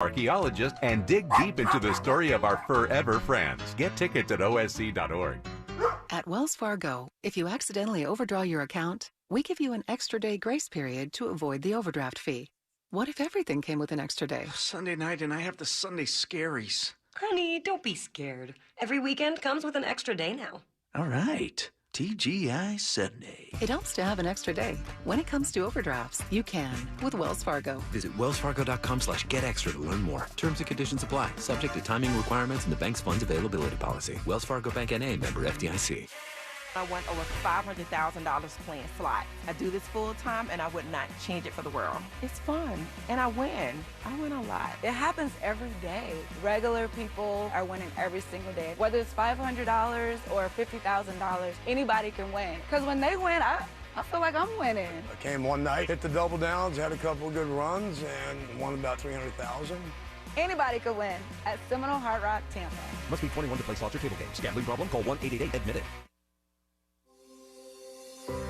archaeologist, and dig deep into the story of our forever friends. Get tickets at osc.org. At Wells Fargo, if you accidentally overdraw your account, we give you an extra day grace period to avoid the overdraft fee. What if everything came with an extra day? Sunday night and I have the Sunday scaries. Honey, don't be scared. Every weekend comes with an extra day now. All right. TGI Sunday. It helps to have an extra day. When it comes to overdrafts, you can with Wells Fargo. Visit wellsfargo.com/getextra to learn more. Terms and conditions apply. Subject to timing requirements and the bank's funds availability policy. Wells Fargo Bank N.A. member FDIC. I won over $500,000 playing slots. I do this full time and I would not change it for the world. It's fun and I win. I win a lot. It happens every day. Regular people are winning every single day. Whether it's $500 or $50,000, anybody can win. Because when they win, I feel like I'm winning. I came one night, hit the double downs, had a couple of good runs, and won about $300,000. Anybody could win at Seminole Hard Rock, Tampa. Must be 21 to play slots or table games. Gambling problem? Call 1-888-ADMIT-IT.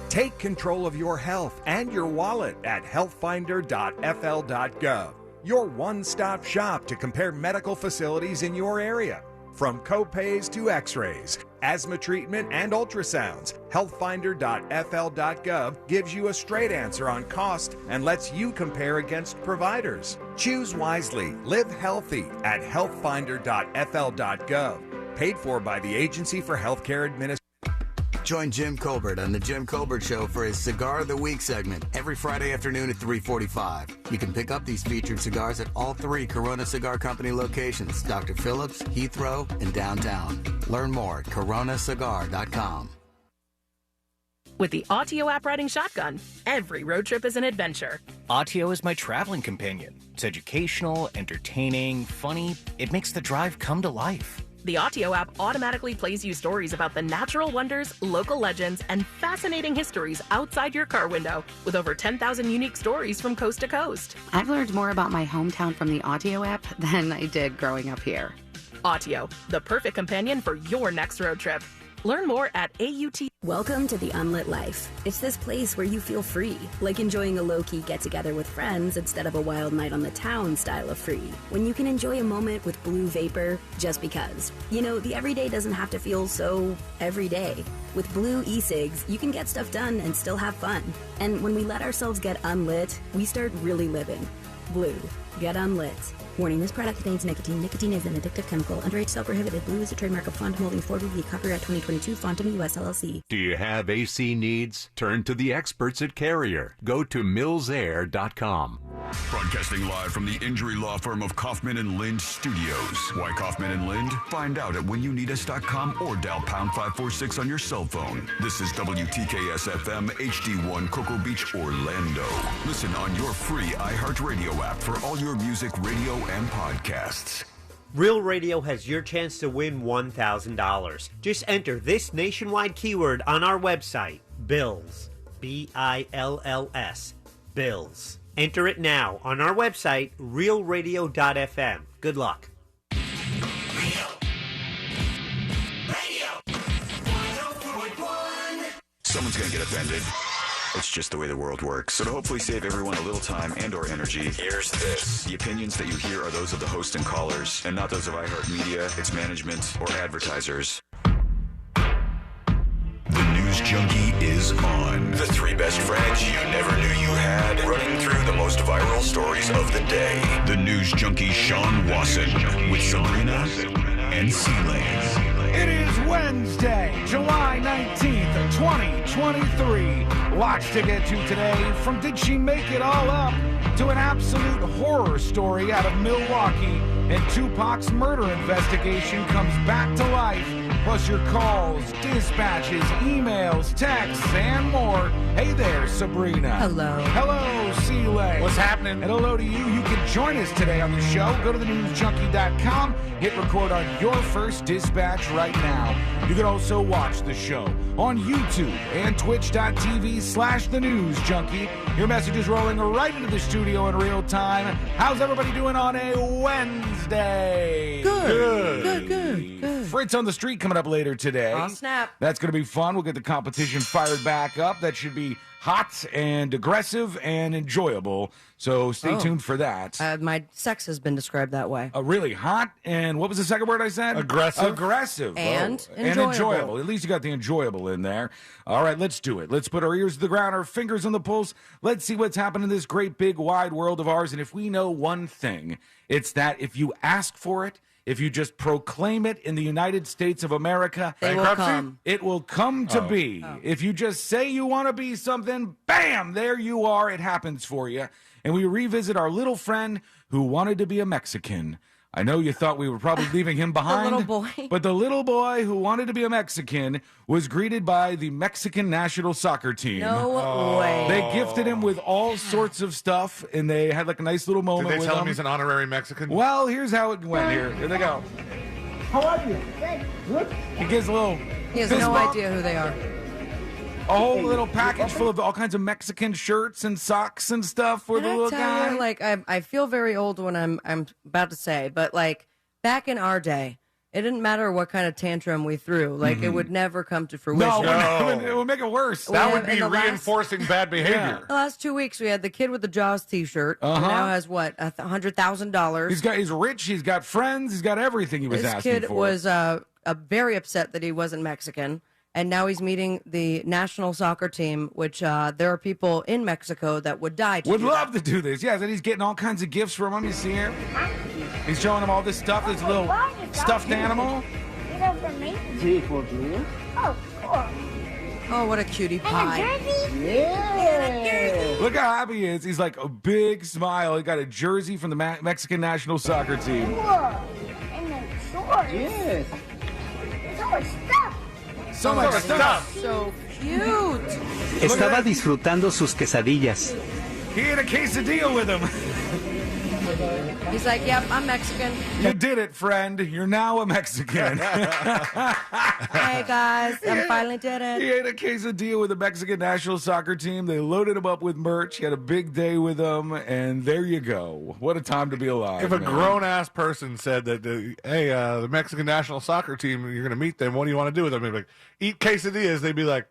Take control of your health and your wallet at healthfinder.fl.gov. Your one-stop shop to compare medical facilities in your area. From copays to x-rays, asthma treatment, and ultrasounds, healthfinder.fl.gov gives you a straight answer on cost and lets you compare against providers. Choose wisely. Live healthy at healthfinder.fl.gov. Paid for by the Agency for Healthcare Administration. Join Jim Colbert on The Jim Colbert Show for his Cigar of the Week segment every Friday afternoon at 3:45. You can pick up these featured cigars at all 3 Corona Cigar Company locations, Dr. Phillips, Heathrow, and downtown. Learn more at coronacigar.com. With the Autio app riding shotgun, every road trip is an adventure. Autio is my traveling companion. It's educational, entertaining, funny. It makes the drive come to life. The Autio app automatically plays you stories about the natural wonders, local legends, and fascinating histories outside your car window, with over 10,000 unique stories from coast to coast. I've learned more about my hometown from the Autio app than I did growing up here. Autio, the perfect companion for your next road trip. Learn more at AUT. Welcome to the Unlit Life. It's this place where you feel free, like enjoying a low-key get-together with friends instead of a wild night on the town style of free. When you can enjoy a moment with Blue Vapor just because. You know, the everyday doesn't have to feel so everyday. With Blue e-cigs, you can get stuff done and still have fun. And when we let ourselves get unlit, we start really living. Blue. Get unlit. Warning, this product contains nicotine. Nicotine is an addictive chemical. Underage sale prohibited. Blue is a trademark of Font Holding 4BV. Copyright 2022. Fontum US LLC. Do you have AC needs? Turn to the experts at Carrier. Go to millsair.com. Broadcasting live from the injury law firm of Kaufman & Lind Studios. Why Kaufman & Lind? Find out at whenyouneedus.com or dial pound 546 on your cell phone. This is WTKS-FM HD1 Cocoa Beach, Orlando. Listen on your free iHeartRadio app for all your music, radio, and podcasts. Real Radio has your chance to win $1,000. Just enter this nationwide keyword on our website, BILLS. B-I-L-L-S. BILLS. Enter it now on our website, realradio.fm. Good luck. Someone's going to get offended. It's just the way the world works. So to hopefully save everyone a little time and or energy, here's this. The opinions that you hear are those of the host and callers, and not those of iHeartMedia, its management, or advertisers. The News Junkie is on. The 3 best friends you never knew you had, running through the most viral stories of the day. The News Junkie Sean Wasson with Sabrina and C-Lane. It is Wednesday, July 19th, 2023. Lots to get to today, from Did She Make It All Up to an absolute horror story out of Milwaukee, and Tupac's murder investigation comes back to life, plus your calls, dispatches, emails, texts, and more. Hey there, Sabrina. Hello. Hello, C-Lay. What's happening? And hello to you. You can join us today on the show. Go to thenewsjunkie.com, hit record on your first dispatch right now. You can also watch the show on YouTube and twitch.tv/thenewsjunkie. Your message is rolling right into the studio in real time. How's everybody doing on a Wednesday? Good. Fritz on the Street coming up later today. Oh, snap. That's going to be fun. We'll get the competition fired back up. That should be hot and aggressive and enjoyable. So stay tuned for that. My sex has been described that way. Really hot and what was the second word I said? Aggressive. And enjoyable. At least you got the enjoyable in there. All right, let's do it. Let's put our ears to the ground, our fingers on the pulse. Let's see what's happening in this great big wide world of ours. And if we know one thing, it's that if you ask for it, if you just proclaim it in the United States of America, they will come. It will come to be. If you just say you want to be something, bam, there you are. It happens for you. And we revisit our little friend who wanted to be a Mexican. I know you thought we were probably leaving him behind. The little boy. But the little boy who wanted to be a Mexican was greeted by the Mexican national soccer team. No way. They gifted him with all sorts of stuff, and they had like a nice little moment with him. Did they tell him he's an honorary Mexican? Well, here's how it went here. Here they go. How are you? Good. He gives a little... He has no idea who they are. A whole little package full of all kinds of Mexican shirts and socks and stuff for the little guy. You, like, I feel very old when I'm about to say, but like back in our day, it didn't matter what kind of tantrum we threw. Like it would never come to fruition. No, it would make it worse. That would be reinforcing bad behavior. The last 2 weeks, we had the kid with the Jaws T-shirt. Who now has what, $100,000. He's rich. He's got friends. He's got everything he was asking for. This kid was very upset that he wasn't Mexican. And now he's meeting the national soccer team, which there are people in Mexico that would die to would love to do this. Yes, and he's getting all kinds of gifts from him. You see here? He's showing him all this stuff. This little stuffed animal. Sí, for you. Oh, cool. Oh, what a cutie pie. And a jersey? Yeah. Look how happy he is. He's like a big smile. He got a jersey from the Mexican national soccer team. Cool. And the shorts. Yes. So much stuff. So much stuff. So cute. Estaba disfrutando sus quesadillas. He had a quesadilla with him. He's like, yep, I'm Mexican. You did it, friend. You're now a Mexican. Hey, guys, I finally did it. He ate a quesadilla with the Mexican national soccer team. They loaded him up with merch. He had a big day with them, and there you go. What a time to be alive. If a grown-ass person said that, hey, the Mexican national soccer team, you're going to meet them, what do you want to do with them? They'd be like, eat quesadillas. They'd be like,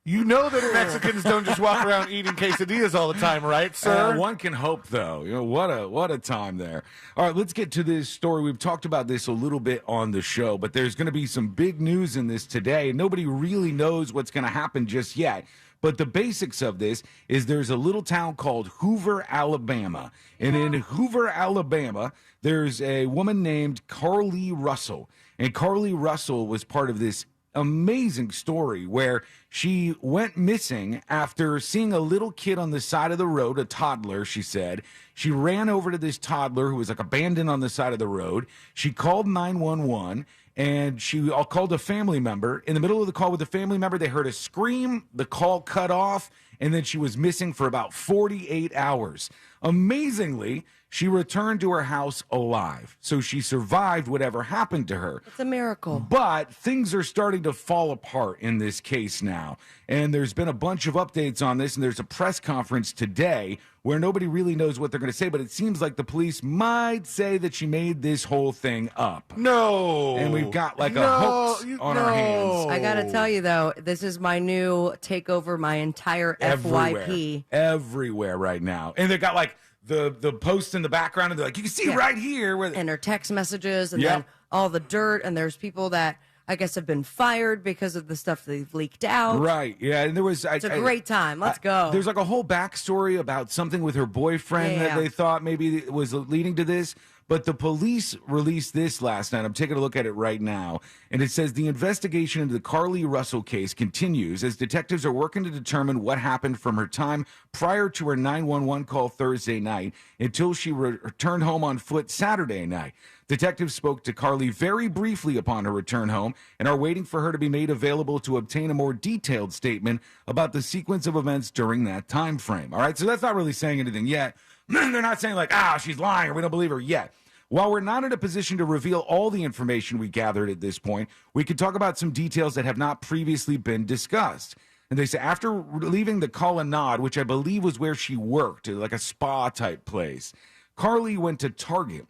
you know that Mexicans don't just walk around eating quesadillas all the time, right, sir? One can hope, though. You know, what a time there. All right, let's get to this story. We've talked about this a little bit on the show, but there's going to be some big news in this today, and nobody really knows what's going to happen just yet. But the basics of this is there's a little town called Hoover, Alabama. And in Hoover, Alabama, there's a woman named Carly Russell. And Carly Russell was part of this amazing story where she went missing after seeing a little kid on the side of the road, a toddler, she said. She ran over to this toddler who was like abandoned on the side of the road. She called 911 and she called a family member. In the middle of the call with the family member, they heard a scream, the call cut off, and then she was missing for about 48 hours. Amazingly, she returned to her house alive. So she survived whatever happened to her. It's a miracle. But things are starting to fall apart in this case now. And there's been a bunch of updates on this, and there's a press conference today where nobody really knows what they're going to say, but it seems like the police might say that she made this whole thing up. No. And we've got like a hoax on our hands. I got to tell you, though, this is my new take over my entire FYP. Everywhere right now. And they got like the posts in the background, and they're like, you can see right here. And her text messages, and then all the dirt, and there's people that I guess have been fired because of the stuff they've leaked out. Right, yeah, and there was... It's a great time. Let's go. There's like a whole backstory about something with her boyfriend that they thought maybe was leading to this. But the police released this last night. I'm taking a look at it right now. And it says the investigation into the Carly Russell case continues as detectives are working to determine what happened from her time prior to her 911 call Thursday night until she returned home on foot Saturday night. Detectives spoke to Carly very briefly upon her return home and are waiting for her to be made available to obtain a more detailed statement about the sequence of events during that time frame. All right, so that's not really saying anything yet. They're not saying like, she's lying or we don't believe her yet. While we're not in a position to reveal all the information we gathered at this point, we can talk about some details that have not previously been discussed. And they say after leaving the Colonnade, which I believe was where she worked, like a spa type place, Carly went to Target.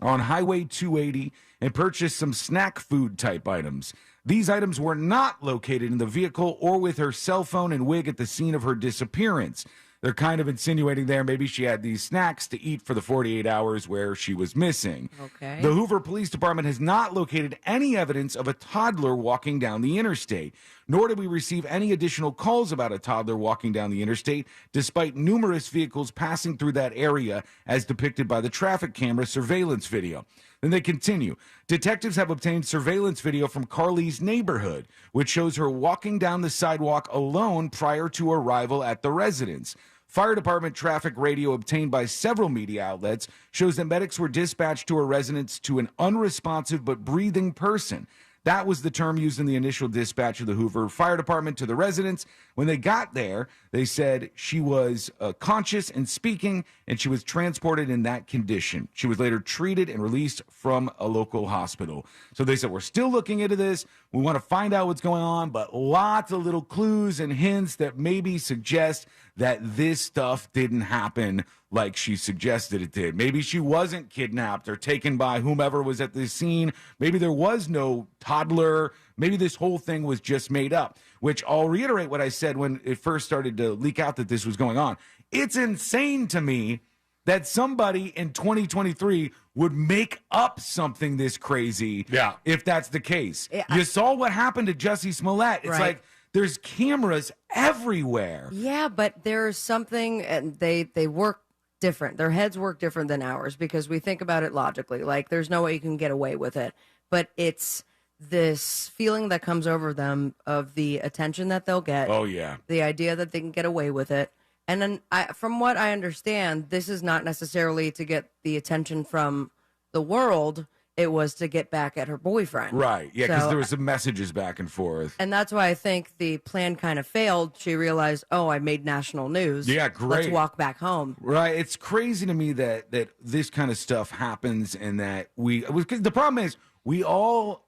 on Highway 280 and purchased some snack food type items. These items were not located in the vehicle or with her cell phone and wig at the scene of her disappearance. They're kind of insinuating there maybe she had these snacks to eat for the 48 hours where she was missing. Okay. The Hoover Police Department has not located any evidence of a toddler walking down the interstate, nor did we receive any additional calls about a toddler walking down the interstate, despite numerous vehicles passing through that area as depicted by the traffic camera surveillance video. Then they continue. Detectives have obtained surveillance video from Carly's neighborhood, which shows her walking down the sidewalk alone prior to arrival at the residence. Fire department traffic radio obtained by several media outlets shows that medics were dispatched to her residence to an unresponsive but breathing person. That was the term used in the initial dispatch of the Hoover Fire Department to the residents. When they got there, they said she was conscious and speaking, and she was transported in that condition. She was later treated and released from a local hospital. So they said, we're still looking into this. We want to find out what's going on, but lots of little clues and hints that maybe suggest that this stuff didn't happen like she suggested it did. Maybe she wasn't kidnapped or taken by whomever was at the scene. Maybe there was no toddler. Maybe this whole thing was just made up, which I'll reiterate what I said when it first started to leak out that this was going on. It's insane to me that somebody in 2023 would make up something this crazy if that's the case. You saw what happened to Jussie Smollett. It's like there's cameras everywhere. Yeah, but there's something, and they work different. Their heads work different than ours because we think about it logically. Like, there's no way you can get away with it. But it's this feeling that comes over them of the attention that they'll get. Oh, yeah. The idea that they can get away with it. And then, from what I understand, this is not necessarily to get the attention from the world. It was to get back at her boyfriend. Right. Yeah, because So- there was some messages back and forth. And that's why I think the plan kind of failed. She realized, oh, I made national news. Yeah, great. Let's walk back home. Right. It's crazy to me that this kind of stuff happens and that the problem is we all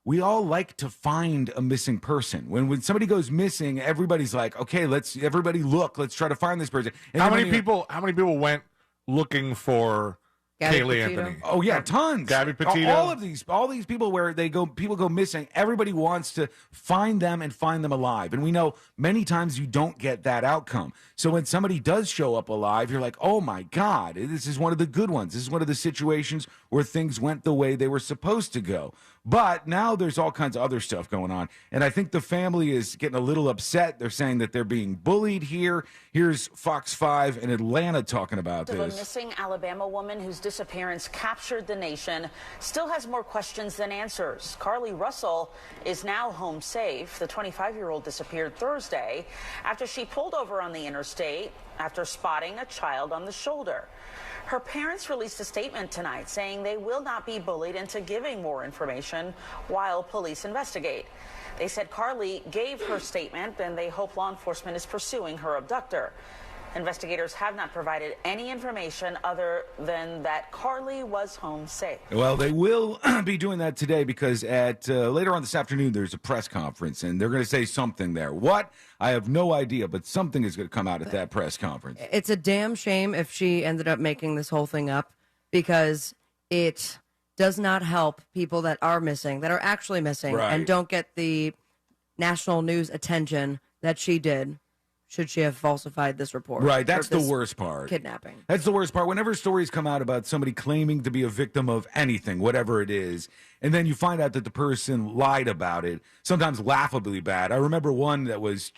like to find a missing person. When somebody goes missing, everybody's like, okay, everybody look, let's try to find this person. And How many people went looking for Kaylee Anthony? Oh yeah, tons. Gabby Petito. All these people where people go missing. Everybody wants to find them and find them alive. And we know many times you don't get that outcome. So when somebody does show up alive, you're like, oh my God, this is one of the good ones. This is one of the situations where things went the way they were supposed to go. But now there's all kinds of other stuff going on. And I think the family is getting a little upset. They're saying that they're being bullied here. Here's Fox 5 in Atlanta talking about Of a this. missing Alabama woman whose disappearance captured the nation still has more questions than answers. Carly Russell is now home safe. The 25-year-old disappeared Thursday after she pulled over on the interstate after spotting a child on the shoulder. Her parents released a statement tonight saying they will not be bullied into giving more information while police investigate. They said Carly gave her statement and they hope law enforcement is pursuing her abductor. Investigators have not provided any information other than that Carly was home safe. Well, they will be doing that today because at later on this afternoon, there's a press conference, and they're going to say something there. What? I have no idea, but something is going to come out at that press conference. It's a damn shame if she ended up making this whole thing up because it does not help people that are missing, that are actually missing, and don't get the national news attention that she did. Should she have falsified this report? Right, that's Or the this worst part. Kidnapping. That's the worst part. Whenever stories come out about somebody claiming to be a victim of anything, whatever it is, and then you find out that the person lied about it, sometimes laughably bad. I remember one that was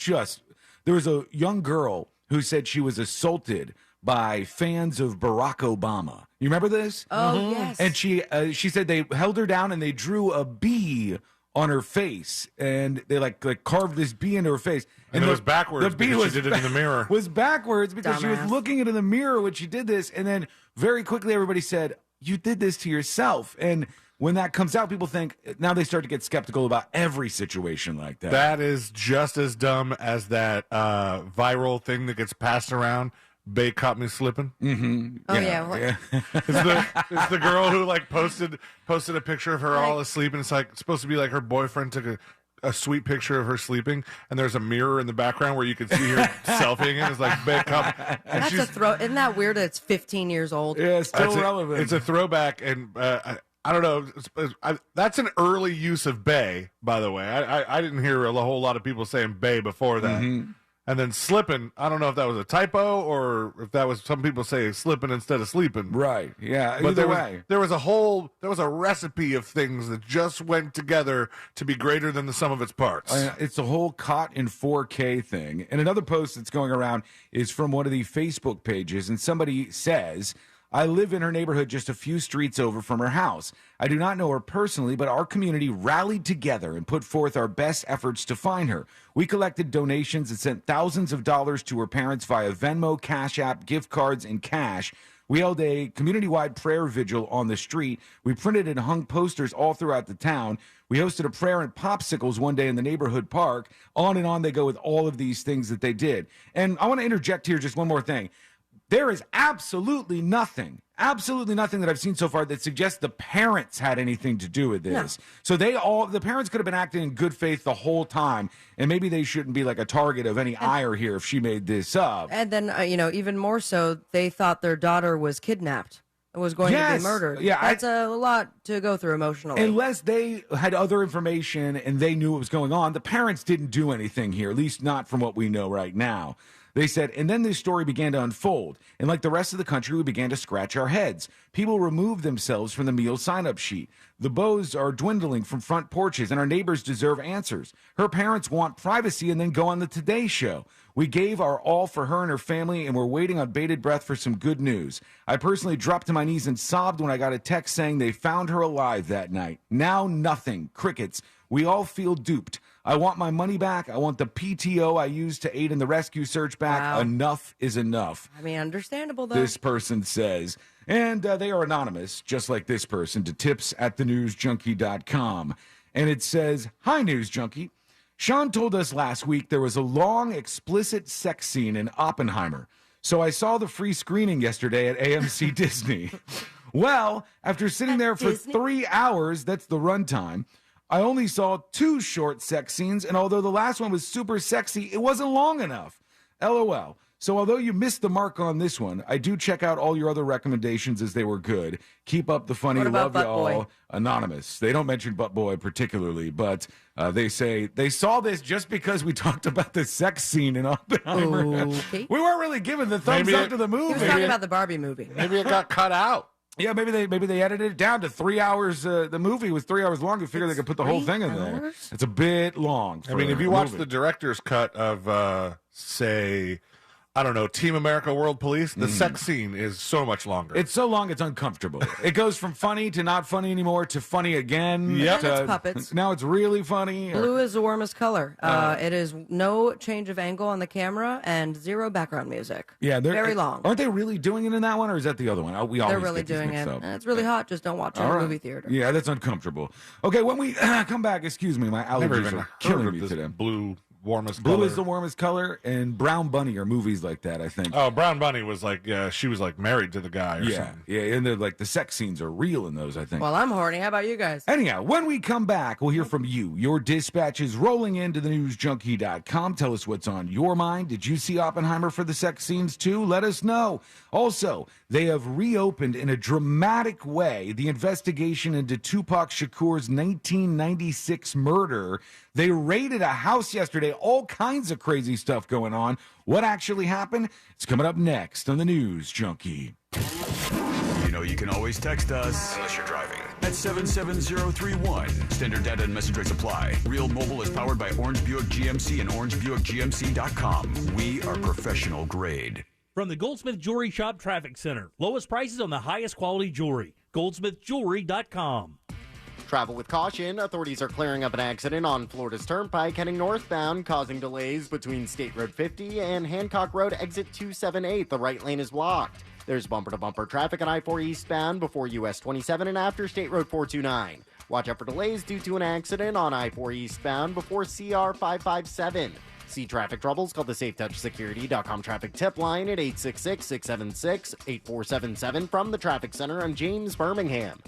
there was a young girl who said she was assaulted by fans of Barack Obama. You remember this? Oh, yes. And she said they held her down and they drew a bee on her face, and they like carved this bee into her face. And it was backwards The bee because she did it in the mirror. Was backwards because she was looking into the mirror when she did this, and then very quickly everybody said, you did this to yourself. And when that comes out, people think, now they start to get skeptical about every situation like that. That is just as dumb as that viral thing that gets passed around. Bae caught me slipping. Mm-hmm. Oh, yeah. It's the girl who like posted a picture of her all asleep, and it's like supposed to be like her boyfriend took a a sweet picture of her sleeping, and there's a mirror in the background where you can see her selfieing it. It's like big cup. And That's a throw. Isn't that weird that it's 15 years old? Yeah, it's still relevant. It's a throwback, and I don't know. That's an early use of "bay," by the way. I didn't hear a whole lot of people saying "bay" before that. Mm-hmm. And then slipping, I don't know if that was a typo or if that was some people say slipping instead of sleeping. Right. Yeah. But Either way. there was a recipe of things that just went together to be greater than the sum of its parts. It's a whole caught in 4K thing. And another post that's going around is from one of the Facebook pages, and somebody says, I live in her neighborhood just a few streets over from her house. I do not know her personally, but our community rallied together and put forth our best efforts to find her. We collected donations and sent thousands of dollars to her parents via Venmo, Cash App, gift cards, and cash. We held a community-wide prayer vigil on the street. We printed and hung posters all throughout the town. We hosted a prayer and popsicles one day in the neighborhood park. On and on they go with all of these things that they did. And I want to interject here just one more thing. There is absolutely nothing that I've seen so far that suggests the parents had anything to do with this. No. So the parents could have been acting in good faith the whole time, and maybe they shouldn't be like a target of any ire here if she made this up. And then, even more so, they thought their daughter was kidnapped and was going to be murdered. Yeah, that's a lot to go through emotionally. Unless they had other information and they knew what was going on, the parents didn't do anything here, at least not from what we know right now. They said, and then this story began to unfold. And like the rest of the country, we began to scratch our heads. People removed themselves from the meal sign-up sheet. The bows are dwindling from front porches, and our neighbors deserve answers. Her parents want privacy and then go on the Today Show. We gave our all for her and her family, and we're waiting on bated breath for some good news. I personally dropped to my knees and sobbed when I got a text saying they found her alive that night. Now nothing. Crickets. We all feel duped. I want my money back. I want the PTO I used to aid in the rescue search back. Wow. Enough is enough. I mean, understandable, though. This person says. And they are anonymous, just like this person, to tips@thenewsjunkie.com. And it says, Hi, News Junkie. Sean told us last week there was a long, explicit sex scene in Oppenheimer. So I saw the free screening yesterday at AMC Disney. Well, after sitting there for 3 hours, that's the runtime, I only saw 2 short sex scenes, and although the last one was super sexy, it wasn't long enough. LOL. So although you missed the mark on this one, I do check out all your other recommendations as they were good. Keep up the funny. Love y'all. Anonymous. They don't mention Butt Boy particularly, but they say they saw this just because we talked about the sex scene in Oppenheimer. Okay. We weren't really giving the thumbs up to the movie. He was talking about the Barbie movie. Maybe it got cut out. Yeah, maybe they edited it down to 3 hours. The movie was 3 hours long. You figure they could put the whole thing in there. It's a bit long. I mean, if you watch the director's cut of, say, I don't know, Team America World Police, the sex scene is so much longer. It's so long, it's uncomfortable. It goes from funny to not funny anymore to funny again. Yep. And it's puppets. Now it's really funny. Blue is the warmest color. It is no change of angle on the camera and 0 background music. Yeah, they're very long. Aren't they really doing it in that one, or is that the other one? They're really doing it. It's really hot. Just don't watch it in a movie theater. Yeah, that's uncomfortable. Okay, when we come back, excuse me, my allergies are killing me today. Blue warmest Blue color. is the warmest color, and Brown Bunny are movies like that, I think. Oh, Brown Bunny was like, she was like married to the guy or something. Yeah, and they're like the sex scenes are real in those, I think. Well, I'm horny. How about you guys? Anyhow, when we come back, we'll hear from you. Your dispatches rolling into thenewsjunkie.com. Tell us what's on your mind. Did you see Oppenheimer for the sex scenes too? Let us know. Also, they have reopened in a dramatic way the investigation into Tupac Shakur's 1996 murder. They raided a house yesterday. All kinds of crazy stuff going on. What actually happened? It's coming up next on the News Junkie. You know you can always text us, unless you're driving, at 77031. Standard data and message rates apply. Real Mobile is powered by Orange Buick GMC and orangebuickgmc.com. We are professional grade. From the Goldsmith Jewelry Shop Traffic Center. Lowest prices on the highest quality jewelry. goldsmithjewelry.com. Travel with caution. Authorities are clearing up an accident on Florida's Turnpike heading northbound, causing delays between State Road 50 and Hancock Road exit 278. The right lane is blocked. There's bumper-to-bumper traffic on I-4 eastbound before US 27 and after State Road 429. Watch out for delays due to an accident on I-4 eastbound before CR 557. See traffic troubles, call the SafeTouchSecurity.com traffic tip line at 866-676-8477 from the Traffic Center on James, Birmingham.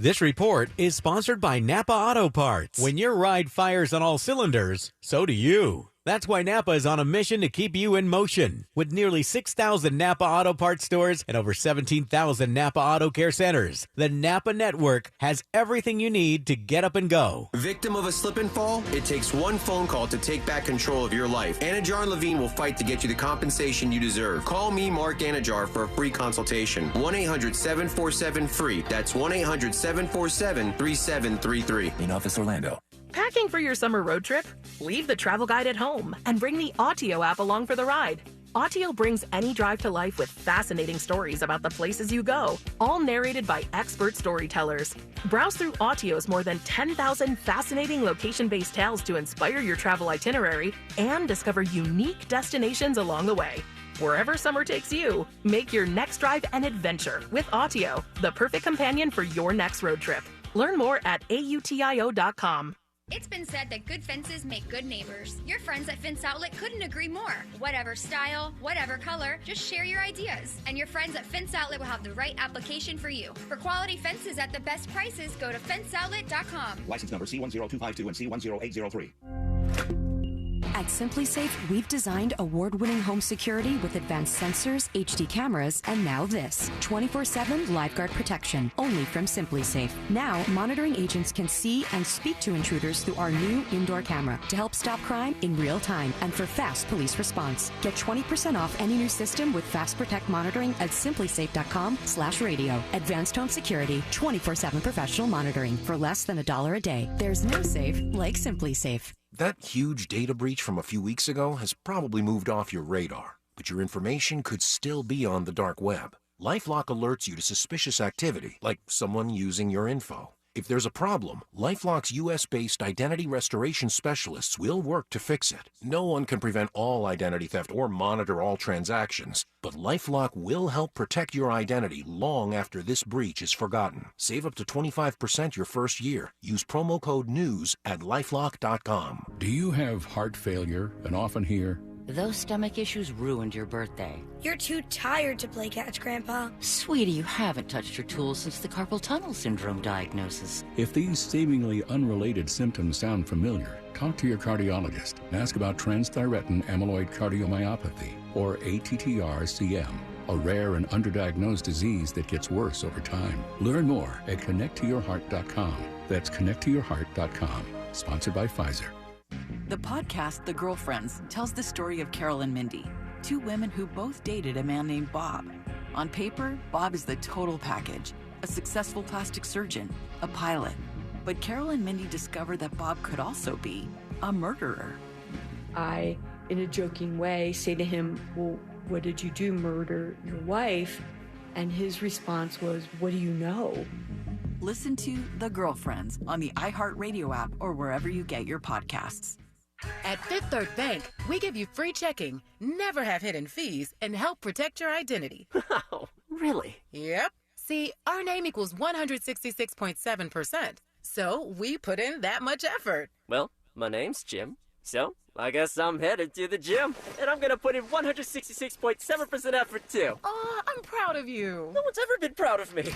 This report is sponsored by Napa Auto Parts. When your ride fires on all cylinders, so do you. That's why Napa is on a mission to keep you in motion. With nearly 6,000 Napa Auto Parts stores and over 17,000 Napa Auto Care centers, the Napa Network has everything you need to get up and go. Victim of a slip and fall? It takes one phone call to take back control of your life. Anajar and Levine will fight to get you the compensation you deserve. Call me, Mark Anajar, for a free consultation. 1-800-747-FREE. That's 1-800-747-3733. In office, Orlando. Packing for your summer road trip? Leave the travel guide at home and bring the Autio app along for the ride. Autio brings any drive to life with fascinating stories about the places you go, all narrated by expert storytellers. Browse through Autio's more than 10,000 fascinating location-based tales to inspire your travel itinerary and discover unique destinations along the way. Wherever summer takes you, make your next drive an adventure with Autio, the perfect companion for your next road trip. Learn more at autio.com. It's been said that good fences make good neighbors. Your friends at Fence Outlet couldn't agree more. Whatever style, whatever color, just share your ideas. And your friends at Fence Outlet will have the right application for you. For quality fences at the best prices, go to fenceoutlet.com. License number C10252 and C10803. At SimpliSafe, we've designed award-winning home security with advanced sensors, HD cameras, and now this, 24/7 LifeGuard protection, only from SimpliSafe. Now, monitoring agents can see and speak to intruders through our new indoor camera to help stop crime in real time and for fast police response. Get 20% off any new system with Fast Protect monitoring at simplisafe.com/radio. Advanced home security, 24/7 professional monitoring for less than $1 a day. There's no safe like SimpliSafe. That huge data breach from a few weeks ago has probably moved off your radar, but your information could still be on the dark web. LifeLock alerts you to suspicious activity, like someone using your info. If there's a problem, LifeLock's U.S.-based identity restoration specialists will work to fix it. No one can prevent all identity theft or monitor all transactions, but LifeLock will help protect your identity long after this breach is forgotten. Save up to 25% your first year. Use promo code NEWS at LifeLock.com. Do you have heart failure and often hear, "Those stomach issues ruined your birthday"? "You're too tired to play catch, Grandpa." "Sweetie, you haven't touched your tools since the carpal tunnel syndrome diagnosis." If these seemingly unrelated symptoms sound familiar, talk to your cardiologist and ask about transthyretin amyloid cardiomyopathy, or ATTR-CM, a rare and underdiagnosed disease that gets worse over time. Learn more at connecttoyourheart.com. That's connecttoyourheart.com. Sponsored by Pfizer. The podcast, The Girlfriends, tells the story of Carol and Mindy, two women who both dated a man named Bob. On paper, Bob is the total package, a successful plastic surgeon, a pilot. But Carol and Mindy discover that Bob could also be a murderer. I, in a joking way, say to him, "Well, what did you do, murder your wife?" And his response was, "What do you know?" Listen to The Girlfriends on the iHeartRadio app or wherever you get your podcasts. At Fifth Third Bank, we give you free checking, never have hidden fees, and help protect your identity. Oh, really? Yep. See, our name equals 166.7%, so we put in that much effort. Well, my name's Jim, so I guess I'm headed to the gym, and I'm gonna put in 166.7% effort too. Oh, I'm proud of you. No one's ever been proud of me.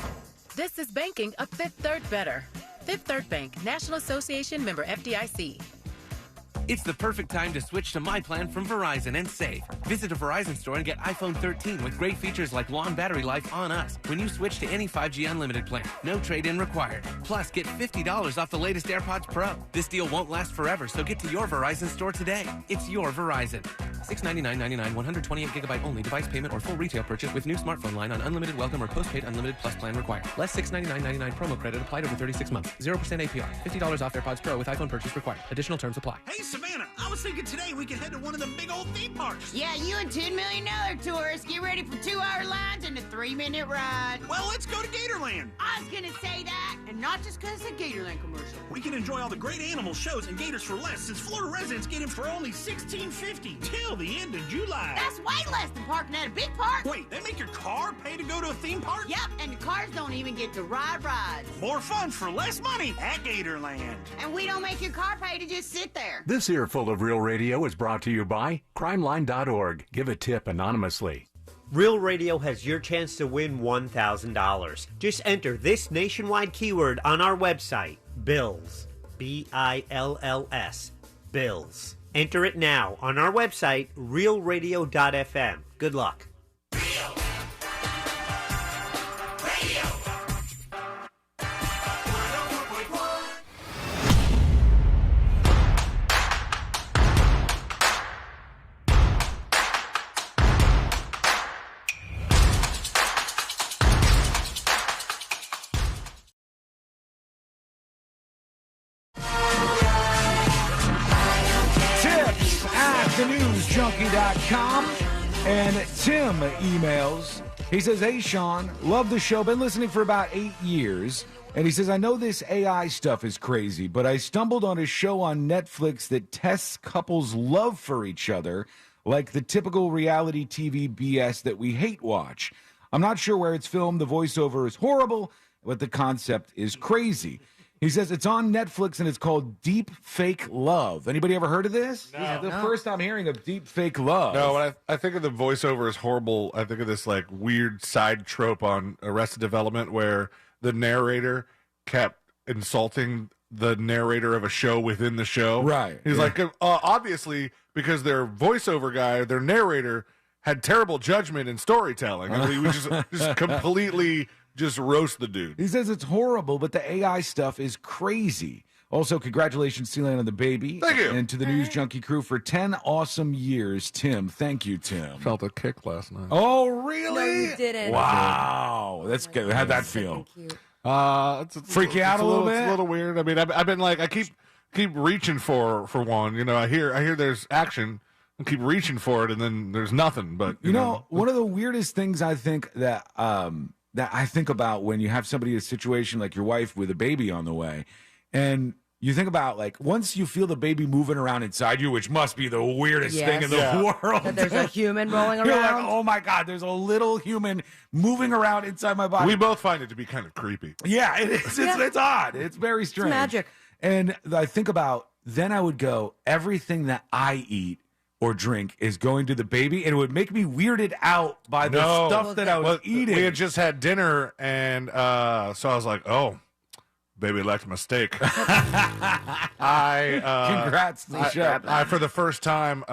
This is banking a Fifth Third better. Fifth Third Bank, National Association member FDIC. It's the perfect time to switch to My Plan from Verizon and save. Visit a Verizon store and get iPhone 13 with great features like long battery life on us when you switch to any 5G unlimited plan. No trade-in required. Plus, get $50 off the latest AirPods Pro. This deal won't last forever, so get to your Verizon store today. It's your Verizon. $699.99, 128 gigabyte only device payment or full retail purchase with new smartphone line on unlimited welcome or postpaid unlimited plus plan required. Less $699.99 promo credit applied over 36 months. 0% APR. $50 off AirPods Pro with iPhone purchase required. Additional terms apply. Hey, Savannah, I was thinking today we could head to one of the big old theme parks. Yeah, you and $10 million tourists get ready for 2-hour lines and a 3-minute ride. Well, let's go to Gatorland. I was gonna say that, and not just because it's a Gatorland commercial. We can enjoy all the great animal shows and gators for less, since Florida residents get them for only $16.50 till the end of July. That's way less than parking at a big park. Wait, they make your car pay to go to a theme park? Yep, and the cars don't even get to ride rides. More fun for less money at Gatorland. And we don't make your car pay to just sit there. This earful of real radio is brought to you by crimeline.org. Give a tip anonymously. Real Radio has your chance to win $1,000. Just enter this nationwide keyword on our website, BILLS. BILLS. BILLS. Enter it now on our website, realradio.fm. Good luck. ThenewsJunkie.com. And Tim emails. He says, "Hey, Sean, love the show. Been listening for about 8 years." And he says, "I know this AI stuff is crazy, but I stumbled on a show on Netflix that tests couples' love for each other, like the typical reality TV BS that we hate watch. I'm not sure where it's filmed. The voiceover is horrible, but the concept is crazy." He says it's on Netflix and it's called Deep Fake Love. Anybody ever heard of this? No. This is the first I'm hearing of Deep Fake Love. No, when I think of the voiceover as horrible, I think of this like weird side trope on Arrested Development where the narrator kept insulting the narrator of a show within the show. Right. He's like, obviously, because their voiceover guy, their narrator, had terrible judgment in storytelling. And he would just completely just roast the dude. He says it's horrible, but the AI stuff is crazy. Also, congratulations, Sealand, on the baby. Thank you. And to the News Junkie crew for 10 awesome years, Tim. Thank you, Tim. Felt a kick last night. Oh, really? No, you didn't. Wow. That's good. How'd that feel? It's Freak you out a little bit? It's a little weird. I mean, I've been like, I keep reaching for one. You know, I hear there's action. I keep reaching for it, and then there's nothing. But you know, one of the weirdest things I think that I think about when you have somebody in a situation like your wife with a baby on the way, and you think about, like, once you feel the baby moving around inside you, which must be the weirdest thing in the world. That there's a human rolling around. You're like, oh my God, there's a little human moving around inside my body. We both find it to be kind of creepy. Yeah, it is. It's odd. It's very strange. It's magic. And I think about, then I would go, everything that I eat or drink is going to the baby, and it would make me weirded out by the stuff that I was eating. We had just had dinner, and so I was like, oh, baby liked my steak. Congrats to the chef. I, for the first time,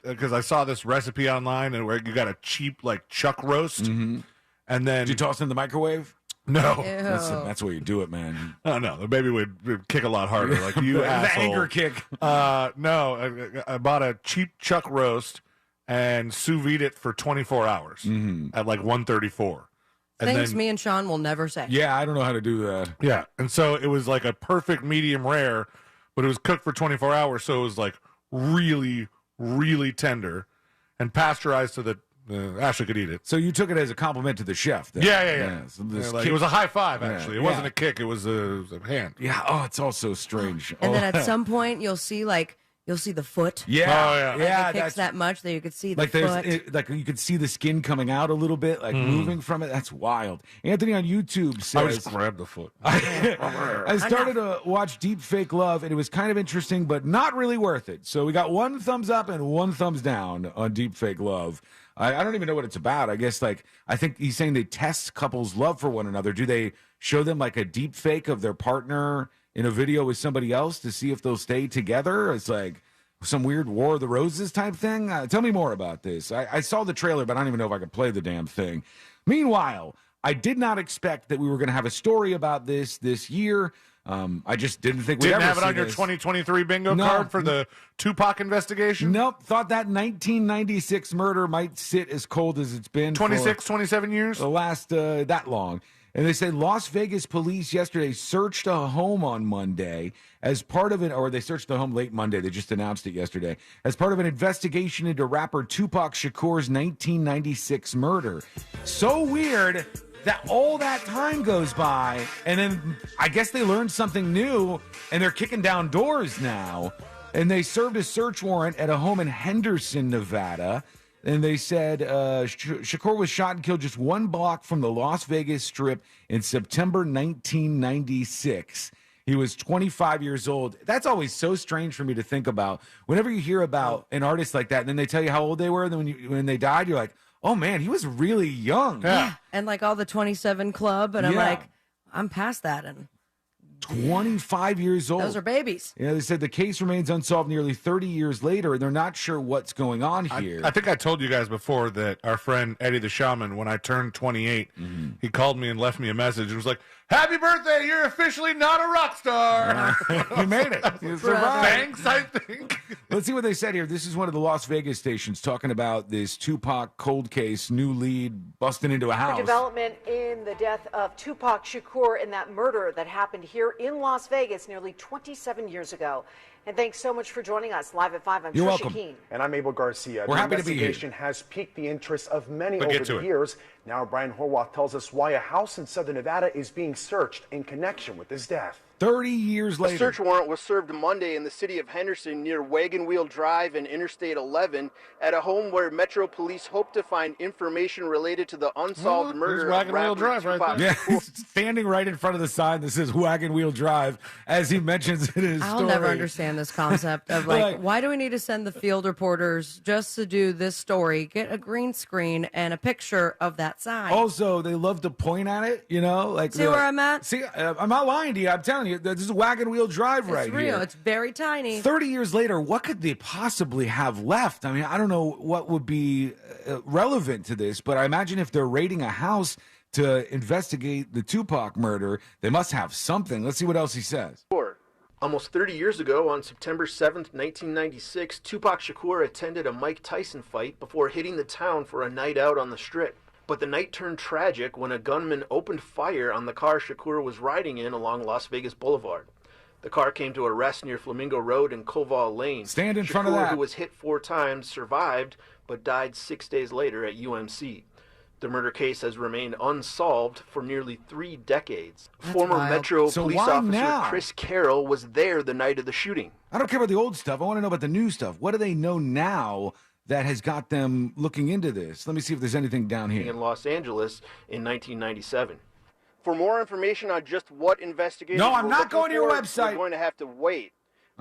because I saw this recipe online, and where you got a cheap, like, chuck roast, and then... Did you toss it in the microwave? No. That's where you do it, man. Oh, no. The baby would kick a lot harder. Like, you asshole. The anger kick. No. I bought a cheap chuck roast and sous vide it for 24 hours at like 134. Things me and Sean will never say. Yeah, I don't know how to do that. Yeah. And so it was like a perfect medium rare, but it was cooked for 24 hours. So it was like really, really tender and pasteurized so that Ashley could eat it. So you took it as a compliment to the chef then? Yeah. So it was a high five, actually. It wasn't a kick. It was a hand. Yeah. Oh, it's all so strange. And then at some point, you'll see the foot. Yeah. Like it kicks that much that you could see the foot. Like you could see the skin coming out a little bit, like moving from it. That's wild. Anthony on YouTube says, I would just grab the foot. I started to watch Deep Fake Love, and it was kind of interesting, but not really worth it. So we got 1 thumbs up and 1 thumbs down on Deep Fake Love. I don't even know what it's about. I guess, like, I think he's saying they test couples' love for one another. Do they show them like a deep fake of their partner in a video with somebody else to see if they'll stay together? It's like some weird War of the Roses type thing. Tell me more about this. I saw the trailer, but I don't even know if I could play the damn thing. Meanwhile, I did not expect that we were going to have a story about this year. I just didn't think we'd ever have it see on your this. 2023 bingo card for the Tupac investigation? Nope. Thought that 1996 murder might sit as cold as it's been 27 years? The last that long. And they say Las Vegas police yesterday searched a home on Monday as part of they searched the home late Monday. They just announced it yesterday as part of an investigation into rapper Tupac Shakur's 1996 murder. So weird that all that time goes by, and then I guess they learned something new, and they're kicking down doors now. And they served a search warrant at a home in Henderson, Nevada. And they said Shakur was shot and killed just 1 block from the Las Vegas Strip in September 1996. He was 25 years old. That's always so strange for me to think about. Whenever you hear about an artist like that, and then they tell you how old they were, and then when they died, you're like, oh man, he was really young. Yeah. And like all the 27 Club. And I'm Yeah. like, I'm past that. And 25 years old. those are babies. Yeah, they said the case remains unsolved nearly 30 years later, and they're not sure what's going on here. I think I told you guys before that our friend Eddie the Shaman, when I turned 28, he called me and left me a message and was like, "Happy birthday, you're officially not a rock star." You made it. You survived. Thanks, I think. Let's see what they said here. This is one of the Las Vegas stations talking about this Tupac cold case, new lead, busting into a house. Development in the death of Tupac Shakur and that murder that happened here in Las Vegas nearly 27 years ago. And thanks so much for joining us live at 5. I'm You're Trisha welcome. Keene. And I'm Abel Garcia. We're the happy to be here. investigation has piqued the interest of many But over get to the it. years. Now Brian Horwath tells us why a house in southern Nevada is being searched in connection with his death. 30 years A later. search warrant was served Monday in the city of Henderson near Wagon Wheel Drive and Interstate 11 at a home where Metro Police hope to find information related to the unsolved murder Wagon of Wheel rapper Drive right Tupac Yeah, Shakur. he's standing right in front of the sign that says Wagon Wheel Drive as he mentions in his I'll story. never understand this concept of like, why do we need to send the field reporters just to do this story? Get a green screen and a picture of that sign. Also, they love to point at it, you know, like See where I'm at? See, I'm not lying to you. I'm telling you, this is Wagon Wheel Drive right it's real. here. It's very tiny. 30 years later, what could they possibly have left? I mean, I don't know what would be relevant to this, but I imagine if they're raiding a house to investigate the Tupac murder, they must have something. Let's see what else he says. Almost 30 years ago, on September 7th, 1996, Tupac Shakur attended a Mike Tyson fight before hitting the town for a night out on the Strip. But the night turned tragic when a gunman opened fire on the car Shakur was riding in along Las Vegas Boulevard. The car came to a rest near Flamingo Road and Koval Lane. Stand in Shakur, front of that. who was hit 4 times, survived, but died 6 days later at UMC. The murder case has remained unsolved for nearly 3 decades. Former wild. Metro So police why officer now? Chris Carroll was there the night of the shooting. I don't care about the old stuff. I want to know about the new stuff. What do they know now that has got them looking into this? Let me see if there's anything down here. In Los Angeles in 1997. For more information on just what investigation No, I'm we're not looking going to your for, website. We're going to have to wait.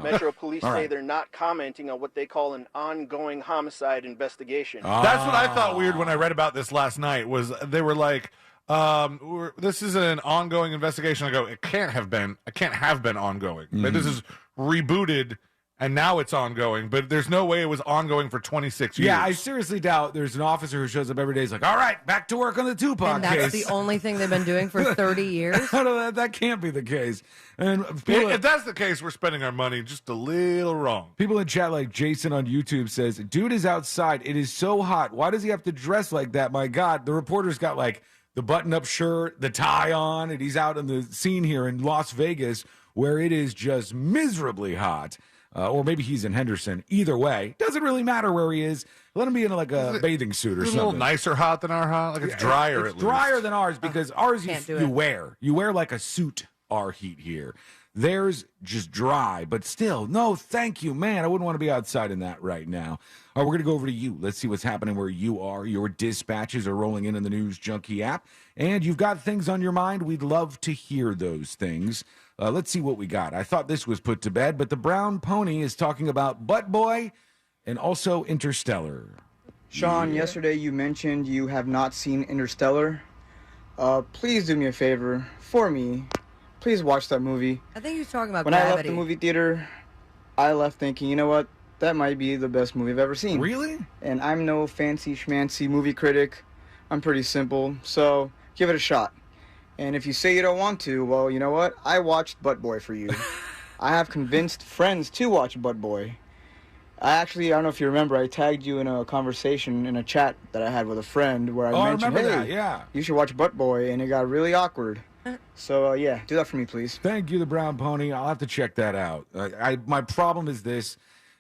Metro Police All say right. they're not commenting on what they call an ongoing homicide investigation. That's what I thought weird when I read about this last night. Was they were like, "This is an ongoing investigation." I go, "It can't have been ongoing. But this is rebooted, and now it's ongoing. But there's no way it was ongoing for 26 years." Yeah, I seriously doubt there's an officer who shows up every day. He's like, "All right, back to work on the Tupac And that's case." the only thing they've been doing for 30 years. No, that can't be the case. And people, If that's the case, we're spending our money just a little wrong. people in chat, like Jason on YouTube, says, "Dude is outside. It is so hot. Why does he have to dress like that? My God!" The reporter's got like the button-up shirt, the tie on, and he's out on the scene here in Las Vegas, where it is just miserably hot. Or maybe he's in Henderson. Either way, doesn't really matter where he is. Let him be in like a bathing suit or It's a something. little nicer hot than our hot. Like it's drier. It's at least. drier than ours because ours Can't you do it. wear. You wear like a suit. Our heat here. Theirs just dry, but still, no, thank you, man. I wouldn't want to be outside in that right now. All right, we're going to go over to you. Let's see what's happening where you are. Your dispatches are rolling in the News Junkie app, and you've got things on your mind. We'd love to hear those things. Let's see what we got. I thought this was put to bed, but the Brown Pony is talking about Butt Boy and also Interstellar. Sean, yesterday you mentioned you have not seen Interstellar. Please do me a favor for me. Please watch that movie. I think you're talking about When Gravity. I left the movie theater, I left thinking, you know what? That might be the best movie I've ever seen. Really? And I'm no fancy schmancy movie critic. I'm pretty simple. So give it a shot. And if you say you don't want to, well, you know what? I watched Butt Boy for you. I have convinced friends to watch Butt Boy. I don't know if you remember, I tagged you in a conversation in a chat that I had with a friend where I mentioned, remember hey, that, yeah. you should watch Butt Boy, and it got really awkward. So, yeah, do that for me, please. Thank you, the Brown Pony. I'll have to check that out. My problem is this,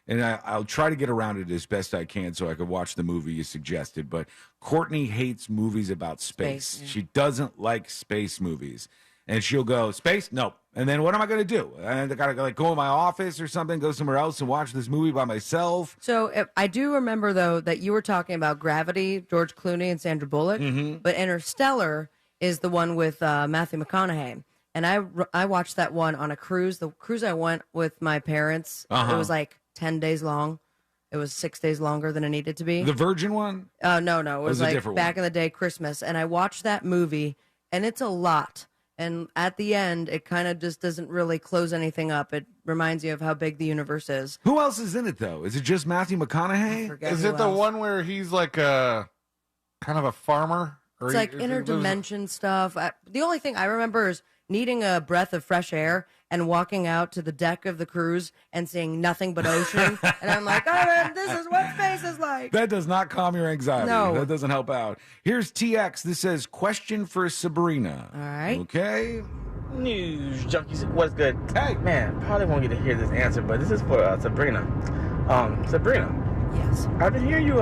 and I'll try to get around it as best I can so I could watch the movie you suggested, but Courtney hates movies about space. Yeah. She doesn't like space movies. And she'll go, space? No. And then what am I going to do? And I got to go in my office or something, go somewhere else and watch this movie by myself. So I do remember, though, that you were talking about Gravity, George Clooney and Sandra Bullock, but Interstellar is the one with Matthew McConaughey. And I watched that one on a cruise. The cruise I went with my parents, it was like 10 days long. It was 6 days longer than it needed to be. The Virgin one? No. It was a like different back one. in the day, Christmas. And I watched that movie, and it's a lot. And at the end, it kind of just doesn't really close anything up. It reminds you of how big the universe is. Who else is in it, though? Is it just Matthew McConaughey? Is it the one where he's like a kind of a farmer? Or It's like interdimension stuff. The only thing I remember is needing a breath of fresh air and walking out to the deck of the cruise and seeing nothing but ocean. And I'm like, oh, this is what space is like. That does not calm your anxiety. No. That doesn't help out. Here's TX. This says, question for Sabrina. All right. Okay. News junkies, what's good? Hey, man, probably won't get to hear this answer, but this is for Sabrina. Sabrina. Yes. I've been hearing you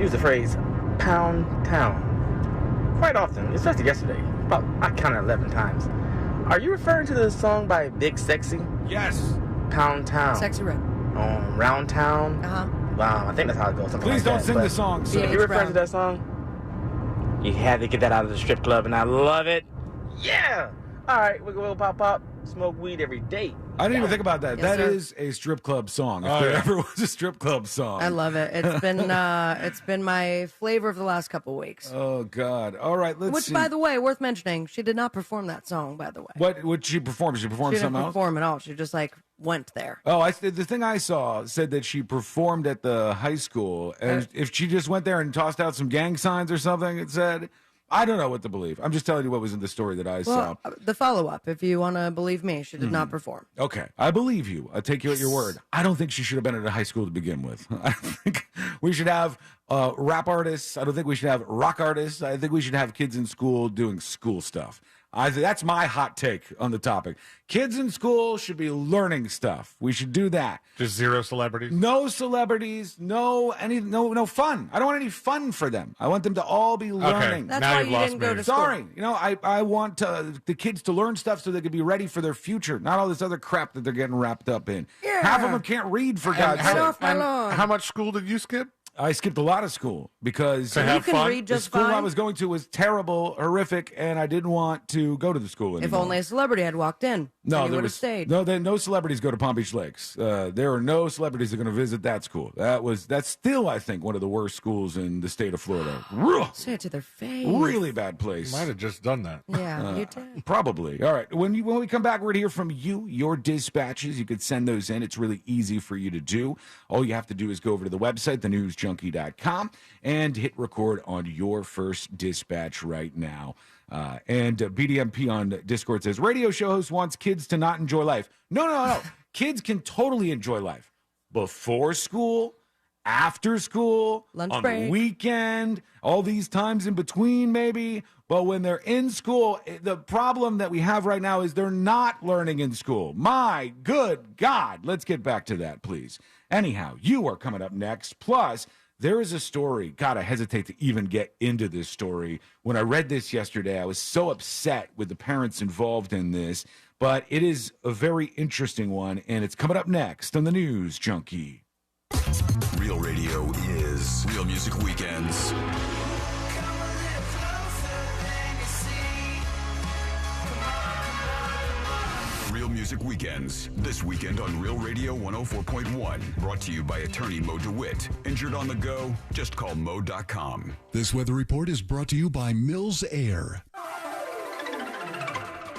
use the phrase "pound town" quite often, especially yesterday. About I counted 11 times. Are you referring to the song by Big Sexy? Yes. Pound Town. Sexy Red. Round Town. Uh-huh. I think that's how it goes. Something Please like don't that. sing But the song, sir. If you refer to that song, you had to get that out of the strip club, and I love it. Yeah. All right, we'll pop, smoke weed every day. I didn't even think about that. Yes, That sir. is a strip club song. If there ever was a strip club song. I love it. It's been my flavor of the last couple of weeks. Oh, God. All right, let's Which, see. by the way, worth mentioning, she did not perform that song, by the way. What she performed? She performed She didn't something else? perform at all. She just, went there. Oh, the thing I saw said that she performed at the high school, and if she just went there and tossed out some gang signs or something, it said, I don't know what to believe. I'm just telling you what was in the story that I saw. Well, the follow-up, if you want to believe me, she did not perform. Okay, I believe you. I take you at your word. I don't think she should have been at a high school to begin with. I think we should have rap artists. I don't think we should have rock artists. I think we should have kids in school doing school stuff. That's my hot take on the topic. Kids in school should be learning stuff. We should do that. Just zero celebrities? No celebrities, no fun. I don't want any fun for them. I want them to all be learning. That's why you didn't go to school. Sorry. I want the kids to learn stuff so they can be ready for their future, not all this other crap that they're getting wrapped up in. Yeah. Half of them can't read, for God's sake. How much school did you skip? I skipped a lot of school because To have fun? read the just school I fine. was going to was terrible, horrific, and I didn't want to go to the school anymore. If only a celebrity had walked in, No, you there would have was stayed. no celebrities go to Palm Beach Lakes. There are no celebrities that are going to visit that school. That's still, I think, one of the worst schools in the state of Florida. Say it to their face. Really bad place. Might have just done that. Yeah, you did. Probably. All right. When we come back, we're going to hear from you, your dispatches. You could send those in. It's really easy for you to do. All you have to do is go over to the website, thenewsjunkie.com, and hit record on your first dispatch right now. And BDMP on Discord says, radio show host wants kids to not enjoy life. No. Kids can totally enjoy life. Before school, after school, Lunch on break. the weekend, all these times in between maybe. But when they're in school, the problem that we have right now is they're not learning in school. My good God. Let's get back to that, please. Anyhow, you are coming up next. Plus, there is a story. God, I hesitate to even get into this story. When I read this yesterday, I was so upset with the parents involved in this. But it is a very interesting one, and it's coming up next on the News Junkie. Real radio is Real Music Weekends. Real Music Weekends, this weekend on Real Radio 104.1. Brought to you by attorney Mo DeWitt. Injured on the go? Just call Mo.com. This weather report is brought to you by Mills Air.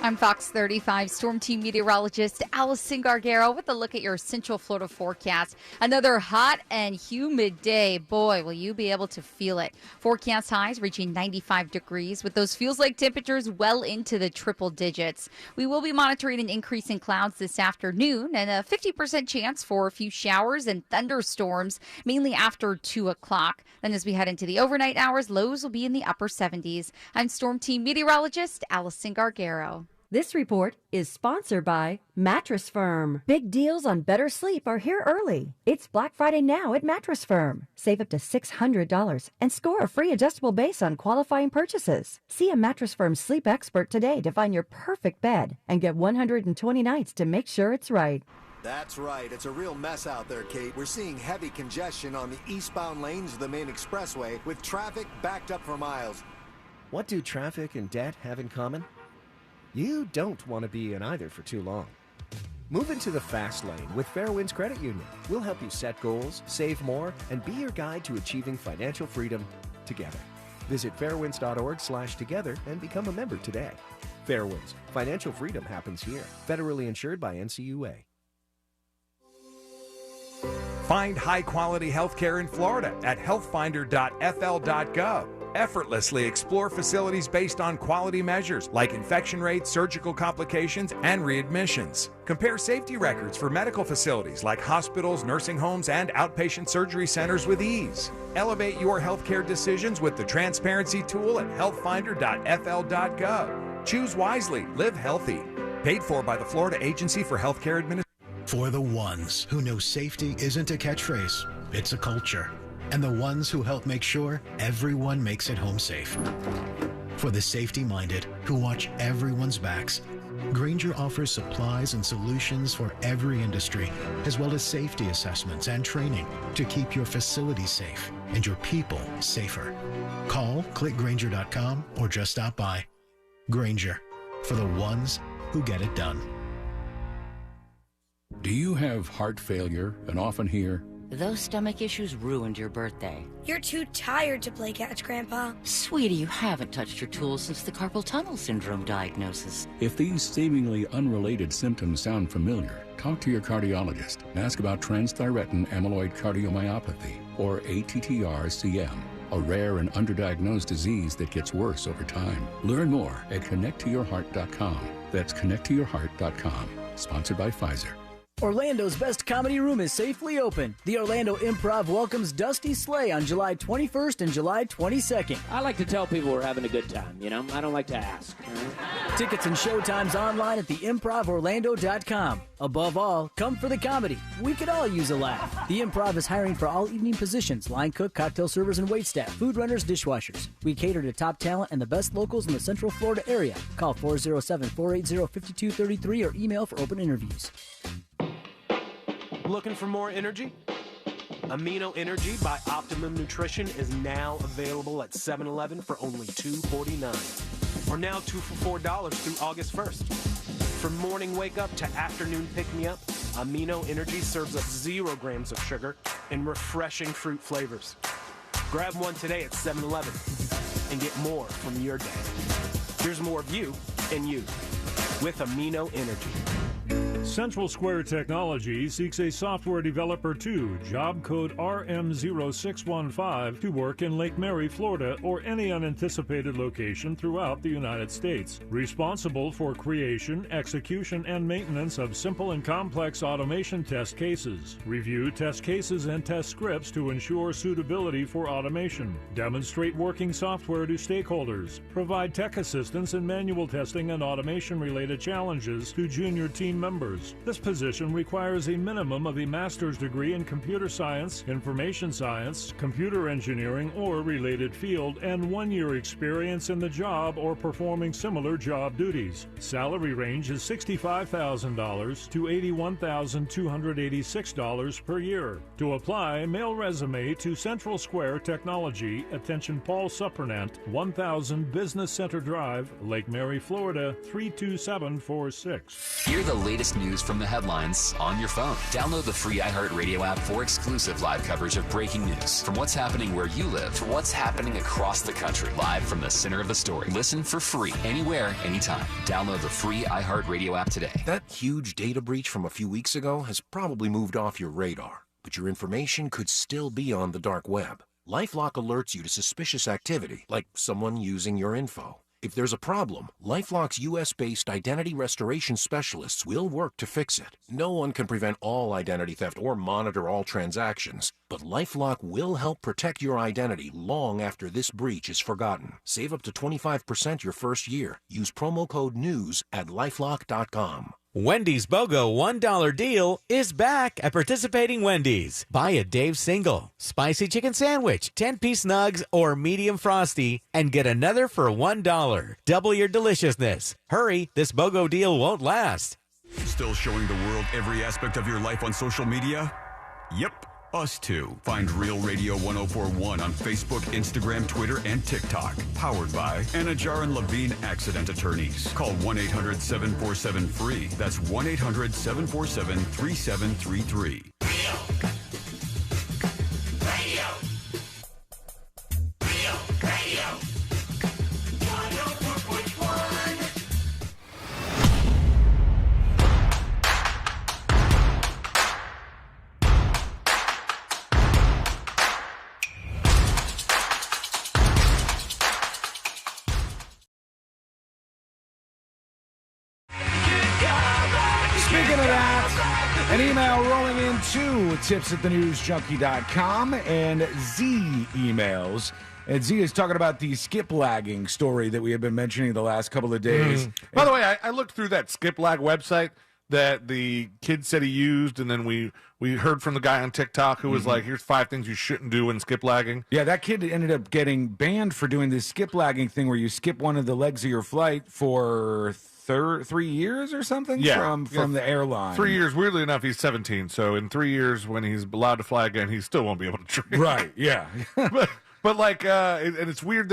I'm Fox 35 Storm Team meteorologist Allison Gargaro with a look at your Central Florida forecast. Another hot and humid day. Boy, will you be able to feel it. Forecast highs reaching 95 degrees with those feels-like temperatures well into the triple digits. We will be monitoring an increase in clouds this afternoon and a 50% chance for a few showers and thunderstorms, mainly after 2 o'clock. Then as we head into the overnight hours, lows will be in the upper 70s. I'm Storm Team meteorologist Allison Gargaro. This report is sponsored by Mattress Firm. Big deals on better sleep are here early. It's Black Friday now at Mattress Firm. Save up to $600 and score a free adjustable base on qualifying purchases. See a Mattress Firm sleep expert today to find your perfect bed and get 120 nights to make sure it's right. That's right. It's a real mess out there, Kate. We're seeing heavy congestion on the eastbound lanes of the main expressway with traffic backed up for miles. What do traffic and debt have in common? You don't want to be in either for too long. Move into the fast lane with Fairwinds Credit Union. We'll help you set goals, save more, and be your guide to achieving financial freedom together. Visit fairwinds.org/together and become a member today. Fairwinds. Financial freedom happens here. Federally insured by NCUA. Find high-quality healthcare in Florida at healthfinder.fl.gov. Effortlessly explore facilities based on quality measures like infection rates, surgical complications, and readmissions. Compare safety records for medical facilities like hospitals, nursing homes, and outpatient surgery centers with ease. Elevate your healthcare decisions with the transparency tool at healthfinder.fl.gov. Choose wisely, live healthy. Paid for by the Florida Agency for Healthcare Administration. For the ones who know safety isn't a catchphrase, it's a culture. And the ones who help make sure everyone makes it home safe. For the safety-minded who watch everyone's backs, Grainger offers supplies and solutions for every industry, as well as safety assessments and training to keep your facilities safe and your people safer. Call, click Grainger.com, or just stop by. Grainger, for the ones who get it done. Do you have heart failure and often hear, "Those stomach issues ruined your birthday"? "You're too tired to play catch, Grandpa." "Sweetie, you haven't touched your tools since the carpal tunnel syndrome diagnosis." If these seemingly unrelated symptoms sound familiar, talk to your cardiologist and ask about transthyretin amyloid cardiomyopathy, or ATTR-CM, a rare and underdiagnosed disease that gets worse over time. Learn more at connecttoyourheart.com. That's connecttoyourheart.com. Sponsored by Pfizer. Orlando's best comedy room is safely open. The Orlando Improv welcomes Dusty Slay on July 21st and July 22nd. I like to tell people we're having a good time, you know? I don't like to ask. Tickets and showtimes online at theimprovorlando.com. Above all, come for the comedy. We could all use a laugh. The Improv is hiring for all evening positions: line cook, cocktail servers, and waitstaff, food runners, dishwashers. We cater to top talent and the best locals in the Central Florida area. Call 407-480-5233 or email for open interviews. Looking for more energy? Amino Energy by Optimum Nutrition is now available at 7-Eleven for only $2.49. Or now 2 for $4 through August 1st. From morning wake up to afternoon pick me up, Amino Energy serves up 0 grams of sugar and refreshing fruit flavors. Grab one today at 7-Eleven and get more from your day. There's more of you and you with Amino Energy. Central Square Technology seeks a software developer too. Job code RM0615 to work in Lake Mary, Florida, or any unanticipated location throughout the United States. Responsible for creation, execution, and maintenance of simple and complex automation test cases. Review test cases and test scripts to ensure suitability for automation. Demonstrate working software to stakeholders. Provide tech assistance in manual testing and automation-related challenges to junior team members. This position requires a minimum of a master's degree in computer science, information science, computer engineering, or related field, and 1 year experience in the job or performing similar job duties. Salary range is $65,000 to $81,286 per year. To apply, mail resume to Central Square Technology, attention Paul Suppernant, 1000 Business Center Drive, Lake Mary, Florida, 32746. Hear the latest news from the headlines on your phone. Download the free iHeartRadio app for exclusive live coverage of breaking news. From what's happening where you live to what's happening across the country. Live from the center of the story. Listen for free, anywhere, anytime. Download the free iHeartRadio app today. That huge data breach from a few weeks ago has probably moved off your radar, but your information could still be on the dark web. LifeLock alerts you to suspicious activity, like someone using your info. If there's a problem, LifeLock's U.S.-based identity restoration specialists will work to fix it. No one can prevent all identity theft or monitor all transactions, but LifeLock will help protect your identity long after this breach is forgotten. Save up to 25% your first year. Use promo code NEWS at LifeLock.com. Wendy's BOGO $1 deal is back at participating Wendy's. Buy a Dave's Single, Spicy Chicken Sandwich, 10-piece nugs, or medium frosty, and get another for $1. Double your deliciousness. Hurry, this BOGO deal won't last. Still showing the world every aspect of your life on social media? Yep. Us Too. Find Real Radio 1041 on Facebook, Instagram, Twitter, and TikTok. Powered by Anajar and Levine Accident Attorneys. Call 1-800-747-FREE. That's 1-800-747-3733. An email rolling into tips@thenewsjunkie.com and Z emails. And Z is talking about the skip lagging story that we have been mentioning the last couple of days. By the way, I looked through that skip lag website that the kid said he used, and then we heard from the guy on TikTok who was like, here's 5 things you shouldn't do when skip lagging. Yeah, that kid ended up getting banned for doing this skip lagging thing where you skip one of the legs of your flight for 3 years or something from the airline. 3 years. Weirdly enough, he's 17, so in 3 years when he's allowed to fly again, he still won't be able to drink. Right, yeah. but like, and it's weird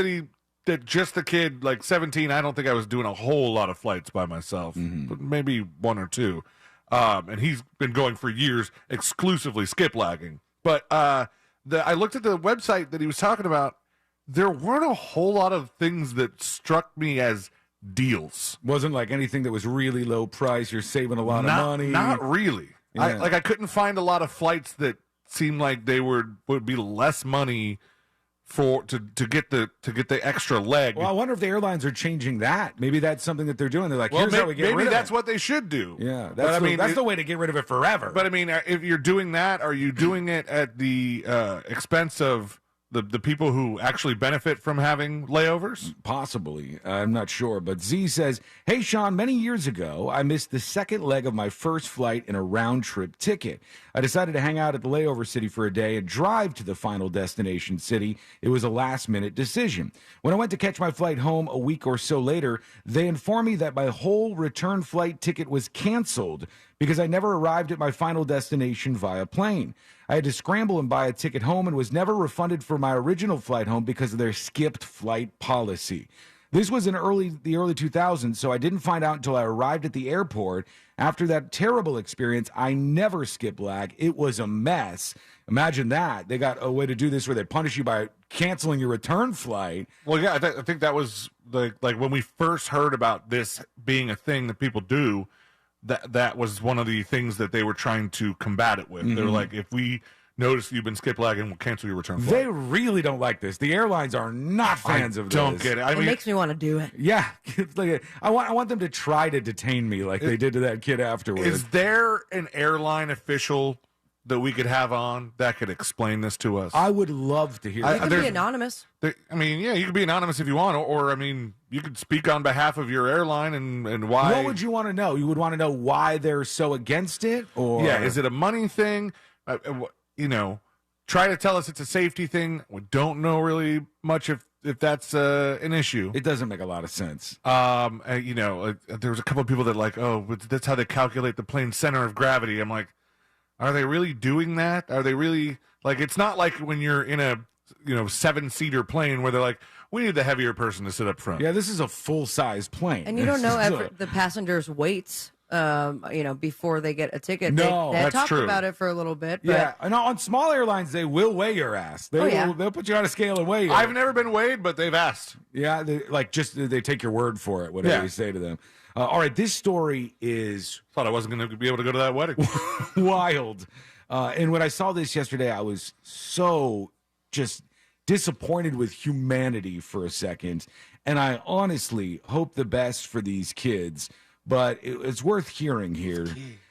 that just the kid, like 17, I don't think I was doing a whole lot of flights by myself, but maybe 1 or 2. And he's been going for years exclusively skip lagging. But I looked at the website that he was talking about. There weren't a whole lot of things that struck me as deals. Wasn't like anything that was really low price. You're saving a lot of money. Not really. Yeah. I couldn't find a lot of flights that seemed like they would be less money to get the extra leg. Well, I wonder if the airlines are changing that. Maybe that's something that they're doing. They're like, well, here's how we get rid of it. Maybe that's what they should do. Yeah, that's the way to get rid of it forever. But I mean, if you're doing that, are you doing it at the expense of the people who actually benefit from having layovers? Possibly. I'm not sure. But Z says, hey, Sean, many years ago, I missed the second leg of my first flight in a round-trip ticket. I decided to hang out at the layover city for a day and drive to the final destination city. It was a last-minute decision. When I went to catch my flight home a week or so later, they informed me that my whole return flight ticket was canceled because I never arrived at my final destination via plane. I had to scramble and buy a ticket home and was never refunded for my original flight home because of their skipped flight policy. This was in the early 2000s, so I didn't find out until I arrived at the airport. After that terrible experience, I never skip lag. It was a mess. Imagine that. They got a way to do this where they punish you by canceling your return flight. Well, yeah, I think that was like when we first heard about this being a thing that people do, that was one of the things that they were trying to combat it with. They were like, if we notice you've been skip lagging, we'll cancel your return flight. They really don't like this. The airlines are not fans of this. Don't get it. It makes me want to do it. Yeah. I want them to try to detain me like they did to that kid afterwards. Is there an airline official that we could have on that could explain this to us? I would love to hear. You could be anonymous. Yeah, you could be anonymous if you want, or I mean, you could speak on behalf of your airline and why. What would you want to know? You would want to know why they're so against it, or is it a money thing? Try to tell us it's a safety thing. We don't know really much if that's an issue. It doesn't make a lot of sense. There was a couple of people that that's how they calculate the plane's center of gravity. I'm like, are they really doing that? Are they really it's not like when you're in a 7-seater plane where they're like, we need the heavier person to sit up front. Yeah, this is a full-size plane. And you don't know the passengers' weights, before they get a ticket. No, they that's talked true. about it for a little bit. But yeah, and on small airlines, they will weigh your ass. They'll put you on a scale and weigh you. I've never been weighed, but they've asked. Yeah, they take your word for it, whatever you say to them. All right, this story is... Thought I wasn't going to be able to go to that wedding. Wild. And when I saw this yesterday, I was so just disappointed with humanity for a second. And I honestly hope the best for these kids, but it's worth hearing here.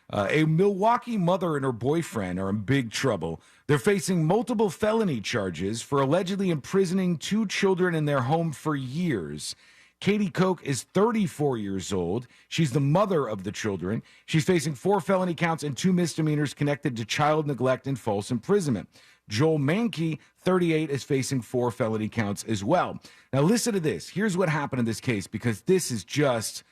A Milwaukee mother and her boyfriend are in big trouble. They're facing multiple felony charges for allegedly imprisoning 2 children in their home for years. Katie Koch is 34 years old. She's the mother of the children. She's facing 4 felony counts and 2 misdemeanors connected to child neglect and false imprisonment. Joel Mankey, 38, is facing 4 felony counts as well. Now listen to this. Here's what happened in this case, because this is just,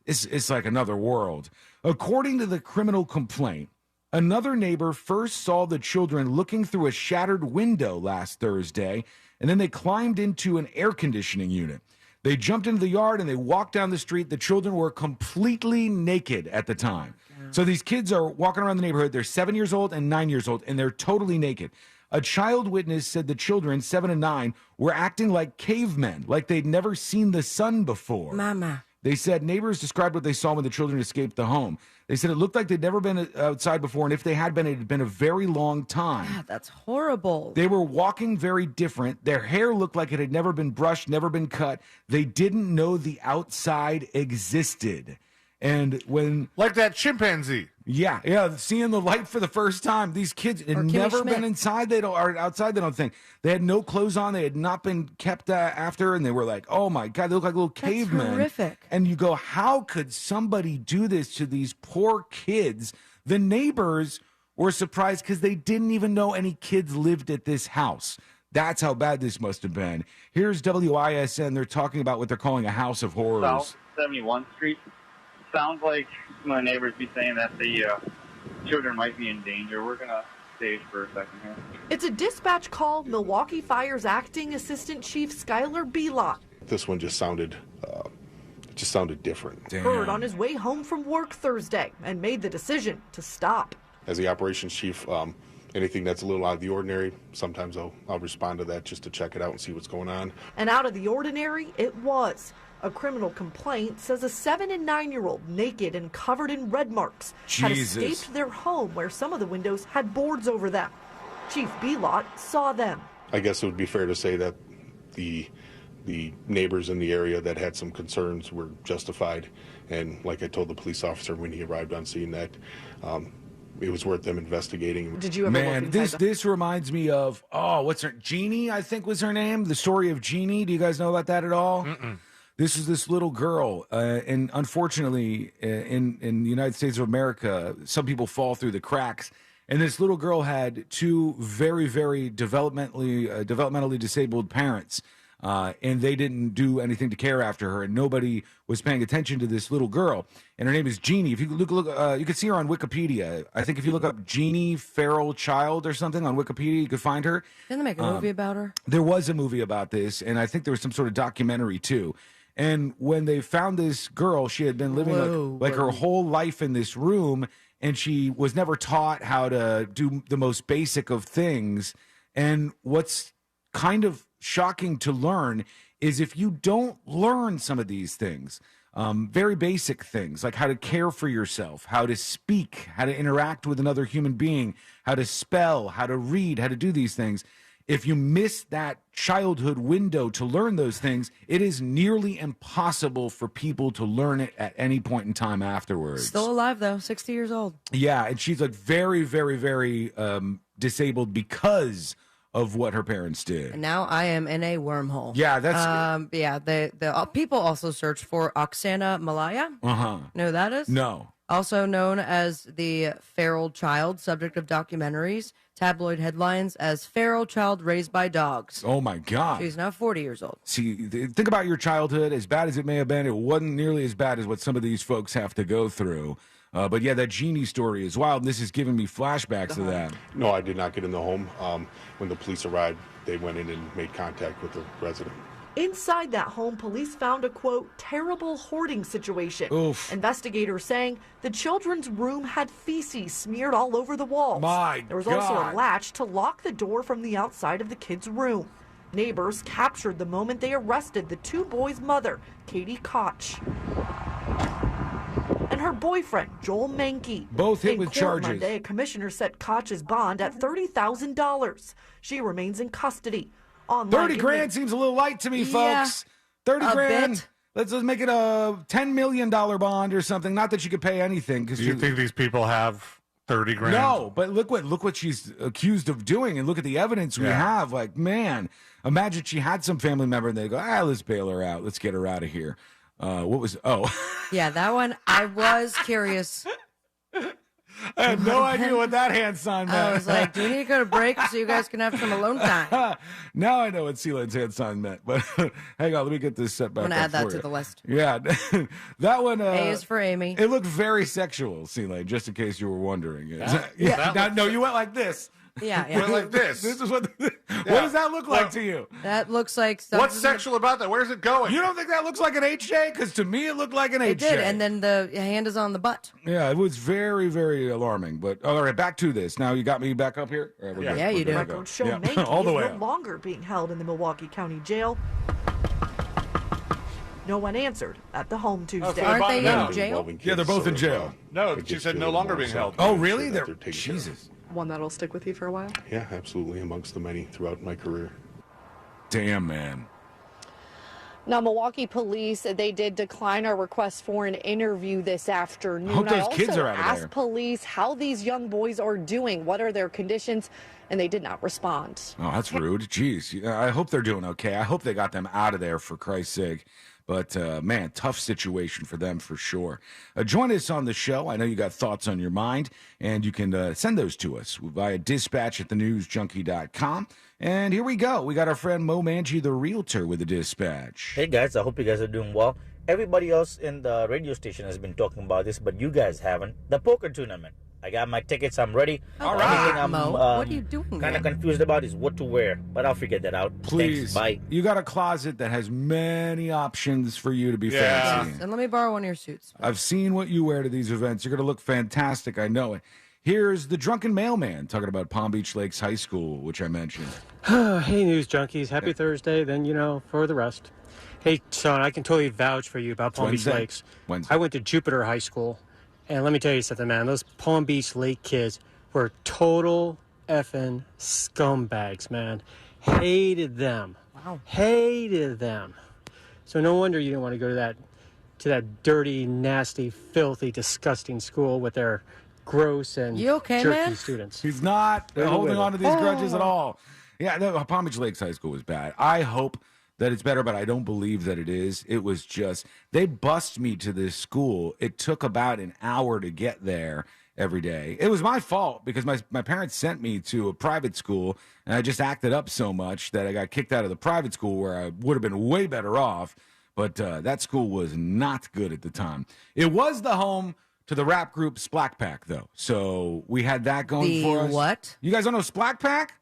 it's like another world. According to the criminal complaint, Another neighbor first saw the children looking through a shattered window last Thursday, and then they climbed into an air conditioning unit. They jumped into the yard and they walked down the street. The children were completely naked at the time. So these kids are walking around the neighborhood. They're 7 years old and 9 years old, and they're totally naked. A child witness said the children, 7 and 9, were acting like cavemen, like they'd never seen the sun before. Mama. They said neighbors described what they saw when the children escaped the home. They said it looked like they'd never been outside before, and if they had been, it had been a very long time. God, that's horrible. They were walking very different. Their hair looked like it had never been brushed, never been cut. They didn't know the outside existed. And when... Like that chimpanzee. Yeah, seeing the light for the first time. These kids had never been inside, or outside, they don't think. They had no clothes on. They had not been kept after, and they were like, oh my God, they look like little cavemen. That's horrific. And you go, how could somebody do this to these poor kids? The neighbors were surprised because they didn't even know any kids lived at this house. That's how bad this must have been. Here's WISN. They're talking about what they're calling a house of horrors. South 71st Street. Sounds like my neighbors be saying that the children might be in danger. We're going to stage for a second here. It's a dispatch call. Milwaukee Fire's Acting Assistant Chief Skylar Belot. This one just sounded different. Heard on his way home from work Thursday and made the decision to stop. As the operations chief, anything that's a little out of the ordinary, sometimes I'll respond to that just to check it out and see what's going on. And out of the ordinary, it was. A criminal complaint says a 7 and 9-year-old, naked and covered in red marks, had escaped their home where some of the windows had boards over them. Chief Belot saw them. I guess it would be fair to say that the neighbors in the area that had some concerns were justified. And like I told the police officer when he arrived on scene, that it was worth them investigating. Did you ever Man, this reminds me of, what's her, Jeannie, I think was her name, the story of Jeannie. Do you guys know about that at all? Mm-mm. This is this little girl, and unfortunately, in the United States of America, some people fall through the cracks. And this little girl had two very, very developmentally disabled parents, and they didn't do anything to care after her, and nobody was paying attention to this little girl. And her name is Jeannie. If you look, you can see her on Wikipedia. I think if you look up Jeannie Feral Child or something on Wikipedia, you could find her. Didn't they make a movie about her? There was a movie about this, and I think there was some sort of documentary too. And when they found this girl, she had been living like her whole life in this room, and she was never taught how to do the most basic of things. And what's kind of shocking to learn is if you don't learn some of these things, very basic things like how to care for yourself, how to speak, how to interact with another human being, how to spell, how to read, how to do these things. If you miss that childhood window to learn those things, it is nearly impossible for people to learn it at any point in time afterwards. Still alive, though, 60 years old. Yeah, and she's like very, very, very disabled because of what her parents did. And now I am in a wormhole. Yeah, that's... The people also search for Oksana Malaya. Uh-huh. Know who that is? No. Also known as the feral child, subject of documentaries, tabloid headlines as feral child raised by dogs. Oh, my God. She's now 40 years old. See, think about your childhood. As bad as it may have been, it wasn't nearly as bad as what some of these folks have to go through. But yeah, that Jeannie story is wild, and this is giving me flashbacks of that. No, I did not get in the home. When the police arrived, they went in and made contact with the resident. Inside that home, police found a, quote, terrible hoarding situation. Oof. Investigators saying the children's room had feces smeared all over the walls. There was also a latch to lock the door from the outside of the kids' room. Neighbors captured the moment they arrested the two boys' mother, Katie Koch, and her boyfriend, Joel Mankey. Both hit with charges. Monday, a commissioner set Koch's bond at $30,000. She remains in custody. Online, $30,000 seems a little light to me, folks. $30,000. Let's make it a $10 million bond or something. Not that you could pay anything. Do you think these people have $30,000? No, but look what she's accused of doing, and look at the evidence we have. Like, man, imagine she had some family member, and they go, let's bail her out. Let's get her out of here. What was? Oh, yeah, that one. I was curious. I had no idea what that hand sign meant. I was like, do we need to go to break so you guys can have some alone time? Now I know what Sea-Lane's hand sign meant. But hang on, let me get this set back I'm going to up add that for to you. the list. Yeah, that one. A is for Amy. It looked very sexual, Sea-Lane, just in case you were wondering. No, you went like this. Yeah. Went like this. This is what. What does that look like to you? That looks like What's sexual about that? Where's it going? You don't think that looks like an HJ? Because to me, it looked like an HJ. It did, and then the hand is on the butt. Yeah, it was very, very alarming. But all right, back to this. Now you got me back up here. All right, we're good. Yeah, you do. Records show Mankey all the is way no up. longer being held in the Milwaukee County Jail. No one answered at the home Tuesday. Aren't they in jail? Yeah, they're both in jail. No, she said no longer being held. Oh, really? They're taken care of. Jesus. One that'll stick with you for a while? Yeah, absolutely, amongst the many throughout my career. Damn, man. Now, Milwaukee police, they did decline our request for an interview this afternoon. I hope those kids also are out of asked there. police how these young boys are doing, what are their conditions, and they did not respond. Oh, that's rude. Jeez. I hope they're doing okay. I hope they got them out of there, for Christ's sake. But, man, tough situation for them for sure. Join us on the show. I know you got thoughts on your mind, and you can send those to us via dispatch@thenewsjunkie.com. And here we go. We got our friend Mo Manji, the realtor, with the dispatch. Hey, guys. I hope you guys are doing well. Everybody else in the radio station has been talking about this, but you guys haven't. The poker tournament. I got my tickets. I'm ready. All The only right, thing I'm Mo. What are you doing? kind of confused about is what to wear, but I'll figure that out. Please. Thanks. Bye. You got a closet that has many options for you to be fancy. And let me borrow one of your suits. I've seen what you wear to these events. You're going to look fantastic. I know it. Here's the drunken mailman talking about Palm Beach Lakes High School, which I mentioned. Hey, news junkies. Happy Thursday. Then, for the rest. Hey, son, I can totally vouch for you about Palm Beach Wednesday. Lakes. Wednesday. I went to Jupiter High School. And let me tell you something, man. Those Palm Beach Lake kids were total effing scumbags, man. Hated them. Wow. Hated them. So no wonder you didn't want to go to that dirty, nasty, filthy, disgusting school with their gross and You okay, jerky man? students. He's not holding on to these grudges at all. Yeah, no, Palm Beach Lakes High School was bad. I hope that it's better, but I don't believe that it is. It was just, they bussed me to this school. It took about an hour to get there every day. It was my fault because my parents sent me to a private school, and I just acted up so much that I got kicked out of the private school where I would have been way better off. But that school was not good at the time. It was the home to the rap group Splack Pack, though. So we had that going for us. What? You guys don't know Splack Pack?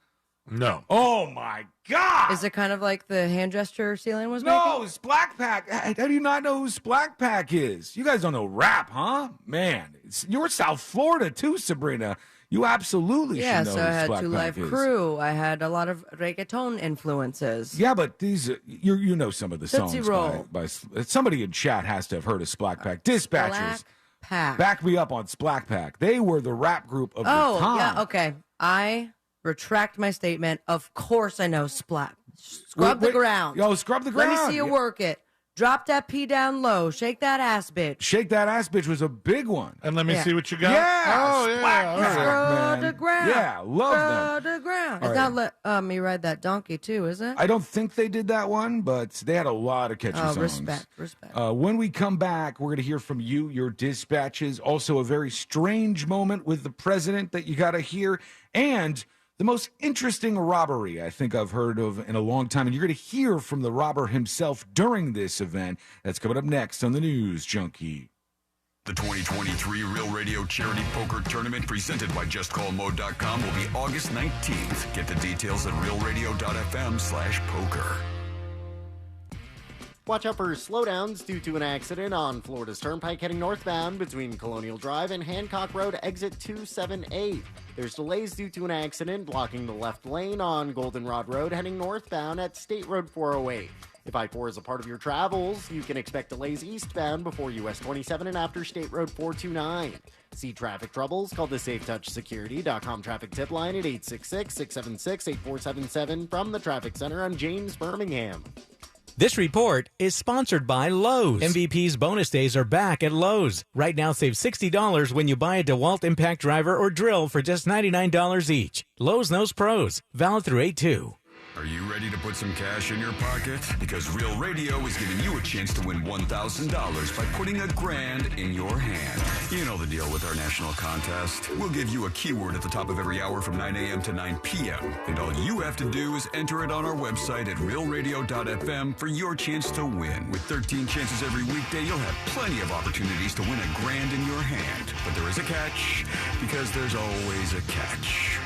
No. Oh, my God. Is it kind of like the hand gesture Celine was No, making? Splack Pack. How do you not know who Splack Pack is? You guys don't know rap, huh? Man, you're South Florida too, Sabrina. You absolutely Yeah, should know so who I had Splack Two Pack Live is. Crew. I had a lot of reggaeton influences. Yeah, but these you know some of the Tootsie songs Roll. by somebody in chat has to have heard of Splack Pack. Dispatchers, Black Pack. back me up on Splack Pack. They were the rap group of the Oh, time. yeah, okay. I retract my statement. Of course I know Splat. Scrub the ground. Yo, scrub the ground. Let me see you Yeah. work it. Drop that P down low. Shake that ass, bitch. Shake That Ass Bitch was a big one. And let me Yeah. see what you got. Yeah. Oh, yeah. Splack all Pack, right. Scrub man. the ground. Yeah, love them. Scrub the ground. All It's right. not let me ride that donkey too, is it? I don't think they did that one, but they had a lot of catchy songs. Respect. When we come back, we're going to hear from you, your dispatches. Also, a very strange moment with the president that you got to hear, and the most interesting robbery I think I've heard of in a long time. And you're going to hear from the robber himself during this event. That's coming up next on the News Junkie. The 2023 Real Radio Charity Poker Tournament presented by JustCallMo.com will be August 19th. Get the details at realradio.fm/poker. Watch out for slowdowns due to an accident on Florida's Turnpike heading northbound between Colonial Drive and Hancock Road, exit 278. There's delays due to an accident blocking the left lane on Goldenrod Road heading northbound at State Road 408. If I-4 is a part of your travels, you can expect delays eastbound before US 27 and after State Road 429. See traffic troubles? Call the SafeTouchSecurity.com traffic tip line at 866-676-8477 from the Traffic Center on James, Birmingham. This report is sponsored by Lowe's. MVP's bonus days are back at Lowe's. Right now, save $60 when you buy a DeWalt impact driver or drill for just $99 each. Lowe's knows pros. Valid through 8/2. Are you ready to put some cash in your pocket? Because Real Radio is giving you a chance to win $1,000 by putting $1,000 in your hand. You know the deal with our national contest? We'll give you a keyword at the top of every hour from 9 a.m. to 9 p.m. And all you have to do is enter it on our website at realradio.fm for your chance to win. With 13 chances every weekday, you'll have plenty of opportunities to win $1,000 in your hand. But there is a catch, because there's always a catch.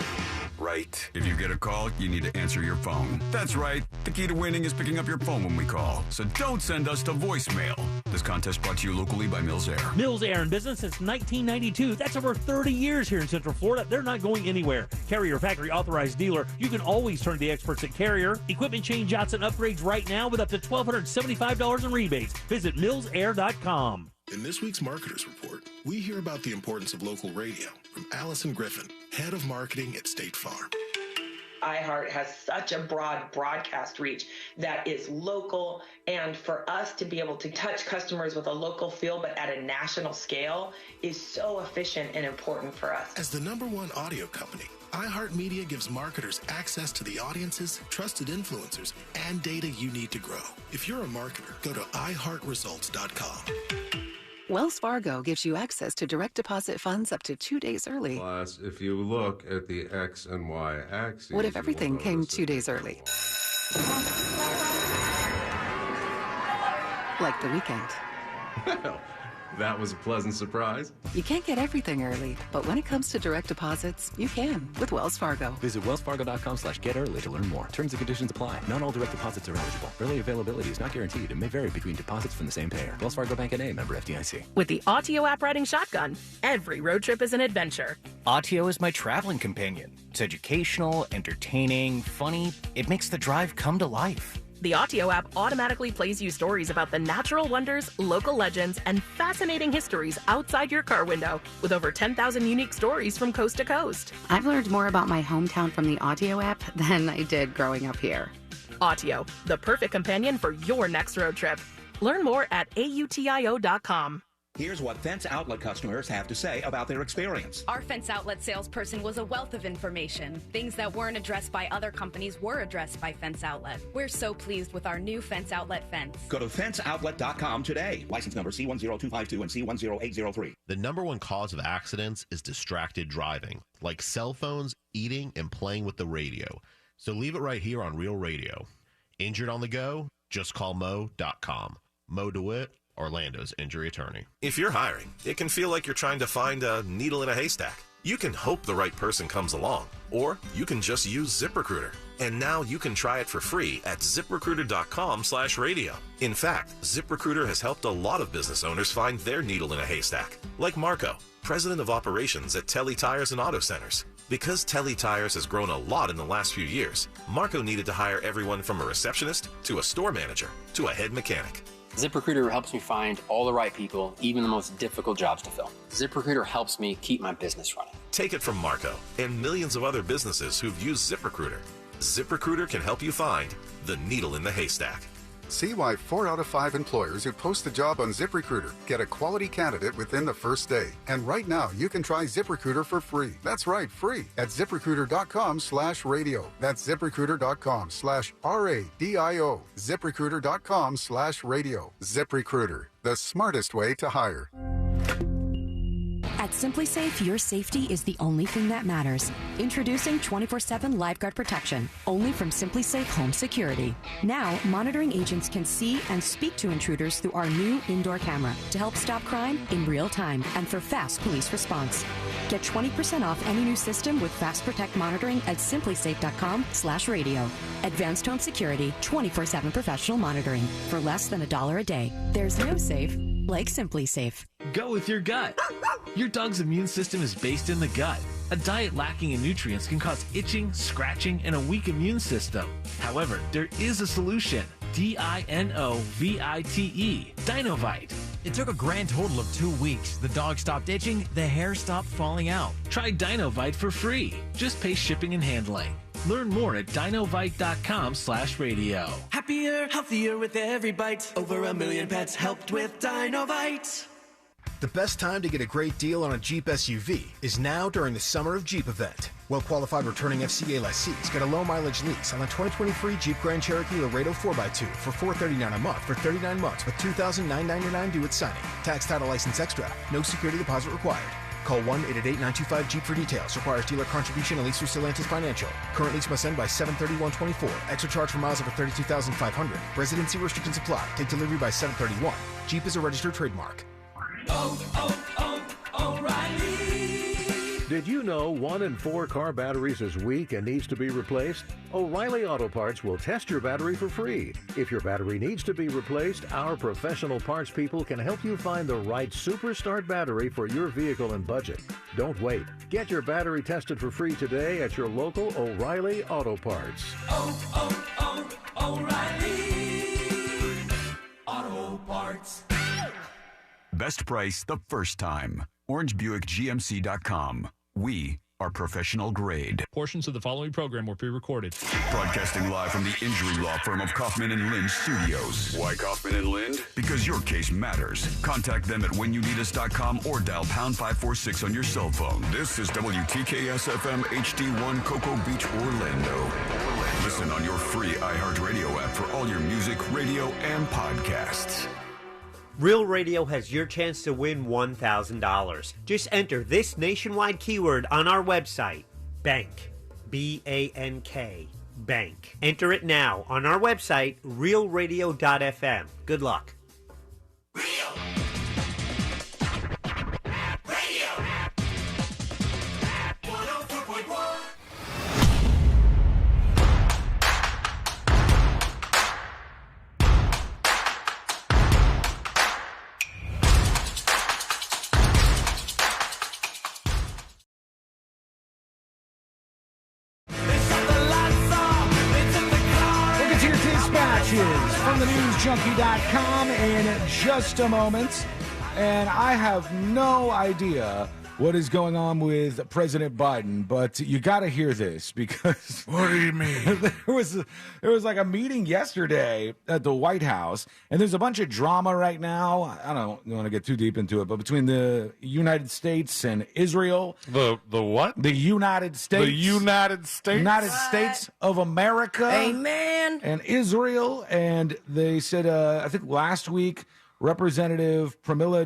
Right. If you get a call, you need to answer your phone. That's right. The key to winning is picking up your phone when we call. So don't send us to voicemail. This contest brought to you locally by Mills Air. Mills Air in business since 1992. That's over 30 years here in Central Florida. They're not going anywhere. Carrier factory authorized dealer. You can always turn to the experts at Carrier. Equipment change-outs and upgrades right now with up to $1,275 in rebates. Visit millsair.com. In this week's Marketers Report, we hear about the importance of local radio from Allison Griffin, head of marketing at State Farm. iHeart has such a broad broadcast reach that is local, and for us to be able to touch customers with a local feel but at a national scale is so efficient and important for us. As the #1 audio company, iHeartMedia gives marketers access to the audiences, trusted influencers, and data you need to grow. If you're a marketer, go to iHeartResults.com. Wells Fargo gives you access to direct deposit funds up to 2 days early. Plus, if you look at the X and Y axes... What if everything came 2 days early? Like the weekend. Well, that was a pleasant surprise. You can't get everything early, but when it comes to direct deposits, you can with Wells Fargo. Visit wellsfargo.com/getearly to learn more. Terms and conditions apply. Not all direct deposits are eligible. Early availability is not guaranteed and may vary between deposits from the same payer. Wells Fargo Bank N.A., member FDIC. With the Autio app riding shotgun, every road trip is an adventure. Autio is my traveling companion. It's educational, entertaining, funny. It makes the drive come to life. The Autio app automatically plays you stories about the natural wonders, local legends, and fascinating histories outside your car window, with over 10,000 unique stories from coast to coast. I've learned more about my hometown from the Autio app than I did growing up here. Autio, the perfect companion for your next road trip. Learn more at autio.com. Here's what Fence Outlet customers have to say about their experience. Our Fence Outlet salesperson was a wealth of information. Things that weren't addressed by other companies were addressed by Fence Outlet. We're so pleased with our new Fence Outlet fence. Go to fenceoutlet.com today. License number C10252 and C10803. The #1 cause of accidents is distracted driving, like cell phones, eating, and playing with the radio. So leave it right here on Real Radio. Injured on the go? Just call Mo.com. Mo DeWitt, Orlando's injury attorney. If you're hiring, it can feel like you're trying to find a needle in a haystack. You can hope the right person comes along, or you can just use ZipRecruiter. And now you can try it for free at ZipRecruiter.com/radio. In fact, ZipRecruiter has helped a lot of business owners find their needle in a haystack, like Marco, president of operations at Telly Tires and Auto Centers. Because Telly Tires has grown a lot in the last few years, Marco needed to hire everyone from a receptionist to a store manager to a head mechanic. ZipRecruiter helps me find all the right people, even the most difficult jobs to fill. ZipRecruiter helps me keep my business running. Take it from Marco and millions of other businesses who've used ZipRecruiter. ZipRecruiter can help you find the needle in the haystack. See why 4 out of 5 employers who post a job on ZipRecruiter get a quality candidate within the first day. And right now, you can try ZipRecruiter for free. That's right, free at ZipRecruiter.com/radio. That's ZipRecruiter.com/RADIO. ZipRecruiter.com/radio. ZipRecruiter, the smartest way to hire. At Simply Safe, your safety is the only thing that matters. Introducing 24/7 Lifeguard Protection, only from Simply Safe Home Security. Now, monitoring agents can see and speak to intruders through our new indoor camera to help stop crime in real time and for fast police response. Get 20% off any new system with Fast Protect monitoring at simplysafe.com/radio. Advanced home security, 24/7 professional monitoring for less than $1 a day. There's no safe like Simply Safe. Go with your gut. Your dog's immune system is based in the gut. A diet lacking in nutrients can cause itching, scratching, and a weak immune system. However, there is a solution. DINOVITE, Dinovite. It took a grand total of 2 weeks. The dog stopped itching, the hair stopped falling out. Try Dinovite for free. Just pay shipping and handling. Learn more at dinovite.com/radio. Happier, healthier with every bite. Over 1 million pets helped with Dinovite. The best time to get a great deal on a Jeep SUV is now during the Summer of Jeep event. Well-qualified returning FCA lessees get a low-mileage lease on the 2023 Jeep Grand Cherokee Laredo 4x2 for $439 a month for 39 months with $2,999 due at signing. Tax, title, license extra. No security deposit required. Call 1-888-925-JEEP for details. Requires dealer contribution and lease through Stellantis Financial. Current lease must end by 7/31/24. Extra charge for miles over 32,500. Residency restrictions apply. Take delivery by 7/31. Jeep is a registered trademark. O'Reilly. Did you know 1 in 4 car batteries is weak and needs to be replaced? O'Reilly Auto Parts will test your battery for free. If your battery needs to be replaced, our professional parts people can help you find the right Superstart battery for your vehicle and budget. Don't wait. Get your battery tested for free today at your local O'Reilly Auto Parts. O'Reilly Auto Parts. Best price the first time. OrangeBuickGMC.com. We are professional grade. Portions of the following program were pre-recorded. Broadcasting live from the injury law firm of Kaufman and Lind Studios. Why Kaufman and Lind? Because your case matters. Contact them at whenyouneedus.com or dial pound 546 on your cell phone. This is WTKS-FM HD1 Cocoa Beach, Orlando. Listen on your free iHeartRadio app for all your music, radio, and podcasts. Real Radio has your chance to win $1,000. Just enter this nationwide keyword on our website, BANK, B-A-N-K, BANK. Enter it now on our website, realradio.fm. Good luck. From the newsjunkie.com in just a moment. And I have no idea what is going on with President Biden, but you got to hear this because... What do you mean? There was like a meeting yesterday at the White House, and there's a bunch of drama right now. I don't want to get too deep into it, but between the United States and Israel. The what? The United States. The United States? United States of America. Amen. And Israel, and they said, I think last week, Representative Pramila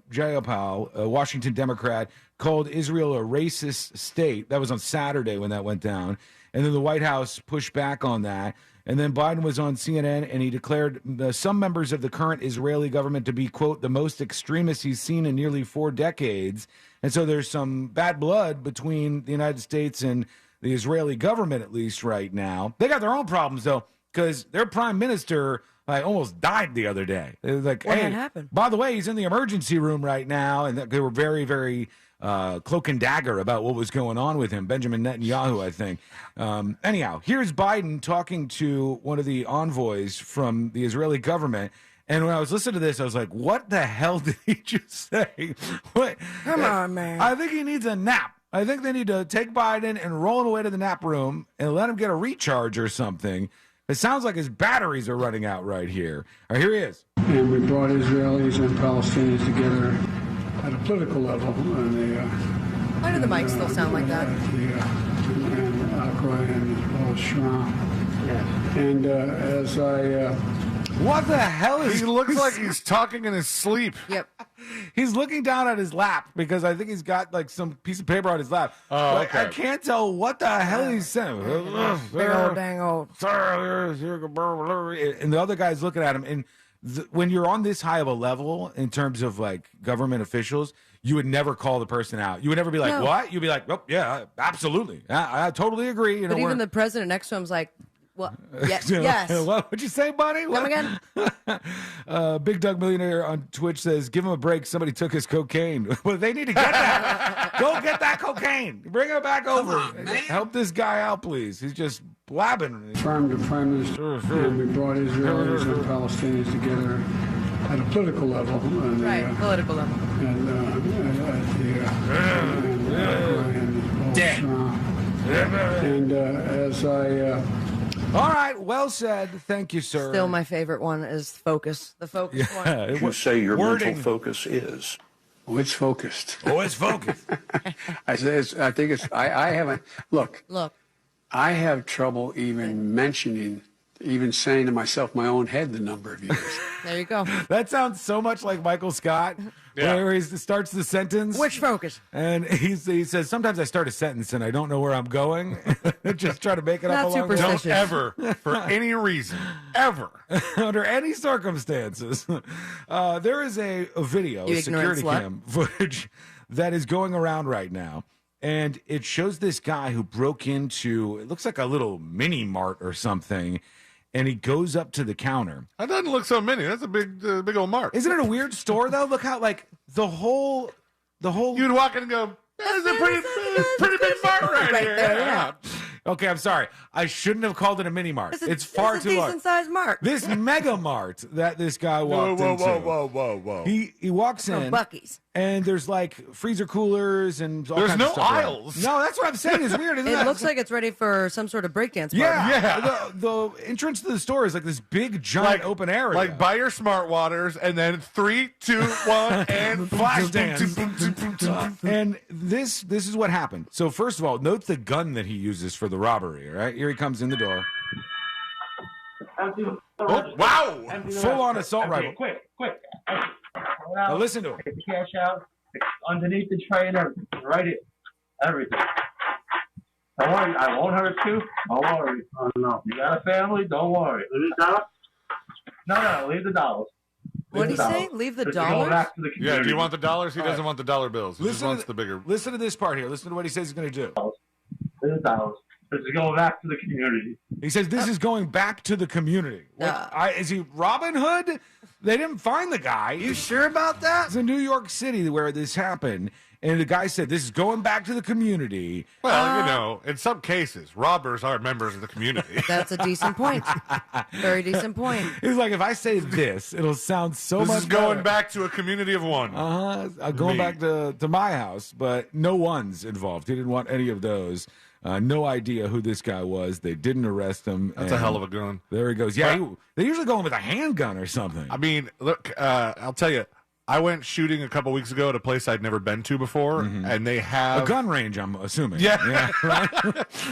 Jayapal, a Washington Democrat, called Israel a racist state. That was on Saturday when that went down. And then the White House pushed back on that. And then Biden was on CNN, and he declared some members of the current Israeli government to be, quote, the most extremist he's seen in nearly 4 decades. And so there's some bad blood between the United States and the Israeli government, at least right now. They got their own problems, though, because their prime minister... I almost died the other day. It was like, what hey, happened? By the way, he's in the emergency room right now, and they were very, very cloak and dagger about what was going on with him. Benjamin Netanyahu, I think. Anyhow, here's Biden talking to one of the envoys from the Israeli government. And when I was listening to this, I was like, what the hell did he just say? What? Come on, man. I think he needs a nap. I think they need to take Biden and roll him away to the nap room and let him get a recharge or something. It sounds like his batteries are running out right here. All right, here he is. And we brought Israelis and Palestinians together at a political level. Why do the mics still sound like that? And Akra and as well as Shram. And as I... what the hell is he? Looks like he's talking in his sleep. Yep. He's looking down at his lap because I think he's got like some piece of paper on his lap. Oh, okay. I can't tell what the hell he's saying. Big old dang old. And the other guy's looking at him. And when you're on this high of a level in terms of like government officials, you would never call the person out. You would never be like, what? You'd be like, oh, yeah, absolutely. I totally agree. You know, but even the president next to him's like, what? Yes. What'd you say, buddy? Come again? Big Doug Millionaire on Twitch says, give him a break. Somebody took his cocaine. Well, they need to get that. Go get that cocaine. Bring it back over. Help this guy out, please. He's just blabbing. Affirmed the Prime Minister, and we brought Israelis and Palestinians together at a political level. Right, political level. And as I... All right, well said. Thank you, sir. Still my favorite one is focus. The focus one. You say your mental focus is. Oh, it's focused. Oh, it's focused. I haven't. Look. I have trouble even saying to myself, my own head, the number of years. There you go. That sounds so much like Michael Scott, where he starts the sentence. Which focus? And he says, sometimes I start a sentence and I don't know where I'm going. Just try to make it up along the way. Don't ever, for any reason, ever. Under any circumstances. There is a video, You security ignorant slut. cam footage that is going around right now. And it shows this guy who broke into, it looks like a little mini mart or something. And he goes up to the counter. That doesn't look so mini. That's a big old mart. Isn't it a weird store, though? Look how, like, the whole. You'd walk in and go, there's a pretty big mart right here. there, yeah. Okay, I'm sorry. I shouldn't have called it a mini mart. It's far It's too a large. decent-sized mart. This mega mart that this guy walked into. Whoa. He walks in. Buc-ee's. And there's like freezer coolers and all There's kinds no of stuff around. aisles. No, that's what I'm saying. It's weird, isn't it? It looks like it's ready for some sort of breakdance party. Yeah. The entrance to the store is like this big, giant open area. Like buy your smart waters and then 3, 2, 1, and flash dance. And this is what happened. So first of all, note the gun that he uses for the robbery, right? Here he comes in the door. Oh, wow. Full-on assault rifle. Quick. Now listen to him. Take the cash out. It's underneath the tray and everything. Right it. Everything. Don't worry. I won't hurt you. Don't worry. Oh, no. You got a family? Don't worry. Leave the dollars? No. Leave the dollars. What did he say? Leave the Go dollars? back to the Yeah, do you community. want the dollars? He All doesn't right. want the dollar bills. He just wants the bigger. Listen to this part here. Listen to what he says he's going to do. Leave the dollars. This is going back to the community. He says this is going back to the community. Is he Robin Hood? They didn't find the guy. You sure about that? It's in New York City where this happened. And the guy said, this is going back to the community. Well, in some cases, robbers are members of the community. That's a decent point. Very decent point. He's like, if I say this, it'll sound so This much is going better. back to a community of one. Going Me. back to my house, but no one's involved. He didn't want any of those. No idea who this guy was. They didn't arrest him. That's a hell of a gun. There he goes. Yeah, they usually go in with a handgun or something. I mean, look, I'll tell you, I went shooting a couple weeks ago at a place I'd never been to before, and they have A gun range, I'm assuming. Yeah. Right?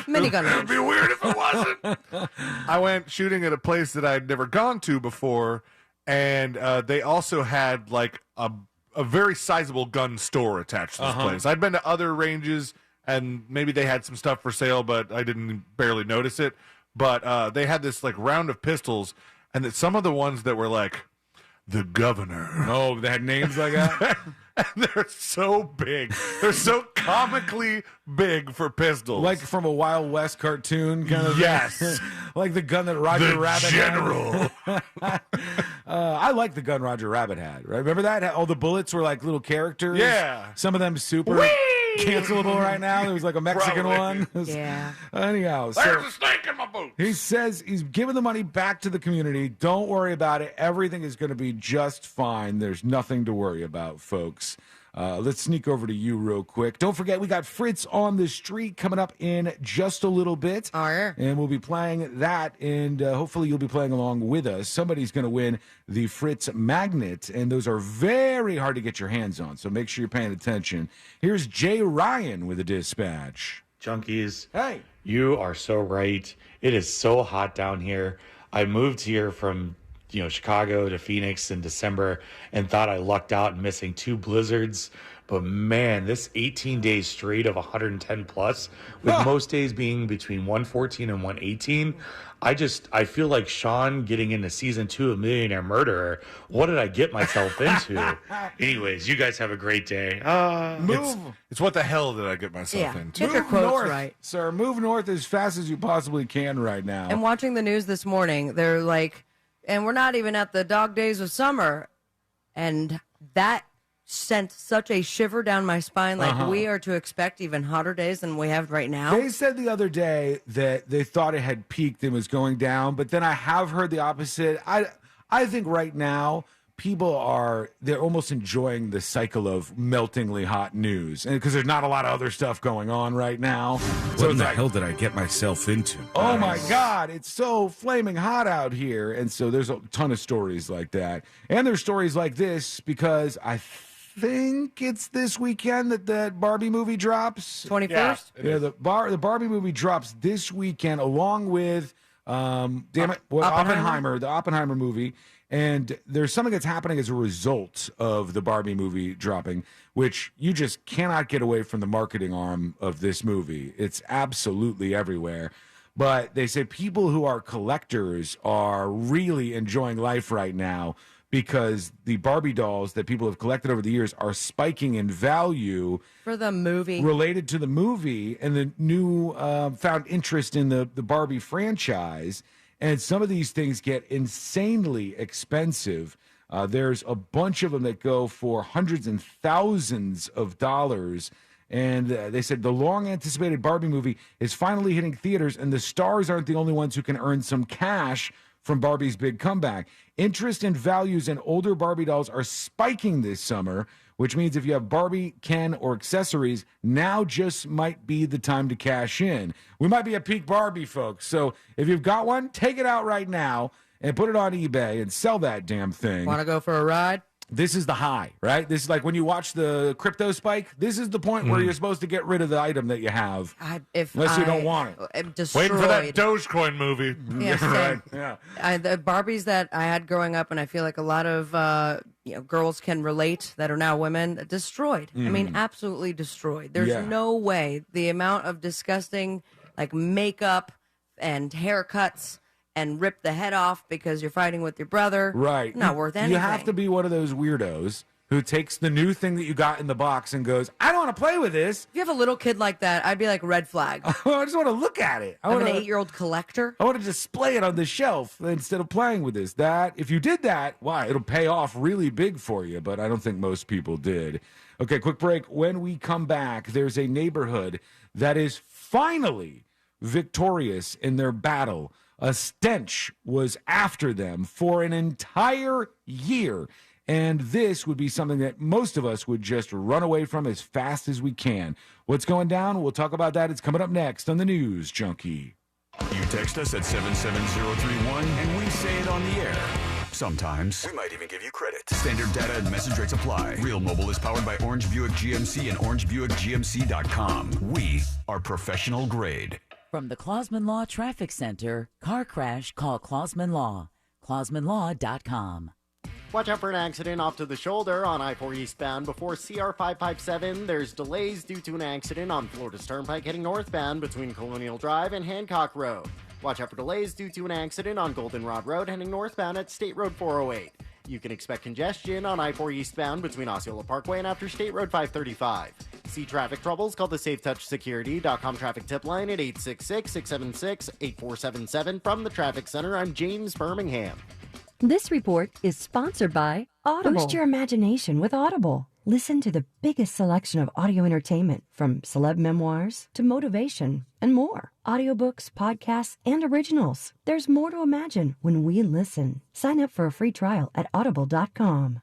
Minigun range. It'd be weird if it wasn't. I went shooting at a place that I'd never gone to before, and they also had like a very sizable gun store attached to this place. I'd been to other ranges, and maybe they had some stuff for sale, but I didn't barely notice it. But they had this like round of pistols, and that some of the ones that were like the governor. Oh, they had names like that? And they're so big. They're so comically big for pistols. Like from a Wild West cartoon kind of Yes. thing. Like the gun that Roger The Rabbit General. had. I like the gun Roger Rabbit had, right? Remember that? All the bullets were like little characters. Yeah. Some of them super cancelable right now. There was like a Mexican Probably. one. Yeah. Anyhow, There's a snake in my boot. he says he's giving the money back to the community. Don't worry about it. Everything is going to be just fine. There's nothing to worry about, folks. Let's sneak over to you real quick. Don't forget, we got Fritz on the Street coming up in just a little bit. And we'll be playing that, and hopefully you'll be playing along with us. Somebody's going to win the Fritz Magnet, and those are very hard to get your hands on, so make sure you're paying attention. Here's Jay Ryan with a dispatch. Junkies. Hey. You are so right. It is so hot down here. I moved here from Chicago to Phoenix in December and thought I lucked out in missing 2 blizzards. But man, this 18 days straight of 110 plus, with most days being between 114 and 118, I feel like Sean getting into season 2 of Millionaire Murderer. What did I get myself into? Anyways, you guys have a great day. It's what the hell did I get myself into? Get your quotes north, right. sir. Move north as fast as you possibly can right now. And watching the news this morning, they're like, and we're not even at the dog days of summer. And that sent such a shiver down my spine. Like we are to expect even hotter days than we have right now. They said the other day that they thought it had peaked and was going down, but then I have heard the opposite. I think right now they're almost enjoying the cycle of meltingly hot news, and because there's not a lot of other stuff going on right now. What in the hell did I get myself into? Oh my God, it's so flaming hot out here. And so there's a ton of stories like that. And there's stories like this because I think it's this weekend that Barbie movie drops. 21st? Yeah, the Barbie movie drops this weekend along with Oppenheimer, the Oppenheimer movie. And there's something that's happening as a result of the Barbie movie dropping, which you just cannot get away from the marketing arm of this movie. It's absolutely everywhere. But they say people who are collectors are really enjoying life right now because the Barbie dolls that people have collected over the years are spiking in value for the movie related to the movie and the new found interest in the Barbie franchise. And some of these things get insanely expensive. There's a bunch of them that go for hundreds and thousands of dollars. And they said the long-anticipated Barbie movie is finally hitting theaters, and the stars aren't the only ones who can earn some cash from Barbie's big comeback. Interest and values in older Barbie dolls are spiking this summer, which means if you have Barbie, Ken, or accessories, now just might be the time to cash in. We might be at peak Barbie, folks. So if you've got one, take it out right now and put it on eBay and sell that damn thing. Want to go for a ride? This is the high, right? This is like when you watch the crypto spike. This is the point where you're supposed to get rid of the item that you have, unless you don't want it. Waiting for that Dogecoin movie. Yeah, right. Yeah. The Barbies that I had growing up, and I feel like a lot of girls can relate that are now women, destroyed. I mean, absolutely destroyed. There's no way the amount of disgusting like makeup and haircuts and rip the head off because you're fighting with your brother. Right. Not worth anything. You have to be one of those weirdos who takes the new thing that you got in the box and goes, I don't want to play with this. If you have a little kid like that, I'd be like, red flag. I just want to look at it. I'm an 8-year-old collector. I want to display it on the shelf instead of playing with this. If you did that, it'll pay off really big for you, but I don't think most people did. Okay, quick break. When we come back, there's a neighborhood that is finally victorious in their battle. A stench was after them for an entire year. And this would be something that most of us would just run away from as fast as we can. What's going down? We'll talk about that. It's coming up next on the News Junkie. You text us at 77031 and we say it on the air. Sometimes. We might even give you credit. Standard data and message rates apply. Real Mobile is powered by Orange Buick GMC and OrangeBuickGMC.com. We are professional grade. From the Clausman Law Traffic Center, car crash, call Clausman Law. ClausmanLaw.com. Watch out for an accident off to the shoulder on I-4 eastbound before CR 557. There's delays due to an accident on Florida's Turnpike heading northbound between Colonial Drive and Hancock Road. Watch out for delays due to an accident on Goldenrod Road heading northbound at State Road 408. You can expect congestion on I-4 eastbound between Osceola Parkway and after State Road 535. See traffic troubles? Call the SafeTouchSecurity.com traffic tip line at 866-676-8477. From the Traffic Center, I'm James Birmingham. This report is sponsored by Audible. Boost your imagination with Audible. Listen to the biggest selection of audio entertainment, from celeb memoirs to motivation and more. Audiobooks, podcasts, and originals. There's more to imagine when we listen. Sign up for a free trial at audible.com.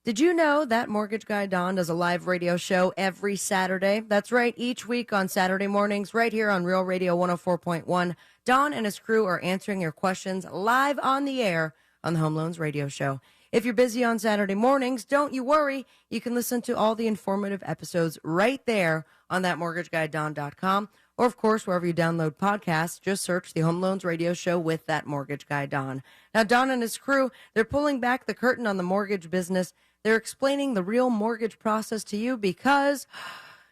Did you know that Mortgage Guy Don does a live radio show every Saturday? That's right, each week on Saturday mornings, right here on Real Radio 104.1. Don and his crew are answering your questions live on the air on the Home Loans Radio Show. If you're busy on Saturday mornings, don't you worry. You can listen to all the informative episodes right there on that mortgageguyDon.com. Or, of course, wherever you download podcasts, just search the Home Loans Radio Show with that Mortgage Guy Don. Now, Don and his crew, they're pulling back the curtain on the mortgage business. They're explaining the real mortgage process to you because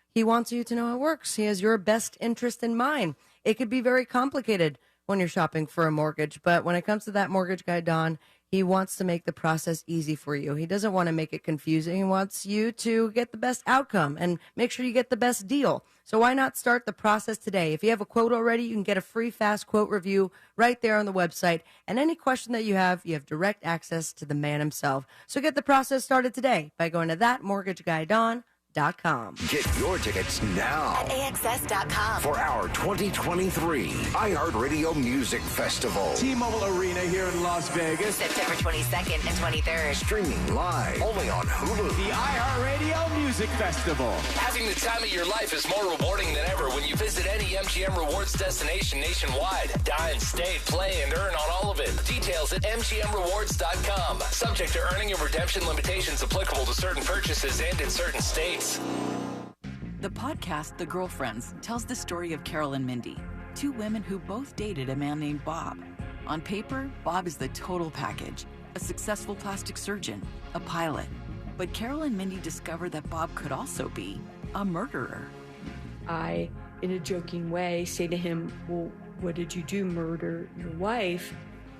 he wants you to know how it works. He has your best interest in mind. It could be very complicated when you're shopping for a mortgage, but when it comes to that Mortgage Guy Don, he wants to make the process easy for you. He doesn't want to make it confusing. He wants you to get the best outcome and make sure you get the best deal. So why not start the process today? If you have a quote already, you can get a free fast quote review right there on the website. And any question that you have direct access to the man himself. So get the process started today by going to thatmortgageguyDon.com. Get your tickets now at AXS.com for our 2023 iHeartRadio Music Festival. T-Mobile Arena here in Las Vegas. September 22nd and 23rd. Streaming live only on Hulu. The iHeartRadio Music Festival. Having the time of your life is more rewarding than ever when you visit any MGM Rewards destination nationwide. Dine, stay, play, and earn on all of it. Details at MGMRewards.com. Subject to earning and redemption limitations applicable to certain purchases and in certain states. The podcast, The Girlfriends, tells the story of Carol and Mindy, two women who both dated a man named Bob. On paper, Bob is the total package, a successful plastic surgeon, a pilot. But Carol and Mindy discover that Bob could also be a murderer. I, in a joking way, say to him, well, what did you do, murder your wife?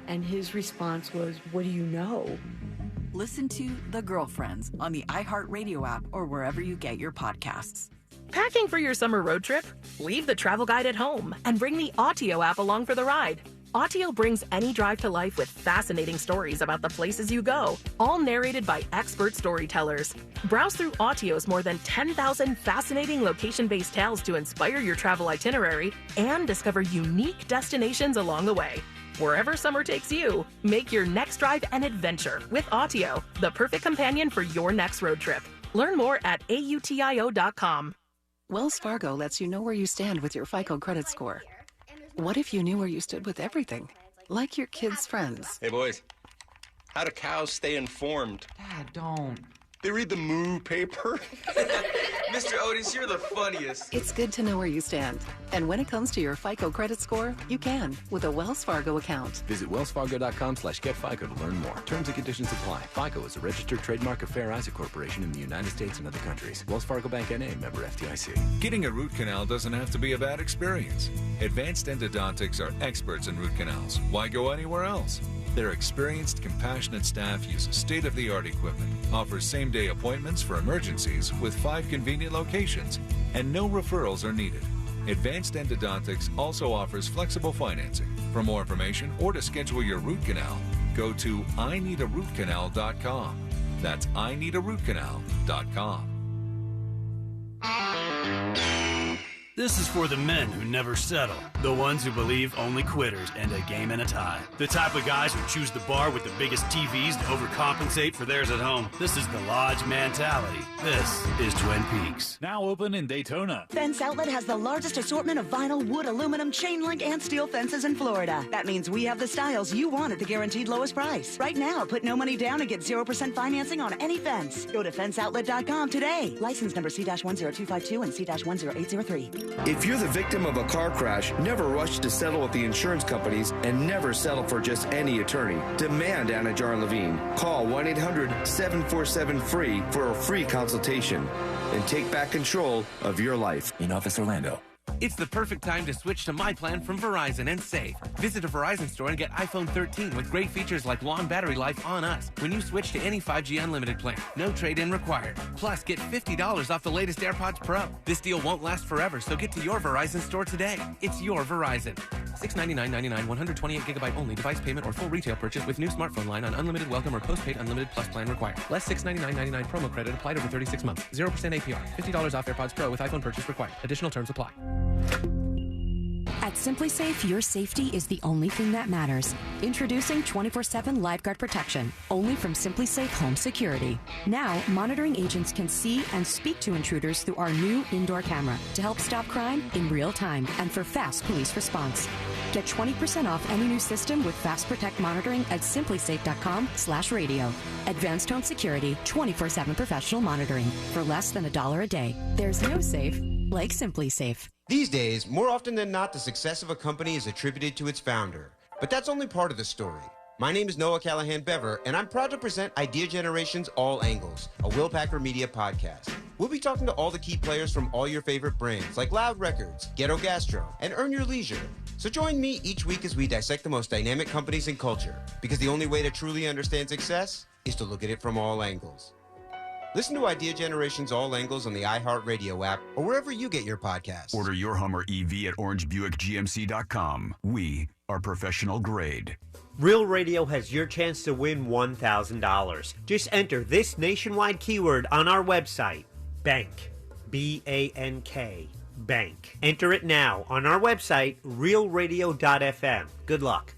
And his response was, what do you know? Listen to The Girlfriends on the iHeartRadio app or wherever you get your podcasts. Packing for your summer road trip? Leave the travel guide at home and bring the Autio app along for the ride. Autio brings any drive to life with fascinating stories about the places you go, all narrated by expert storytellers. Browse through Autio's more than 10,000 fascinating location-based tales to inspire your travel itinerary and discover unique destinations along the way. Wherever summer takes you, make your next drive an adventure with Autio, the perfect companion for your next road trip. Learn more at AUTIO.com. Wells Fargo lets you know where you stand with your FICO credit score. What if you knew where you stood with everything? Like your kids' friends. Hey, boys. How do cows stay informed? Dad, don't. They read the Moo paper. Mr. Otis, you're the funniest. It's good to know where you stand. And when it comes to your FICO credit score, you can with a Wells Fargo account. Visit wellsfargo.com/getfico to learn more. Terms and conditions apply. FICO is a registered trademark of Fair Isaac Corporation in the United States and other countries. Wells Fargo Bank N.A., member FDIC. Getting a root canal doesn't have to be a bad experience. Advanced Endodontics are experts in root canals. Why go anywhere else? Their experienced, compassionate staff uses state-of-the-art equipment, offers same-day appointments for emergencies with 5 convenient locations, and no referrals are needed. Advanced Endodontics also offers flexible financing. For more information or to schedule your root canal, go to ineedarootcanal.com. That's ineedarootcanal.com. This is for the men who never settle, the ones who believe only quitters end a game and a tie, the type of guys who choose the bar with the biggest TVs to overcompensate for theirs at home. This is the Lodge mentality. This is Twin Peaks. Now open in Daytona. Fence Outlet has the largest assortment of vinyl, wood, aluminum, chain link, and steel fences in Florida. That means we have the styles you want at the guaranteed lowest price. Right now, put no money down and get 0% financing on any fence. Go to fenceoutlet.com today. License number C-10252 and C-10803. If you're the victim of a car crash, never rush to settle with the insurance companies and never settle for just any attorney. Demand Anna Jar Levine. Call 1-800-747-FREE for a free consultation and take back control of your life. In Office Orlando. It's the perfect time to switch to My Plan from Verizon and save. Visit a Verizon store and get iPhone 13 with great features like long battery life on us when you switch to any 5G unlimited plan. No trade-in required. Plus, get $50 off the latest AirPods Pro. This deal won't last forever, so get to your Verizon store today. It's your Verizon. $699.99, 128 gigabyte only device payment or full retail purchase with new smartphone line on unlimited welcome or postpaid unlimited plus plan required. Less $699.99 promo credit applied over 36 months. 0% APR. $50 off AirPods Pro with iPhone purchase required. Additional terms apply. At Simply Safe, your safety is the only thing that matters. Introducing 24/7 lifeguard protection, only from Simply Safe Home Security. Now, monitoring agents can see and speak to intruders through our new indoor camera to help stop crime in real time and for fast police response. Get 20% off any new system with Fast Protect monitoring at simplysafe.com/radio. Advanced Home Security, 24/7 professional monitoring for less than $1 a day. There's no safe like Simply Safe. These days, more often than not, the success of a company is attributed to its founder. But that's only part of the story. My name is Noah Callahan-Bever, and I'm proud to present Idea Generation's All Angles, a Will Packer Media podcast. We'll be talking to all the key players from all your favorite brands, like Loud Records, Ghetto Gastro, and Earn Your Leisure. So join me each week as we dissect the most dynamic companies in culture, because the only way to truly understand success is to look at it from all angles. Listen to Idea Generation's All Angles on the iHeartRadio app or wherever you get your podcasts. Order your Hummer EV at orangebuickgmc.com. We are professional grade. Real Radio has your chance to win $1,000. Just enter this nationwide keyword on our website, Bank. B-A-N-K. Bank. Enter it now on our website, realradio.fm. Good luck.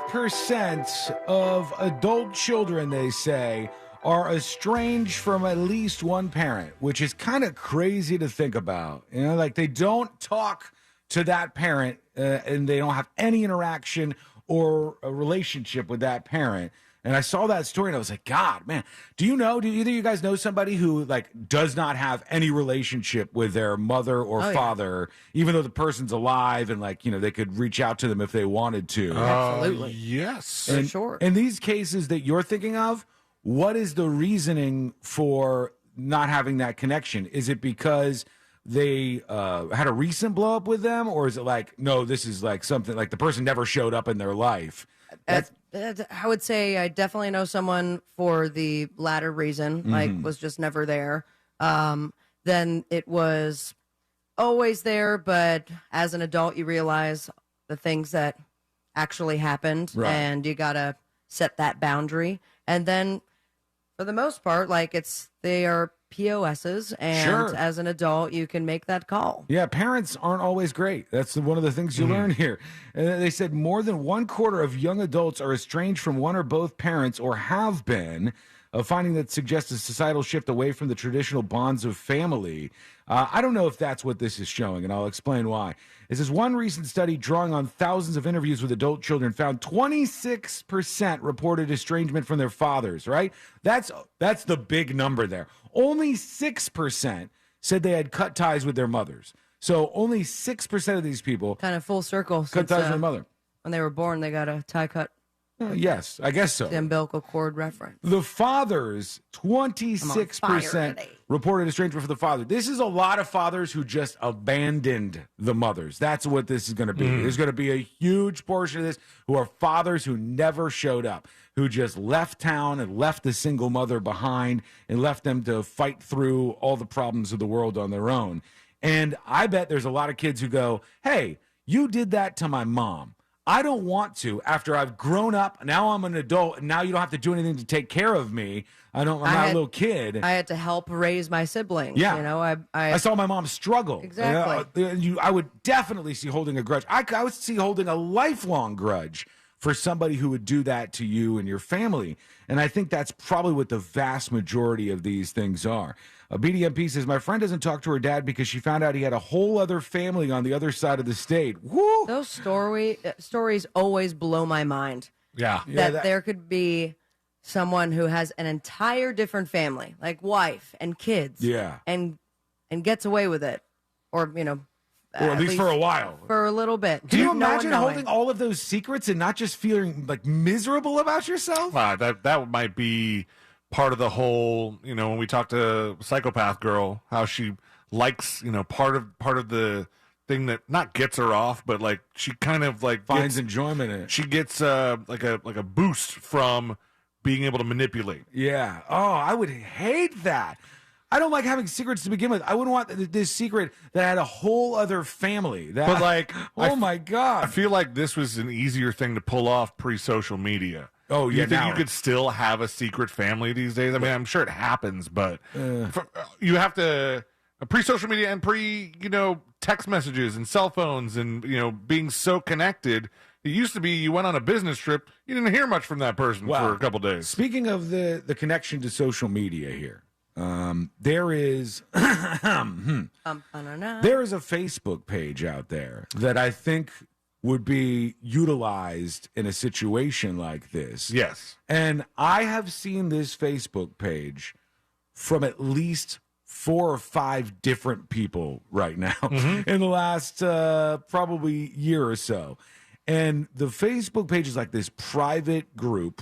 Percent of adult children, they say, are estranged from at least one parent, which is kind of crazy to think about. You know, like they don't talk to that parent and they don't have any interaction or a relationship with that parent. And I saw that story and I was like, God, man, do either of you guys know somebody who like does not have any relationship with their mother or father, even though the person's alive and like, you know, they could reach out to them if they wanted to? Absolutely. Yes. And, for sure. In these cases that you're thinking of, what is the reasoning for not having that connection? Is it because they had a recent blow up with them? Or is it like, no, this is like something like the person never showed up in their life? I would say I definitely know someone for the latter reason, like was just never there. Then it was always there, but as an adult, you realize the things that actually happened, and you gotta set that boundary. And then, for the most part, like they are POSs, and as an adult, you can make that call. Yeah, parents aren't always great. That's one of the things you learn here. And they said more than 1/4 of young adults are estranged from one or both parents or have been, a finding that suggests a societal shift away from the traditional bonds of family. I don't know if that's what this is showing, and I'll explain why. It says one recent study drawing on thousands of interviews with adult children found 26% reported estrangement from their fathers, right? That's the big number there. Only 6% said they had cut ties with their mothers. So only 6% of these people kind of full circle. Cut ties with their mother. When they were born, they got a tie cut. Yes, I guess so. The umbilical cord reference. The fathers, 26% reported estrangement for the father. This is a lot of fathers who just abandoned the mothers. That's what this is going to be. There's going to be a huge portion of this who are fathers who never showed up, who just left town and left the single mother behind and left them to fight through all the problems of the world on their own. And I bet there's a lot of kids who go, hey, you did that to my mom. I don't want to. After I've grown up, now I'm an adult, and now you don't have to do anything to take care of me. I'm not a little kid. I had to help raise my siblings. Yeah. You know, I saw my mom struggle. Exactly. I would definitely see holding a grudge. I would see holding a lifelong grudge for somebody who would do that to you and your family. And I think that's probably what the vast majority of these things are. BDMP says, my friend doesn't talk to her dad because she found out he had a whole other family on the other side of the state. Woo! Those stories always blow my mind. Yeah. That there could be someone who has an entire different family, like wife and kids. Yeah. And gets away with it. Or, you know. Or at least for a while. For a little bit. Can you imagine holding all of those secrets and not just feeling like miserable about yourself? That might be part of the whole, you know, when we talk to Psychopath Girl, how she likes, you know, part of the thing that not gets her off, but like she kind of like finds enjoyment in it. She gets like a boost from being able to manipulate. Yeah. Oh, I would hate that. I don't like having secrets to begin with. I wouldn't want this secret that had a whole other family. But like, my God. I feel like this was an easier thing to pull off pre-social media. Oh, yeah. You think you could still have a secret family these days? I mean, I'm sure it happens, but you have to pre-social media and text messages and cell phones and, you know, being so connected. It used to be you went on a business trip, you didn't hear much from that person for a couple days. Speaking of the connection to social media here, there is there is a Facebook page out there that I think would be utilized in a situation like this. Yes. And I have seen this Facebook page from at least 4 or 5 different people right now in the last probably year or so. And the Facebook page is like this private group,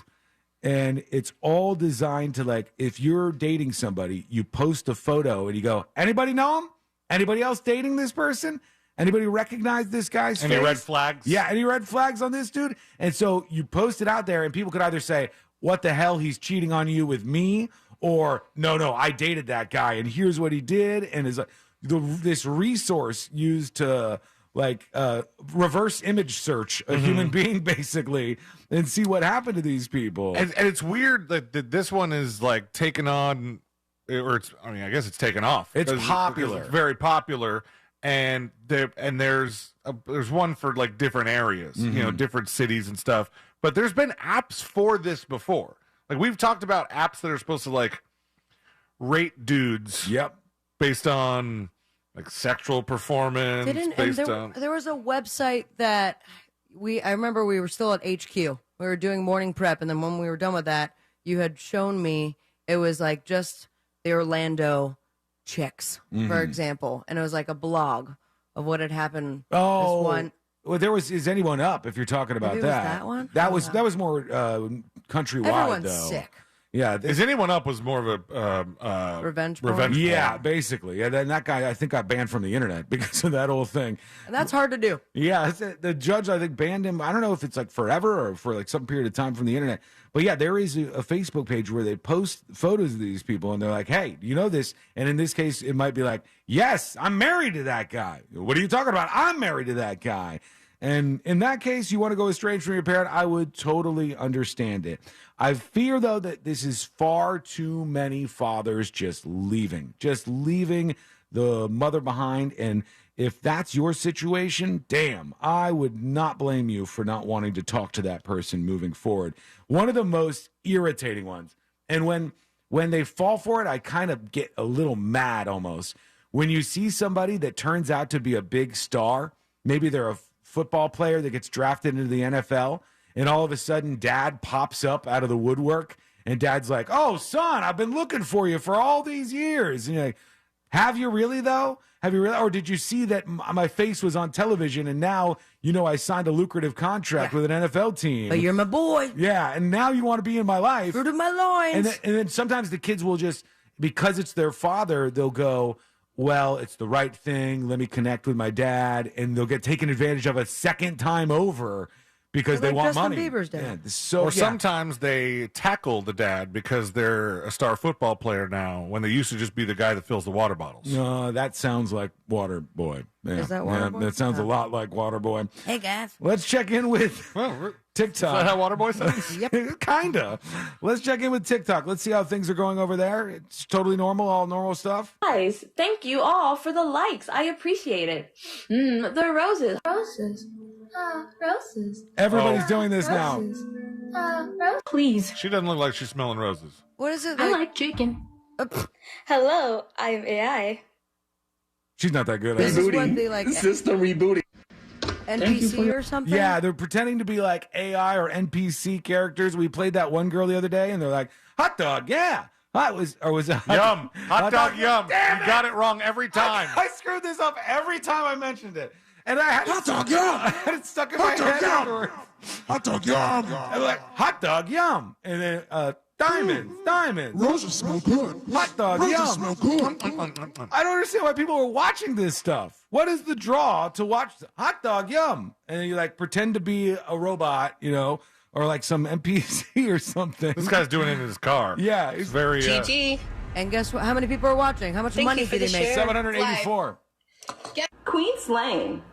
and it's all designed to, like, if you're dating somebody, you post a photo and you go, anybody know him? Anybody else dating this person? Anybody recognize this guy's Any face? red flags? Yeah, any red flags on this dude? And so you post it out there, and people could either say, what the hell, he's cheating on you with me? Or, no, I dated that guy, and here's what he did. And is this resource used to, like, reverse image search a human being, basically, and see what happened to these people. And it's weird that this one is, like, taken on, or I guess it's taken off. It's popular. Because it's very popular. And there's one for, like, different areas, different cities and stuff. But there's been apps for this before. Like, we've talked about apps that are supposed to, like, rate dudes. Yep. Based on, like, sexual performance. There was a website that I remember we were still at HQ. We were doing morning prep, and then when we were done with that, you had shown me it was, like, just the Orlando chicks, for example. And it was, like, a blog of what had happened. Oh, one. Well, there was Is Anyone Up, if you're talking about Maybe it was that one? That was more countrywide, Everyone's though. sick. Yeah. Is Anyone Up was more of a revenge porn? porn. Yeah, basically. Yeah, then that guy, I think, got banned from the internet because of that whole thing. And that's hard to do. Yeah, the judge, I think, banned him. I don't know if it's like forever or for like some period of time from the internet. But yeah, there is a Facebook page where they post photos of these people, and they're like, hey, you know this? And in this case, it might be like, yes, I'm married to that guy. What are you talking about? I'm married to that guy. And in that case, you want to go estranged from your parent, I would totally understand it. I fear, though, that this is far too many fathers just leaving the mother behind. And if that's your situation, damn, I would not blame you for not wanting to talk to that person moving forward. One of the most irritating ones. And when they fall for it, I kind of get a little mad almost. When you see somebody that turns out to be a big star, maybe they're a football player that gets drafted into the NFL, and all of a sudden dad pops up out of the woodwork, and dad's like, oh, son, I've been looking for you for all these years. And you're like, have you really, though? Have you really? Or did you see that my face was on television, and now, I signed a lucrative contract with an NFL team. But you're my boy. Yeah, and now you want to be in my life. Fruit of my loins. And then sometimes the kids will just, because it's their father, they'll go, well, it's the right thing. Let me connect with my dad. And they'll get taken advantage of a second time over because they want Justin money. Bieber's dad. Sometimes they tackle the dad because they're a star football player now when they used to just be the guy that fills the water bottles. No, that sounds like Water Boy. Yeah. Is that Water Boy? That sounds a lot like Water Boy. Hey, guys. Let's check in with TikTok. Is that how Water Boy sounds? Yep. Kinda. Let's check in with TikTok. Let's see how things are going over there. It's totally normal, all normal stuff. Guys, thank you all for the likes. I appreciate it. The roses. Roses. Roses. Everybody's doing this now. Please. She doesn't look like she's smelling roses. What is it? I like chicken. Hello, I'm AI. She's not that good. This is what they like. System rebooting. NPC or something? Yeah, they're pretending to be like AI or NPC characters. We played that one girl the other day, and they're like, hot dog, yeah. Was it Yum. Hot dog, yum. Damn You it. got it wrong every time. I screwed this up every time I mentioned it. And I had Hot dog, yum. I had it stuck in Hot my dog, head yum. afterwards. Hot dog, yum. I'm like, hot dog, yum. And then diamonds. Roses smell good. Hot dog, Roses yum. smell good. I don't understand why people are watching this stuff. What is the draw to watch hot dog, yum? And then you like pretend to be a robot, or like some NPC or something. This guy's doing it in his car. Yeah, It's very... GG. And guess what? How many people are watching? How much money did he make? 784. Queen Slane.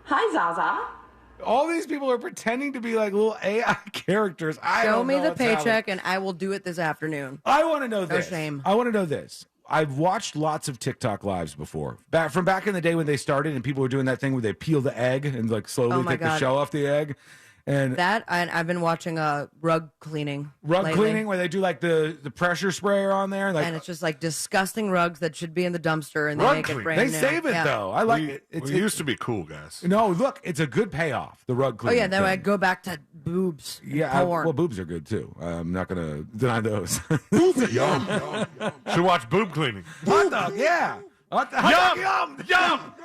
Hi, Zaza. All these people are pretending to be like little AI characters. Show me the paycheck, and I will do it this afternoon. I want to know this. No shame. I want to know this. I've watched lots of TikTok lives before. From back in the day when they started and people were doing that thing where they peel the egg and like slowly take the shell off the egg. And I've been watching rug cleaning. lately. Cleaning where they do like the pressure sprayer on there. And it's just like disgusting rugs that should be in the dumpster, and they Rug make clean. it brand They new. save it, though. I like it. It used to be cool, guys. No, look, it's a good payoff, the rug Oh, cleaning. yeah, then I thing. go back to boobs. and Yeah, porn. well, boobs are good, too. I'm not going to deny those. Yum. Should watch boob cleaning. Hot dog, yeah. Hot dog, yum.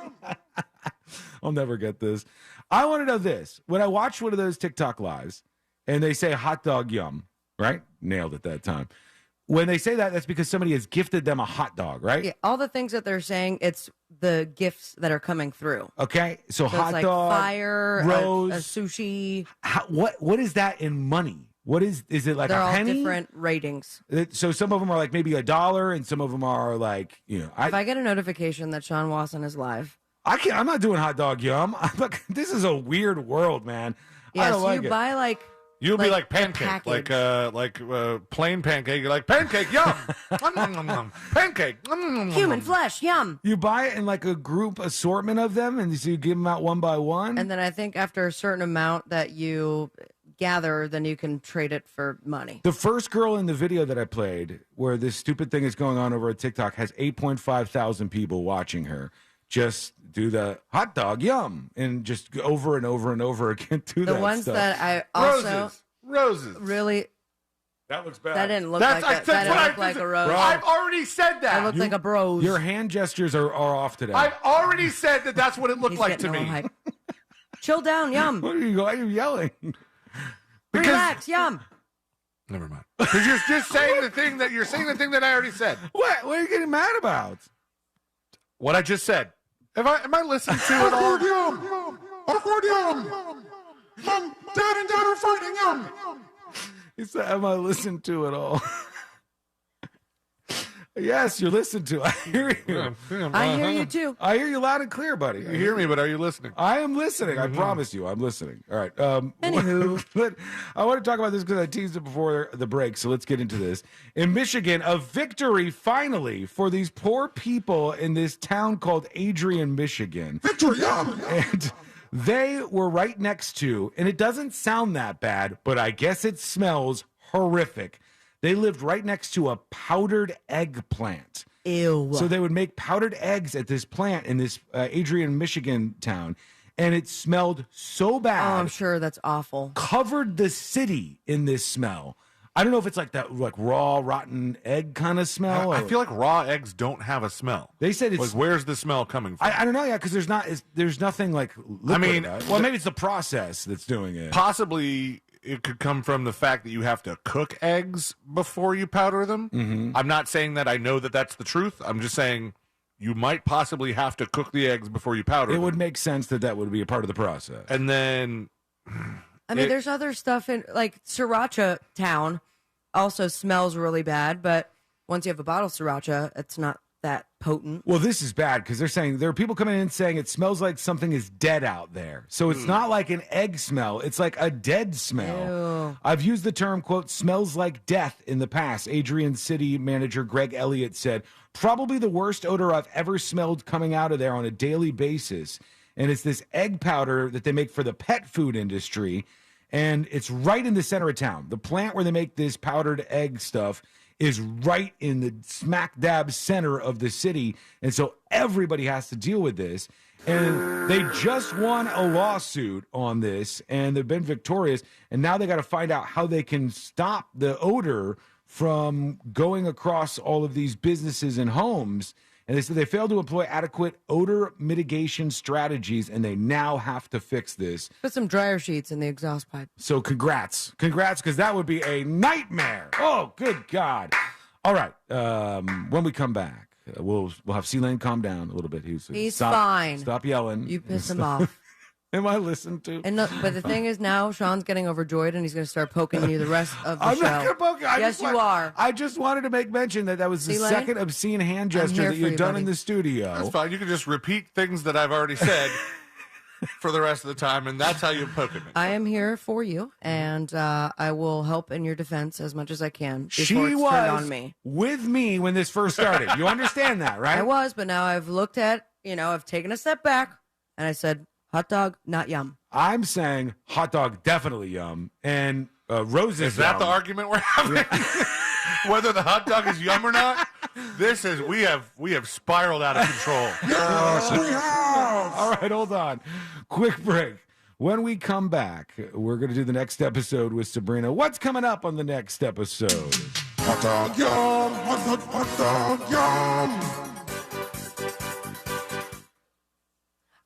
I'll never get this. I want to know this. When I watch one of those TikTok lives and they say hot dog, yum, right? Nailed it that time. when they say that, that's because somebody has gifted them a hot dog, right? Yeah, all the things that they're saying, it's the gifts that are coming through. Okay, so hot it's like dog, fire, rose, a sushi. What is that in money? What is it like? They're a all penny? different ratings. So some of them are like maybe $1, and some of them are like if I get a notification that Sean Wasson is live, I'm not doing hot dog yum. This is a weird world, man. I don't like you it. buy like. You'll be like pancake, package. like plain pancake. You're like pancake, yum, pancake, Human flesh, yum. You buy it in like a group assortment of them, and so you give them out one by one. And then I think after a certain amount that you gather, then you can trade it for money. The first girl in the video that I played, where this stupid thing is going on over at TikTok, has 8.5 thousand people watching her just do the hot dog yum and just over and over and over again do that The ones stuff. that I also roses really. That looks bad. That didn't look like that. That didn't look like a rose. I've already said that. That looked like a brose. Your hand gestures are off today. I've already said that that's what it looked like to me. Chill down, yum. Why are you yelling? Relax, yum. Never mind. Because you're just saying the thing that I already said. What are you getting mad about? What I just said. Am I listening to it all? Dad are fighting yum. He said, am I listening to it all? Yes, you're listening to it. I hear you. I hear you too. I hear you loud and clear, buddy. You hear me, but are you listening? I am listening. I promise you, I'm listening. All right. Anywho. I want to talk about this because I teased it before the break, so let's get into this. In Michigan, a victory finally for these poor people in this town called Adrian, Michigan. Victory, yum. And they were right next to, and it doesn't sound that bad, but I guess it smells horrific. They lived right next to a powdered egg plant. Ew. So they would make powdered eggs at this plant in this Adrian, Michigan town. And it smelled so bad. Oh, I'm sure that's awful. Covered the city in this smell. I don't know if it's like that raw, rotten egg kind of smell. I feel like raw eggs don't have a smell. They said it's... Like, where's the smell coming from? I don't know, because there's nothing like liquid about it. Well, maybe it's the process that's doing it. Possibly... It could come from the fact that you have to cook eggs before you powder them. Mm-hmm. I'm not saying that I know that that's the truth. I'm just saying you might possibly have to cook the eggs before you powder them. It would make sense that would be a part of the process. And then... I mean, there's other stuff in, like, Sriracha Town also smells really bad, but once you have a bottle of Sriracha, it's not that potent. Well, this is bad because they're saying there are people coming in saying it smells like something is dead out there. So it's not like an egg smell. It's like a dead smell. Ew. I've used the term, quote, smells like death in the past. Adrian City manager Greg Elliott said, probably the worst odor I've ever smelled coming out of there on a daily basis. And it's this egg powder that they make for the pet food industry. And it's right in the center of town. The plant where they make this powdered egg stuff is right in the smack dab center of the city. And so everybody has to deal with this. And they just won a lawsuit on this, and they've been victorious. And now they got to find out how they can stop the odor from going across all of these businesses and homes. And they said they failed to employ adequate odor mitigation strategies, and they now have to fix this. Put some dryer sheets in the exhaust pipe. So congrats, because that would be a nightmare. Oh, good God! All right, when we come back, we'll have C-Lane calm down a little bit. He's fine. Stop yelling. You piss him off. Am I listened to? And no, but the thing is now Sean's getting overjoyed and he's going to start poking you the rest of the I'm show. not going to poke you. Yes, you are. I just wanted to make mention that was the C-Lane? second obscene hand gesture that you've done in the studio. That's fine. You can just repeat things that I've already said for the rest of the time, and that's how you poke at me. I am here for you, and I will help in your defense as much as I can before She it's was turned on me. with me when this first started. You understand that, right? I was, but now I've looked at, I've taken a step back, and I said, hot dog, not yum. I'm saying hot dog, definitely yum. And roses. Is that the argument we're having? Whether the hot dog is yum or not? We have spiraled out of control. Yes, we have. All right, hold on. Quick break. When we come back, we're going to do the next episode with Sabrina. What's coming up on the next episode? Hot dog, yum. Hot dog, yum.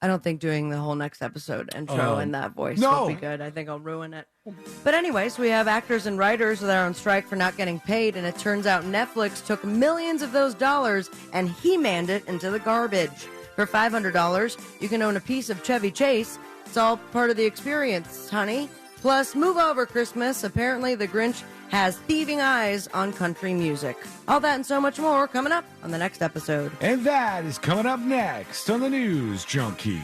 I don't think doing the whole next episode intro in that voice no. will be good. I think I'll ruin it. But anyways, we have actors and writers that are on strike for not getting paid, and it turns out Netflix took millions of those dollars and He-Manned it into the garbage. For $500, you can own a piece of Chevy Chase. It's all part of the experience, honey. Plus, move over Christmas. Apparently, the Grinch has thieving eyes on country music. All that and so much more coming up on the next episode. And that is coming up next on the News Junkie.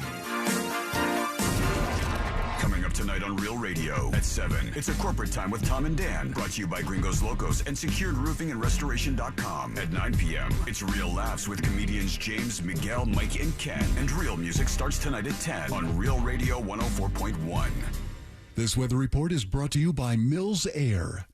Coming up tonight on Real Radio at 7, it's a corporate time with Tom and Dan, brought to you by Gringos Locos and SecuredRoofingAndRestoration.com. At 9 p.m., it's Real Laughs with comedians James, Miguel, Mike, and Ken. And Real Music starts tonight at 10 on Real Radio 104.1. This weather report is brought to you by Mills Air.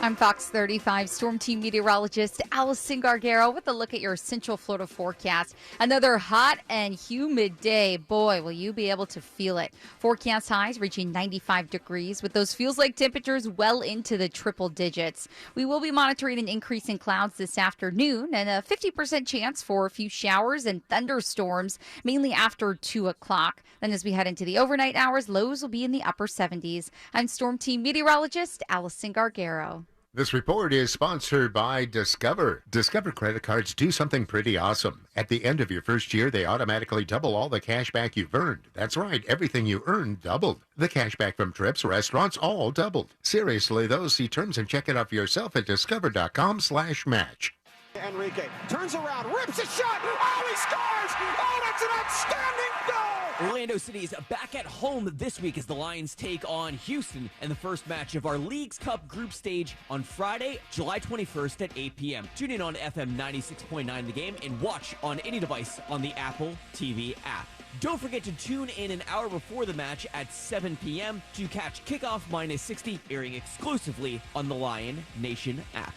I'm Fox 35 Storm Team meteorologist Allison Gargaro with a look at your Central Florida forecast. Another hot and humid day. Boy, will you be able to feel it. Forecast highs reaching 95 degrees with those feels-like temperatures well into the triple digits. We will be monitoring an increase in clouds this afternoon and a 50% chance for a few showers and thunderstorms, mainly after 2 o'clock. Then as we head into the overnight hours, lows will be in the upper 70s. I'm Storm Team meteorologist Allison Gargaro. This report is sponsored by Discover. Discover credit cards do something pretty awesome. At the end of your first year, they automatically double all the cash back you've earned. That's right, everything you earned doubled. The cash back from trips, restaurants, all doubled. Seriously, though, see terms and check it out for yourself at discover.com/match. Enrique turns around, rips a shot. Oh, he scores! Oh, that's an outstanding goal! Orlando City is back at home this week as the Lions take on Houston in the first match of our Leagues Cup group stage on Friday, July 21st at 8 p.m. Tune in on FM 96.9 The Game and watch on any device on the Apple TV app. Don't forget to tune in an hour before the match at 7 p.m. to catch Kickoff Minus 60, airing exclusively on the Lion Nation app.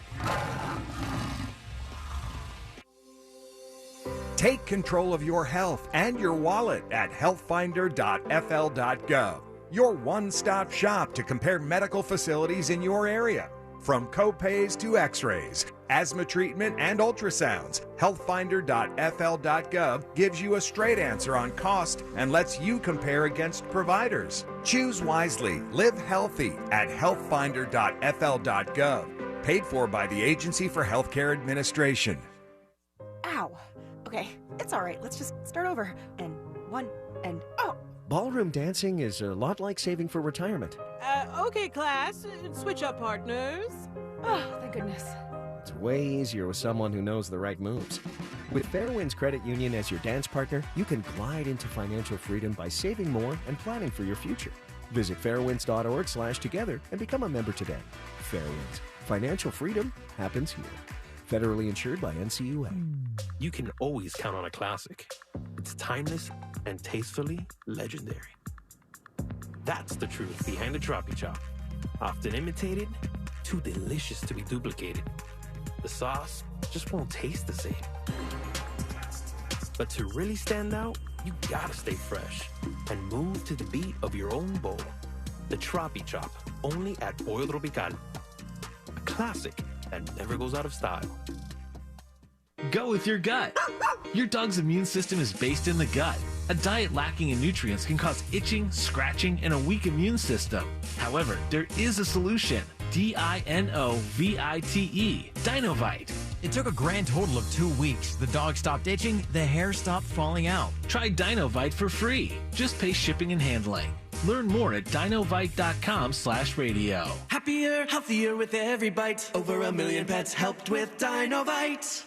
Take control of your health and your wallet at healthfinder.fl.gov. Your one-stop shop to compare medical facilities in your area. From copays to x-rays, asthma treatment, and ultrasounds, healthfinder.fl.gov gives you a straight answer on cost and lets you compare against providers. Choose wisely. Live healthy at healthfinder.fl.gov. Paid for by the Agency for Healthcare Administration. Ow. Okay, it's all right. Let's just start over. And one, and oh. Ballroom dancing is a lot like saving for retirement. Okay, class. Switch up partners. Oh, thank goodness. It's way easier with someone who knows the right moves. With Fairwinds Credit Union as your dance partner, you can glide into financial freedom by saving more and planning for your future. Visit fairwinds.org/together and become a member today. Fairwinds. Financial freedom happens here. Federally insured by NCUA. You can always count on a classic. It's timeless and tastefully legendary. That's the truth behind the Troppy Chop. Often imitated, too delicious to be duplicated. The sauce just won't taste the same. But to really stand out, you gotta stay fresh and move to the beat of your own bowl. The Troppy Chop, only at Pollo Tropical. A classic that never goes out of style. Go with your gut. Your dog's immune system is based in the gut. A diet lacking in nutrients can cause itching, scratching, and a weak immune system. However, there is a solution. DINOVITE. Dinovite. It took a grand total of 2 weeks. The dog stopped itching, the hair stopped falling out. Try Dinovite for free. Just pay shipping and handling. Learn more at dinovite.com/radio. Happier, healthier with every bite. Over 1 million pets helped with Dinovite.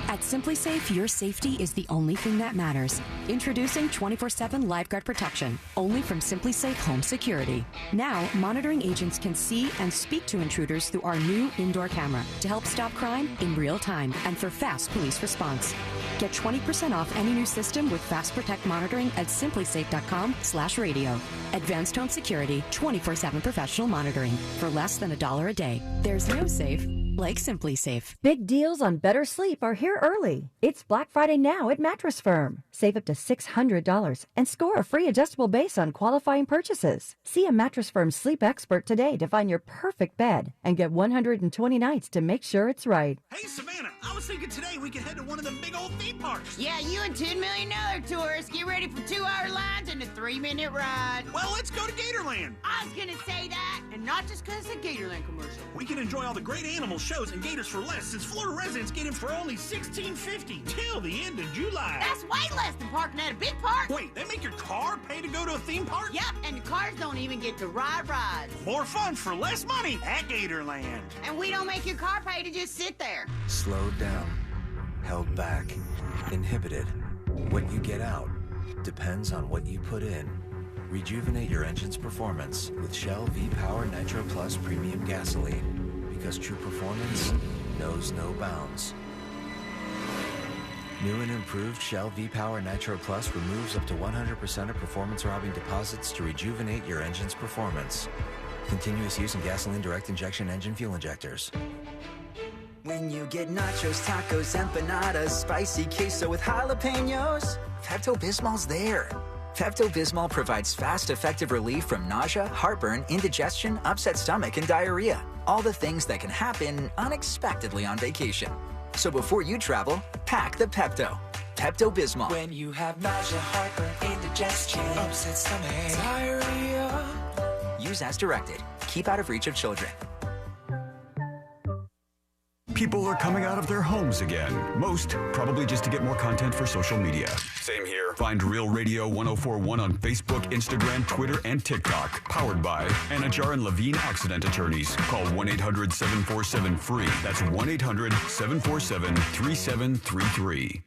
At Simply Safe, your safety is the only thing that matters. Introducing 24/7 lifeguard protection, only from Simply Safe Home Security. Now, monitoring agents can see and speak to intruders through our new indoor camera to help stop crime in real time and for fast police response. Get 20% off any new system with Fast Protect monitoring at simplysafe.com/radio. Advanced home security, 24/7 professional monitoring for less than $1 a day. There's no safe like Simply Safe. Big deals on better sleep are here early. It's Black Friday now at Mattress Firm. Save up to $600 and score a free adjustable base on qualifying purchases. See a Mattress Firm sleep expert today to find your perfect bed and get 120 nights to make sure it's right. Hey, Savannah, I was thinking today we could head to one of them big old theme parks. Yeah, you and $10 million tourists get ready for 2-hour lines and a 3-minute ride. Well, let's go to Gatorland. I was gonna say that, and not just because it's a Gatorland commercial. We can enjoy all the great animal shows and gators for less, since Florida residents get in for only $16.50 till the end of July. That's way less than parking at a big park. Wait, they make your car pay to go to a theme park? Yep, and the cars don't even get to ride rides. More fun for less money at Gatorland. And we don't make your car pay to just sit there. Slowed down, held back, inhibited. What you get out depends on what you put in. Rejuvenate your engine's performance with Shell V-Power Nitro Plus Premium Gasoline, because true performance knows no bounds. New and improved Shell V-Power Nitro Plus removes up to 100% of performance-robbing deposits to rejuvenate your engine's performance. Continuous use in gasoline direct injection engine fuel injectors. When you get nachos, tacos, empanadas, spicy queso with jalapenos, Pepto-Bismol's there. Pepto-Bismol provides fast, effective relief from nausea, heartburn, indigestion, upset stomach, and diarrhea. All the things that can happen unexpectedly on vacation. So before you travel, pack the Pepto. Pepto-Bismol. When you have nausea, heartburn, indigestion, upset stomach, diarrhea. Use as directed. Keep out of reach of children. People are coming out of their homes again. Most probably just to get more content for social media. Same here. Find Real Radio 1041 on Facebook, Instagram, Twitter, and TikTok. Powered by Anajar and Levine Accident Attorneys. Call 1-800-747-FREE. That's 1-800-747-3733.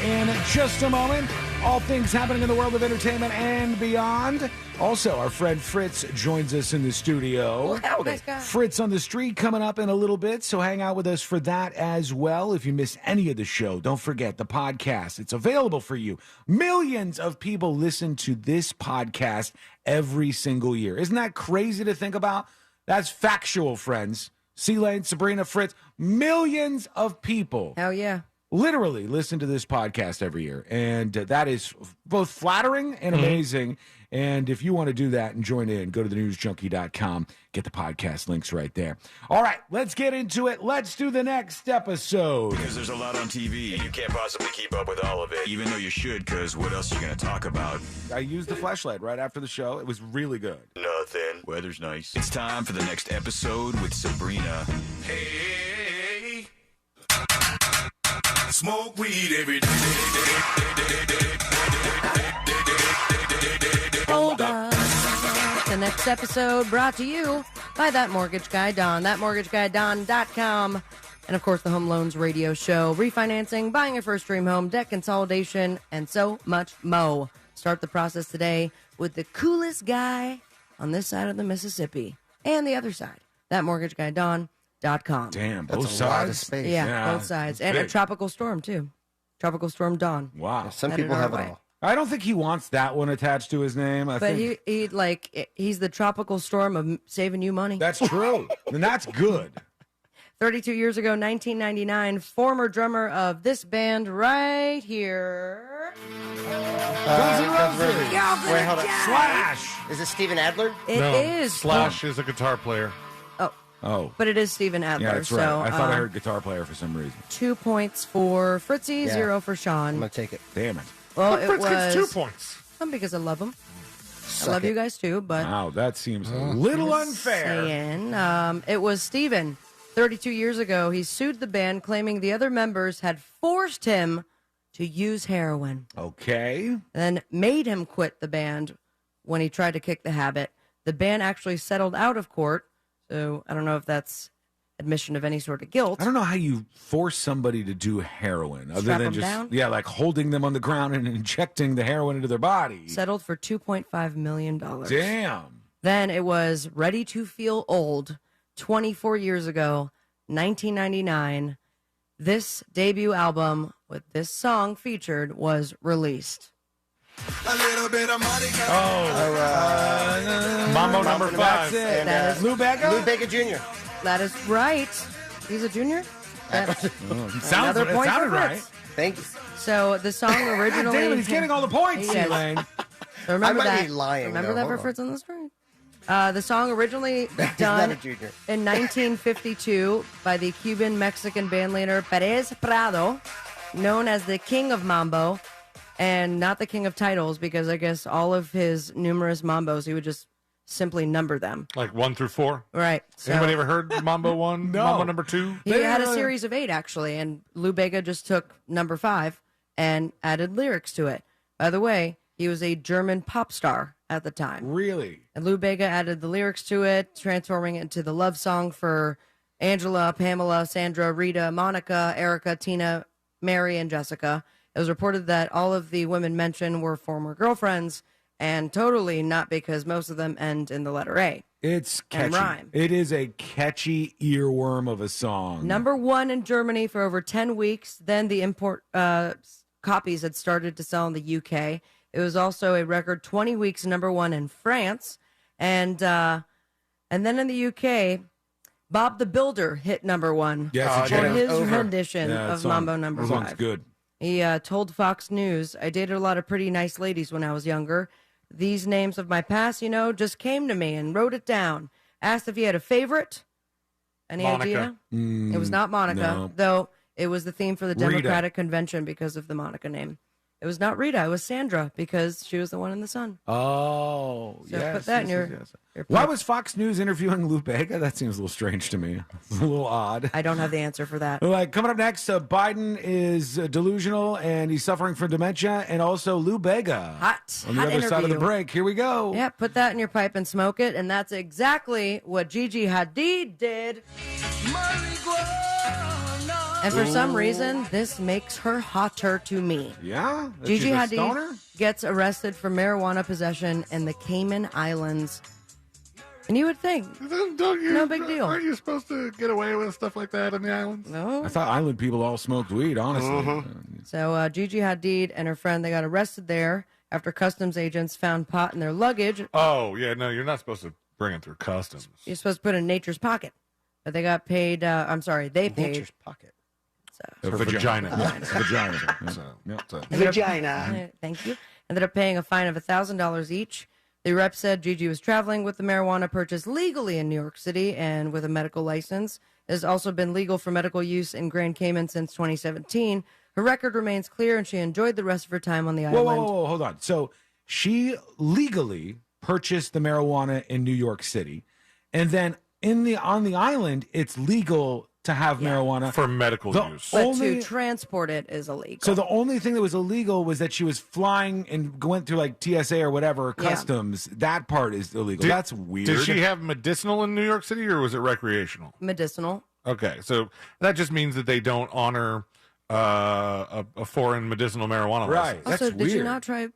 In just a moment, all things happening in the world of entertainment and beyond. Also, our friend Fritz joins us in the studio. Nice guy. Fritz on the Street coming up in a little bit, so hang out with us for that as well. If you miss any of the show, don't forget the podcast. It's available for you. Millions of people listen to this podcast every single year. Isn't that crazy to think about? That's factual, friends. C-Lane, Sabrina, Fritz, millions of people. Hell yeah. Literally listen to this podcast every year. And that is both flattering and amazing. And if you want to do that and join in, go to thenewsjunkie.com. Get the podcast links right there. All right, let's get into it. Let's do the next episode. Because there's a lot on TV, and you can't possibly keep up with all of it. Even though you should, because what else are you going to talk about? I used the flashlight right after the show. It was really good. Nothing. Weather's nice. It's time for the next episode with Sabrina. Hey, smoke weed every day. Hold on. The next episode brought to you by That Mortgage Guy Don, thatmortgageguyDon.com, and of course the Home Loans Radio Show, refinancing, buying your first dream home, debt consolidation, and so much mo. Start the process today with the coolest guy on this side of the Mississippi and the other side, thatmortgageguyDon.com. Damn, both That's a lot of sides? space. Yeah, both sides. And a big. tropical storm, too. Tropical Storm Don. Wow. Some Headed people our have way. it all. I don't think he wants that one attached to his name. I But think he's the tropical storm of saving you money. that's true. And that's good. 32 years ago, 1999, former drummer of this band right here. Guns N' Roses. Wait, hold on. Slash. Is it Steven Adler? It is. Slash is a guitar player. Oh. But it is Steven Adler. Yeah, that's right. So, I thought I heard guitar player for some reason. 2 points for Fritzy, Yeah. 0 for Sean. I'm going to take it. Damn it. Well, Fritz gets 2 points. Because I love him. Suck I love it. you guys too, but Wow, that seems a little unfair. saying, it was Steven. 32 years ago, he sued the band, claiming the other members had forced him to use heroin, Okay. then made him quit the band when he tried to kick the habit. The band actually settled out of court, so I don't know if that's admission of any sort of guilt. I don't know how you force somebody to do heroin other Strap than them just down? like holding them on the ground and injecting the heroin into their body. Settled for $2.5 million. Damn. Then it was Ready to Feel Old, 24 years ago, 1999. This debut album with this song featured was released. A little bit of money. Mambo number 5. That's it. And, that is Lou Bega? Lou Bega Jr. That is right. He's a junior? Sounded Another point for right. Fritz. Thank you. So the song originally... Damn it, he's getting all the points, Yes. Elaine. So remember I might that. be lying. Remember though. that for Hold on. Fritz on the Street. The song originally He's done not a junior. in 1952 by the Cuban-Mexican bandleader Perez Prado, known as the King of Mambo, and not the King of Titles, because I guess all of his numerous mambos, he would just simply number them. Like 1 through 4. Right. So Anybody ever heard Mambo 1? No. Mambo number 2? he had a series of 8, actually, and Lou Bega just took number 5 and added lyrics to it. By the way, he was a German pop star at the time. Really? And Lou Bega added the lyrics to it, transforming it into the love song for Angela, Pamela, Sandra, Rita, Monica, Erica, Tina, Mary, and Jessica. It was reported that all of the women mentioned were former girlfriends, and totally not, because most of them end in the letter A. It's catchy. And rhyme. It is a catchy earworm of a song. Number 1 in Germany for over 10 weeks. Then the import copies had started to sell in the UK. It was also a record 20 weeks number 1 in France. And then in the UK, Bob the Builder hit number 1 Yes, for his rendition of Mambo number 5. Song's good. He told Fox News, "I dated a lot of pretty nice ladies when I was younger. These names of my past, just came to me and wrote it down. Asked if he had a favorite. Any Monica. idea? It was not Monica, no. though it was the theme for the Rita. Democratic Convention because of the Monica name. It was not Rita, it was Sandra, because she was the one in the sun. Oh, So yes. put that in yes, your- yes. your Why pipe. was Fox News interviewing Lou Bega? That seems a little strange to me. It's a little odd. I don't have the answer for that. Like, coming up next, Biden is delusional and he's suffering from dementia, and also Lou Bega. Hot On the other side of the interview. break. Here we go. Yeah, put that in your pipe and smoke it, and that's exactly what Gigi Hadid did. And for some reason, this makes her hotter to me. Yeah? That Gigi she's a Hadid stoner? gets arrested for marijuana possession in the Cayman Islands. And you would think, no big deal. Aren't you supposed to get away with stuff like that on the islands? No. I thought island people all smoked weed, honestly. So Gigi Hadid and her friend, they got arrested there after customs agents found pot in their luggage. Oh, yeah, no, you're not supposed to bring it through customs. You're supposed to put it in nature's pocket. But they got paid, they paid. Nature's pocket. A Her vagina. Vagina. Vagina. Thank you. Ended up paying a fine of $1,000 each. The rep said Gigi was traveling with the marijuana purchased legally in New York City and with a medical license. It has also been legal for medical use in Grand Cayman since 2017. Her record remains clear, and she enjoyed the rest of her time on the Whoa, island. whoa, hold on. So she legally purchased the marijuana in New York City, and then on the island, it's legal to have marijuana for medical use. But to transport it is illegal. So the only thing that was illegal was that she was flying and went through like TSA or whatever, or Yeah. customs. That part is illegal. That's weird. Did she have medicinal in New York City, or was it recreational? Medicinal. Okay, so that just means that they don't honor a foreign medicinal marijuana Right. license. Also, did you not try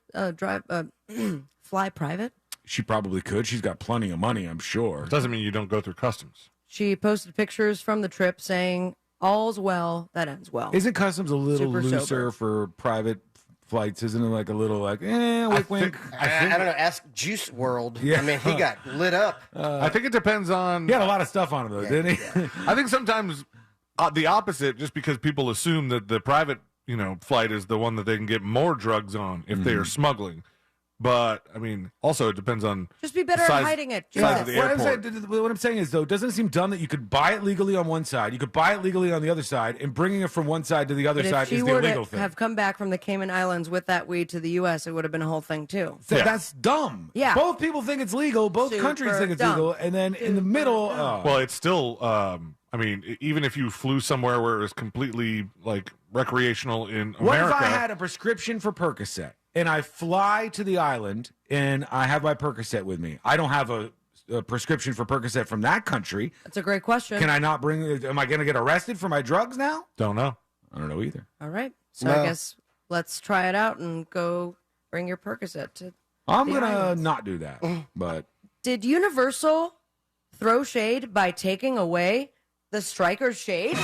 fly private? She probably could. She's got plenty of money, I'm sure. Doesn't mean you don't go through customs. She posted pictures from the trip saying, "All's well that ends well." Isn't customs a little Super looser sober. for private flights? Isn't it like a little like, wink, wink? I don't know. Ask Juice World. Yeah. I mean, he got lit up. I think it depends on. He had a lot of stuff on him, though, didn't he? I think sometimes the opposite, just because people assume that the private, flight is the one that they can get more drugs on if they are smuggling. But I mean, also it depends on Just be better size- at hiding it. size of Jesus. the airport. What I'm saying is, though, doesn't it seem dumb that you could buy it legally on one side, you could buy it legally on the other side, and bringing it from one side to the other But side if she is the were illegal to thing? have come back from the Cayman Islands with that weed to the U.S., it would have been a whole thing too. That's dumb. Yeah. Both people think it's legal. Both Super countries think it's dumb. legal. And then in the middle, Well, it's still. I mean, even if you flew somewhere where it was completely like recreational in what America, if I had a prescription for Percocet and I fly to the island and I have my Percocet with me? I don't have a a prescription for Percocet from that country. That's a great question. Can I not bring? Am I going to get arrested for my drugs now? Don't know. I don't know either. All right. So I guess let's try it out and go bring your Percocet to. I'm going to not do that. But did Universal throw shade by taking away the striker's shade?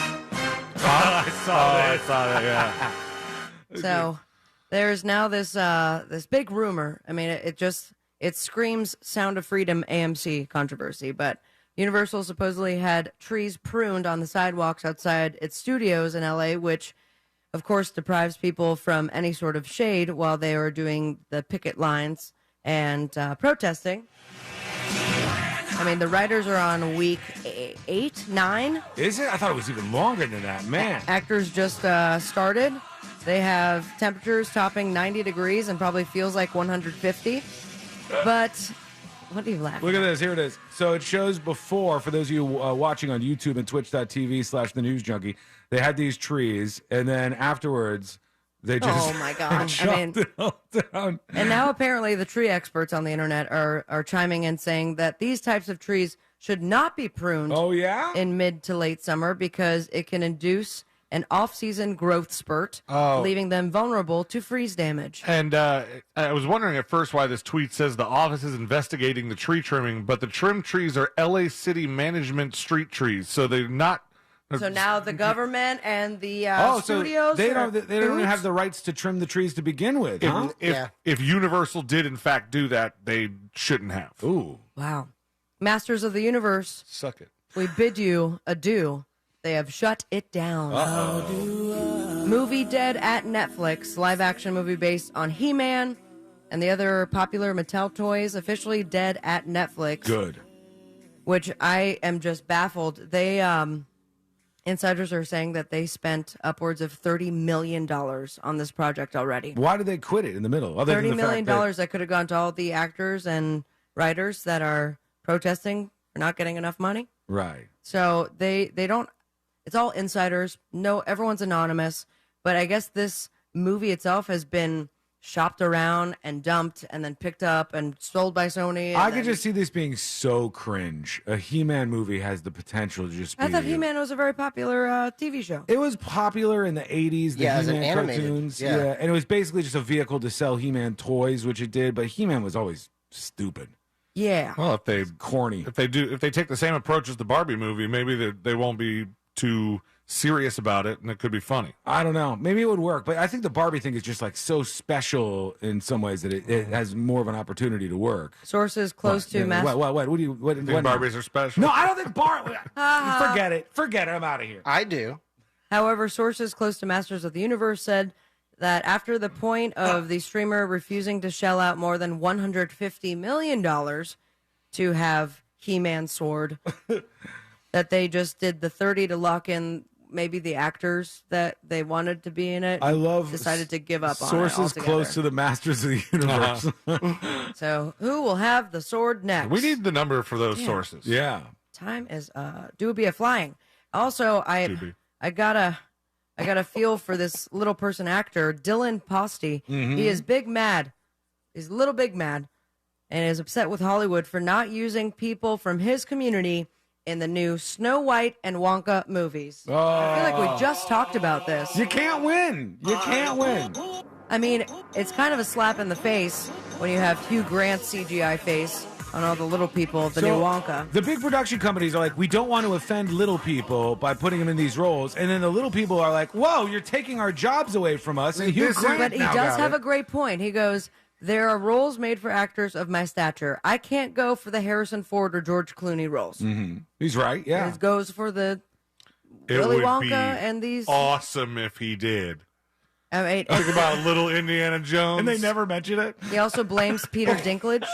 I saw that. Yeah. So there's now this big rumor. I mean, it screams Sound of Freedom AMC controversy, but Universal supposedly had trees pruned on the sidewalks outside its studios in LA, which of course deprives people from any sort of shade while they are doing the picket lines and protesting. I mean, the writers are on week 8, 9. Is it? I thought it was even longer than that, man. Actors just started. They have temperatures topping 90 degrees and probably feels like 150. But what are you laughing Look at this. Here it is. So it shows before, for those of you watching on YouTube and twitch.tv/The News Junkie, they had these trees, and then afterwards, they just oh my gosh! chopped it all down. And now apparently the tree experts on the internet are chiming in saying that these types of trees should not be pruned. Oh yeah, in mid to late summer because it can induce an off-season growth spurt, leaving them vulnerable to freeze damage. And I was wondering at first why this tweet says the office is investigating the tree trimming, but the trimmed trees are LA City management street trees, so they're not. So now the government and the studios. So they don't even have the rights to trim the trees to begin with. If Universal did in fact do that, they shouldn't have. Ooh, wow! Masters of the universe, suck it. We bid you adieu. They have shut it down. Movie dead at Netflix. Live-action movie based on He-Man and the other popular Mattel toys officially dead at Netflix. Good. Which I am just baffled. They insiders are saying that they spent upwards of $30 million on this project already. Why did they quit it in the middle? Other than $30 the million fact that could have gone to all the actors and writers that are protesting for not getting enough money. Right. So they don't. It's all insiders. No, everyone's anonymous. But I guess this movie itself has been shopped around and dumped and then picked up and sold by Sony. I could just see this being so cringe. A He-Man movie has the potential to just be... I thought He-Man was a very popular TV show. It was popular in the 80s, the He-Man cartoons. Yeah, and it was basically just a vehicle to sell He-Man toys, which it did, but He-Man was always stupid. Yeah. Well, if they corny. If they take the same approach as the Barbie movie, maybe they won't be too serious about it, and it could be funny. I don't know. Maybe it would work, but I think the Barbie thing is just like so special in some ways that it has more of an opportunity to work. Sources close to Master. What do you? What think Barbies are special? No, I don't think Forget it. Forget it. I'm out of here. I do. However, sources close to Masters of the Universe said that after the point of the streamer refusing to shell out more than $150 million to have He-Man sword, that they just did the 30 to lock in maybe the actors that they wanted to be in it. Decided to give up on it sources close to the Masters of the Universe. So who will have the sword next? We need the number for those sources. Yeah. Time is Doobie a flying. Also, I got a feel for this little person actor, Dylan Posty. Mm-hmm. He is big mad. He's a little big mad and is upset with Hollywood for not using people from his community in the new Snow White and Wonka movies. Oh. I feel like we just talked about this. You can't win. You can't win. I mean, it's kind of a slap in the face when you have Hugh Grant's CGI face on all the little people of the new Wonka. The big production companies are like, we don't want to offend little people by putting them in these roles. And then the little people are like, whoa, you're taking our jobs away from us. And Hugh Grant But he does have a great point. He goes, there are roles made for actors of my stature. I can't go for the Harrison Ford or George Clooney roles. Mm-hmm. He's right, yeah. He goes for the It Willy would Wonka be and these... awesome if he did. I mean, Think about little Indiana Jones. And they never mention it. He also blames Peter Dinklage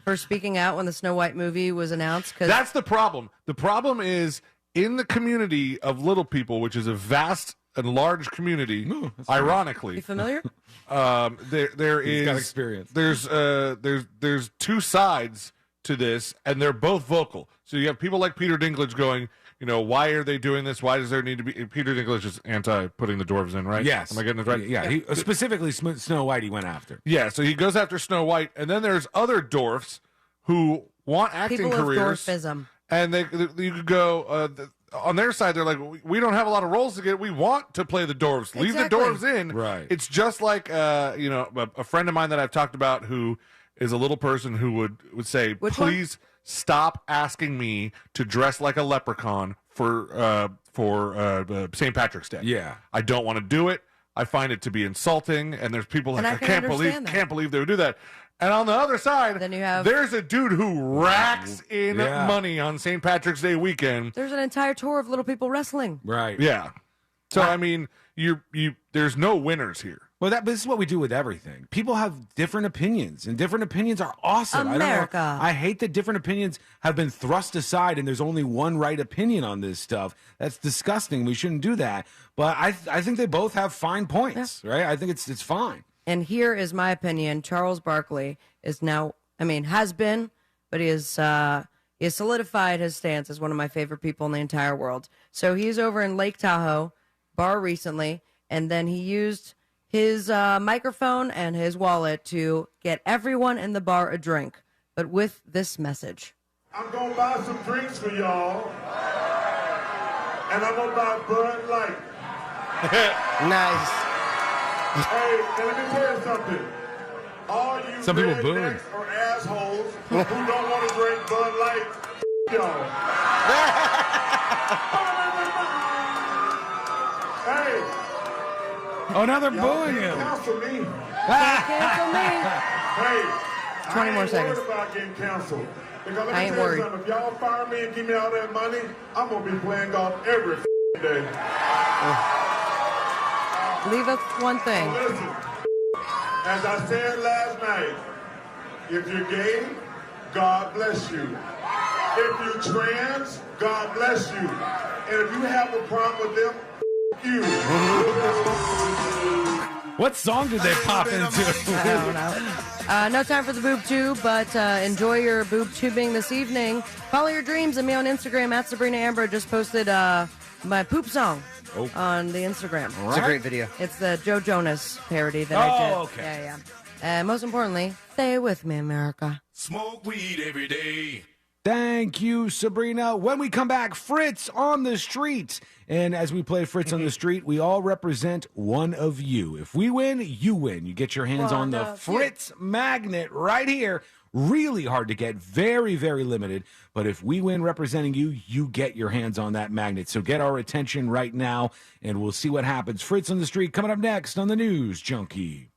for speaking out when the Snow White movie was announced. That's the problem. The problem is in the community of little people, which is a vast and large community, ironically. You familiar? There He's is got experience. There's two sides to this, and they're both vocal. So you have people like Peter Dinklage going, why are they doing this? Why does there need to be... Peter Dinklage is anti putting the dwarves in, right? Yes. Am I getting this right? Yeah. He, specifically Snow White he went after. Yeah, so he goes after Snow White, and then there's other dwarfs who want acting People careers. of dwarfism. And you could go on their side. They're like, we don't have a lot of roles to get. We want to play the dwarves. Leave the dwarves in. Right. It's just like a friend of mine that I've talked about who is a little person who would say, please stop asking me to dress like a leprechaun for St. Patrick's Day. Yeah. I don't want to do it. I find it to be insulting, and there's people like, I can't believe they would do that. And on the other side, there's a dude who racks in money on St. Patrick's Day weekend. There's an entire tour of little people wrestling. Right. Yeah. So I mean, there's no winners here. Well, this is what we do with everything. People have different opinions, and different opinions are awesome. America. I hate that different opinions have been thrust aside, and there's only one right opinion on this stuff. That's disgusting. We shouldn't do that. But I think they both have fine points, right? I think it's fine. And here is my opinion. Charles Barkley is now, has been, but he has solidified his stance as one of my favorite people in the entire world. So he's over in Lake Tahoe bar recently, and then he used his microphone and his wallet to get everyone in the bar a drink, but with this message. I'm going to buy some drinks for y'all, and I'm going to buy Bud Light. Nice. Hey, and let me tell you something. All you some people booing or assholes who don't want to drink Bud Light, y'all. Hey. Oh, now they're booing him. Cancel me. Cancel me. Hey. 20 more seconds. I ain't worried about getting canceled. Because let I me ain't tell you worried. something. If y'all fire me and give me all that money, I'm going to be playing golf every day. Leave us one thing. So listen, as I said last night, if you're gay, God bless you. If you're trans, God bless you. And if you have a problem with them, you. What song did they pop into? I don't know. No time for the boob tube, but enjoy your boob tubing this evening. Follow your dreams and me on Instagram at Sabrina Amber. Just posted my poop song on the Instagram. It's a great video. It's the Joe Jonas parody that I did. Okay. Yeah. And most importantly, stay with me, America. Smoke weed every day. Thank you, Sabrina. When we come back, Fritz on the street. And as we play Fritz on the street, we all represent one of you. If we win, you win. You get your hands on the Fritz magnet right here. Really hard to get, very, very limited. But if we win representing you, you get your hands on that magnet. So get our attention right now, and we'll see what happens. Fritz on the street coming up next on the News Junkie.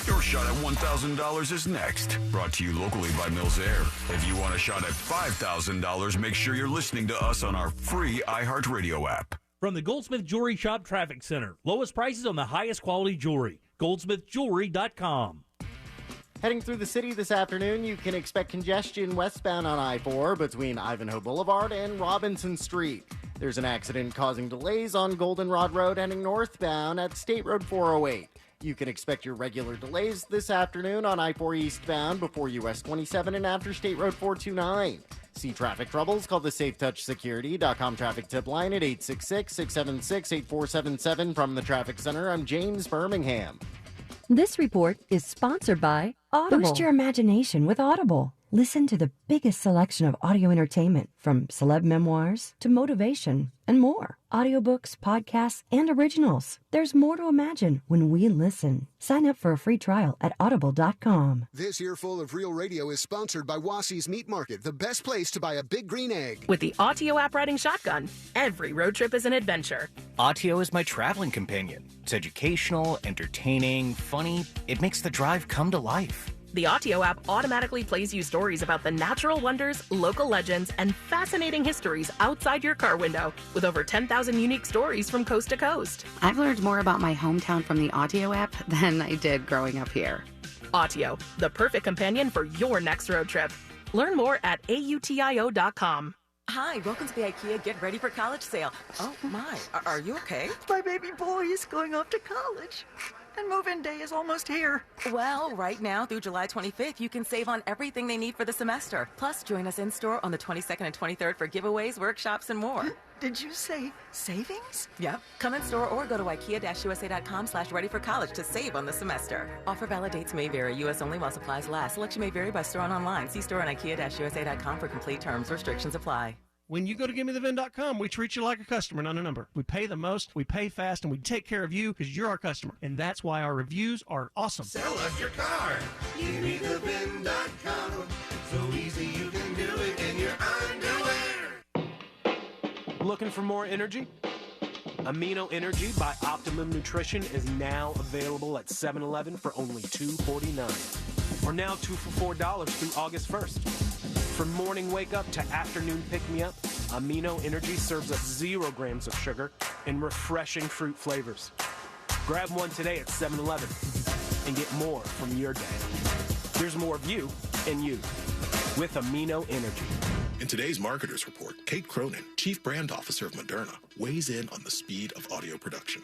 Your shot at $1,000 is next. Brought to you locally by Mills Air. If you want a shot at $5,000, make sure you're listening to us on our free iHeartRadio app. From the Goldsmith Jewelry Shop Traffic Center. Lowest prices on the highest quality jewelry. GoldsmithJewelry.com. Heading through the city this afternoon, you can expect congestion westbound on I-4 between Ivanhoe Boulevard and Robinson Street. There's an accident causing delays on Goldenrod Road heading northbound at State Road 408. You can expect your regular delays this afternoon on I-4 eastbound before US 27 and after State Road 429. See traffic troubles? Call the SafeTouchSecurity.com traffic tip line at 866-676-8477. From the Traffic Center, I'm James Birmingham. This report is sponsored by Audible. Boost your imagination with Audible. Listen to the biggest selection of audio entertainment, from celeb memoirs to motivation and more. Audiobooks, podcasts, and originals. There's more to imagine when we listen. Sign up for a free trial at audible.com. This Earful of Real Radio is sponsored by Wassy's Meat Market, the best place to buy a big green egg. With the Autio app riding shotgun, every road trip is an adventure. Autio is my traveling companion. It's educational, entertaining, funny. It makes the drive come to life. The Autio app automatically plays you stories about the natural wonders, local legends, and fascinating histories outside your car window, with over 10,000 unique stories from coast to coast. I've learned more about my hometown from the Autio app than I did growing up here. Autio, the perfect companion for your next road trip. Learn more at autio.com. Hi, welcome to the IKEA Get Ready for College sale. Oh my, are you okay? My baby boy is going off to college. And move-in day is almost here. Well, right now through July 25th, you can save on everything they need for the semester. Plus, join us in-store on the 22nd and 23rd for giveaways, workshops, and more. Did you say savings? Yep. Come in-store or go to ikea-usa.com/ready-for-college to save on the semester. Offer valid dates may vary. U.S. only while supplies last. Selection may vary by store and online. See store on ikea-usa.com for complete terms. Restrictions apply. When you go to GiveMeTheVin.com, we treat you like a customer, not a number. We pay the most, we pay fast, and we take care of you because you're our customer. And that's why our reviews are awesome. Sell us your car. GiveMeTheVin.com. So easy you can do it in your underwear. Looking for more energy? Amino Energy by Optimum Nutrition is now available at 7-Eleven for only $2.49. Or now 2 for $4 through August 1st. From morning wake-up to afternoon pick-me-up, Amino Energy serves up 0 grams of sugar and refreshing fruit flavors. Grab one today at 7-Eleven and get more from your day. There's more of you and you with Amino Energy. In today's Marketers Report, Kate Cronin, Chief Brand Officer of Moderna, weighs in on the speed of audio production.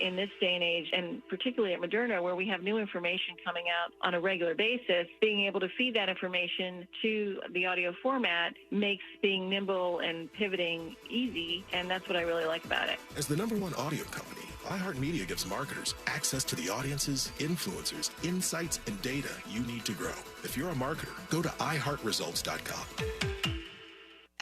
In this day and age, and particularly at Moderna, where we have new information coming out on a regular basis, being able to feed that information to the audio format makes being nimble and pivoting easy, and that's what I really like about it. As the #1 audio company, iHeartMedia gives marketers access to the audiences, influencers, insights, and data you need to grow. If you're a marketer, go to iHeartResults.com.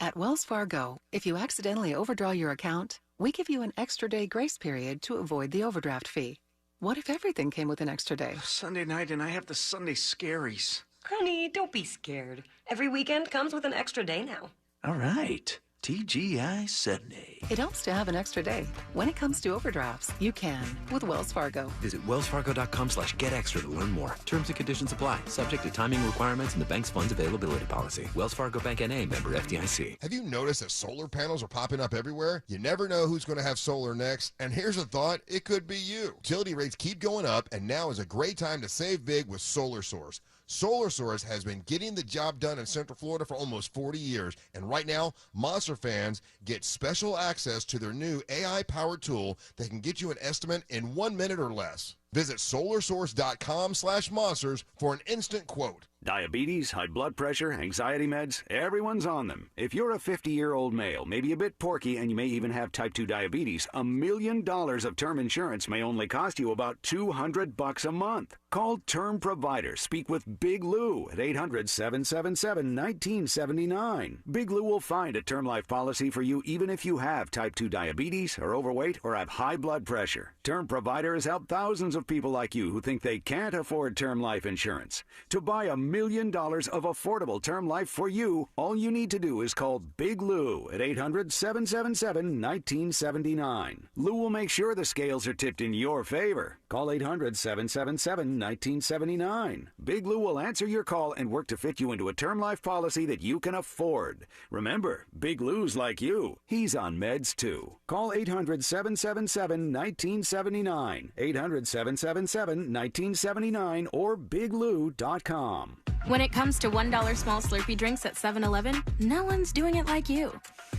At Wells Fargo, if you accidentally overdraw your account, we give you an extra day grace period to avoid the overdraft fee. What if everything came with an extra day? Sunday night and I have the Sunday scaries. Honey, don't be scared. Every weekend comes with an extra day now. All right. TGI Sunday. It helps to have an extra day. When it comes to overdrafts, you can with Wells Fargo. Visit wellsfargo.com/getextra to learn more. Terms and conditions apply. Subject to timing requirements and the bank's funds availability policy. Wells Fargo Bank N.A. member FDIC. Have you noticed that solar panels are popping up everywhere? You never know who's going to have solar next. And here's a thought. It could be you. Utility rates keep going up, and now is a great time to save big with Solar Source. Solar Source has been getting the job done in Central Florida for almost 40 years. And right now, Monster fans get special access to their new AI-powered tool that can get you an estimate in 1 minute or less. Visit solarsource.com/monsters for an instant quote. Diabetes, high blood pressure, anxiety meds, everyone's on them. If you're a 50-year-old male, maybe a bit porky, and you may even have type 2 diabetes, $1 million of term insurance may only cost you about $200 a month. Call Term Provider. Speak with Big Lou at 800-777-1979. Big Lou will find a term life policy for you even if you have type 2 diabetes, are overweight, or have high blood pressure. Term Provider has helped thousands of people like you who think they can't afford term life insurance. To buy $1 million of affordable term life for you, all you need to do is call Big Lou at 800-777-1979. Lou will make sure the scales are tipped in your favor. Call 800-777-1979. Big Lou will answer your call and work to fit you into a term life policy that you can afford. Remember, Big Lou's like you. He's on meds too. Call 800-777-1979. 800-777-1979 or biglou.com. When it comes to $1 small Slurpee drinks at 7-Eleven, no one's doing it like you.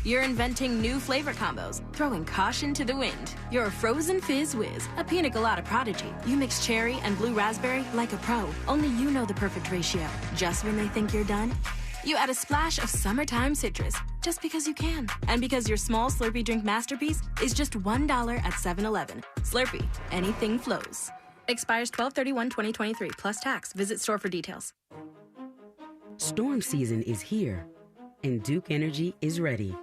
You're inventing new flavor combos, throwing caution to the wind. You're a frozen fizz whiz, a pina colada prodigy. You mix cherry and blue raspberry like a pro. Only you know the perfect ratio. Just when they think you're done, you add a splash of summertime citrus, just because you can. And because your small Slurpee drink masterpiece is just $1 at 7-Eleven. Slurpee, anything flows. Expires 12/31/2023 plus tax. Visit store for details. Storm season is here, and Duke Energy is ready.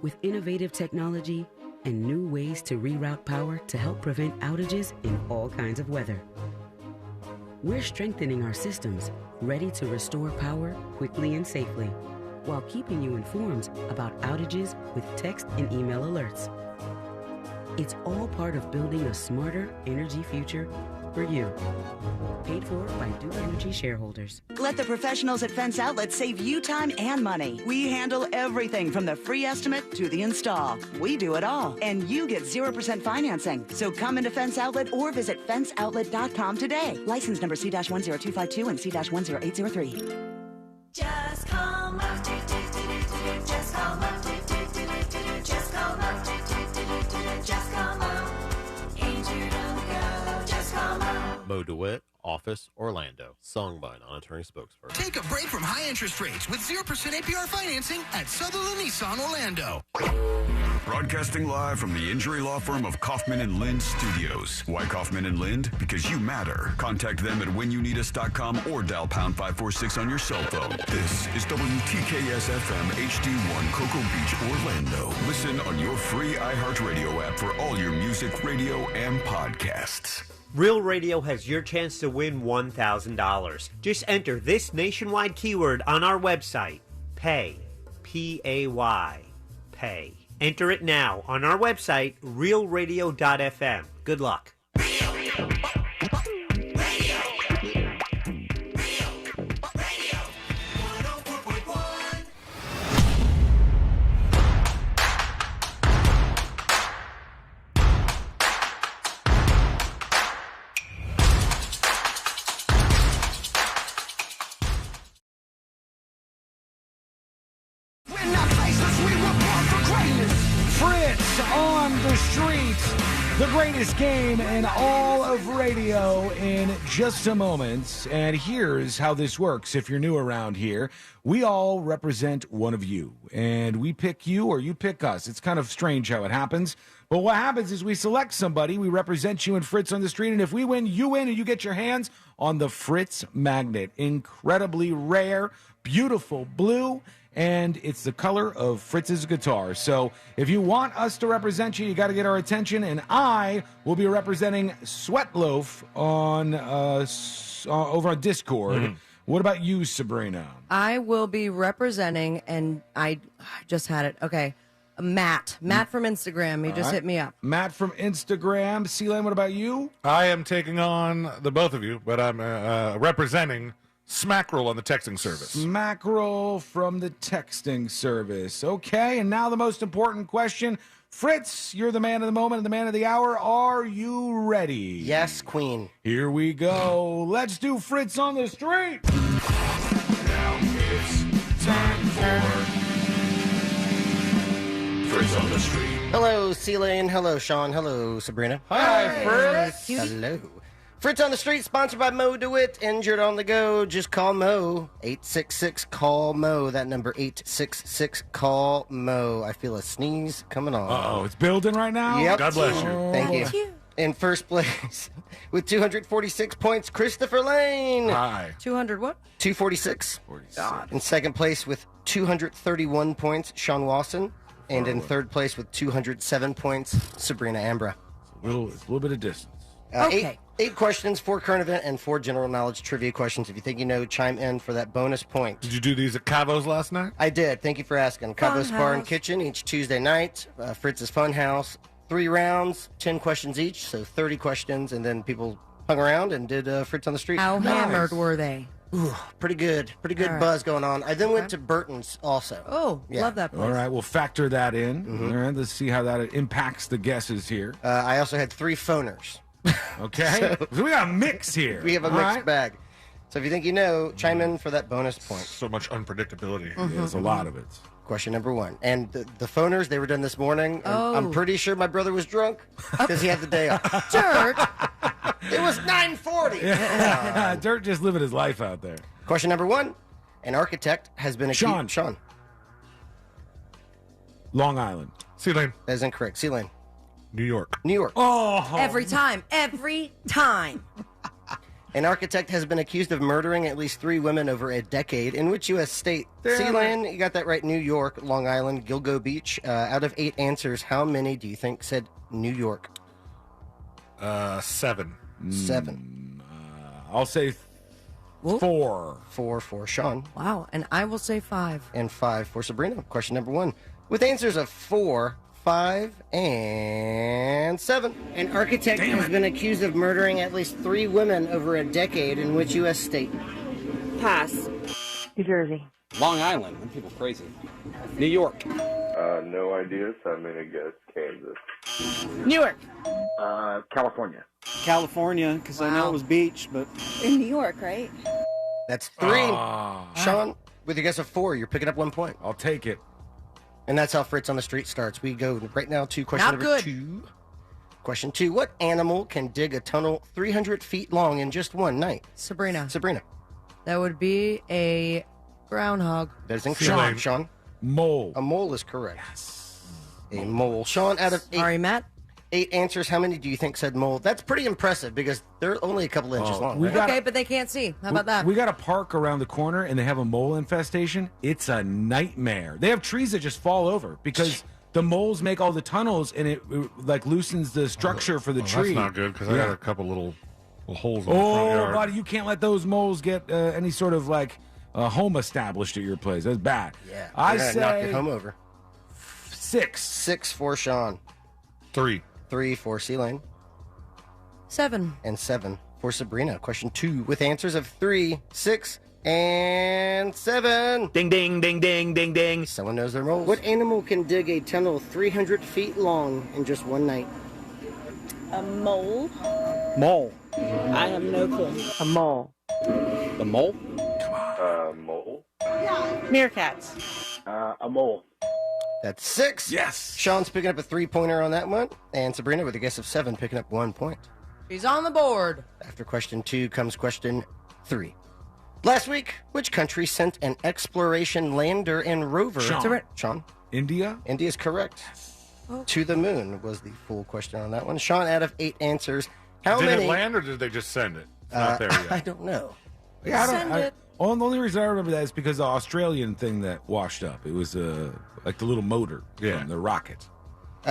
With innovative technology and new ways to reroute power to help prevent outages in all kinds of weather. We're strengthening our systems, ready to restore power quickly and safely, while keeping you informed about outages with text and email alerts. It's all part of building a smarter energy future for you. Paid for by Duke Energy shareholders. Let the professionals at Fence Outlet save you time and money. We handle everything from the free estimate to the install. We do it all, and you get 0% financing. So come into Fence Outlet or visit fenceoutlet.com today. License number C-10252 and C-10803. Just call up, just call up, just call up, just call up. Injured on the go, just call up. Mo DeWitt, Office, Orlando. Sung by non-attorney spokesperson. Take a break from high interest rates with 0% APR financing at Sutherland Nissan Orlando. Broadcasting live from the injury law firm of Kaufman and Lind Studios. Why Kaufman and Lind? Because you matter. Contact them at whenyouneedus.com or dial pound 546 on your cell phone. This is WTKS FM HD1 Cocoa Beach, Orlando. Listen on your free iHeartRadio app for all your music, radio, and podcasts. Real Radio has your chance to win $1,000. Just enter this nationwide keyword on our website, PAY, P-A-Y, pay. Enter it now on our website, realradio.fm. Good luck. Fritz on the streets, the greatest game in all of radio in just a moment. And here's how this works. If you're new around here, we all represent one of you, and we pick you or you pick us. It's kind of strange how it happens. But what happens is we select somebody, we represent you and Fritz on the street, and if we win, you win, and you get your hands on the Fritz Magnet. Incredibly rare, beautiful blue, and it's the color of Fritz's guitar. So if you want us to represent you, you got to get our attention, and I will be representing Sweatloaf on over on Discord. Mm-hmm. What about you, Sabrina? I will be representing, and I just had it. Okay. Matt from Instagram. He just hit me up. Matt from Instagram. C-Lane, what about you? I am taking on the both of you, but I'm representing Smackerel on the texting service. Smackerel from the texting service. Okay, and now the most important question. Fritz, you're the man of the moment and the man of the hour. Are you ready? Yes, Queen. Here we go. Let's do Fritz on the street. Now it's time for Fritz on the street. Hello, C-Lane. Hello, Sean. Hello, Sabrina. Hi, Fritz. Hello. Fritz on the Street, sponsored by Mo DeWitt. Injured on the go, just call Mo. 866-CALL-MO. That number, 866-CALL-MO. I feel a sneeze coming on. Uh-oh, it's building right now? Yep. God bless you. Thank you. In first place, with 246 points, Christopher Lane. Hi. 200 what? 246. 46. God. In second place, with 231 points, Sean Wasson. And in third place, with 207 points, Sabrina Ambra. A little bit of distance. Okay. Eight questions, 4 current event, and 4 general knowledge trivia questions. If you think you know, chime in for that bonus point. Did you do these at Cavo's last night? I did. Thank you for asking. Cavo's Bar and Kitchen each Tuesday night. Fritz's Funhouse. 3 rounds, 10 questions each, so 30 questions, and then people hung around and did Fritz on the Street. How hammered were they? Ooh, pretty good. Pretty good buzz going on. I then went to Burton's also. Oh, love that place. All right, we'll factor that in. Mm-hmm. All right, let's see how that impacts the guesses here. I also had 3 phoners. Okay. So we got a mix here. We have a mixed bag. So if you think you know, chime in for that bonus point. So much unpredictability. Mm-hmm. There's a lot of it. Question number 1. And the phoners, they were done this morning. I'm pretty sure my brother was drunk because he had the day off. Dirt. It was 9:40. Yeah. Dirt just living his life out there. Question number 1. An architect has been accused. Sean. Long Island. C-Lane. That is incorrect. C-Lane. New York. New York. Oh. Every time. An architect has been accused of murdering at least 3 women over a decade. In which U.S. state? C-Lane, you got that right. New York, Long Island, Gilgo Beach. Out of 8 answers, how many do you think said New York? 7. 7. I'll say 4. 4 for Sean. Wow, and I will say 5. And 5 for Sabrina. Question number 1. With answers of 4, 5, and 7. An architect has been accused of murdering at least 3 women over a decade. In which U.S. state? Pass. New Jersey. Long Island. Them people crazy. New York. No idea, so I'm going to guess Kansas. New York. California. California, because I know it was beach, but... In New York, right? That's 3. Sean, with your guess of 4, you're picking up 1 point. I'll take it. And that's how Fritz on the Street starts. We go right now to question number 2. Question 2. What animal can dig a tunnel 300 feet long in just one night? Sabrina. That would be a groundhog. That is incorrect. Sean. Mole. A mole is correct. Yes. A mole. Sean, out of 8. Sorry, Matt. 8 answers, how many do you think said mole? That's pretty impressive because they're only a couple inches long. Right? Okay, but they can't see. How about that? We got a park around the corner, and they have a mole infestation. It's a nightmare. They have trees that just fall over because the moles make all the tunnels, and it like loosens the structure for the tree. That's not good because I got a couple little holes in the front yard. Buddy, you can't let those moles get any sort of like home established at your place. That's bad. Yeah, I say knock your home over. 6. 6 for Sean. 3. 3 for C-Lane. 7. And 7 for Sabrina. Question 2 with answers of 3, 6, and 7. Ding, ding, ding, ding, ding, ding. Someone knows their moles. What animal can dig a tunnel 300 feet long in just one night? A mole? Mole. I have no clue. A mole. The mole? Mole. Meerkats. A mole. That's 6. Yes. Sean's picking up a 3-pointer on that one. And Sabrina with a guess of 7 picking up 1 point. She's on the board. After question 2 comes question 3. Last week, which country sent an exploration lander and rover? Sean. India? India is correct. To the moon was the full question on that one. Sean, out of 8 answers, how did many... it land or did they just send it? It's not there yet. I don't know. Yeah, Send it. The only reason I remember that is because the Australian thing that washed up. It was like the little motor from the rocket.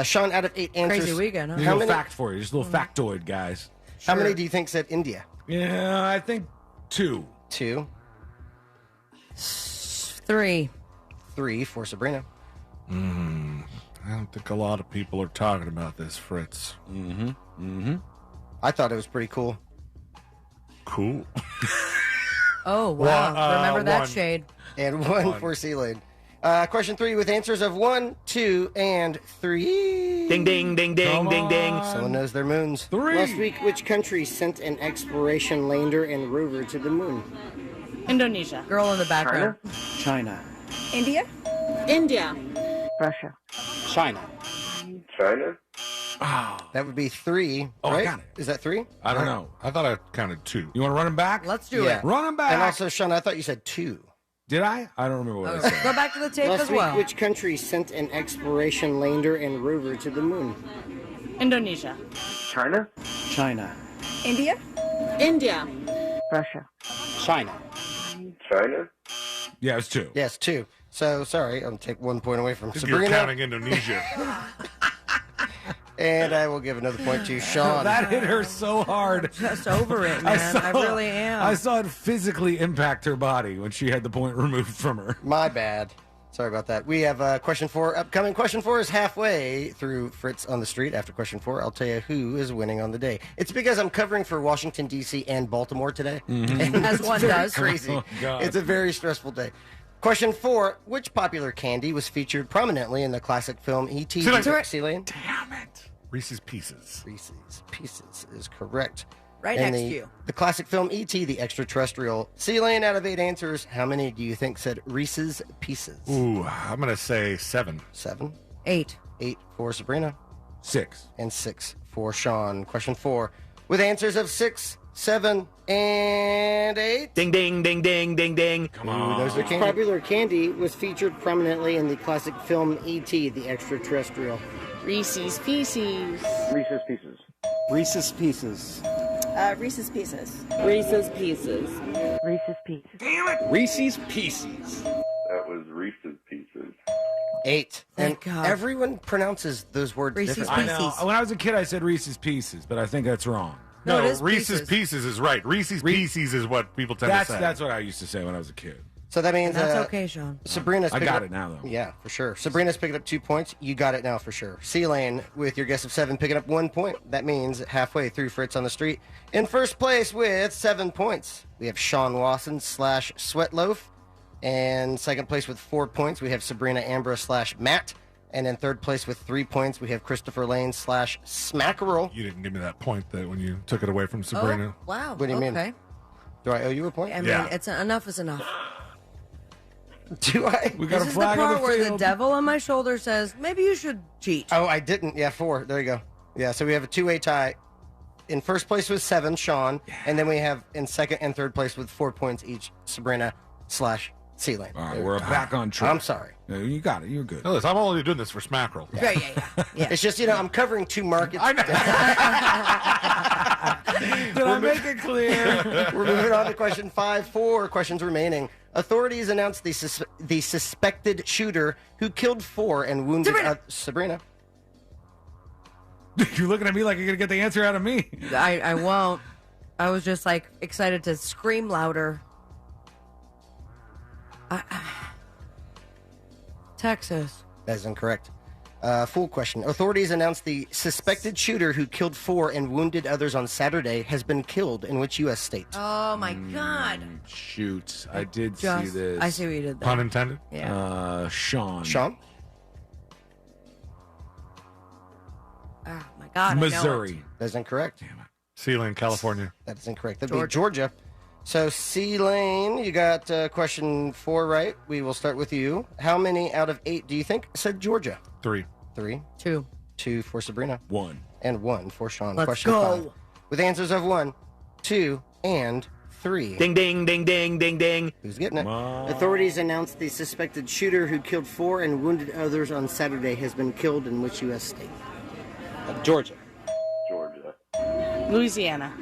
Sean, out of 8 answers... Crazy weekend, huh? How many fact for you? Just a little factoid, guys. How many do you think said India? Yeah, I think 2. 2. 3. 3 for Sabrina. I don't think a lot of people are talking about this, Fritz. I thought it was pretty cool. Cool. Oh, wow. Remember that 1. shade. And 1 for C-Lane. Question 3 with answers of 1, 2, and 3. Ding, ding, ding, ding, ding, ding. Someone knows their moons. 3. Last week, which country sent an exploration lander and rover to the moon? Indonesia. Girl in the background. China. India? India. Russia. China. China. That would be 3, right? I got it. Is that 3? I don't know. I thought I counted 2. You want to run them back? Let's do Yeah. it. Run them back. And also, Sean, I thought you said 2. Did I? I don't remember what I said. Go back to the tape Last as week, well. which country sent an exploration lander and rover to the moon? Indonesia. China. China. India? India. Russia. China. China. Yeah, it's 2. Yes, 2. So, sorry, I'll take 1 point away from You're Sabrina. counting Indonesia. And I will give another point to Sean. That hit her so hard. Just over it, man. I really am. I saw it physically impact her body when she had the point removed from her. My bad. Sorry about that. We have question 4 upcoming. Question 4 is halfway through Fritz on the Street. After question 4, I'll tell you who is winning on the day. It's because I'm covering for Washington, D.C. and Baltimore today. And As it's one very does. crazy. Oh, God. It's a very stressful day. Question 4, which popular candy was featured prominently in the classic film E.T. C-Lane? Damn it. Reese's Pieces. Reese's Pieces is correct. Right And next to you. The classic film E.T. the Extraterrestrial. C-Lane, out of 8 answers, how many do you think said Reese's Pieces? Ooh, I'm going to say 7. 7. 8. 8 for Sabrina. 6. And 6 for Sean. Question 4 with answers of 6, 7, and 8. Ding, ding, ding, ding, ding, ding. Come on. Which popular candy was featured prominently in the classic film E.T. the Extraterrestrial? Reese's Pieces. Reese's Pieces. Reese's Pieces. Reese's Pieces. Reese's Pieces. Reese's Pieces. Damn it. Reese's Pieces. That was Reese's Pieces. 8. Thank And God. everyone pronounces those words Reese's differently. I know. Pieces. When I was a kid, I said Reese's Pieces, but I think that's wrong. No, it is Reese's Pieces is right. Reese's Pieces is what people tend to say. That's what I used to say when I was a kid. So that means That's okay, Sean. Sabrina's I picking got up, it now, though. Yeah, for sure. Sabrina's picking up 2 points. You got it now for sure. C-Lane, with your guess of 7, picking up 1 point. That means halfway through Fritz on the Street. In first place with 7 points, we have Sean Wasson / Sweatloaf. And second place with 4 points, we have Sabrina Ambra / Matt. And in third place with 3 points, we have Christopher Lane / Smackerel. You didn't give me that point that when you took it away from Sabrina. Oh, wow. What do you mean? Okay. Do I owe you a point? I mean, it's enough is enough. Do I? We got This a is the flag on part the where the field. devil on my shoulder says, maybe you should cheat. Oh, I didn't. Yeah, 4. There you go. Yeah, so we have a two-way tie. In first place with 7, Sean, and then we have in second and third place with 4 points each, Sabrina/C-Lane. All right, we're back on track. I'm sorry. No, you got it. You're good. Hey, listen, I'm only doing this for Smackerel. Yeah. It's just, I'm covering 2 markets. Did I make it clear? We're moving on to question 5. 4 questions remaining. Authorities announced the suspected shooter who killed 4 and wounded Sabrina. You're looking at me like you're going to get the answer out of me. I won't. I was just like excited to scream louder. Texas. That is incorrect. Full question. Authorities announced the suspected shooter who killed 4 and wounded others on Saturday has been killed in which U.S. state? Oh, my God. Shoot. I did see this. I see what you did there. Pun intended? Yeah. Sean. Sean? Oh, my God. Missouri. That is incorrect. Damn it. C-Lane, California. That is incorrect. That'd be Georgia. So, C-Lane, you got question 4 right. We will start with you. How many out of 8 do you think said Georgia? 3. 3. 2. 2 for Sabrina. 1. And 1 for Sean. Let's question go. 5. With answers of 1, 2, and 3. Ding, ding, ding, ding, ding, ding. Who's getting it? Authorities announced the suspected shooter who killed 4 and wounded others on Saturday has been killed in which U.S. state? Georgia. Georgia. Louisiana.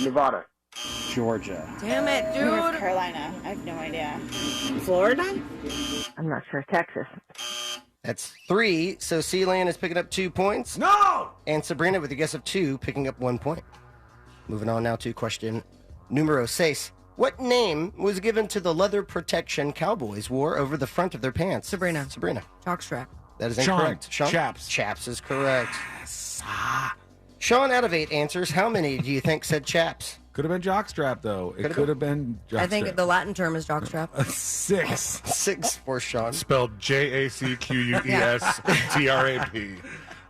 Nevada. Georgia. Damn it, dude. North Carolina. I have no idea. Florida? I'm not sure. Texas. That's 3. So C-Lane is picking up 2 points. No! And Sabrina, with a guess of 2, picking up 1 point. Moving on now to question numero 6. What name was given to the leather protection cowboys wore over the front of their pants? Sabrina. Jockstrap. That is Sean. incorrect. Chaps. Chaps is correct. Sean, out of 8 answers, how many do you think said chaps? Could have been jockstrap, though. It could have been jockstrap. I think the Latin term is jockstrap. 6. 6 for Sean. Spelled Jacquestrap.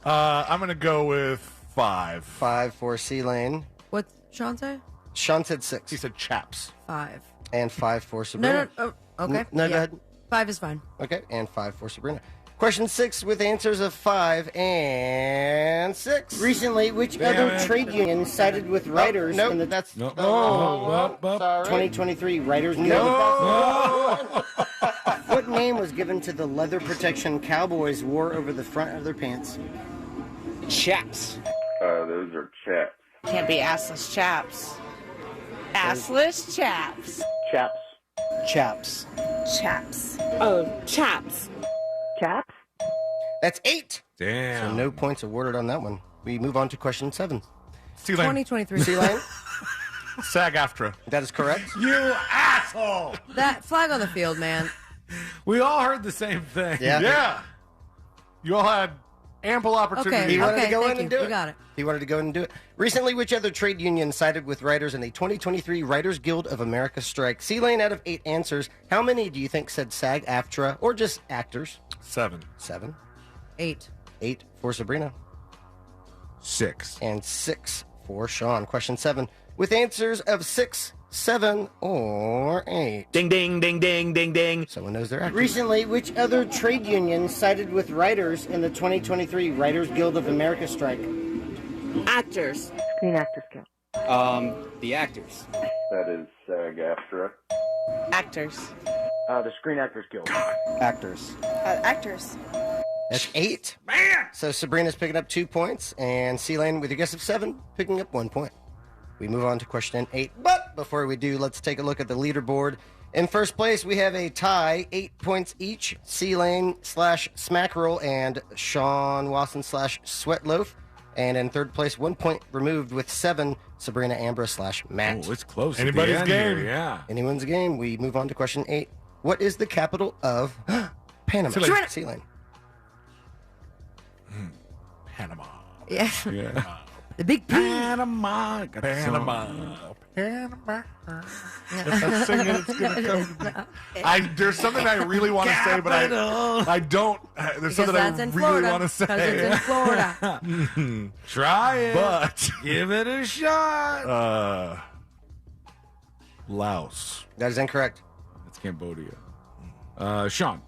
I'm going to go with 5. 5 for C-Lane. What's Sean say? Sean said 6. He said chaps. 5. And 5 for Sabrina. No. Okay. No, Yeah. go ahead. 5 is fine. Okay, and 5 for Sabrina. Question 6 with answers of 5 and 6. Recently, which other trade union sided with writers in the That's 2023 Writers Guild? What name was given to the leather protection cowboys wore over the front of their pants? Chaps. Those are chaps. Can't be assless chaps. Assless chaps. Chaps. Chaps. Chaps. Oh, chaps. Chaps? That's 8. Damn. So no points awarded on that one. We move on to question 7. C-Lane. 2023. C-Lane? SAG-AFTRA. That is correct. You asshole! That flag on the field, man. We all heard the same thing. Yeah. You all had ample opportunity. He wanted to go in thank and you. do You it. got it. He wanted to go in and do it. Recently, which other trade union sided with writers in the 2023 Writers Guild of America strike? C-Lane, out of 8 answers, how many do you think said SAG-AFTRA or just actors? 7. 7. 8. 8 for Sabrina. 6. And 6 for Sean. Question 7. With answers of 6, 7, or 8. Ding, ding, ding, ding, ding, ding. Someone knows their actors. Recently, which other trade union sided with writers in the 2023 Writers Guild of America strike? Actors. Screen Actors Guild. The actors. That is SAG-AFTRA. Actors. The Screen Actors Guild. Actors. Actors. That's 8. Man! So Sabrina's picking up 2 points, and C-Lane, with a guess of 7, picking up 1 point. We move on to question 8. But before we do, let's take a look at the leaderboard. In first place, we have a tie, 8 points each. C-Lane / Smackerel and Sean Wasson / Sweatloaf. And in third place, 1 point removed with 7, Sabrina Ambra / Matt. Oh, it's close. Anybody's at the end game. Here, yeah. Anyone's game. We move on to question 8. What is the capital of Panama? C-Lane. Panama. Yeah. Yeah. The big P. Panama. Panama. If I sing it, it's going to come. There's something I really want to say, but I don't. There's something I really want to say. Because it's in Florida. Try it. But give it a shot. Laos. That is incorrect. That's Cambodia. Sean.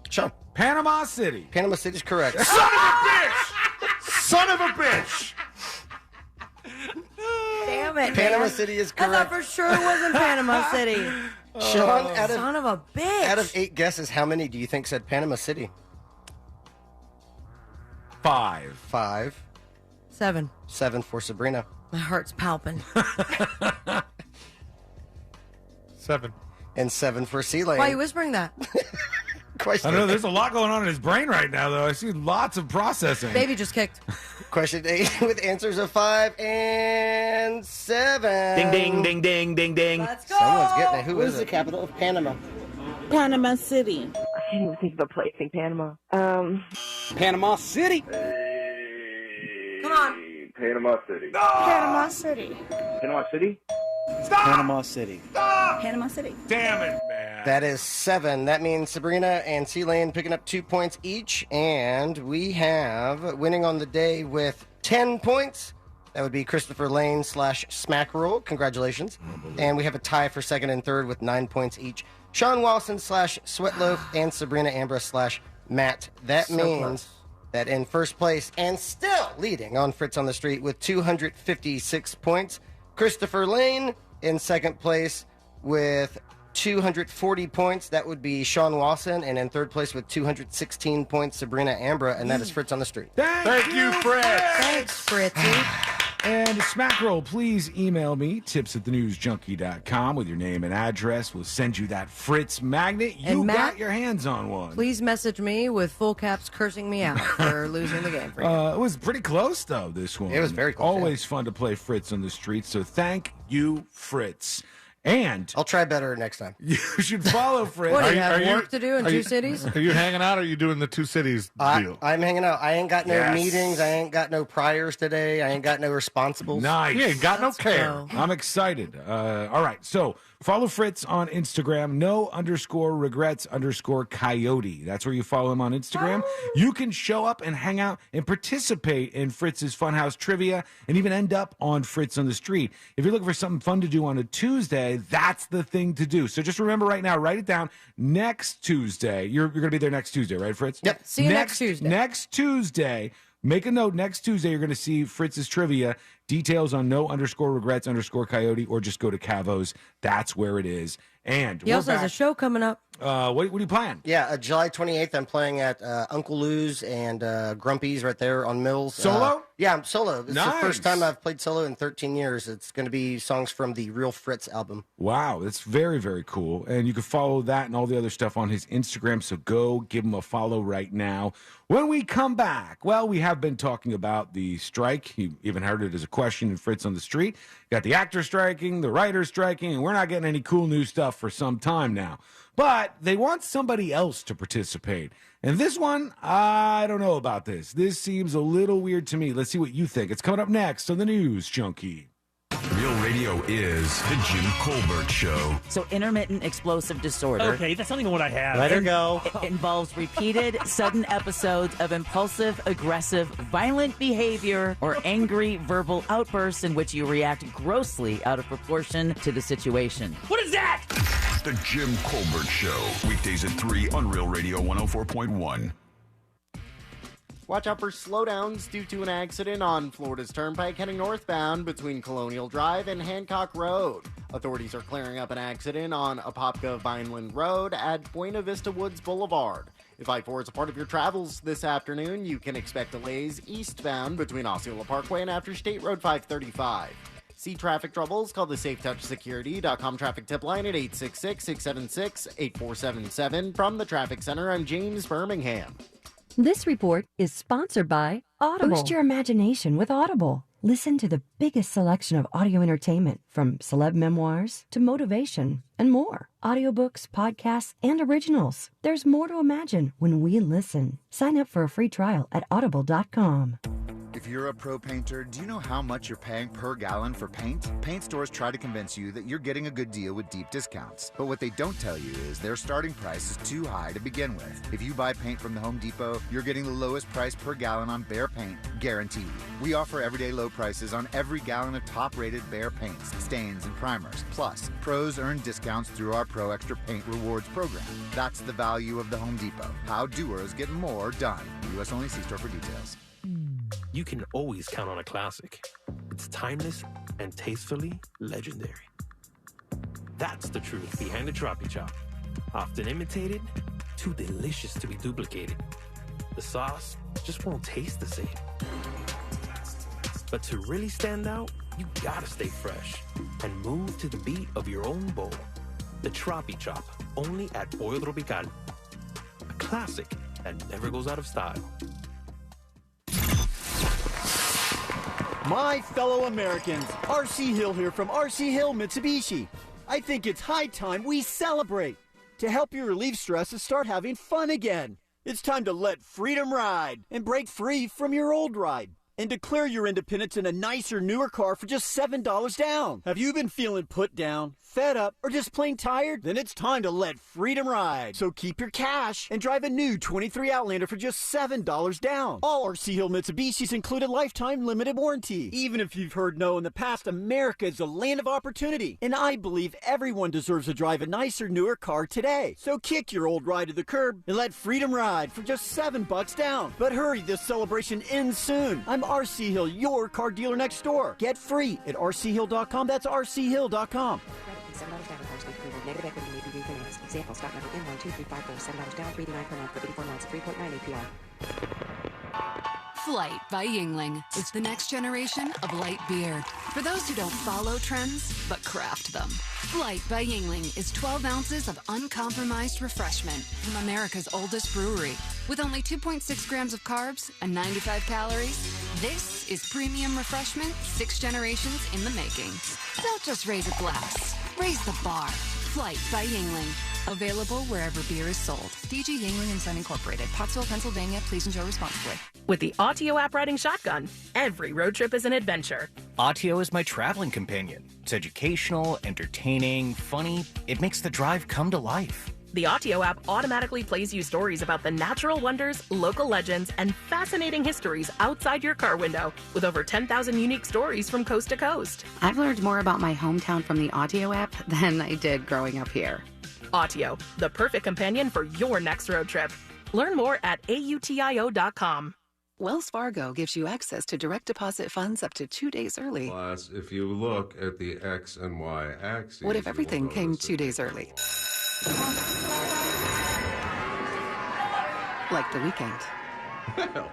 Panama City. Panama City is correct. Son of a bitch! Son of a bitch! Damn it, Panama man. City is I thought correct. for sure it wasn't Panama City. Sean, Son of a bitch. out of 8 guesses, how many do you think said Panama City? 5. 5. 7. 7 for Sabrina. My heart's palping. 7. And 7 for Sea-Lane. Why are you whispering that? Question I know there's a lot going on in his brain right now, though. I see lots of processing. Baby just kicked. Question 8 with answers of 5 and 7. Ding, ding, ding, ding, ding, ding. Let's go. Someone's getting it. Who What is is the capital of Panama? Panama City. I can't even think of a place in Panama. Panama City. Come on. Panama City. Panama City. Panama City? Stop! Panama City. Stop! Panama City. Damn it, man. That is 7. That means Sabrina and Sea-Lane picking up 2 points each. And we have winning on the day with 10 points. That would be Christopher Lane / Smack Roll. Congratulations. And we have a tie for second and third with 9 points each. Sean Walson / Sweatloaf and Sabrina Ambra / Matt. That So means close. that in first place and still leading on Fritz on the Street with 256 points, Christopher Lane. In second place with 240 points, that would be Sean Walson. And in third place with 216 points, Sabrina Ambra. And that is Fritz on the Street. Thank you, Fritz. Thanks, Fritzy. And Smackroll, please email me, tips@thenewsjunkie.com with your name and address. We'll send you that Fritz magnet. You And Matt, got your hands on one. Please message me with full caps cursing me out for losing the game for you. It was pretty close, though, this one. It was very close, Always fun to play Fritz on the street, so thank you, Fritz. And I'll try better next time. You should follow Fritz. What, do you have work to do in two cities? Are you hanging out or are you doing the 2 cities deal? I'm hanging out. I ain't got no Yes. meetings. I ain't got no priors today. I ain't got no responsibles. Nice. You ain't got Let's no care. go. I'm excited. All right. So follow Fritz on Instagram. No_regrets_coyote. That's where you follow him on Instagram. You can show up and hang out and participate in Fritz's Funhouse Trivia and even end up on Fritz on the Street. If you're looking for something fun to do on a Tuesday, that's the thing to do. So just remember right now, write it down. Next Tuesday, you're going to be there next Tuesday, right, Fritz? Yep. See you next Tuesday. Next Tuesday. Make a note. Next Tuesday, you're going to see Fritz's Trivia. Details on no_regrets_coyote, or just go to Cavo's. That's where it is. And He also has a show coming up. what are you playing? Yeah, July 28th, I'm playing at Uncle Lou's and Grumpy's right there on Mills. Solo? Yeah, I'm solo. This is the Nice. first time I've played solo in 13 years. It's going to be songs from the Real Fritz album. Wow, that's very, very cool. And you can follow that and all the other stuff on his Instagram. So go give him a follow right now. When we come back, well, we have been talking about the strike. You even heard it as a question in Fritz on the Street. Got the actor striking, the writer striking, and we're not getting any cool new stuff for some time now. But they want somebody else to participate. And this one, I don't know about this. This seems a little weird to me. Let's see what you think. It's coming up next on the News Junkie. Real radio is the Jim Colbert Show. So intermittent explosive disorder. Okay, that's not even what I have. Let her go. It involves repeated, sudden episodes of impulsive, aggressive, violent behavior or angry verbal outbursts in which you react grossly out of proportion to the situation. What is that? The Jim Colbert Show. Weekdays at 3 on Real Radio 104.1. Watch out for slowdowns due to an accident on Florida's Turnpike heading northbound between Colonial Drive and Hancock Road. Authorities are clearing up an accident on Apopka Vineland Road at Buena Vista Woods Boulevard. If I-4 is a part of your travels this afternoon, you can expect delays eastbound between Osceola Parkway and after State Road 535. See traffic troubles? Call the SafeTouchSecurity.com traffic tip line at 866-676-8477. From the Traffic Center, I'm James Birmingham. This report is sponsored by Audible. Boost your imagination with Audible. Listen to the biggest selection of audio entertainment, from celeb memoirs to motivation and more. Audiobooks, podcasts, and originals. There's more to imagine when we listen. Sign up for a free trial at audible.com. If you're a pro painter, do you know how much you're paying per gallon for paint? Paint stores try to convince you that you're getting a good deal with deep discounts. But what they don't tell you is their starting price is too high to begin with. If you buy paint from the Home Depot, you're getting the lowest price per gallon on Behr paint, guaranteed. We offer everyday low prices on every gallon of top-rated Behr paints, stains, and primers. Plus, pros earn discounts through our Pro Extra Paint Rewards program. That's the value of the Home Depot. How doers get more done. U.S. only. See store for details. You can always count on a classic. It's timeless and tastefully legendary. That's the truth behind the Troppy Chop. Often imitated, too delicious to be duplicated. The sauce just won't taste the same. But to really stand out, you gotta stay fresh and move to the beat of your own bowl. The Troppy Chop, only at Pollo Tropical. A classic that never goes out of style. My fellow Americans, R.C. Hill here from R.C. Hill Mitsubishi. I think it's high time we celebrate. To help you relieve stress and start having fun again. It's time to let freedom ride and break free from your old ride. And declare your independence in a nicer, newer car for just $7 down. Have you been feeling put down, fed up, or just plain tired? Then it's time to let freedom ride. So keep your cash and drive a new 23 Outlander for just $7 down. All RC Hill Mitsubishis include a lifetime limited warranty. Even if you've heard no in the past, America is a land of opportunity. And I believe everyone deserves to drive a nicer, newer car today. So kick your old ride to the curb and let freedom ride for just $7 down. But hurry, this celebration ends soon. I'm RC Hill, your car dealer next door. Get free at rchill.com. That's rchill.com. Negative equity may be refinanced. Example, stock number N12354, $7 down, $3.99 per month for 84 months, 3.9 APR. Flight by Yingling is the next generation of light beer. For those who don't follow trends, but craft them. Flight by Yingling is 12 ounces of uncompromised refreshment from America's oldest brewery. With only 2.6 grams of carbs and 95 calories, this is premium refreshment 6 generations in the making. Don't just raise a glass, raise the bar. Flight by Yingling. Available wherever beer is sold. DG Yingling and Son Incorporated, Pottsville, Pennsylvania. Please enjoy responsibly. With the Autio app riding shotgun, every road trip is an adventure. Autio is my traveling companion. It's educational, entertaining, funny. It makes the drive come to life. The Autio app automatically plays you stories about the natural wonders, local legends, and fascinating histories outside your car window, with over 10,000 unique stories from coast to coast. I've learned more about my hometown from the Autio app than I did growing up here. Autio, the perfect companion for your next road trip. Learn more at autio.com. Wells Fargo gives you access to direct deposit funds up to 2 days early. Plus, if you look at the X and Y axes... What if everything came 2 days early? Like the weekend. Well,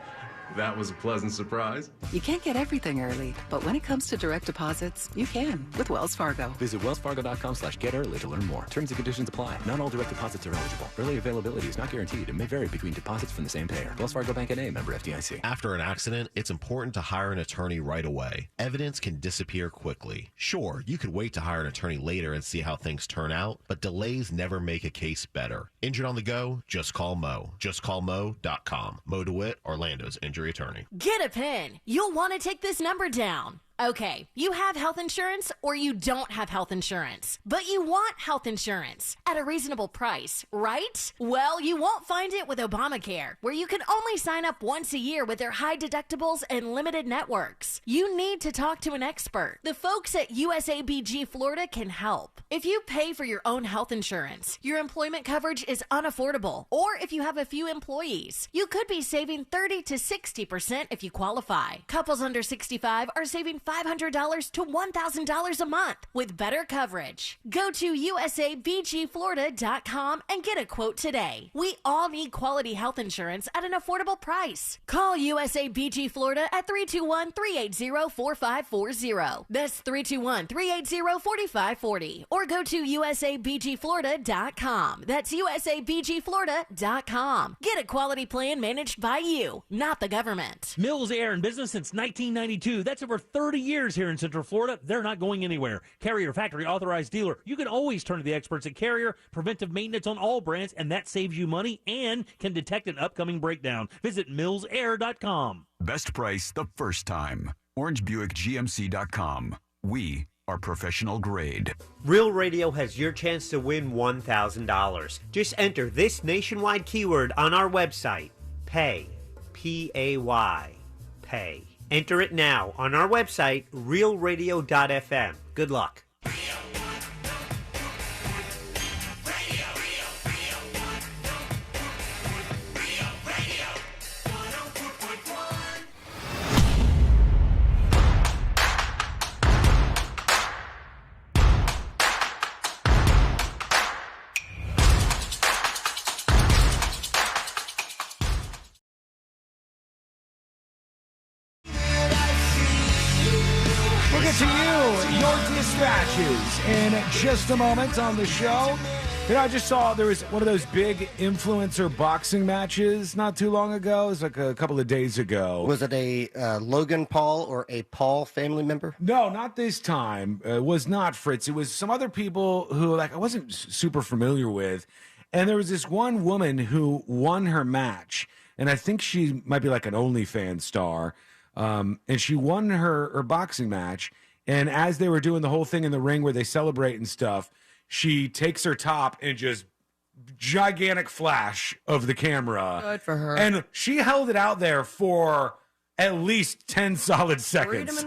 that was a pleasant surprise. You can't get everything early, but when it comes to direct deposits, you can with Wells Fargo. Visit wellsfargo.com/get-early to learn more. Terms and conditions apply. Not all direct deposits are eligible. Early availability is not guaranteed and may vary between deposits from the same payer. Wells Fargo Bank N.A., member FDIC. After an accident, it's important to hire an attorney right away. Evidence can disappear quickly. Sure, you could wait to hire an attorney later and see how things turn out, but delays never make a case better. Injured on the go? Just call Mo. JustCallMo.com. Mo DeWitt, Orlando's injury attorney. Get a pen. You'll want to take this number down. Okay, you have health insurance or you don't have health insurance, but you want health insurance at a reasonable price, right? Well, you won't find it with Obamacare, where you can only sign up once a year with their high deductibles and limited networks. You need to talk to an expert. The folks at USABG Florida can help. If you pay for your own health insurance, your employment coverage is unaffordable, or if you have a few employees, you could be saving 30 to 60% if you qualify. Couples under 65 are saving $500 to $1,000 a month with better coverage. Go to usabgflorida.com and get a quote today. We all need quality health insurance at an affordable price. Call USABG Florida at 321-380-4540. That's 321-380-4540. Or go to usabgflorida.com. That's usabgflorida.com. Get a quality plan managed by you, not the government. Mills Air in business since 1992. That's over 30 years here in Central Florida. They're not going anywhere. Carrier factory authorized dealer. You can always turn to the experts at Carrier. Preventive maintenance on all brands, and that saves you money and can detect an upcoming breakdown. Visit millsair.com. Best price the first time. OrangeBuickGMC.com. We are professional grade. Real Radio has your chance to win $1,000. Just enter this nationwide keyword on our website. Pay. P-A-Y. Pay. Enter it now on our website, realradio.fm. Good luck. in just a moment on the show. You know, I just saw there was one of those big influencer boxing matches not too long ago. It was like a couple of days ago. Was it a Logan Paul or a Paul family member? No, not this time. It was not Fritz. It was some other people who, like, I wasn't super familiar with. And there was this one woman who won her match. And I think she might be like an OnlyFans star. And she won her boxing match. And as they were doing the whole thing in the ring where they celebrate and stuff, she takes her top and just gigantic flash of the camera. Good for her. And she held it out there for at least 10 solid seconds.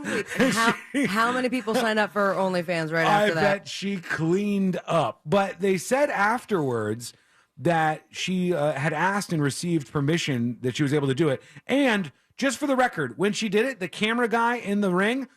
How many people signed up for OnlyFans right after that? I bet she cleaned up. But they said afterwards that she had asked and received permission that she was able to do it. And just for the record, when she did it, the camera guy in the ring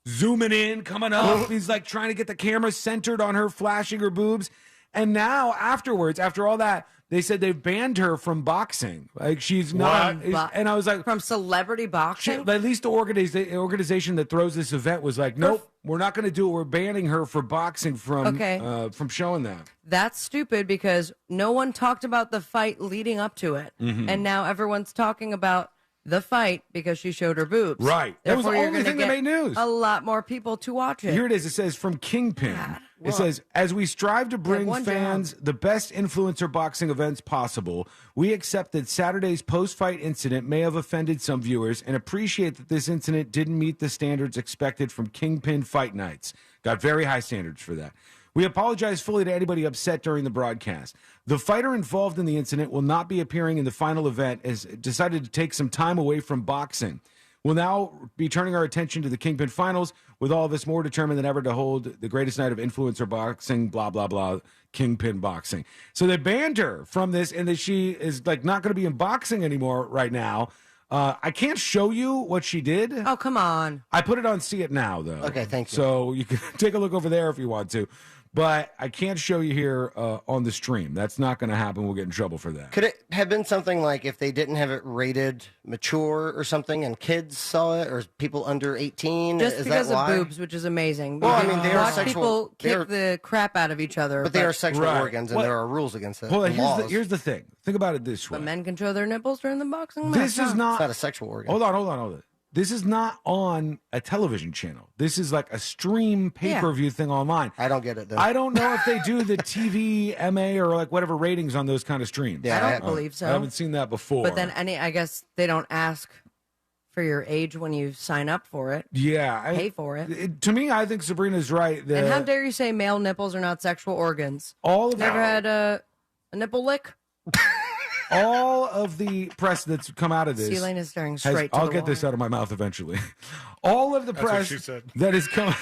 zooming in, coming up. He's like trying to get the camera centered on her, flashing her boobs. And now afterwards, after all that, they said they've banned her from boxing. Like she's not. And I was like, from celebrity boxing? At least the organization that throws this event was like, nope, we're not going to do it. We're banning her for boxing from showing that. That's stupid because no one talked about the fight leading up to it. Mm-hmm. And now everyone's talking about the fight because she showed her boobs. Right. That was the only thing that made news. A lot more people to watch it. Here it is. It says from Kingpin. It says, as we strive to bring fans the best influencer boxing events possible, we accept that Saturday's post-fight incident may have offended some viewers and appreciate that this incident didn't meet the standards expected from Kingpin Fight Nights. Got very high standards for that. We apologize fully to anybody upset during the broadcast. The fighter involved in the incident will not be appearing in the final event as decided to take some time away from boxing. We'll now be turning our attention to the Kingpin Finals, with all of us more determined than ever to hold the greatest night of influencer boxing, blah, blah, blah, Kingpin boxing. So they banned her from this, and that she is like not going to be in boxing anymore right now. I can't show you what she did. Oh, come on. I put it on See It Now, though. Okay, thank you. So you can take a look over there if you want to. But I can't show you here on the stream. That's not going to happen. We'll get in trouble for that. Could it have been something like if they didn't have it rated mature or something and kids saw it or people under 18? Just is because that why? of boobs, which is amazing. Well, I mean, they are watch sexual. people kick the crap out of each other. But they are sexual organs, and there are rules against it. Well, laws. here's the thing. Think about it this way. But men can show their nipples during the boxing match. This is not. It's not a sexual organ. Hold on. This is not on a television channel. This is like a stream pay-per-view thing online. I don't get it, though. I don't know if they do the TV, MA, or like whatever ratings on those kind of streams. Yeah, I don't believe so. I haven't seen that before. But then I guess they don't ask for your age when you sign up for it. Yeah. Pay for it. To me, I think Sabrina's right. And how dare you say male nipples are not sexual organs? Never had a nipple lick? All of the press that's come out of this. C-Lane is staring straight to I'll the get wall. this out of my mouth eventually. All of the That's what press she said. that has come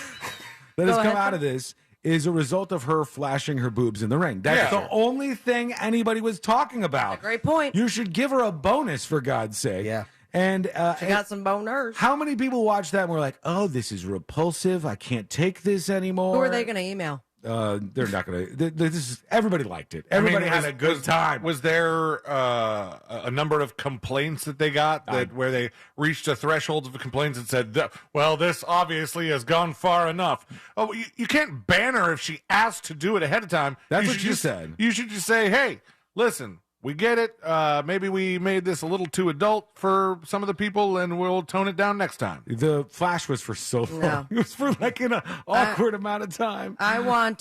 out of this is a result of her flashing her boobs in the ring. That's the only thing anybody was talking about. Great point. You should give her a bonus, for God's sake. Yeah. And she got some boners. How many people watched that and were like, oh, this is repulsive. I can't take this anymore. Who are they going to email? They're not going to. This is everybody liked it. Everybody had a good time. Was there a number of complaints that they got where they reached a threshold of complaints and said, well, this obviously has gone far enough? Oh, you can't ban her if she asked to do it ahead of time. That's what you said. You should just say, hey, listen, we get it. Maybe we made this a little too adult for some of the people, and we'll tone it down next time. The flash was for so long. No. It was for like an awkward amount of time. I want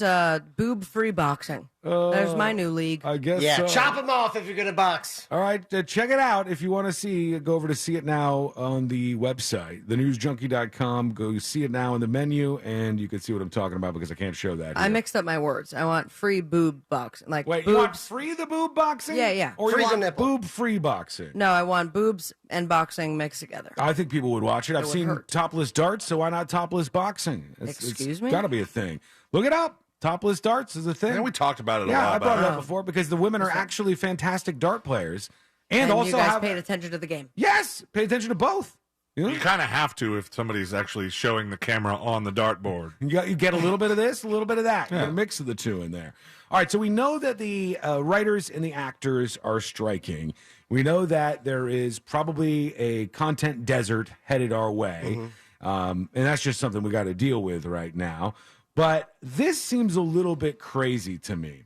boob-free boxing. There's my new league. I guess Yeah, so. chop them off if you're going to box. All right, check it out. If you want to see, go over to See It Now on the website, thenewsjunkie.com. Go See It Now in the menu, and you can see what I'm talking about because I can't show that I here. mixed up my words. I want free boob boxing. Like Wait, boobs. you want free the boob boxing? Yeah. Or Free you the want nipple. boob-free boxing? No, I want boobs and boxing mixed together. I think people would watch it. I've would seen hurt. topless darts, so why not topless boxing? Excuse me? It's got to be a thing. Look it up. Topless darts is a thing. Yeah, we talked about it a Yeah, lot. I brought it up before because the women are actually fantastic dart players. And also you guys have... paid attention to the game. Yes, pay attention to both. You kind of have to if somebody's actually showing the camera on the dartboard. You get a little bit of this, a little bit of that. You get a mix of the two in there. All right, so we know that the writers and the actors are striking. We know that there is probably a content desert headed our way. And that's just something we got to deal with right now. But this seems a little bit crazy to me.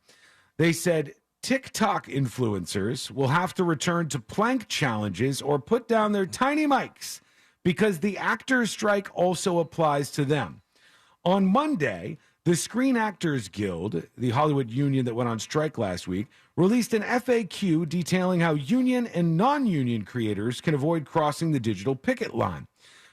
They said TikTok influencers will have to return to plank challenges or put down their tiny mics because the actors' strike also applies to them. On Monday, the Screen Actors Guild, the Hollywood union that went on strike last week, released an FAQ detailing how union and non-union creators can avoid crossing the digital picket line.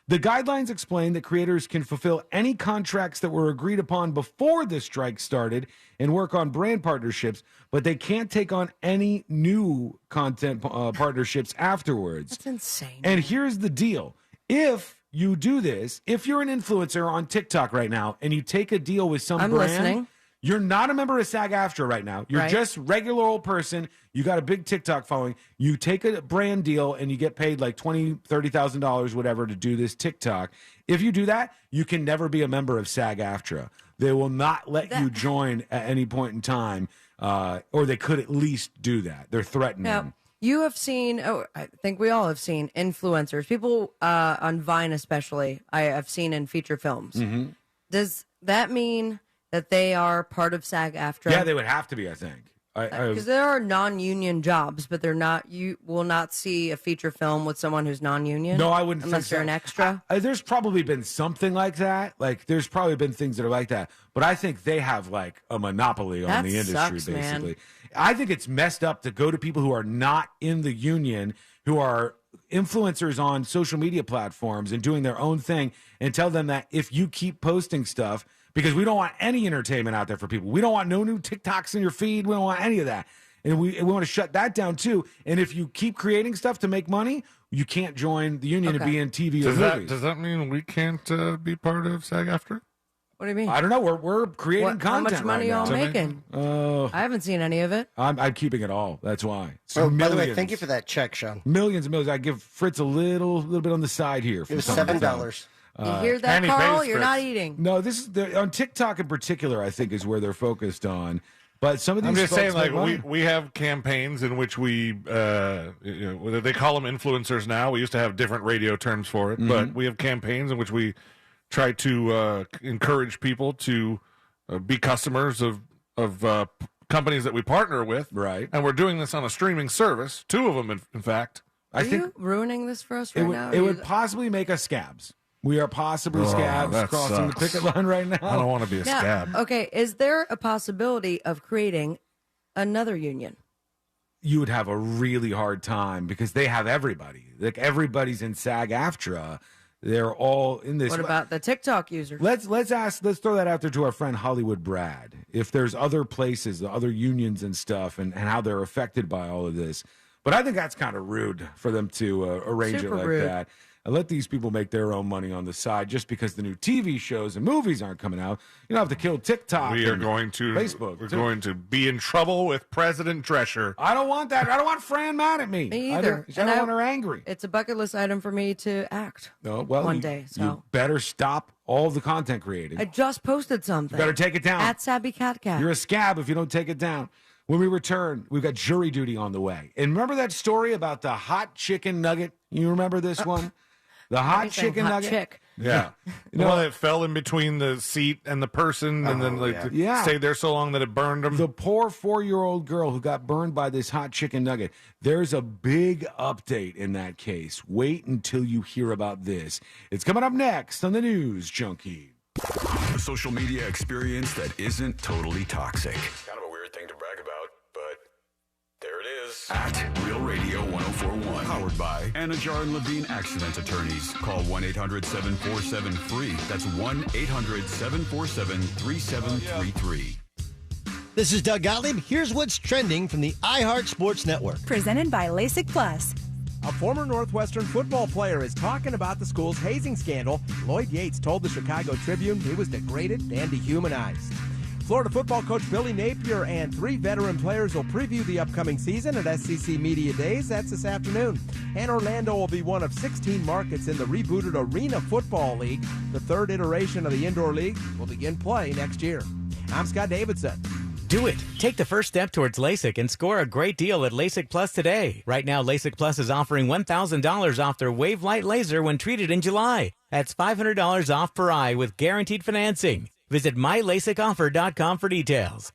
The guidelines explain that creators can fulfill any contracts that were agreed upon before the strike started and work on brand partnerships, but they can't take on any new content partnerships afterwards. That's insane. And here's the deal. If you do this, if you're an influencer on TikTok right now and you take a deal with some brand, listening. You're not a member of SAG-AFTRA right now. You're just regular old person. You got a big TikTok following. You take a brand deal and you get paid like $20,000, $30,000, whatever, to do this TikTok. If you do that, you can never be a member of SAG-AFTRA. They will not let you join at any point in time, or they could at least do that. They're threatening. Now, you have seen, I think we all have seen influencers, people on Vine especially, I have seen in feature films. Mm-hmm. Does that mean that they are part of SAG-AFTRA? Yeah, they would have to be, I think. Because there are non-union jobs, but they're not. You will not see a feature film with someone who's non-union. No, I wouldn't unless think so. they're an extra. There's probably been something like that. Like, there's probably been things that are like that. But I think they have, like, a monopoly on the industry, sucks, basically. man. I think it's messed up to go to people who are not in the union, who are influencers on social media platforms and doing their own thing, and tell them that if you keep posting stuff, because we don't want any entertainment out there for people. We don't want no new TikToks in your feed. We don't want any of that. And we want to shut that down, too. And if you keep creating stuff to make money, you can't join the union and be in TV or movies. Does that mean we can't be part of SAG-AFTRA? What do you mean? I don't know. We're creating How content much money right y'all now. making? I haven't seen any of it. I'm keeping it all. That's why. Oh, by the way, thank you for that check, Sean. Millions and millions. I give Fritz a little bit on the side here. It was $7. You hear that, Carl? You're not eating. No, this is on TikTok in particular, I think, is where they're focused on. But some of these I'm just folks saying, like, make money. we have campaigns in which we, they call them influencers now. We used to have different radio terms for it, but we have campaigns in which we try to encourage people to be customers of companies that we partner with. Right. And we're doing this on a streaming service, 2 of them, in fact. Are you ruining this for us right now? It would possibly make us scabs. We are possibly scabs that crossing sucks. the picket line right now. I don't want to be a Now, scab. okay, is there a possibility of creating another union? You would have a really hard time because they have everybody. Like, everybody's in SAG-AFTRA. They're all in this. What about the TikTok users? Let's throw that out there to our friend Hollywood Brad. If there's other places, other unions and stuff, and how they're affected by all of this. But I think that's kind of rude for them to arrange Super it like rude. that. And let these people make their own money on the side just because the new TV shows and movies aren't coming out. You don't have to kill TikTok. We are and going to Facebook. We're going to be in trouble with President Drescher. I don't want that. I don't want Fran mad at me. Me I either. don't want her angry. It's a bucket list item for me to act No, well, one you- day. So you better stop all the content creating. I just posted something. You better take it down. At Sabby Cat Cat. You're a scab if you don't take it down. When we return, we've got jury duty on the way. And remember that story about the hot chicken nugget? You remember this one? The hot Everything chicken hot nugget? chick. Yeah. You know- Well, it fell in between the seat and the person, and then stayed there so long that it burned them. The poor 4-year-old girl who got burned by this hot chicken nugget. There's a big update in that case. Wait until you hear about this. It's coming up next on the News Junkie. A social media experience that isn't totally toxic. Kind of a weird thing to brag about, but there it is. At Real Radio 104.1. Powered by Anajar and Levine Accident Attorneys. Call 1-800-747-FREE. That's 1-800-747-3733. This is Doug Gottlieb. Here's what's trending from the iHeart Sports Network. Presented by LASIK Plus. A former Northwestern football player is talking about the school's hazing scandal. Lloyd Yates told the Chicago Tribune he was degraded and dehumanized. Florida football coach Billy Napier and 3 veteran players will preview the upcoming season at SEC Media Days. That's this afternoon. And Orlando will be one of 16 markets in the rebooted Arena Football League. The 3rd iteration of the indoor league will begin play next year. I'm Scott Davidson. Do it. Take the first step towards LASIK and score a great deal at LASIK Plus today. Right now, LASIK Plus is offering $1,000 off their Wave Light Laser when treated in July. That's $500 off per eye with guaranteed financing. Visit mylasicoffer.com for details.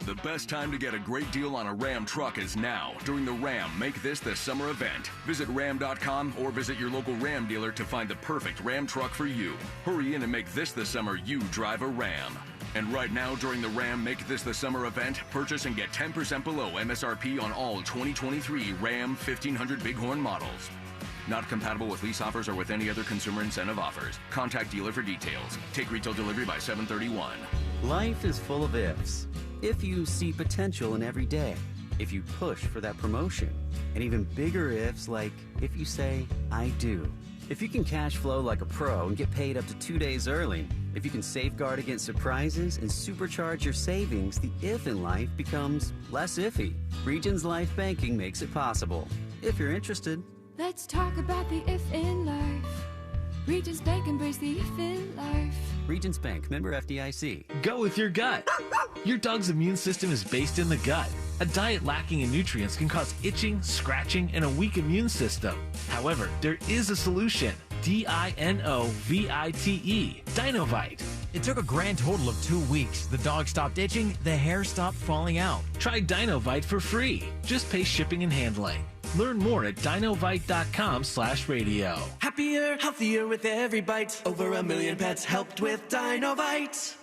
The best time to get a great deal on a Ram truck is now, during the Ram Make This the Summer event. Visit Ram.com or visit your local Ram dealer to find the perfect Ram truck for you. Hurry in and make this the summer you drive a Ram. And right now, during the Ram Make This the Summer event, purchase and get 10% below MSRP on all 2023 Ram 1500 Bighorn models. Not compatible with lease offers or with any other consumer incentive offers. Contact dealer for details. Take retail delivery by 7/31. Life is full of ifs. If you see potential in every day, if you push for that promotion, and even bigger ifs like if you say, I do. If you can cash flow like a pro and get paid up to 2 days early, if you can safeguard against surprises and supercharge your savings, the if in life becomes less iffy. Regions Life Banking makes it possible. If you're interested. Let's talk about the if in life. Regions Bank, embrace the if in life. Regions Bank, member FDIC. Go with your gut. Your dog's immune system is based in the gut. A diet lacking in nutrients can cause itching, scratching, and a weak immune system. However, there is a solution. DINOVITE, Dinovite. It took a grand total of 2 weeks. The dog stopped itching, the hair stopped falling out. Try Dinovite for free. Just pay shipping and handling. Learn more at dinovite.com/radio. Happier, healthier with every bite. Over 1 million pets helped with Dinovite.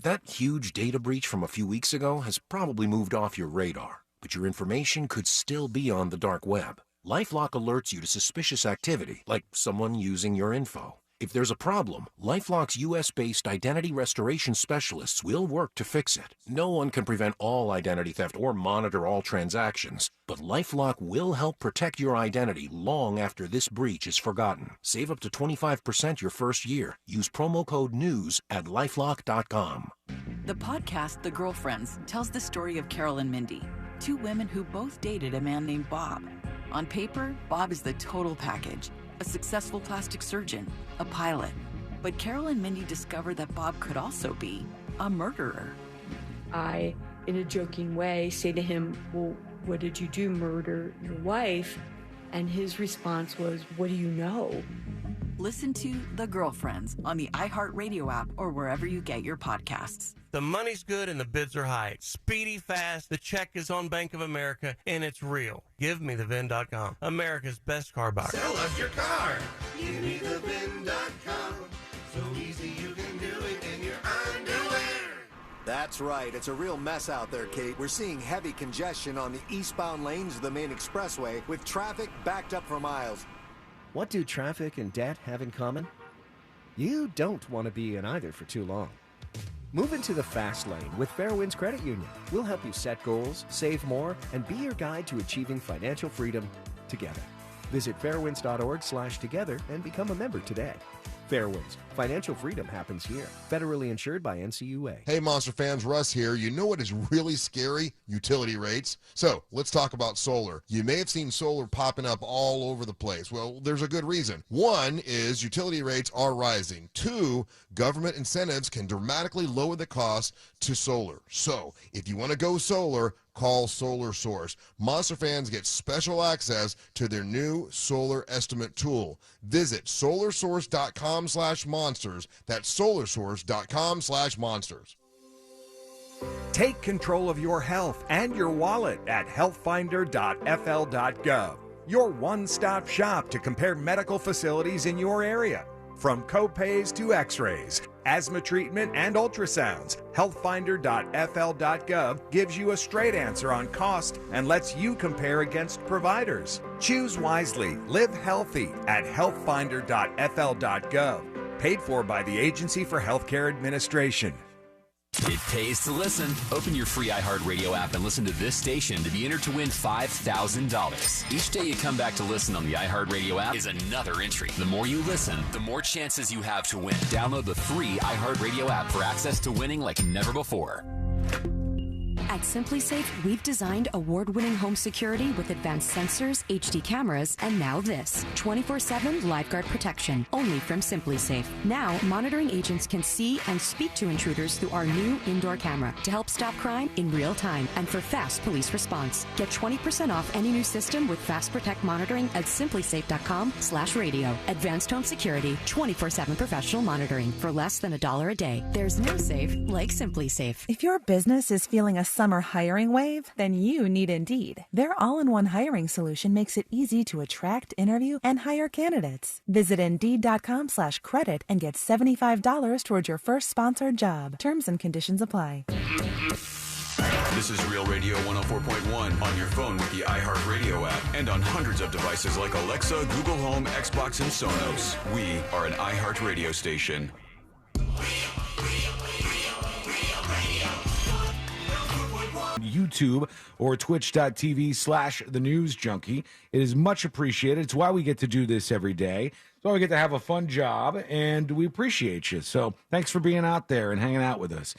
That huge data breach from a few weeks ago has probably moved off your radar, but your information could still be on the dark web. LifeLock alerts you to suspicious activity, like someone using your info. If there's a problem, LifeLock's U.S.-based identity restoration specialists will work to fix it. No one can prevent all identity theft or monitor all transactions, but LifeLock will help protect your identity long after this breach is forgotten. Save up to 25% your first year. Use promo code NEWS at LifeLock.com. The podcast, The Girlfriends, tells the story of Carol and Mindy, two women who both dated a man named Bob. On paper, Bob is the total package. A successful plastic surgeon, a pilot. But Carol and Mindy discover that Bob could also be a murderer. I, in a joking way, say to him, well, what did you do, murder your wife? And his response was, what do you know? Listen to The Girlfriends on the iHeartRadio app or wherever you get your podcasts. The money's good and the bids are high. It's speedy, fast, the check is on Bank of America, and it's real. Give me the VIN.com, America's best car buyer. Sell us your car. Give me the VIN.com. So easy you can do it in your underwear. That's right. It's a real mess out there, Kate. We're seeing heavy congestion on the eastbound lanes of the main expressway with traffic backed up for miles. What do traffic and debt have in common? You don't want to be in either for too long. Move into the fast lane with Fairwinds Credit Union. We'll help you set goals, save more, and be your guide to achieving financial freedom together. Visit fairwinds.org/together and become a member today. Fairwinds. Financial freedom happens here. Federally insured by NCUA. Hey, Monster fans, Russ here. You know what is really scary? Utility rates. So let's talk about solar. You may have seen solar popping up all over the place. Well, there's a good reason. One is utility rates are rising. Two, government incentives can dramatically lower the cost to solar. So if you want to go solar, call Solar Source. Monster fans get special access to their new solar estimate tool. Visit solarsource.com/monsters. That's solarsource.com/monsters. Take control of your health and your wallet at healthfinder.fl.gov. Your one-stop shop to compare medical facilities in your area. From copays to x-rays, asthma treatment, and ultrasounds, healthfinder.fl.gov gives you a straight answer on cost and lets you compare against providers. Choose wisely. Live healthy at healthfinder.fl.gov. Paid for by the Agency for Healthcare Administration. It pays to listen. Open your free iHeartRadio app and listen to this station to be entered to win $5,000. Each day you come back to listen on the iHeartRadio app is another entry. The more you listen, the more chances you have to win. Download the free iHeartRadio app for access to winning like never before. At SimpliSafe, we've designed award-winning home security with advanced sensors, HD cameras, and now this 24/7 lifeguard protection, only from SimpliSafe. Now, monitoring agents can see and speak to intruders through our new indoor camera to help stop crime in real time and for fast police response. Get 20% off any new system with Fast Protect monitoring at simplisafe.com/radio. Advanced home security, 24/7 professional monitoring for less than $1 a day. There's no safe like SimpliSafe. If your business is feeling a summer hiring wave, then you need Indeed. Their all-in-one hiring solution makes it easy to attract, interview, and hire candidates. Visit Indeed.com/credit and get $75 towards your first sponsored job. Terms and conditions apply. This is Real Radio 104.1 on your phone with the iHeartRadio app and on hundreds of devices like Alexa, Google Home, Xbox, and Sonos. We are an iHeartRadio station. YouTube or twitch.tv/The News Junkie. It is much appreciated. It's why we get to do this every day. It's why we get to have a fun job, and we appreciate you. So thanks for being out there and hanging out with us.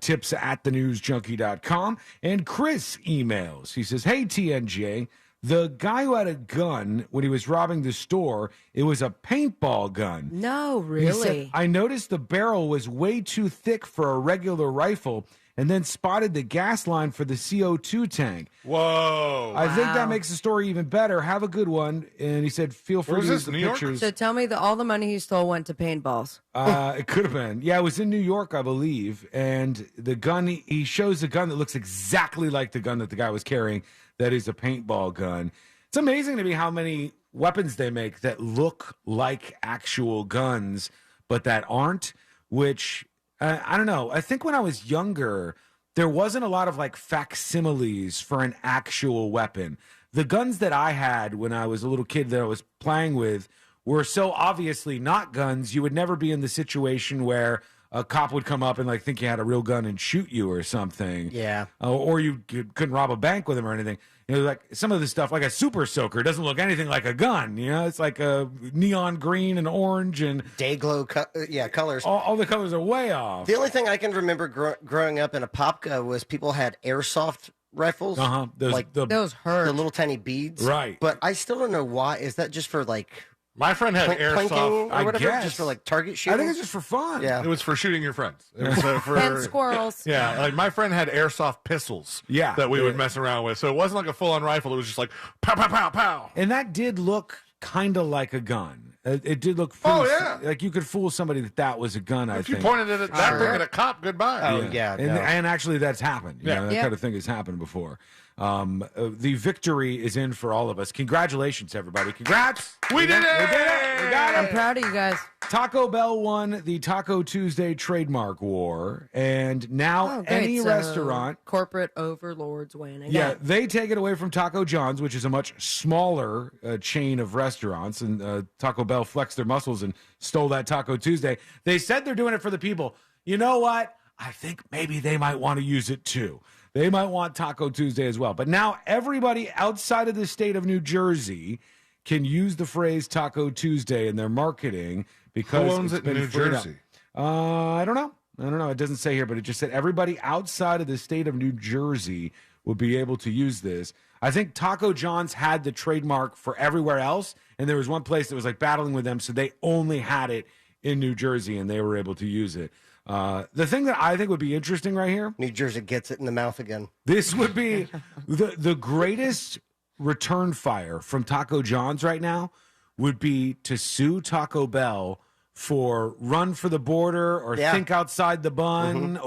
Tips at thenewsjunkie.com. And Chris emails. He says, hey, TNJ, the guy who had a gun when he was robbing the store, it was a paintball gun. No, He said, really? I noticed the barrel was way too thick for a regular rifle and then spotted the gas line for the CO2 tank. Whoa. I think that makes the story even better. Have a good one. And he said, feel free to use the pictures. So tell me that all the money he stole went to paintballs. It could have been. Yeah, it was in New York, I believe. And the gun, he shows a gun that looks exactly like the gun that the guy was carrying. That is a paintball gun. It's amazing to me how many weapons they make that look like actual guns, but that aren't, which... I don't know. I think when I was younger, there wasn't a lot of like facsimiles for an actual weapon. The guns that I had when I was a little kid that I was playing with were so obviously not guns, you would never be in the situation where a cop would come up and like think you had a real gun and shoot you or something. Yeah. Or you couldn't rob a bank with them or anything. You know, like some of the stuff, like a super soaker, doesn't look anything like a gun. You know, it's like a neon green and orange and day glow, colors. All the colors are way off. The only thing I can remember growing up in a Popka was people had airsoft rifles. Those hurt. The little tiny beads. Right. But I still don't know why. Is that just for like... My friend had airsoft, or whatever, I just for like target shooting. I think it's just for fun. Yeah, it was for shooting your friends. It was for and squirrels. Yeah, like my friend had airsoft pistols. Yeah, that we would mess around with. So it wasn't like a full-on rifle. It was just like pow, pow, pow, pow. And that did look kind of like a gun. It did look. Like you could fool somebody that was a gun. If you pointed it at that thing at a cop, goodbye. Oh yeah, and actually that's happened. You know, that Yeah. kind of thing has happened before. The victory is in for all of us. Congratulations, everybody. Congrats. We did it. We did it. We got it. I'm proud of you guys. Taco Bell won the Taco Tuesday trademark war, and now great. any So restaurant... corporate overlords win again. Yeah, they take it away from Taco John's, which is a much smaller chain of restaurants, and Taco Bell flexed their muscles and stole that Taco Tuesday. They said they're doing it for the people. You know what? I think maybe they might want to use it too. They might want Taco Tuesday as well. But now everybody outside of the state of New Jersey can use the phrase Taco Tuesday in their marketing because who owns it's it in been New freed up. Jersey? I don't know. It doesn't say here, but it just said everybody outside of the state of New Jersey would be able to use this. I think Taco John's had the trademark for everywhere else, and there was one place that was like battling with them, so they only had it in New Jersey, and they were able to use it. The thing that I think would be interesting right here, New Jersey gets it in the mouth again. this would be the greatest return fire from Taco John's right now would be to sue Taco Bell for run for the border or think outside the bun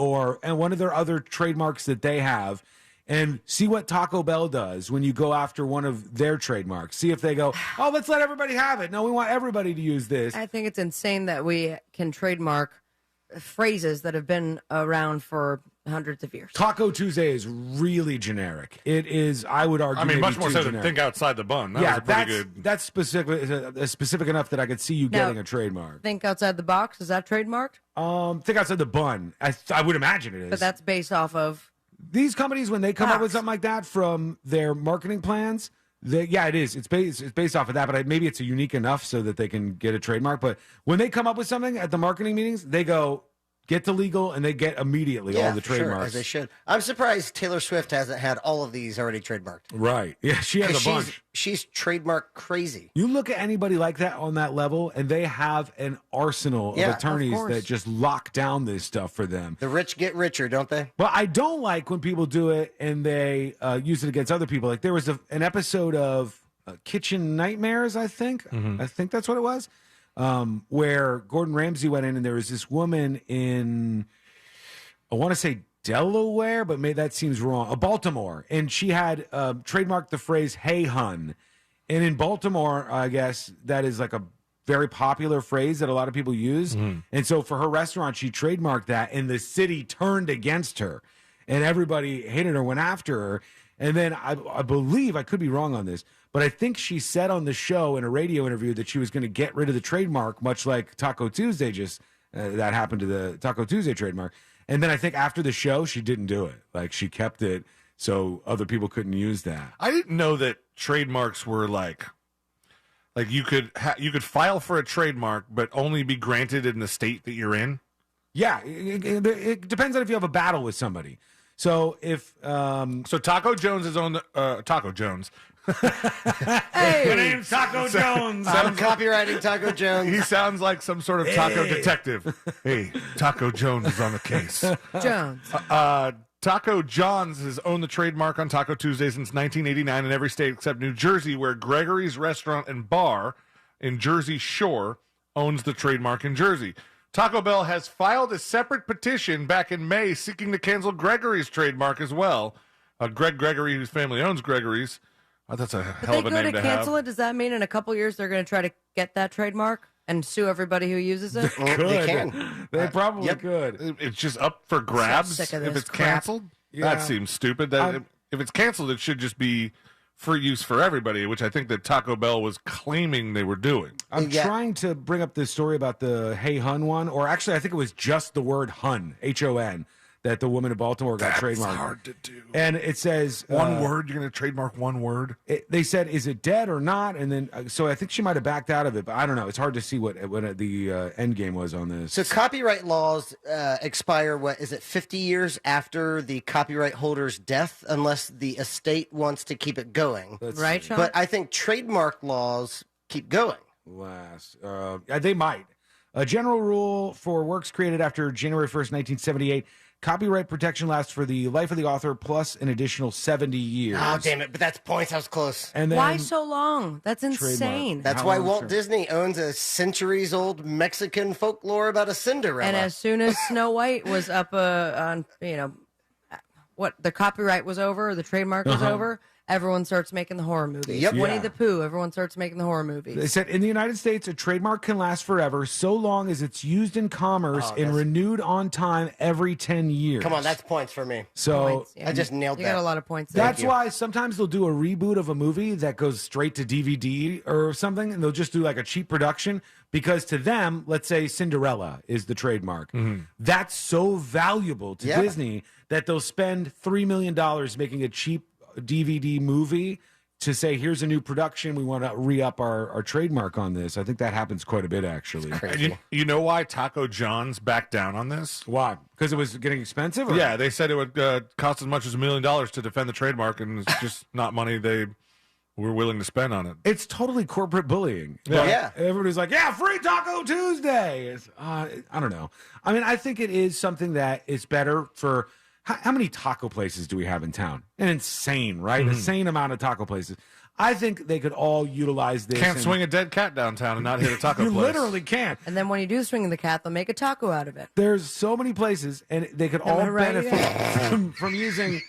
and one of their other trademarks that they have, and see what Taco Bell does when you go after one of their trademarks. See if they go, oh, let's let everybody have it. No, we want everybody to use this. I think it's insane that we can trademark phrases that have been around for hundreds of years. Taco Tuesday is really generic. It is, I would argue, maybe much more too so than generic. think outside the bun. That was a pretty good. That's specific enough that I could see you getting a trademark. Think outside the box. Is that trademarked? Think outside the bun. I would imagine it is. But that's based off of these companies when they come up with something like that from their marketing plans. It is. It's based off of that, but maybe it's unique enough so that they can get a trademark. But when they come up with something at the marketing meetings, they go, get to legal, and they get immediately all the for sure, trademarks. as they should. I'm surprised Taylor Swift hasn't had all of these already trademarked. Right. Yeah, she has a bunch. She's trademark crazy. You look at anybody like that on that level, and they have an arsenal of attorneys that just lock down this stuff for them. The rich get richer, don't they? But I don't like when people do it and they use it against other people. Like there was an episode of Kitchen Nightmares, I think. I think that's what it was, where Gordon Ramsay went in and there was this woman in, I want to say Delaware, but maybe that seems wrong. Baltimore. And she had trademarked the phrase, "Hey, hun." And in Baltimore, I guess that is like a very popular phrase that a lot of people use. And so for her restaurant, she trademarked that, and the city turned against her. And everybody hated her, went after her. And then I believe, I could be wrong on this, but I think she said on the show in a radio interview that she was going to get rid of the trademark, much like Taco Tuesday that happened to the Taco Tuesday trademark. And then I think after the show, she didn't do it. Like she kept it so other people couldn't use that. I didn't know that trademarks were like you could file for a trademark, but only be granted in the state that you're in. Yeah, it depends on if you have a battle with somebody. So if so Taco Jones is on the Taco Jones. Hey, my name's Taco Jones. I'm copywriting Taco Jones. He sounds like some sort of taco detective. Hey, Taco Jones is on the case. Jones. Taco John's has owned the trademark on Taco Tuesday since 1989 in every state except New Jersey, where Gregory's Restaurant and Bar in Jersey Shore owns the trademark in Jersey. Taco Bell has filed a separate petition back in May seeking to cancel Gregory's trademark as well. Greg Gregory, whose family owns Gregory's. That's a hell of a name to have. If they go to cancel it, does that mean in a couple years they're going to try to get that trademark and sue everybody who uses it? They can. They probably could. It's just up for grabs sick of if this it's crap. canceled. Yeah. That seems stupid. If it's canceled, it should just be free use for everybody, which I think that Taco Bell was claiming they were doing. I'm trying to bring up this story about the Hey Hun one, or actually I think it was just the word Hun, H-O-N, that the woman in Baltimore got trademarked. That's hard to do. And it says... One word? You're going to trademark one word? They said, is it dead or not? And then, so I think she might have backed out of it, but I don't know. It's hard to see what the end game was on this. So copyright laws expire, 50 years after the copyright holder's death, unless the estate wants to keep it going. Right, Sean? But I think trademark laws keep going. They might. A general rule for works created after January 1st, 1978, copyright protection lasts for the life of the author plus an additional 70 years. Oh, damn it. But that's points. I was close. And then Why so long? That's insane. That's why Walt Disney owns a centuries-old Mexican folklore about a Cinderella. And as soon as Snow White was up on, what, the copyright was over, the trademark was over, everyone starts making the horror movies. Yep. Winnie Yeah. the Pooh, everyone starts making the horror movies. They said in the United States, a trademark can last forever so long as it's used in commerce and renewed on time every 10 years. Come on, that's points for me. So I just nailed You that. got a lot of points there. That's why sometimes they'll do a reboot of a movie that goes straight to DVD or something, and they'll just do like a cheap production because to them, let's say Cinderella is the trademark. That's so valuable to Disney that they'll spend $3 million making a cheap DVD movie to say, here's a new production. We want to re-up our trademark on this. I think that happens quite a bit, actually. You know why Taco John's backed down on this? Why? Because it was getting expensive? Or? Yeah, they said it would cost as much as $1 million to defend the trademark, and it's just not money they were willing to spend on it. It's totally corporate bullying. Yeah. Everybody's like, yeah, free Taco Tuesday. I don't know. I mean, I think it is something that is better for... How many taco places do we have in town? An insane, right? Insane amount of taco places. I think they could all utilize this. Can't swing a dead cat downtown and not hit a taco You place. literally can't. And then when you do swing the cat, they'll make a taco out of it. There's so many places, and they could all benefit from using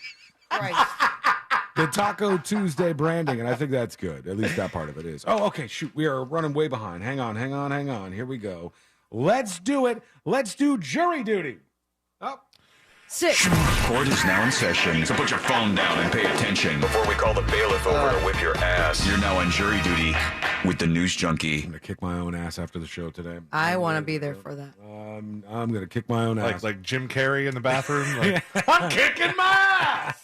the Taco Tuesday branding, and I think that's good. At least that part of it is. Oh, okay, shoot. We are running way behind. Hang on. Here we go. Let's do it. Let's do jury duty. Oh. Court is now in session, so put your phone down and pay attention. Before we call the bailiff over to whip your ass, you're now on jury duty with the News Junkie. I'm going to kick my own ass after the show today. I want to be there for that. I'm going to kick my own ass. Like Jim Carrey in the bathroom? I'm kicking my ass!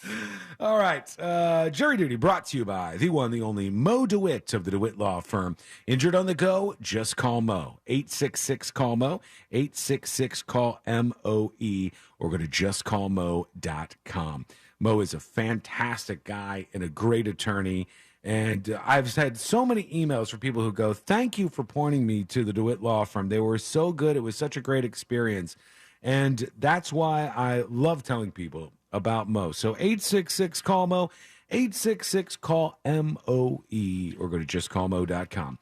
All right. right. Jury Duty brought to you by the one, the only Mo DeWitt of the DeWitt Law Firm. Injured on the go? Just call Mo. 866-CALL-MO, 866-CALL-MOE, or go to justcallmo.com. Mo is a fantastic guy and a great attorney. And I've had so many emails from people who go, thank you for pointing me to the DeWitt Law Firm. They were so good. It was such a great experience. And that's why I love telling people about Mo. So 866-CALL-MO, 866-CALL-MOE, or go to justcallmo.com.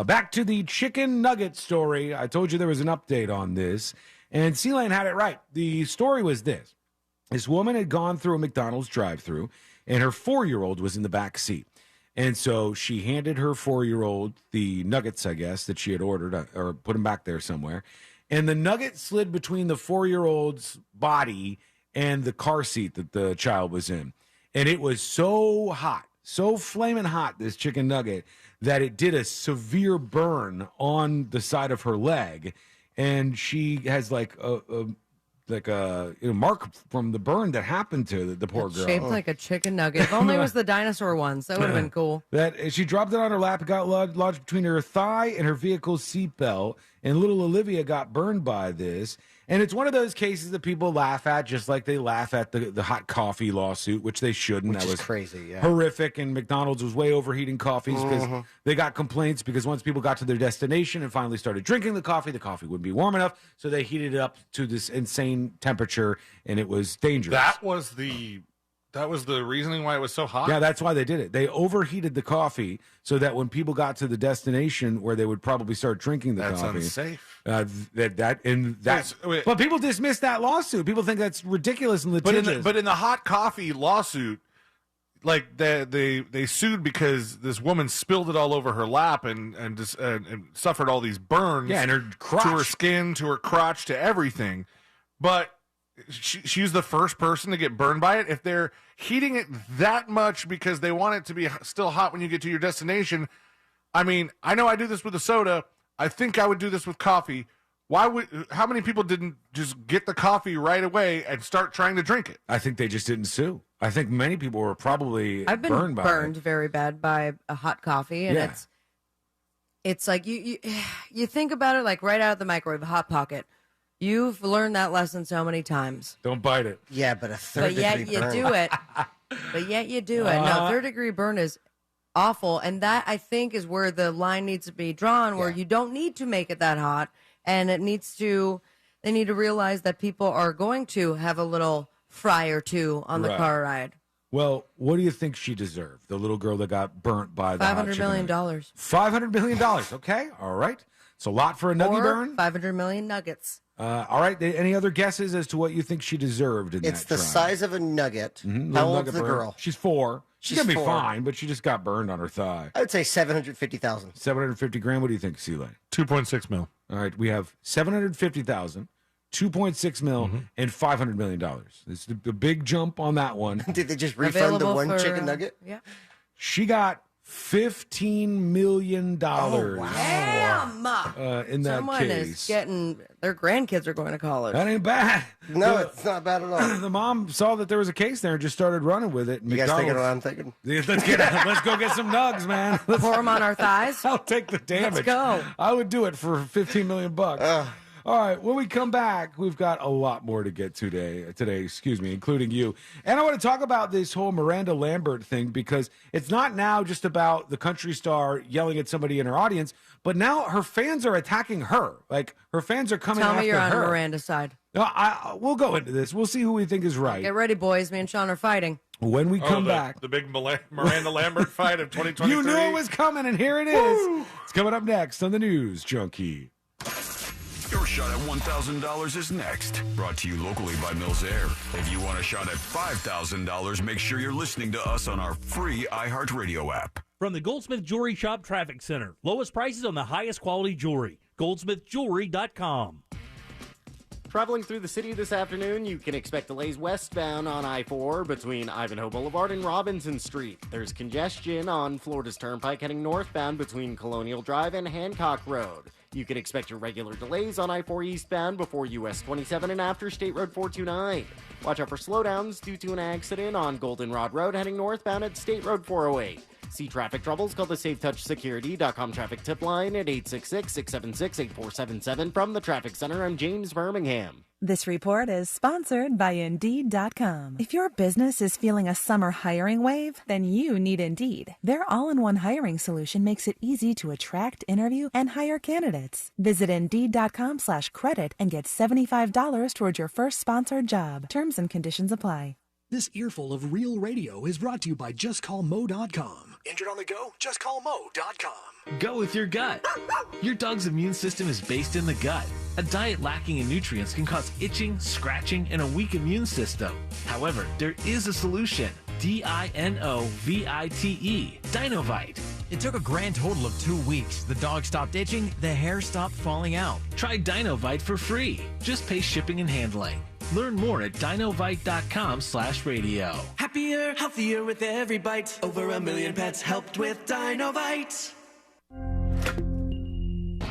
Back to the chicken nugget story. I told you there was an update on this, and C-Lane had it right. The story was this. This woman had gone through a McDonald's drive-thru, and her 4-year-old was in the back seat. And so she handed her 4-year-old the nuggets, I guess, that she had ordered, or put them back there somewhere. And the nugget slid between the 4-year-old's body and the car seat that the child was in. And it was so hot, so flaming hot, this chicken nugget, that it did a severe burn on the side of her leg. And she has like a mark from the burn that happened to the poor girl. Shaped like a chicken nugget. If only it was the dinosaur ones. That would have been cool. That she dropped it on her lap, it got lodged between her thigh and her vehicle's seatbelt, and little Olivia got burned by this. And it's one of those cases that people laugh at, just like they laugh at the hot coffee lawsuit, which they shouldn't. Which that is was crazy, yeah. horrific, and McDonald's was way overheating coffees because they got complaints because once people got to their destination and finally started drinking the coffee wouldn't be warm enough, so they heated it up to this insane temperature, and it was dangerous. That was the reasoning why it was so hot? Yeah, that's why they did it. They overheated the coffee so that when people got to the destination where they would probably start drinking the That's coffee. unsafe. But people dismiss that lawsuit. People think that's ridiculous and But litigious. in the hot coffee lawsuit, like they sued because this woman spilled it all over her lap and suffered all these burns. Yeah, and her crotch. To her skin, to her crotch, to everything. But she's the first person to get burned by it. If they're heating it that much because they want it to be still hot when you get to your destination, I mean, I know I do this with a soda. I think I would do this with coffee. How many people didn't just get the coffee right away and start trying to drink it? I think they just didn't sue. I think many people were probably I've been burned by burned it. very bad by a hot coffee, and Yeah. it's like you think about it like right out of the microwave, a Hot Pocket. You've learned that lesson so many times. Don't bite it. Yeah, but a third But yet degree you burn. do it. But yet you do it. No, third-degree burn is awful, and that, I think, is where the line needs to be drawn, where you don't need to make it that hot, and they need to realize that people are going to have a little fry or two on the Right. car ride. Well, what do you think she deserved? The little girl that got burnt by the hot $500 chicken million. nugget. $500 million. Okay. All right. It's a lot for a nugget Or burn. 500 million nuggets. All right. Any other guesses as to what you think she deserved in It's that the trial? size of a nugget. Mhm, How little old's nugget the burn. girl? She's 4. She's She's going to be 4. fine, but she just got burned on her thigh. I would say 750,000. 750 grand. What do you think, C-Lane? 2.6 mil. All right. We have 750,000, 2.6 mil, and $500 million. It's the big jump on that one. Did they just refund the Available one for, chicken nugget? Yeah. She got $15 million Damn. in that Someone case. is getting, their grandkids are going to college. That ain't bad. No, it's not bad at all. The mom saw that there was a case there and just started running with it. You guys thinking what I'm thinking? Let's go get some nugs, man. Pour them on our thighs. I'll take the damage. Let's go. I would do it for $15 million. All right, when we come back, we've got a lot more to get today, including you. And I want to talk about this whole Miranda Lambert thing because it's not now just about the country star yelling at somebody in her audience, but now her fans are attacking her. Like, her fans are coming Tell after me you're on her. Miranda's side. No, we'll go into this. We'll see who we think is right. Get ready, boys. Me and Sean are fighting. When we come back. The big Miranda Lambert fight of 2023. You knew it was coming, and here it is. It's coming up next on the News Junkie. Your shot at $1,000 is next. Brought to you locally by Mills Air. If you want a shot at $5,000, make sure you're listening to us on our free iHeartRadio app. From the Goldsmith Jewelry Shop Traffic Center. Lowest prices on the highest quality jewelry. GoldsmithJewelry.com. Traveling through the city this afternoon, you can expect delays westbound on I-4 between Ivanhoe Boulevard and Robinson Street. There's congestion on Florida's Turnpike heading northbound between Colonial Drive and Hancock Road. You can expect your regular delays on I-4 eastbound before US 27 and after State Road 429. Watch out for slowdowns due to an accident on Goldenrod Road heading northbound at State Road 408. See traffic troubles, call the SafeTouchSecurity.com traffic tip line at 866-676-8477. From the Traffic Center, I'm James Birmingham. This report is sponsored by Indeed.com. If your business is feeling a summer hiring wave, then you need Indeed. Their all-in-one hiring solution makes it easy to attract, interview, and hire candidates. Visit Indeed.com/credit and get $75 towards your first sponsored job. Terms and conditions apply. This earful of real radio is brought to you by JustCallMo.com. Injured on the go? JustCallMo.com. Go with your gut. Your dog's immune system is based in the gut. A diet lacking in nutrients can cause itching, scratching, and a weak immune system. However, there is a solution. DINOVITE. Dinovite. It took a grand total of 2 weeks. The dog stopped itching, the hair stopped falling out. Try Dinovite for free. Just pay shipping and handling. Learn more at dinovite.com/radio. Happier, healthier with every bite. Over 1 million pets helped with Dinovite.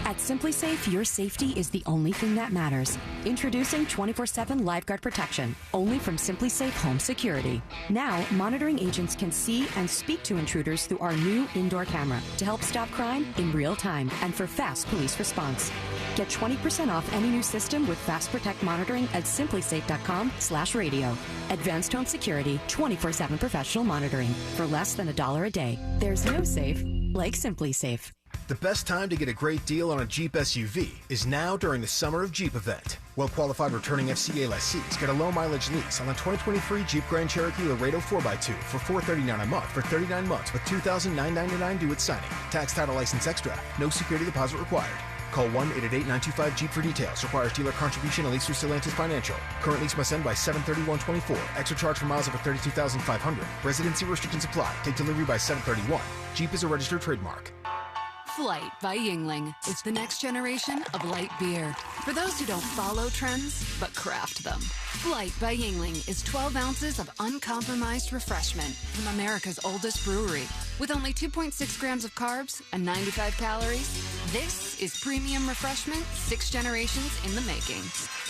At Simply Safe, your safety is the only thing that matters. Introducing 24/7 lifeguard protection, only from Simply Safe Home Security. Now, monitoring agents can see and speak to intruders through our new indoor camera to help stop crime in real time and for fast police response. Get 20% off any new system with Fast Protect monitoring at simplysafe.com/radio. Advanced home security, 24/7 professional monitoring for less than $1 a day. There's no safe like Simply Safe. The best time to get a great deal on a Jeep SUV is now during the Summer of Jeep event. Well-qualified returning FCA lessees get a low-mileage lease on the 2023 Jeep Grand Cherokee Laredo 4x2 for $439 a month for 39 months with $2,999 due at signing. Tax, title, license extra. No security deposit required. Call 1-888-925-JEEP for details. Requires dealer contribution and lease through Stellantis Financial. Current lease must end by 7/31/24. Extra charge for miles over 32,500. Residency restrictions apply. Take delivery by 7/31. Jeep is a registered trademark. Flight by Yingling. It's the next generation of light beer. For those who don't follow trends, but craft them. Flight by Yingling is 12 ounces of uncompromised refreshment from America's oldest brewery. With only 2.6 grams of carbs and 95 calories, this is premium refreshment 6 generations in the making.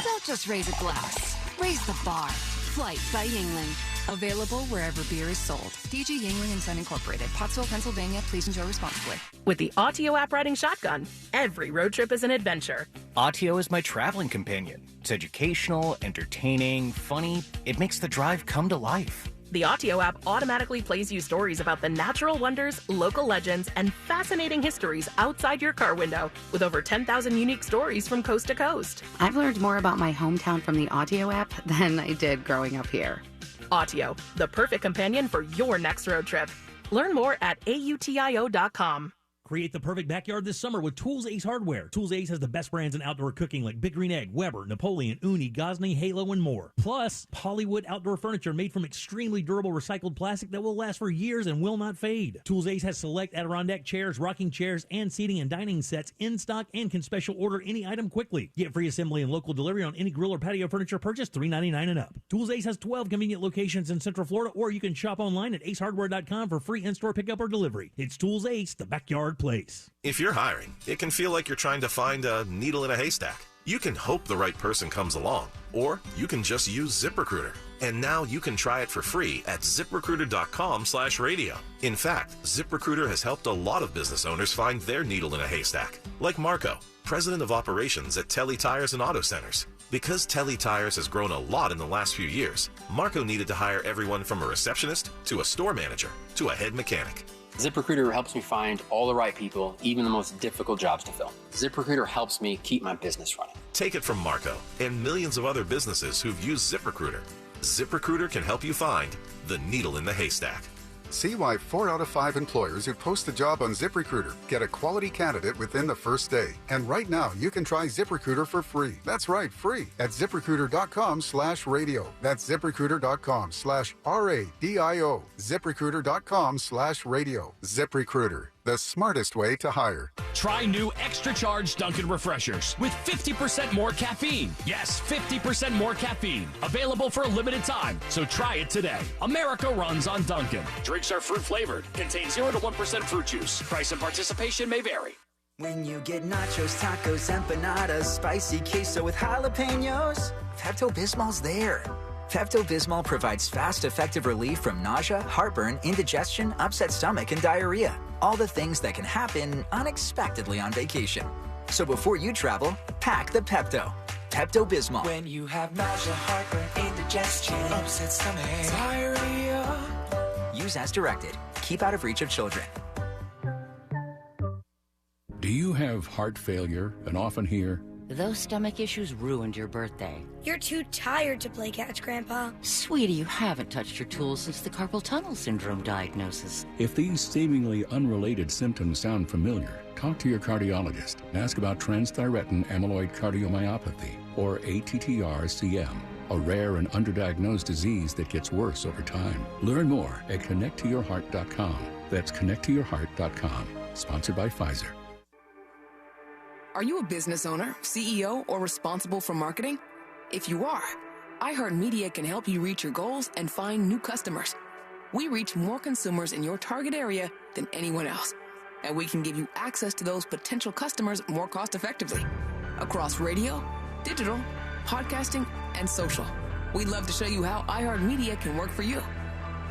Don't just raise a glass, raise the bar. Flight by Yingling. Available wherever beer is sold. DG Yingling & Son Incorporated, Pottsville, Pennsylvania. Please enjoy responsibly. With the Autio app riding shotgun, every road trip is an adventure. Autio is my traveling companion. It's educational, entertaining, funny. It makes the drive come to life. The Autio app automatically plays you stories about the natural wonders, local legends, and fascinating histories outside your car window, with over 10,000 unique stories from coast to coast. I've learned more about my hometown from the Autio app than I did growing up here. Autio, the perfect companion for your next road trip. Learn more at AUTIO.com. Create the perfect backyard this summer with Tools Ace Hardware. Tools Ace has the best brands in outdoor cooking like Big Green Egg, Weber, Napoleon, Uni, Gosney, Halo, and more. Plus, Hollywood outdoor furniture made from extremely durable recycled plastic that will last for years and will not fade. Tools Ace has select Adirondack chairs, rocking chairs, and seating and dining sets in stock and can special order any item quickly. Get free assembly and local delivery on any grill or patio furniture purchase $3.99 and up. Tools Ace has 12 convenient locations in Central Florida, or you can shop online at acehardware.com for free in-store pickup or delivery. It's Tools Ace, the backyard place. If you're hiring, it can feel like you're trying to find a needle in a haystack. You can hope the right person comes along, or you can just use ZipRecruiter. And now you can try it for free at ZipRecruiter.com/radio. In fact, ZipRecruiter has helped a lot of business owners find their needle in a haystack, like Marco, president of operations at Telly Tires and Auto Centers. Because Telly Tires has grown a lot in the last few years, Marco needed to hire everyone from a receptionist to a store manager to a head mechanic. ZipRecruiter helps me find all the right people, even the most difficult jobs to fill. ZipRecruiter helps me keep my business running. Take it from Marco and millions of other businesses who've used ZipRecruiter. ZipRecruiter can help you find the needle in the haystack. See why 4 out of 5 employers who post a job on ZipRecruiter get a quality candidate within the first day. And right now, you can try ZipRecruiter for free. That's right, free at ZipRecruiter.com/radio. That's ZipRecruiter.com/RADIO. ZipRecruiter.com/radio. ZipRecruiter, the smartest way to hire. Try new extra charge Dunkin' Refreshers with 50% more caffeine. Yes, 50% more caffeine. Available for a limited time, so try it today. America runs on Dunkin'. Drinks are fruit flavored. Contains 0 to 1% fruit juice. Price and participation may vary. When you get nachos, tacos, empanadas, spicy queso with jalapenos, Pepto-Bismol's there. Pepto-Bismol provides fast, effective relief from nausea, heartburn, indigestion, upset stomach, and diarrhea. All the things that can happen unexpectedly on vacation. So before you travel, pack the Pepto. Pepto-Bismol. When you have nausea, heartburn, indigestion, upset stomach, diarrhea. Use as directed. Keep out of reach of children. Do you have heart failure and often hear, "Those stomach issues ruined your birthday"? "You're too tired to play catch, Grandpa." Sweetie, you haven't touched your tools since the carpal tunnel syndrome diagnosis. if these seemingly unrelated symptoms sound familiar, talk to your cardiologist. Ask about transthyretin amyloid cardiomyopathy, or ATTR-CM, a rare and underdiagnosed disease that gets worse over time. Learn more at connecttoyourheart.com. That's connecttoyourheart.com. Sponsored by Pfizer. Are you a business owner, CEO, or responsible for marketing? If you are, iHeartMedia can help you reach your goals and find new customers. We reach more consumers in your target area than anyone else, and we can give you access to those potential customers more cost-effectively across radio, digital, podcasting, and social. We'd love to show you how iHeartMedia can work for you.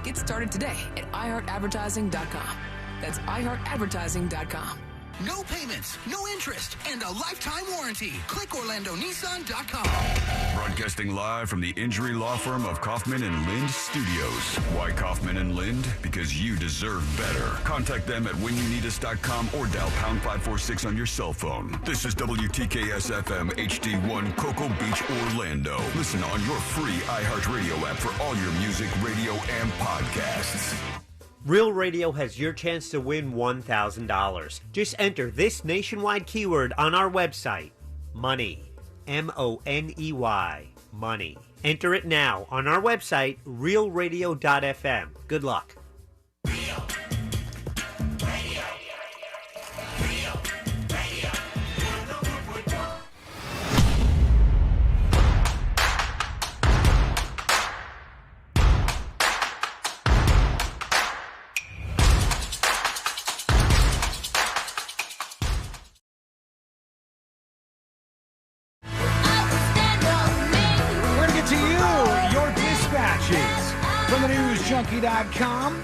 Get started today at iHeartAdvertising.com. That's iHeartAdvertising.com. No payments, no interest, and a lifetime warranty. Click OrlandoNissan.com. Broadcasting live from the injury law firm of Kaufman and Lind Studios. Why Kaufman and Lind? Because you deserve better. Contact them at whenyouneedus.com or dial pound 546 on your cell phone. This is WTKS-FM HD1 Cocoa Beach, Orlando. Listen on your free iHeartRadio app for all your music, radio, and podcasts. Real Radio has your chance to win $1,000. Just enter this nationwide keyword on our website, money, M-O-N-E-Y, money. Enter it now on our website, realradio.fm. Good luck. From the newsjunkie.com,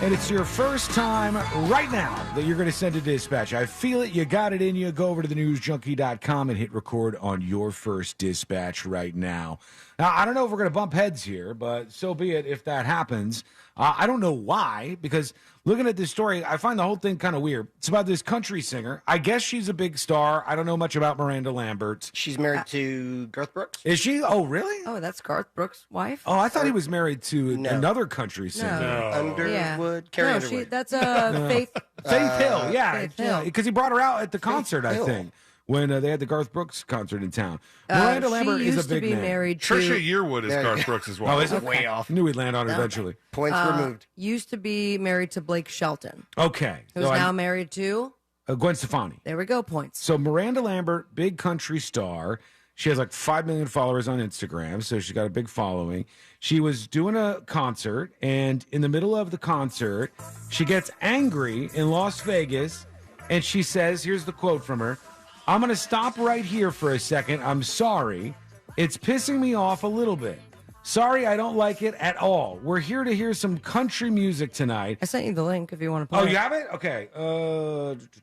and it's your first time right now that you're going to send a dispatch. I feel it. You got it in you. Go over to the newsjunkie.com and hit record on your first dispatch right now. Now, I don't know if we're going to bump heads here, but so be it if that happens. I don't know why, because looking at this story, I find the whole thing kind of weird. It's about this country singer. I guess she's a big star. I don't know much about Miranda Lambert. She's married to Garth Brooks. Is she? Oh, really? Oh, that's Garth Brooks' wife? Oh, I thought he was married to another country singer. No. Underwood. Carrie Underwood. That's Faith. Faith Hill, yeah. Faith Hill. Because he brought her out at the concert, I think, when they had the Garth Brooks concert in town. Miranda Lambert is a big name. Married Trisha Yearwood is Garth Brooks as well. Oh, is it? Way off. Knew we'd land on her eventually. Points removed. Used to be married to Blake Shelton. Okay. Who's now married to? Gwen Stefani. There we go, points. So Miranda Lambert, big country star. She has like 5 million followers on Instagram, so she's got a big following. She was doing a concert, and in the middle of the concert, she gets angry in Las Vegas, and she says, here's the quote from her, "I'm going to stop right here for a second. I'm sorry. It's pissing me off a little bit. Sorry, I don't like it at all. We're here to hear some country music tonight." I sent you the link if you want to play. Oh, you have it? Okay.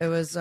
It was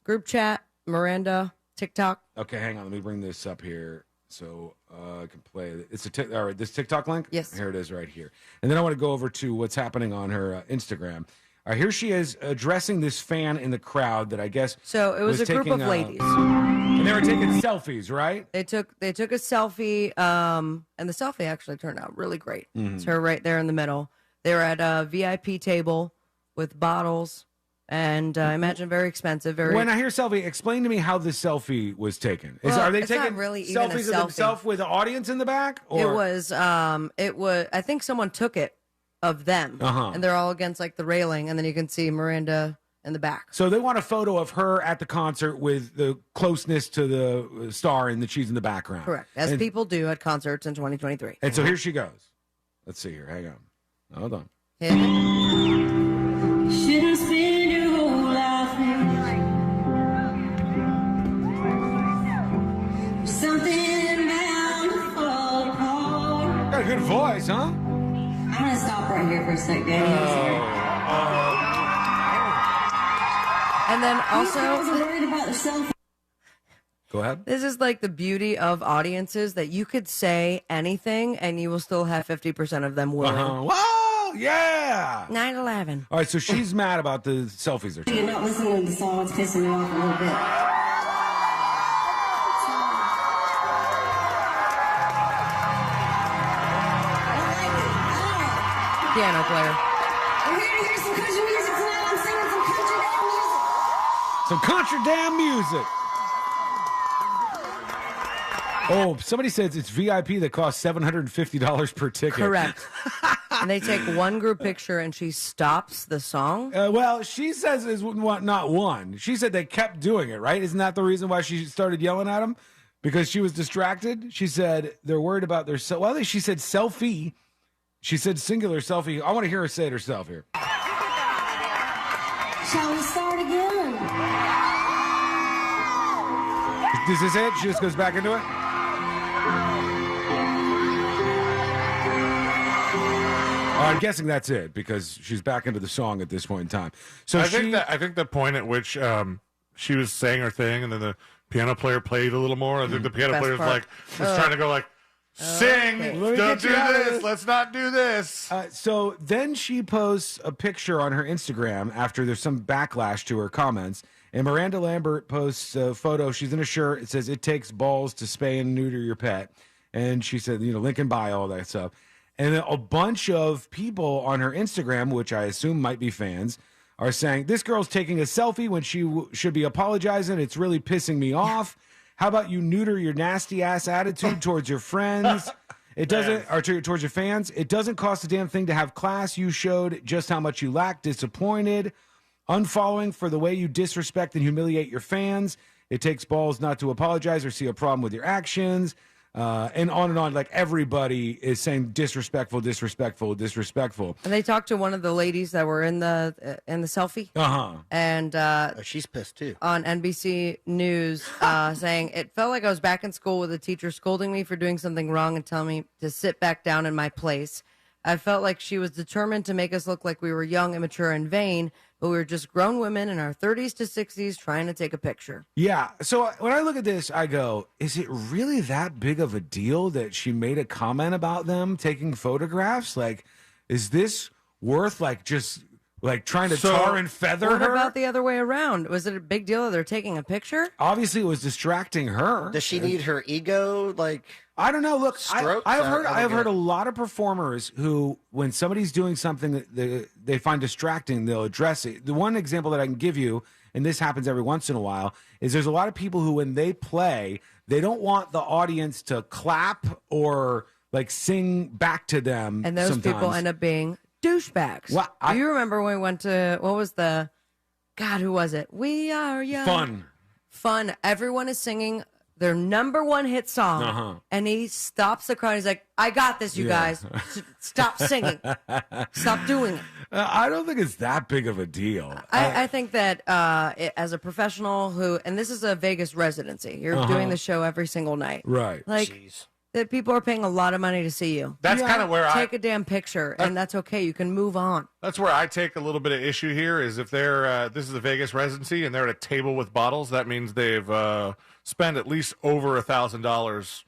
group chat, Miranda, TikTok. Okay, hang on. Let me bring this up here so I can play it. It's all right. This TikTok link? Yes. Here it is right here. And then I want to go over to what's happening on her Instagram. All right, here she is addressing this fan in the crowd that I guess So it was a group of ladies. And they were taking selfies, right? They took a selfie, and the selfie actually turned out really great. Mhm. It's her right there in the middle. They were at a VIP table with bottles, and I imagine very expensive. When I hear selfie, explain to me how the selfie was taken. Are they it's taking not really even a selfies of selfie. themselves with the audience in the back? Or? It was. I think someone took it of them, Uh-huh. and they're all against like the railing, and then you can see Miranda in the back. So they want a photo of her at the concert with the closeness to the star and that she's in the background. Correct, as people do at concerts in 2023. And so here she goes. Let's see here. Hang on. Hold on. Shouldn't spend your whole life something bound to fall apart. Got a good voice, huh? I'm gonna stop right here for a sec, Danny. And then also, worried about the selfie. Go ahead. This is like the beauty of audiences that you could say anything and you will still have 50% of them willing. Whoa, yeah. 9/11. All right, so she's mad about the selfies they're taking. You're not listening to the song. It's pissing me off a little bit. Piano player. We're here to hear some country music tonight. I'm singing some country damn music. Some country damn music. Oh, somebody says it's VIP that costs $750 per ticket. Correct. And they take one group picture and she stops the song. Well, she says it's not one. She said they kept doing it, right? Isn't that the reason why she started yelling at them? Because she was distracted? She said they're worried about their... Well, she said selfie. She said singular selfie. I want to hear her say it herself here. Shall we start again? Is this it? She just goes back into it? I'm guessing that's it because she's back into the song at this point in time. So I think the point at which she was saying her thing and then the piano player played a little more. I think the piano player was trying to go like, sing, don't do this, let's not do this. So then she posts a picture on her Instagram after there's some backlash to her comments. And Miranda Lambert posts a photo. She's in a shirt. It says, "It takes balls to spay and neuter your pet." And she said, link in bio, all that stuff. And then a bunch of people on her Instagram, which I assume might be fans, are saying, "This girl's taking a selfie when she should be apologizing. It's really pissing me off. How about you neuter your nasty ass attitude towards your friends? It doesn't, or towards your fans. It doesn't cost a damn thing to have class. You showed just how much you lack. Disappointed. Unfollowing for the way you disrespect and humiliate your fans. It takes balls not to apologize or see a problem with your actions." And on and on. Like everybody is saying disrespectful. And they talked to one of the ladies that were in the selfie. And she's pissed too. On NBC News, saying it felt like I was back in school with a teacher scolding me for doing something wrong and telling me to sit back down in my place. I felt like she was determined to make us look like we were young, immature, and vain, but we were just grown women in our 30s to 60s trying to take a picture. Yeah. So when I look at this, I go, is it really that big of a deal that she made a comment about them taking photographs? Like, is this worth just trying to tar and feather her? What about the other way around? Was it a big deal that they're taking a picture? Obviously, it was distracting her. Does she need her ego? I don't know. Look, I've heard a lot. lot of performers who, when somebody's doing something that they find distracting, they'll address it. The one example that I can give you, and this happens every once in a while, is there's a lot of people who, when they play, they don't want the audience to clap or sing back to them. And those sometimes. people end up being douchebags. Do you remember when we went to, what was the, God, who was it? We Are Young. Fun. Everyone is singing their number one hit song, and he stops the crowd. He's like, "I got this, you guys. Stop singing. Stop doing it." I don't think it's that big of a deal. I think that as a professional and this is a Vegas residency, you're doing the show every single night. Right. That people are paying a lot of money to see you. That's kind of where take a damn picture, and that's okay. You can move on. That's where I take a little bit of issue here is if they're this is a Vegas residency and they're at a table with bottles, that means they've spent at least over $1,000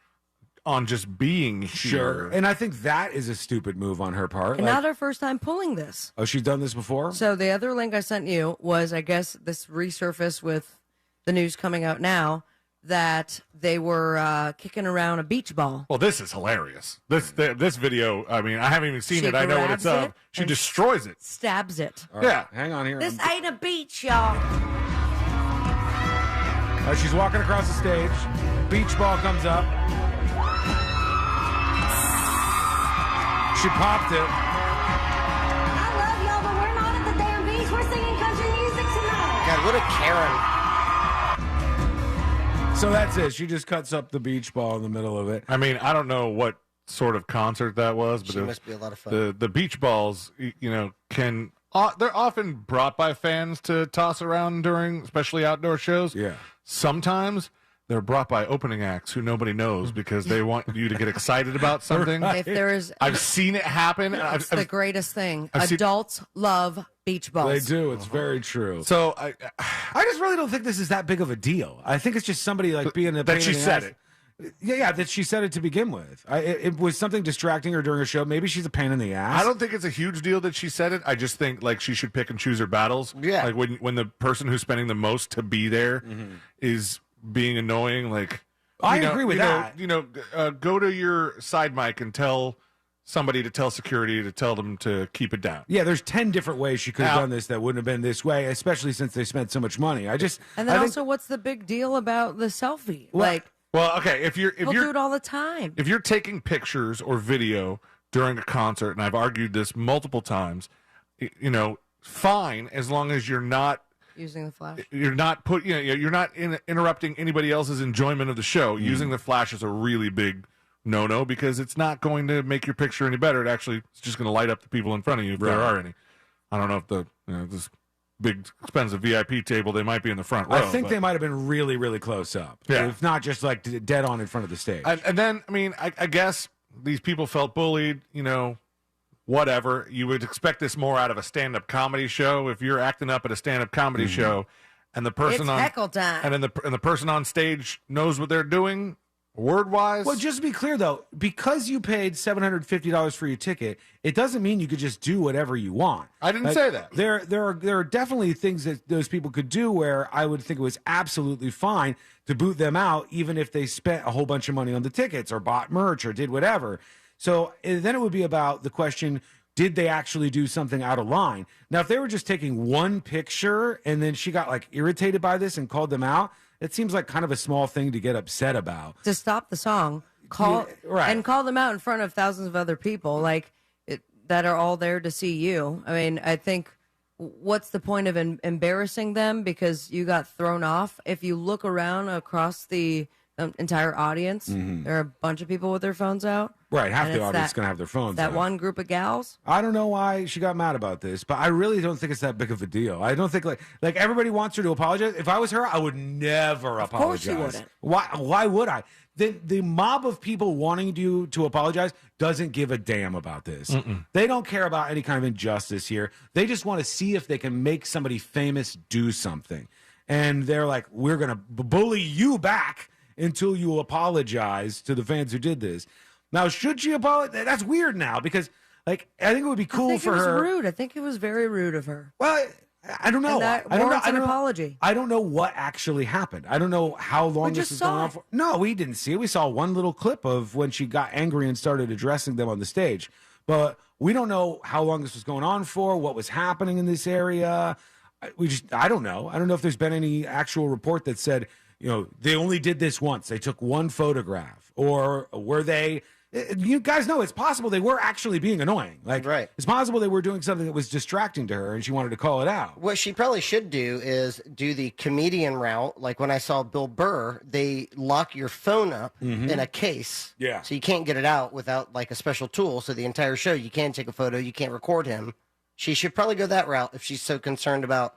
on just being here. Sure. And I think that is a stupid move on her part. And not her first time pulling this. Oh, she's done this before? So the other link I sent you was, I guess, this resurfaced with the news coming out now, that they were kicking around a beach ball. Well, this is hilarious. This video, I mean, I haven't even seen it. I know what it's of. She destroys it. Stabs it. Right, yeah. Hang on here. This ain't a beach, y'all. She's walking across the stage. Beach ball comes up. She popped it. I love y'all, but we're not at the damn beach. We're singing country music tonight. What a Karen. So that's it. She just cuts up the beach ball in the middle of it. I mean, I don't know what sort of concert that was, but She must be a lot of fun. The beach balls, they're often brought by fans to toss around during, especially outdoor shows. Yeah. Sometimes they're brought by opening acts who nobody knows because they want you to get excited about something. If there is, I've seen it happen. it's the greatest thing. I've seen- Adults love beach balls. They do. It's very true. So I just really don't think this is that big of a deal. I think it's just somebody like being a that pain she in the said ass. it. Yeah, that she said it to begin with. It was something distracting her during a show. Maybe she's a pain in the ass. I don't think it's a huge deal that she said it. I just think like she should pick and choose her battles. Yeah. Like when the person who's spending the most to be there is being annoying. Like I agree with that. Go to your side mic and tell somebody to tell security to tell them to keep it down. Yeah, there's 10 different ways she could have done this that wouldn't have been this way, especially since they spent so much money. And then also, what's the big deal about the selfie? Well, okay, if you're do it all the time. If you're taking pictures or video during a concert, and I've argued this multiple times, fine as long as you're not Using the flash. You're not you're not interrupting anybody else's enjoyment of the show. Using the flash is a really big no-no because it's not going to make your picture any better. It's just going to light up the people in front of you if there are any. I don't know if this big expensive VIP table, they might be in the front row. I think they might have been really, really close up. Yeah. If not just like dead on in front of the stage. And then, I guess these people felt bullied, whatever. You would expect this more out of a stand-up comedy show. If you're acting up at a stand-up comedy show and the person It's heckle time. and then the person on stage knows what they're doing, word-wise. Well, just to be clear, though, because you paid $750 for your ticket, it doesn't mean you could just do whatever you want. I didn't say that. There are definitely things that those people could do where I would think it was absolutely fine to boot them out, even if they spent a whole bunch of money on the tickets or bought merch or did whatever. So then it would be about the question, did they actually do something out of line? Now, if they were just taking one picture and then she got irritated by this and called them out, it seems like kind of a small thing to get upset about. To stop the song, call them out in front of thousands of other people that are all there to see you. I mean, I think what's the point of embarrassing them because you got thrown off? If you look around across the entire audience, there are a bunch of people with their phones out. Right, half the audience is going to have their phones That out. one group of gals. I don't know why she got mad about this, but I really don't think it's that big of a deal. I don't think like everybody wants her to apologize. If I was her, I would never apologize. Of course you wouldn't. Why would I? The mob of people wanting you to apologize doesn't give a damn about this. They don't care about any kind of injustice here. They just want to see if they can make somebody famous do something. And they're like, we're going to bully you back until you apologize to the fans who did this. Now, should she apologize? That's weird now because, I think it would be cool for her. I think it was rude. I think it was very rude of her. Well, I don't know. And that warrants an apology. I don't know what actually happened. I don't know how long this is going on for. No, we didn't see it. We saw one little clip of when she got angry and started addressing them on the stage. But we don't know how long this was going on for, what was happening in this area. I don't know. I don't know if there's been any actual report that said, they only did this once. They took one photograph. Or were they... You guys know it's possible they were actually being annoying. Right. It's possible they were doing something that was distracting to her and she wanted to call it out. What she probably should do is do the comedian route. Like when I saw Bill Burr, they lock your phone up in a case. Yeah. So you can't get it out without a special tool. So the entire show, you can't take a photo, you can't record him. She should probably go that route if she's so concerned about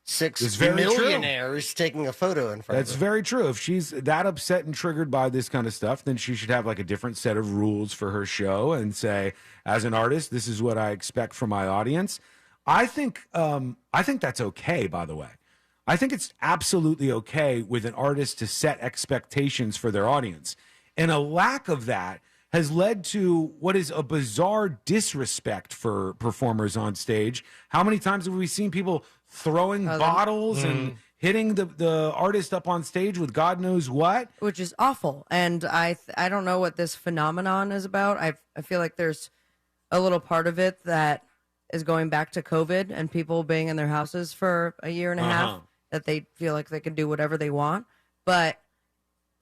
6 millionaires taking a photo in front of her. That's very true. If she's that upset and triggered by this kind of stuff, then she should have a different set of rules for her show and say, as an artist, this is what I expect from my audience. I think that's okay, by the way. I think it's absolutely okay with an artist to set expectations for their audience. And a lack of that has led to what is a bizarre disrespect for performers on stage. How many times have we seen people throwing bottles and hitting the artist up on stage with God knows what? Which is awful. And I don't know what this phenomenon is about. I feel like there's a little part of it that is going back to COVID and people being in their houses for a year and a half, that they feel like they can do whatever they want. But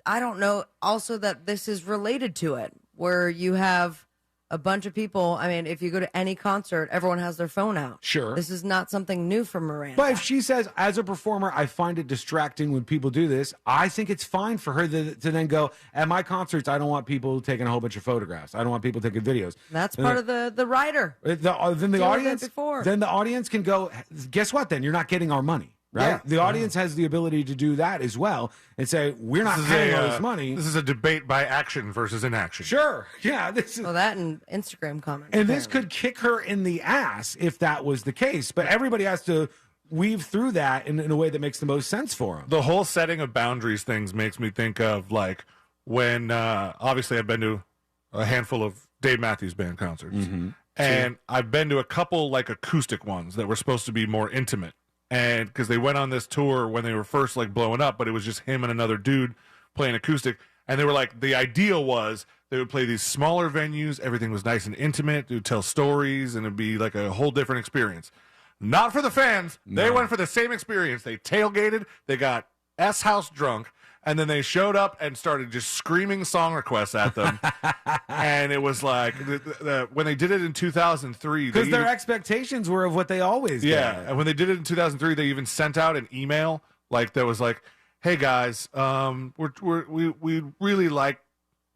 I don't know also that this is related to it, where you have a bunch of people. I mean, if you go to any concert, everyone has their phone out. Sure. This is not something new for Miranda. But if she says, as a performer, I find it distracting when people do this, I think it's fine for her to then go, at my concerts, I don't want people taking a whole bunch of photographs. I don't want people taking videos. That's part of the writer. Then the audience can go, guess what then? You're not getting our money. Right? Yeah. The audience has the ability to do that as well and say, we're not paying all this money. This is a debate by action versus inaction. Sure. Yeah. This is, that and Instagram comments. and this could kick her in the ass if that was the case. But everybody has to weave through that in a way that makes the most sense for them. The whole setting of boundaries things makes me think of like when obviously I've been to a handful of Dave Matthews Band concerts. Mm-hmm. And I've been to a couple like acoustic ones that were supposed to be more intimate. And because they went on this tour when they were first like blowing up, but it was just him and another dude playing acoustic. And they were like, the ideal was they would play these smaller venues. Everything was nice and intimate. They would tell stories and it'd be like a whole different experience. Not for the fans. No. They went for the same experience. They tailgated. They got S-House drunk. And then they showed up and started just screaming song requests at them. And it was like, when they did it in 2003. Because their expectations were of what they always did. Yeah. And when they did it in 2003, they even sent out an email like that was like, hey guys, we really like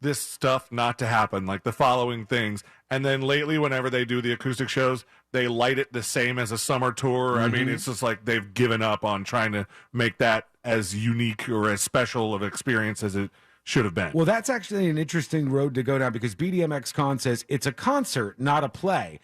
this stuff not to happen, like the following things. And then lately, whenever they do the acoustic shows, they light it the same as a summer tour. Mm-hmm. I mean, it's just like they've given up on trying to make that as unique or as special of an experience as it should have been. Well, that's actually an interesting road to go down because BDMX Con says it's a concert, not a play.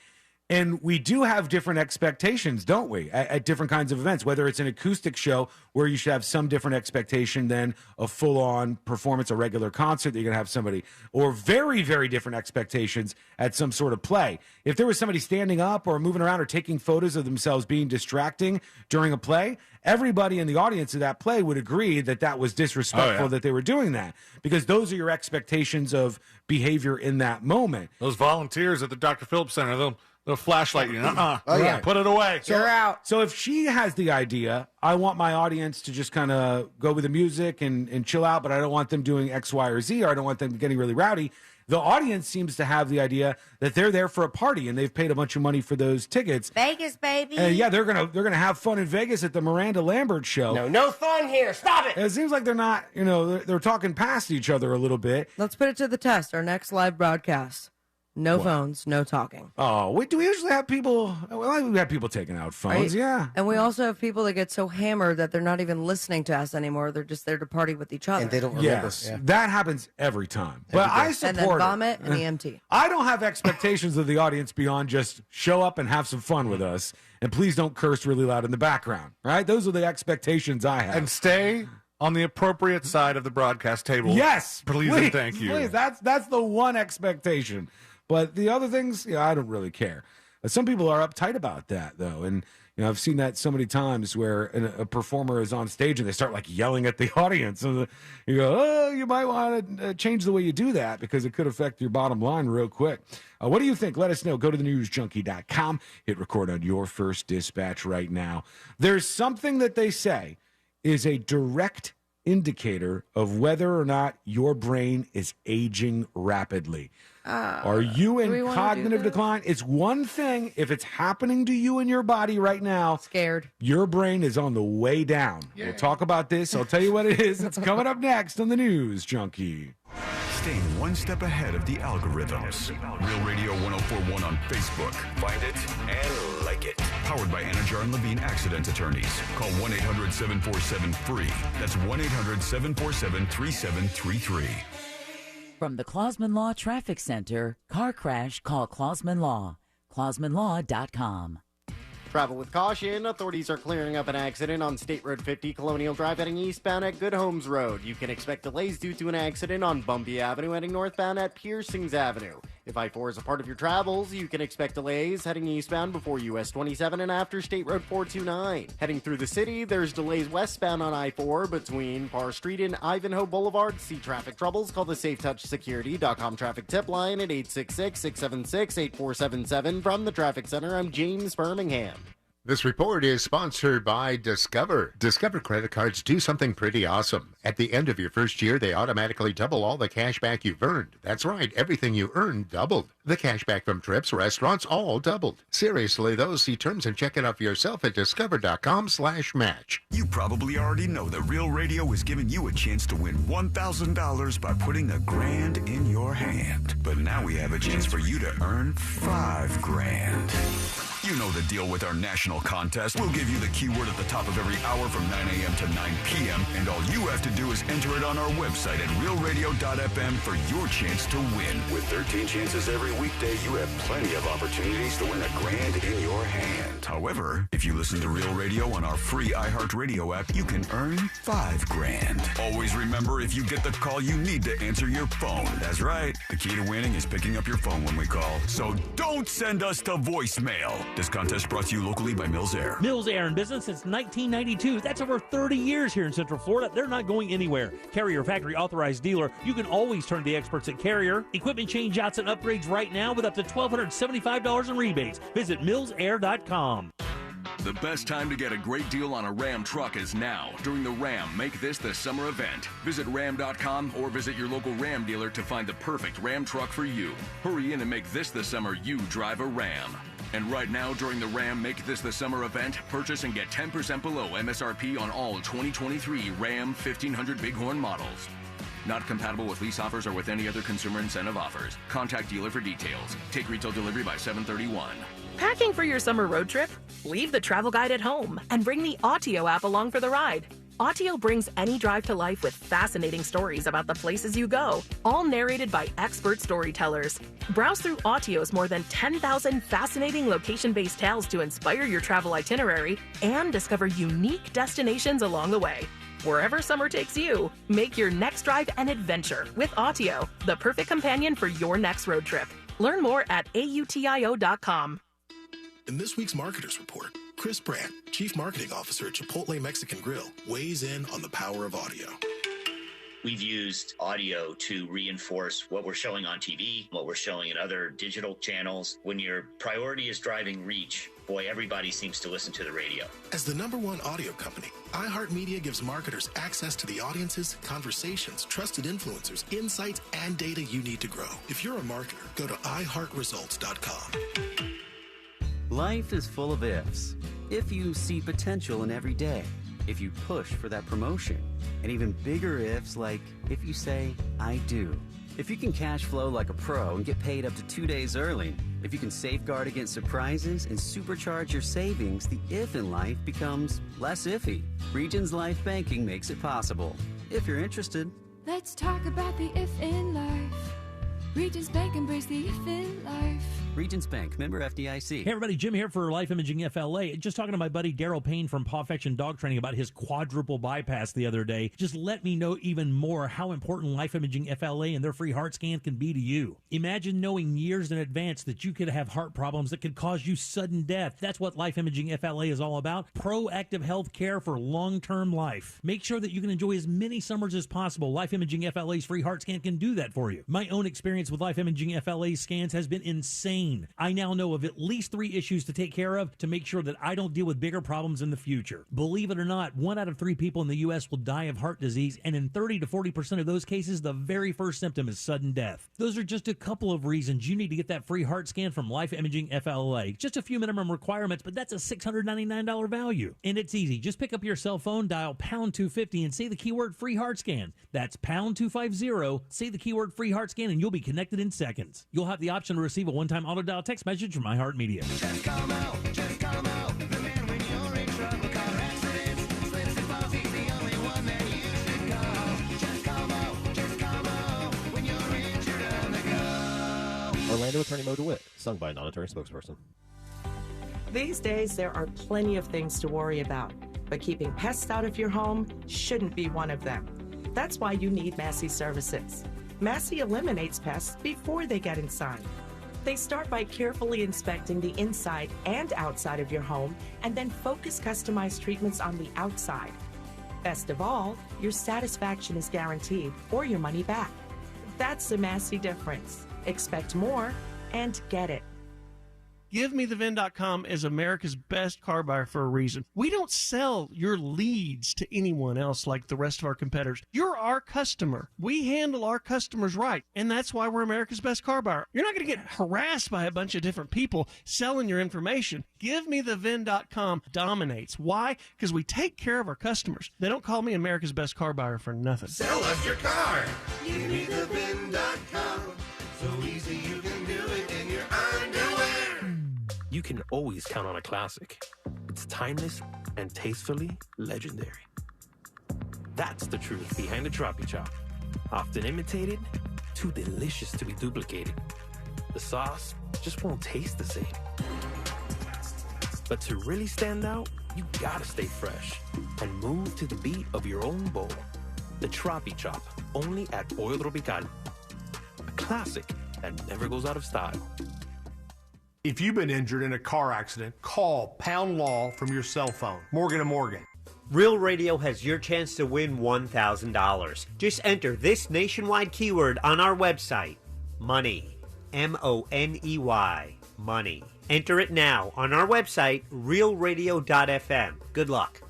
And we do have different expectations, don't we, at different kinds of events, whether it's an acoustic show where you should have some different expectation than a full-on performance, a regular concert that you're going to have somebody, or very, very different expectations at some sort of play. If there was somebody standing up or moving around or taking photos of themselves being distracting during a play, everybody in the audience of that play would agree that that was disrespectful that they were doing that because those are your expectations of behavior in that moment. Those volunteers at the Dr. Phillips Center, they'll flashlight you. Yeah. Put it away. So, you're out. So if she has the idea, I want my audience to just kind of go with the music and chill out, but I don't want them doing X, Y, or Z, or I don't want them getting really rowdy. The audience seems to have the idea that they're there for a party and they've paid a bunch of money for those tickets. Vegas, baby. And yeah, they're gonna have fun in Vegas at the Miranda Lambert show. No fun here. Stop it. It seems like they're not, they're talking past each other a little bit. Let's put it to the test. Our next live broadcast. No phones, no talking. Oh, do we usually have people? Well, we have people taking out phones, Right? yeah. And we also have people that get so hammered that they're not even listening to us anymore. They're just there to party with each other. And they don't remember. Yes, that happens every time. But I support and then it. vomit and EMT. I don't have expectations of the audience beyond just show up and have some fun with us. And please don't curse really loud in the background, right? Those are the expectations I have. And stay on the appropriate side of the broadcast table. Yes, please and thank you. Please, that's the one expectation. But the other things, I don't really care. But some people are uptight about that, though. And, I've seen that so many times where a performer is on stage and they start, like, yelling at the audience. And you go, oh, you might want to change the way you do that because it could affect your bottom line real quick. What do you think? Let us know. Go to thenewsjunkie.com. Hit record on your first dispatch right now. There's something that they say is a direct indicator of whether or not your brain is aging rapidly. Are you in cognitive decline? It's one thing if it's happening to you in your body right now. Scared. Your brain is on the way down. We'll talk about this. I'll tell you what it is. It's coming up next on the News Junkie. Staying one step ahead of the algorithms. Real Radio 104.1 on Facebook. Find it and like it. Powered by Anajar and Levine Accident Attorneys. Call 1-800-747-FREE. That's 1-800-747-3733. From the Clausman Law Traffic Center, car crash, call Clausman Law. ClausmanLaw.com. Travel with caution. Authorities are clearing up an accident on State Road 50 Colonial Drive heading eastbound at Good Homes Road. You can expect delays due to an accident on Bumpy Avenue heading northbound at Piercings Avenue. If I-4 is a part of your travels, you can expect delays heading eastbound before US 27 and after State Road 429. Heading through the city, there's delays westbound on I-4 between Parr Street and Ivanhoe Boulevard. See traffic troubles, call the SafeTouchSecurity.com traffic tip line at 866-676-8477. From the Traffic Center, I'm James Birmingham. This report is sponsored by Discover. Discover credit cards do something pretty awesome. At the end of your first year, they automatically double all the cash back you've earned. That's right, everything you earned doubled. The cash back from trips, restaurants, all doubled. Seriously, though, see terms and check it out for yourself at discover.com/match. You probably already know that Real Radio is giving you a chance to win $1,000 by putting $1,000 in your hand. But now we have a chance for you to earn $5,000. You know the deal with our national contest. We'll give you the keyword at the top of every hour from 9 a.m. to 9 p.m. And all you have to do is enter it on our website at realradio.fm for your chance to win. With 13 chances every weekday, you have plenty of opportunities to win $1,000 in your hand. However, if you listen to Real Radio on our free iHeartRadio app, you can earn $5,000. Always remember, if you get the call, you need to answer your phone. That's right. The key to winning is picking up your phone when we call. So don't send us to voicemail. This contest brought to you locally by Mills Air. Mills Air in business since 1992. That's over 30 years here in Central Florida. They're not going anywhere. Carrier factory authorized dealer. You can always turn to the experts at Carrier. Equipment changeouts and upgrades right now with up to $1,275 in rebates. Visit millsair.com. The best time to get a great deal on a Ram truck is now, during the Ram Make This the Summer event. Visit ram.com or visit your local Ram dealer to find the perfect Ram truck for you. Hurry in and make this the summer you drive a Ram. And right now, during the Ram Make This the Summer event, purchase and get 10% below MSRP on all 2023 Ram 1500 Bighorn models. Not compatible with lease offers or with any other consumer incentive offers. Contact dealer for details. Take retail delivery by 7/31. Packing for your summer road trip? Leave the travel guide at home and bring the Autio app along for the ride. Autio brings any drive to life with fascinating stories about the places you go, all narrated by expert storytellers. Browse through Autio's more than 10,000 fascinating location-based tales to inspire your travel itinerary and discover unique destinations along the way. Wherever summer takes you, make your next drive an adventure with Autio, the perfect companion for your next road trip. Learn more at autio.com. In this week's Marketers Report, Chris Brandt, Chief Marketing Officer at Chipotle Mexican Grill, weighs in on the power of audio. We've used audio to reinforce what we're showing on TV, what we're showing in other digital channels. When your priority is driving reach, boy, everybody seems to listen to the radio. As the #1 audio company, iHeartMedia gives marketers access to the audiences, conversations, trusted influencers, insights, and data you need to grow. If you're a marketer, go to iHeartResults.com. Life is full of ifs. If you see potential in every day, if you push for that promotion, and even bigger ifs like if you say, I do. If you can cash flow like a pro and get paid up to 2 days early, if you can safeguard against surprises and supercharge your savings, the if in life becomes less iffy. Regions Life Banking makes it possible. If you're interested. Let's talk about the if in life. Regions Bank, embrace the if in life. Regions Bank, member FDIC. Hey everybody, Jim here for Life Imaging FLA. Just talking to my buddy Daryl Payne from Pawfection Dog Training about his quadruple bypass the other day. Just let me know even more how important Life Imaging FLA and their free heart scan can be to you. Imagine knowing years in advance that you could have heart problems that could cause you sudden death. That's what Life Imaging FLA is all about. Proactive health care for long-term life. Make sure that you can enjoy as many summers as possible. Life Imaging FLA's free heart scan can do that for you. My own experience with Life Imaging FLA scans has been insane. I now know of at least 3 issues to take care of to make sure that I don't deal with bigger problems in the future. Believe it or not, 1 out of 3 people in the U.S. will die of heart disease, and in 30 to 40% of those cases, the very first symptom is sudden death. Those are just a couple of reasons you need to get that free heart scan from Life Imaging FLA. Just a few minimum requirements, but that's a $699 value. And it's easy. Just pick up your cell phone, dial pound 250, and say the keyword free heart scan. That's pound 250, say the keyword free heart scan, and you'll be connected in seconds. You'll have the option to receive a one-time auto dial text message from iHeartMedia. Just come out, the man when you're in trouble, car accidents, slips and falls, he's the only one that you should call. Just come out, when you're injured on the go. Orlando attorney Mo DeWitt, sung by a non-attorney spokesperson. These days, there are plenty of things to worry about, but keeping pests out of your home shouldn't be one of them. That's why you need Massey Services. Massey eliminates pests before they get inside. They start by carefully inspecting the inside and outside of your home and then focus customized treatments on the outside. Best of all, your satisfaction is guaranteed or your money back. That's the Massey difference. Expect more and get it. GiveMeTheVin.com is America's best car buyer for a reason. We don't sell your leads to anyone else like the rest of our competitors. You're our customer. We handle our customers right, and that's why we're America's best car buyer. You're not going to get harassed by a bunch of different people selling your information. GiveMeTheVin.com dominates. Why? Because we take care of our customers. They don't call me America's best car buyer for nothing. Sell us your car. GiveMeTheVin.com. So easy you can do it in your underwear. You can always count on a classic. It's timeless and tastefully legendary. That's the truth behind the Troppy Chop. Often imitated, too delicious to be duplicated. The sauce just won't taste the same. But to really stand out, you gotta stay fresh and move to the beat of your own bowl. The Troppy Chop, only at Pollo Tropical. A classic that never goes out of style. If you've been injured in a car accident, call Pound Law from your cell phone. Morgan & Morgan. Real Radio has your chance to win $1,000. Just enter this nationwide keyword on our website. Money. M-O-N-E-Y. Money. Enter it now on our website, realradio.fm. Good luck.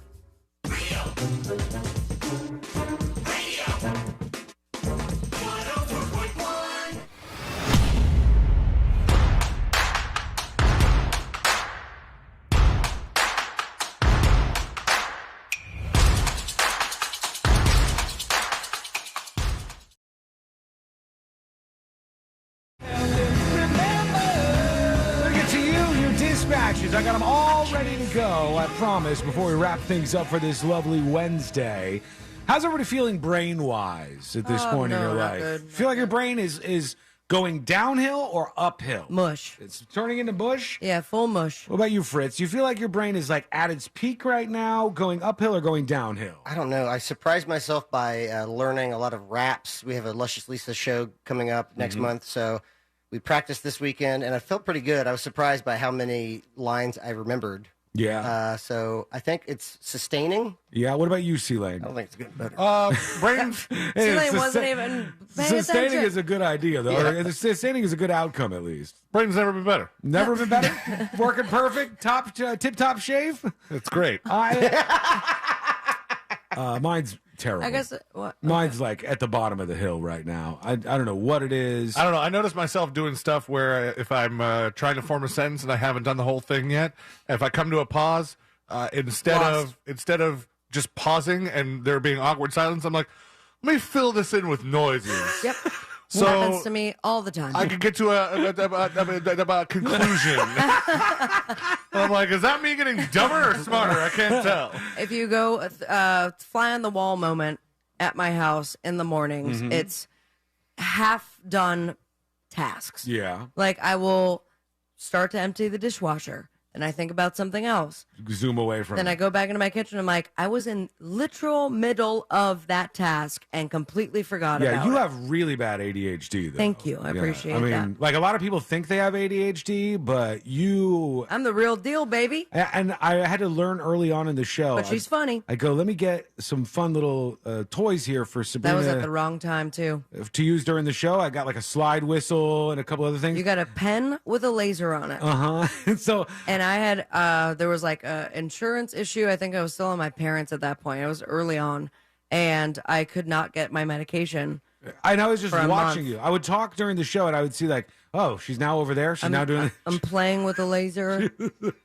I got them all ready to go, I promise, before we wrap things up for this lovely Wednesday. How's everybody feeling brain-wise at this point in your life? Good. Feel like your brain is going downhill or uphill? Mush. It's turning into mush? Yeah, full mush. What about you, Fritz? You feel like your brain is like at its peak right now, going uphill or going downhill? I don't know. I surprised myself by learning a lot of raps. We have a Luscious Lisa show coming up next month, so we practiced this weekend, and I felt pretty good. I was surprised by how many lines I remembered. Yeah. So I think it's sustaining. Yeah. What about you, C-Lane? I don't think it's good. Better. Brain. C-Lane wasn't even paying Sustaining attention. is a good idea, though. Yeah. Or sustaining is a good outcome, at least. Brain's never been better. Never been better? Working perfect? Tip-top shave? It's great. Mine's terrible. I guess what? Mine's like at the bottom of the hill right now. I don't know what it is. I don't know. I notice myself doing stuff where if I'm trying to form a sentence and I haven't done the whole thing yet, if I come to a pause, instead of just pausing and there being awkward silence, I'm like, let me fill this in with noises. Yep. So happens to me all the time. I could get to a conclusion. I'm like, is that me getting dumber or smarter? I can't tell. If you go fly on the wall moment at my house in the mornings, it's half done tasks. Yeah. Like I will start to empty the dishwasher, and I think about something else. Zoom away from Then it. I go back into my kitchen. I'm like, I was in literal middle of that task and completely forgot about it. Yeah, you have really bad ADHD, though. Thank you. I appreciate I mean, that. like a lot of people think they have ADHD, but you... I'm the real deal, baby. And I had to learn early on in the show. But she's funny. I go, let me get some fun little toys here for Sabrina. That was at the wrong time, too. To use during the show. I got like a slide whistle and a couple other things. You got a pen with a laser on it. So, and I had there was like a insurance issue. I think I was still on my parents at that point. I was early on, and I could not get my medication. And I was just for a watching month. you. I would talk during the show, and I would see like, oh, she's now over there. She's now doing. I'm playing with a laser.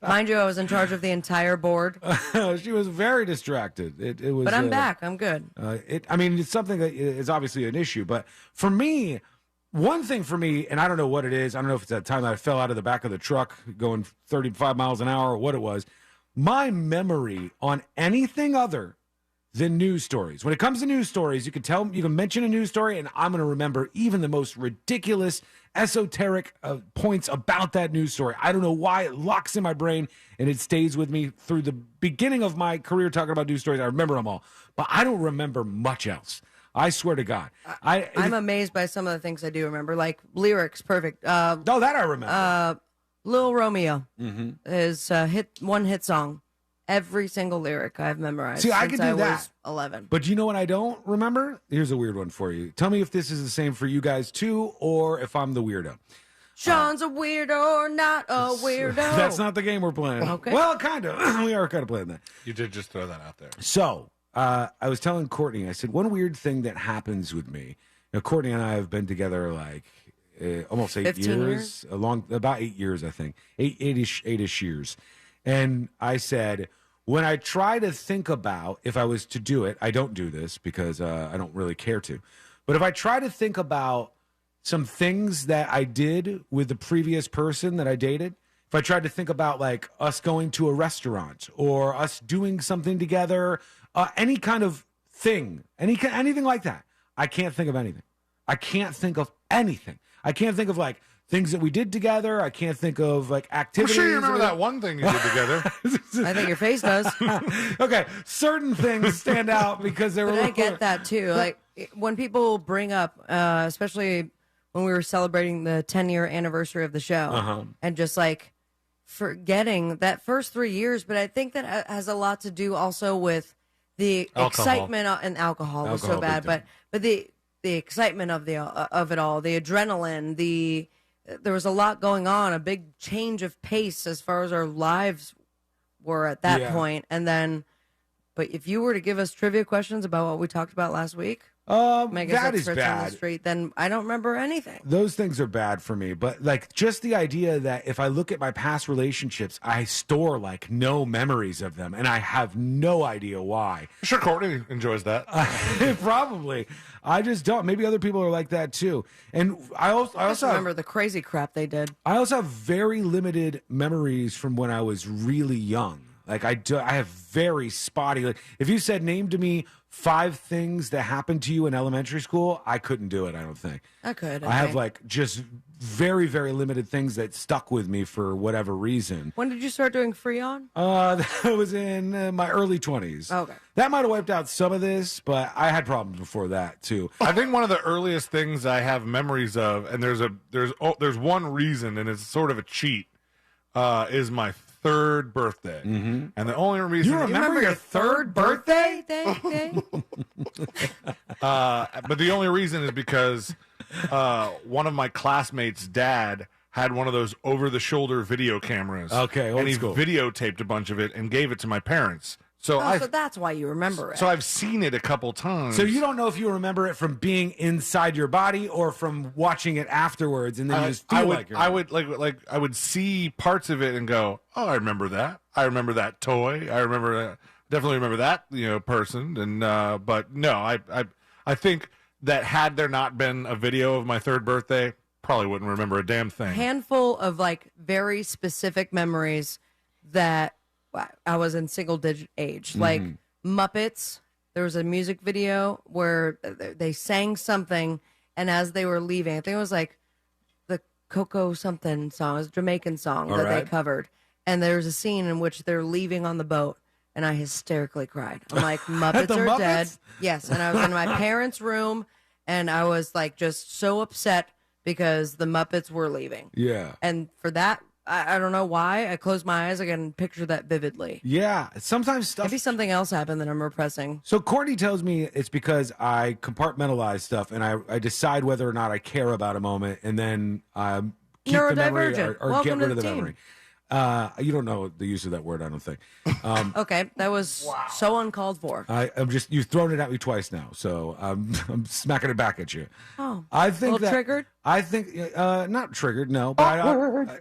Mind you, I was in charge of the entire board. She was very distracted. It was. But I'm back. I'm good. I mean, it's something that is obviously an issue, but for me. One thing for me, and I don't know what it is, I don't know if it's that time that I fell out of the back of the truck going 35 miles an hour or what it was, my memory on anything other than news stories. When it comes to news stories, you can mention a news story, and I'm going to remember even the most ridiculous, esoteric points about that news story. I don't know why it locks in my brain, and it stays with me through the beginning of my career talking about news stories. I remember them all, but I don't remember much else. I swear to God. I'm amazed by some of the things I do remember, like lyrics. Perfect. That I remember. Lil Romeo is one hit song. Every single lyric I've memorized. See, I since could do that. was 11. But you know what I don't remember? Here's a weird one for you. Tell me if this is the same for you guys too, or if I'm the weirdo. Sean's a weirdo or not a weirdo. That's not the game we're playing. Okay. Well, kind of. We are kind of playing that. You did just throw that out there. So, I was telling Courtney, I said, one weird thing that happens with me. Now, Courtney and I have been together like almost 8 years. About 8 years, I think. Eight-ish years. And I said, when I try to think about if I was to do it, I don't do this because I don't really care to. But if I try to think about some things that I did with the previous person that I dated, if I tried to think about like us going to a restaurant or us doing something together, any kind of thing, anything like that, I can't think of anything. I can't think of anything. I can't think of like things that we did together. I can't think of like activities. I'm sure you remember that one thing you did together. I think your face does. Okay, certain things stand out because they were. But I get that too. Like when people bring up, especially when we were celebrating the 10-year anniversary of the show, and just like forgetting that first 3 years. But I think that has a lot to do also with the excitement and alcohol was so bad, but the excitement of it all, the adrenaline, there was a lot going on, a big change of pace as far as our lives were at that point. And then, but if you were to give us trivia questions about what we talked about last week, that is Fritz bad. on the street, then I don't remember anything. Those things are bad for me, but like just the idea that if I look at my past relationships, I store like no memories of them, and I have no idea why. I'm sure Courtney enjoys that. Probably. I just don't. Maybe other people are like that too. And I also remember the crazy crap they did. I also have very limited memories from when I was really young. Like I have very spotty. Like if you said name to me 5 things that happened to you in elementary school, I couldn't do it. I don't think I could. I have like just very, very limited things that stuck with me for whatever reason. When did you start doing Freon? That was in my early 20s. Okay. That might have wiped out some of this, but I had problems before that too. I think one of the earliest things I have memories of, and there's one reason, and it's sort of a cheat, is my 3rd birthday. And the only reason You remember your 3rd birthday? But the only reason is because one of my classmates' dad had one of those over-the-shoulder video cameras. Okay, and he school. videotaped a bunch of it and gave it to my parents. So so that's why you remember it. So I've seen it a couple times. So you don't know if you remember it from being inside your body or from watching it afterwards, and then you just feel like you're I would see parts of it and go, "Oh, I remember that. I remember that toy. I remember that. Definitely remember that, person." And but no, I think that had there not been a video of my 3rd birthday, probably wouldn't remember a damn thing. Handful of like very specific memories that I was in single-digit age, like Muppets. There was a music video where they sang something, and as they were leaving, I think it was like the Coco something song, it was a Jamaican song that they covered, and there was a scene in which they're leaving on the boat, and I hysterically cried. I'm like, Muppets are Muppets? dead. Yes, and I was in my parents' room, and I was like just so upset because the Muppets were leaving. Yeah. And for that, I don't know why. I close my eyes. I can picture that vividly. Yeah. Sometimes stuff. Maybe something else happened that I'm repressing. So Courtney tells me it's because I compartmentalize stuff and I decide whether or not I care about a moment, and then keep the memory or get rid of the memory. You don't know the use of that word, I don't think. Okay, that was so uncalled for. You've thrown it at me twice now, so I'm smacking it back at you. Oh, I think triggered? I think not triggered, no. But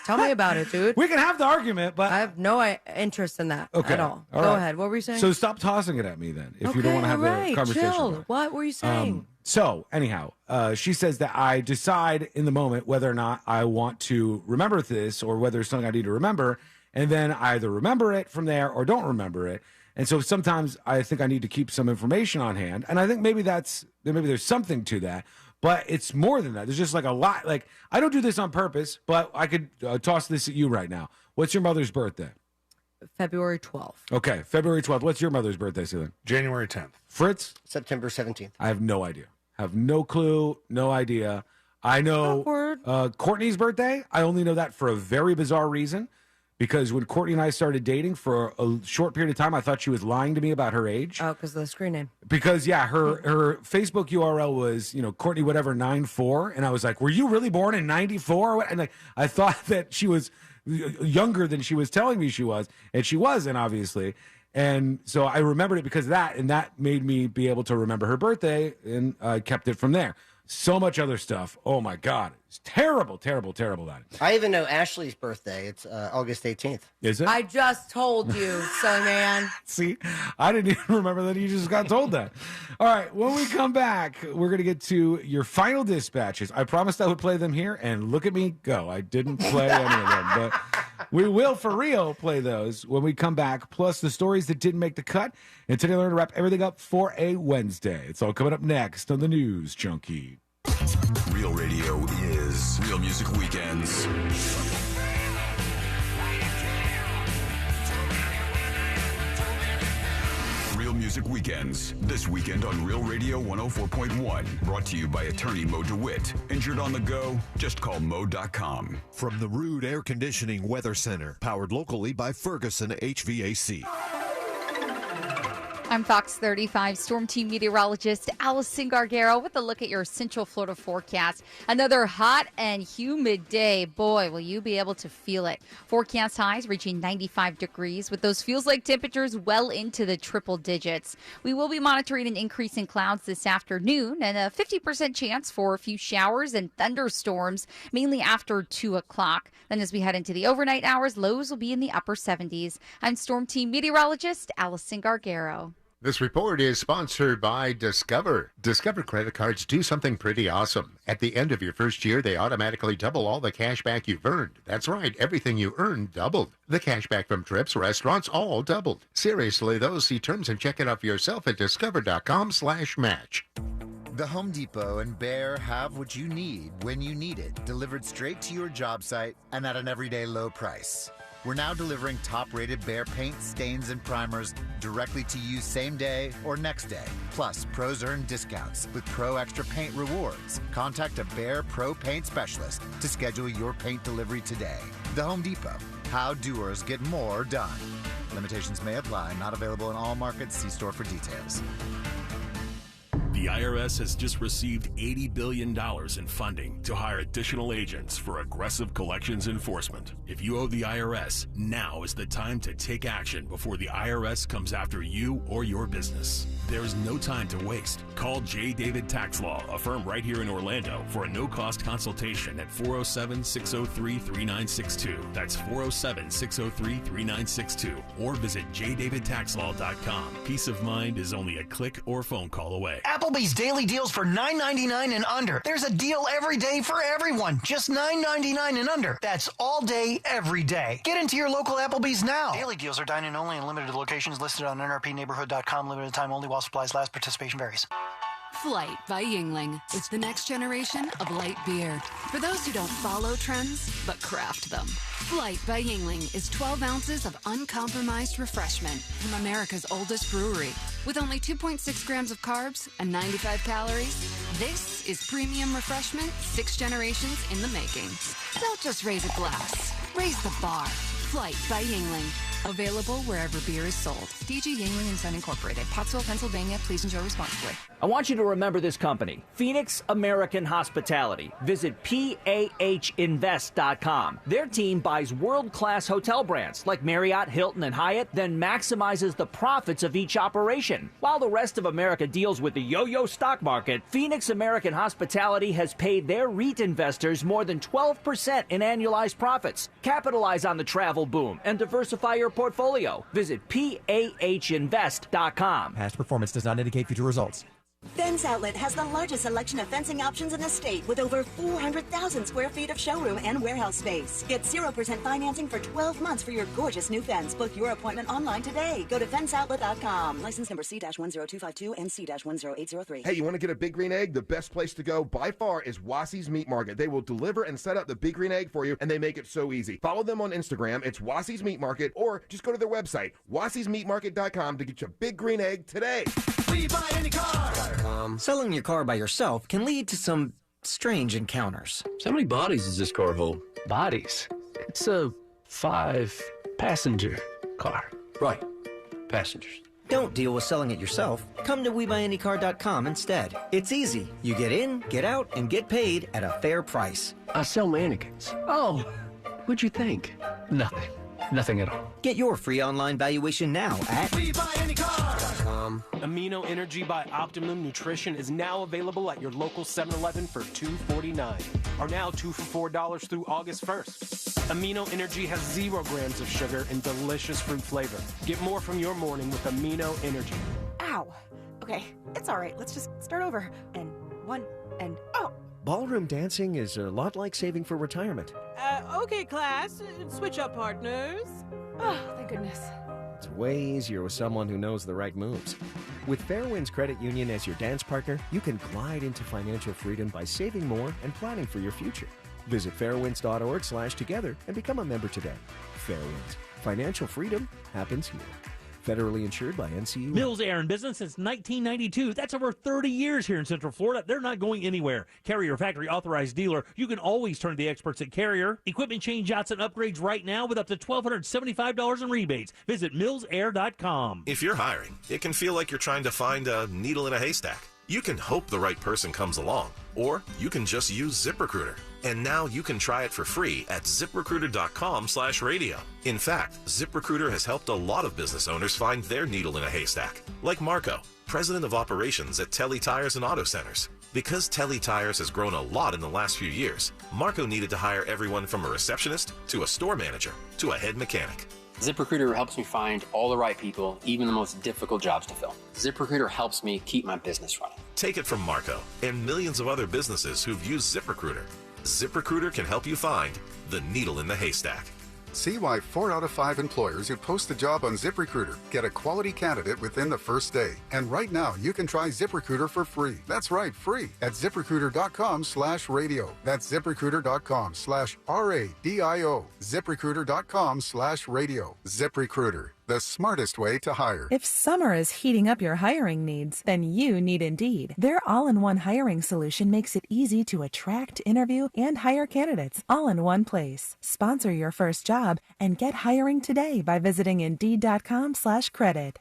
Tell me about it, dude. We can have the argument, but I have no interest in that okay. at all. All Go right. ahead. What were you saying? So stop tossing it at me then, if you don't want to have a a conversation. Chill. About it. What were you saying? So anyhow, she says that I decide in the moment whether or not I want to remember this or whether it's something I need to remember, and then I either remember it from there or don't remember it. And so sometimes I think I need to keep some information on hand, and I think maybe there's something to that. But it's more than that. There's just like a lot. Like, I don't do this on purpose, but I could toss this at you right now. What's your mother's birthday? February 12th. Okay, February 12th. What's your mother's birthday, Celine? January 10th. Fritz? September 17th. I have no idea. Have no clue, no idea. I know Courtney's birthday. I only know that for a very bizarre reason because when Courtney and I started dating for a short period of time, I thought she was lying to me about her age. Oh, because of the screen name. Because her Facebook URL was, Courtney whatever 94, and I was like, were you really born in 94? And I thought that she was younger than she was telling me she was, and she wasn't, obviously. And so I remembered it because of that, and that made me be able to remember her birthday, and I kept it from there. So much other stuff. Oh my God. It's terrible, terrible, terrible that. I even know Ashley's birthday. It's August 18th. Is it? I just told you, so man. See, I didn't even remember that you just got told that. All right, when we come back, we're going to get to your final dispatches. I promised I would play them here, and look at me go. I didn't play any of them, but we will, for real, play those when we come back, plus the stories that didn't make the cut. And today we're going to wrap everything up for a Wednesday. It's all coming up next on the News Junkie. Real radio is Real Music Weekends. Real Music Weekends, this weekend on Real Radio 104.1. Brought to you by attorney Mo DeWitt. Injured on the go? Just call Mo.com. From the Rude Air Conditioning Weather Center, powered locally by Ferguson HVAC. I'm Fox 35 Storm Team meteorologist Allison Gargaro with a look at your Central Florida forecast. Another hot and humid day. Boy, will you be able to feel it. Forecast highs reaching 95 degrees with those feels-like temperatures well into the triple digits. We will be monitoring an increase in clouds this afternoon and a 50% chance for a few showers and thunderstorms, mainly after 2 o'clock. Then as we head into the overnight hours, lows will be in the upper 70s. I'm Storm Team meteorologist Allison Gargaro. This report is sponsored by Discover. Discover credit cards do something pretty awesome. At the end of your first year, they automatically double all the cash back you've earned. That's right, everything you earned doubled. The cash back from trips, restaurants, all doubled. Seriously, though, see terms and check it out for yourself at discover.com/match. The Home Depot and Behr have what you need when you need it, delivered straight to your job site and at an everyday low price. We're now delivering top-rated Behr paint, stains, and primers directly to you same day or next day. Plus, pros earn discounts with Pro Extra Paint rewards. Contact a Behr Pro Paint specialist to schedule your paint delivery today. The Home Depot. How doers get more done. Limitations may apply. Not available in all markets. See store for details. The IRS has just received $80 billion in funding to hire additional agents for aggressive collections enforcement. If you owe the IRS, now is the time to take action before the IRS comes after you or your business. There is no time to waste. Call J. David Tax Law, a firm right here in Orlando, for a no-cost consultation at 407-603-3962. That's 407-603-3962. Or visit jdavidtaxlaw.com. Peace of mind is only a click or phone call away. Applebee's daily deals for $9.99 and under. There's a deal every day for everyone. Just $9.99 and under. That's all day, every day. Get into your local Applebee's now. Daily deals are dine-in only in limited locations listed on nrpneighborhood.com. Limited time only while supplies last. Participation varies. Flight by Yingling. It's the next generation of light beer. For those who don't follow trends, but craft them. Flight by Yingling is 12 ounces of uncompromised refreshment from America's oldest brewery. With only 2.6 grams of carbs and 95 calories, this is premium refreshment 6 generations in the making. Don't just raise a glass, raise the bar. Flight by Yingling. Available wherever beer is sold. DG Yingling & Son Incorporated, Pottsville, Pennsylvania. Please enjoy responsibly. I want you to remember this company, Phoenix American Hospitality. Visit PAHinvest.com. Their team buys world-class hotel brands like Marriott, Hilton, and Hyatt, then maximizes the profits of each operation. While the rest of America deals with the yo-yo stock market, Phoenix American Hospitality has paid their REIT investors more than 12% in annualized profits. Capitalize on the travel boom and diversify your portfolio. Visit PAHinvest.com. Past performance does not indicate future results. Fence Outlet has the largest selection of fencing options in the state with over 400,000 square feet of showroom and warehouse space. Get 0% financing for 12 months for your gorgeous new fence. Book your appointment online today. Go to fenceoutlet.com. License number C-10252 and C-10803. Hey, you want to get a Big Green Egg? The best place to go by far is Wassey's Meat Market. They will deliver and set up the Big Green Egg for you, and they make it so easy. Follow them on Instagram. It's Wassey's Meat Market, or just go to their website, wasseysmeatmarket.com, to get your Big Green Egg today. We buy any car. Selling your car by yourself can lead to some strange encounters. So how many bodies does this car hold? Bodies? It's a 5-passenger car. Right. Passengers. Don't deal with selling it yourself. Come to WeBuyAnyCar.com instead. It's easy. You get in, get out, and get paid at a fair price. I sell mannequins. Oh, what'd you think? Nothing. Nothing at all. Get your free online valuation now at WeBuyAnyCar.com. Amino Energy by Optimum Nutrition is now available at your local 7-Eleven for $2.49. Are now 2 for $4 through August 1st. Amino Energy has 0 grams of sugar and delicious fruit flavor. Get more from your morning with Amino Energy. Ow. Okay, it's all right. Let's just start over. And 1, and oh. Ballroom dancing is a lot like saving for retirement. Okay, class. Switch up partners. Oh, thank goodness. It's way easier with someone who knows the right moves. With Fairwinds Credit Union as your dance partner, you can glide into financial freedom by saving more and planning for your future. Visit fairwinds.org/together and become a member today. Fairwinds. Financial freedom happens here. Federally insured by NCUA. Mills Air in business since 1992. That's over 30 years here in Central Florida. They're not going anywhere. Carrier factory authorized dealer. You can always turn to the experts at Carrier. Equipment changeouts and upgrades right now with up to $1,275 in rebates. Visit millsair.com. If you're hiring, it can feel like you're trying to find a needle in a haystack. You can hope the right person comes along, or you can just use ZipRecruiter. And now you can try it for free at ZipRecruiter.com/radio. In fact, ZipRecruiter has helped a lot of business owners find their needle in a haystack, like Marco, president of operations at Telly Tires and Auto Centers. Because Telly Tires has grown a lot in the last few years, Marco needed to hire everyone from a receptionist to a store manager to a head mechanic. ZipRecruiter helps me find all the right people, even the most difficult jobs to fill. ZipRecruiter helps me keep my business running. Take it from Marco and millions of other businesses who've used ZipRecruiter. ZipRecruiter can help you find the needle in the haystack. See why 4 out of 5 employers who post a job on ZipRecruiter get a quality candidate within the first day. And right now, you can try ZipRecruiter for free. That's right, free at ZipRecruiter.com/radio. That's ZipRecruiter.com/RADIO. ZipRecruiter.com/radio. ZipRecruiter, the smartest way to hire. If summer is heating up your hiring needs, then you need Indeed. Their all-in-one hiring solution makes it easy to attract, interview, and hire candidates all in one place. Sponsor your first job and get hiring today by visiting Indeed.com/credit.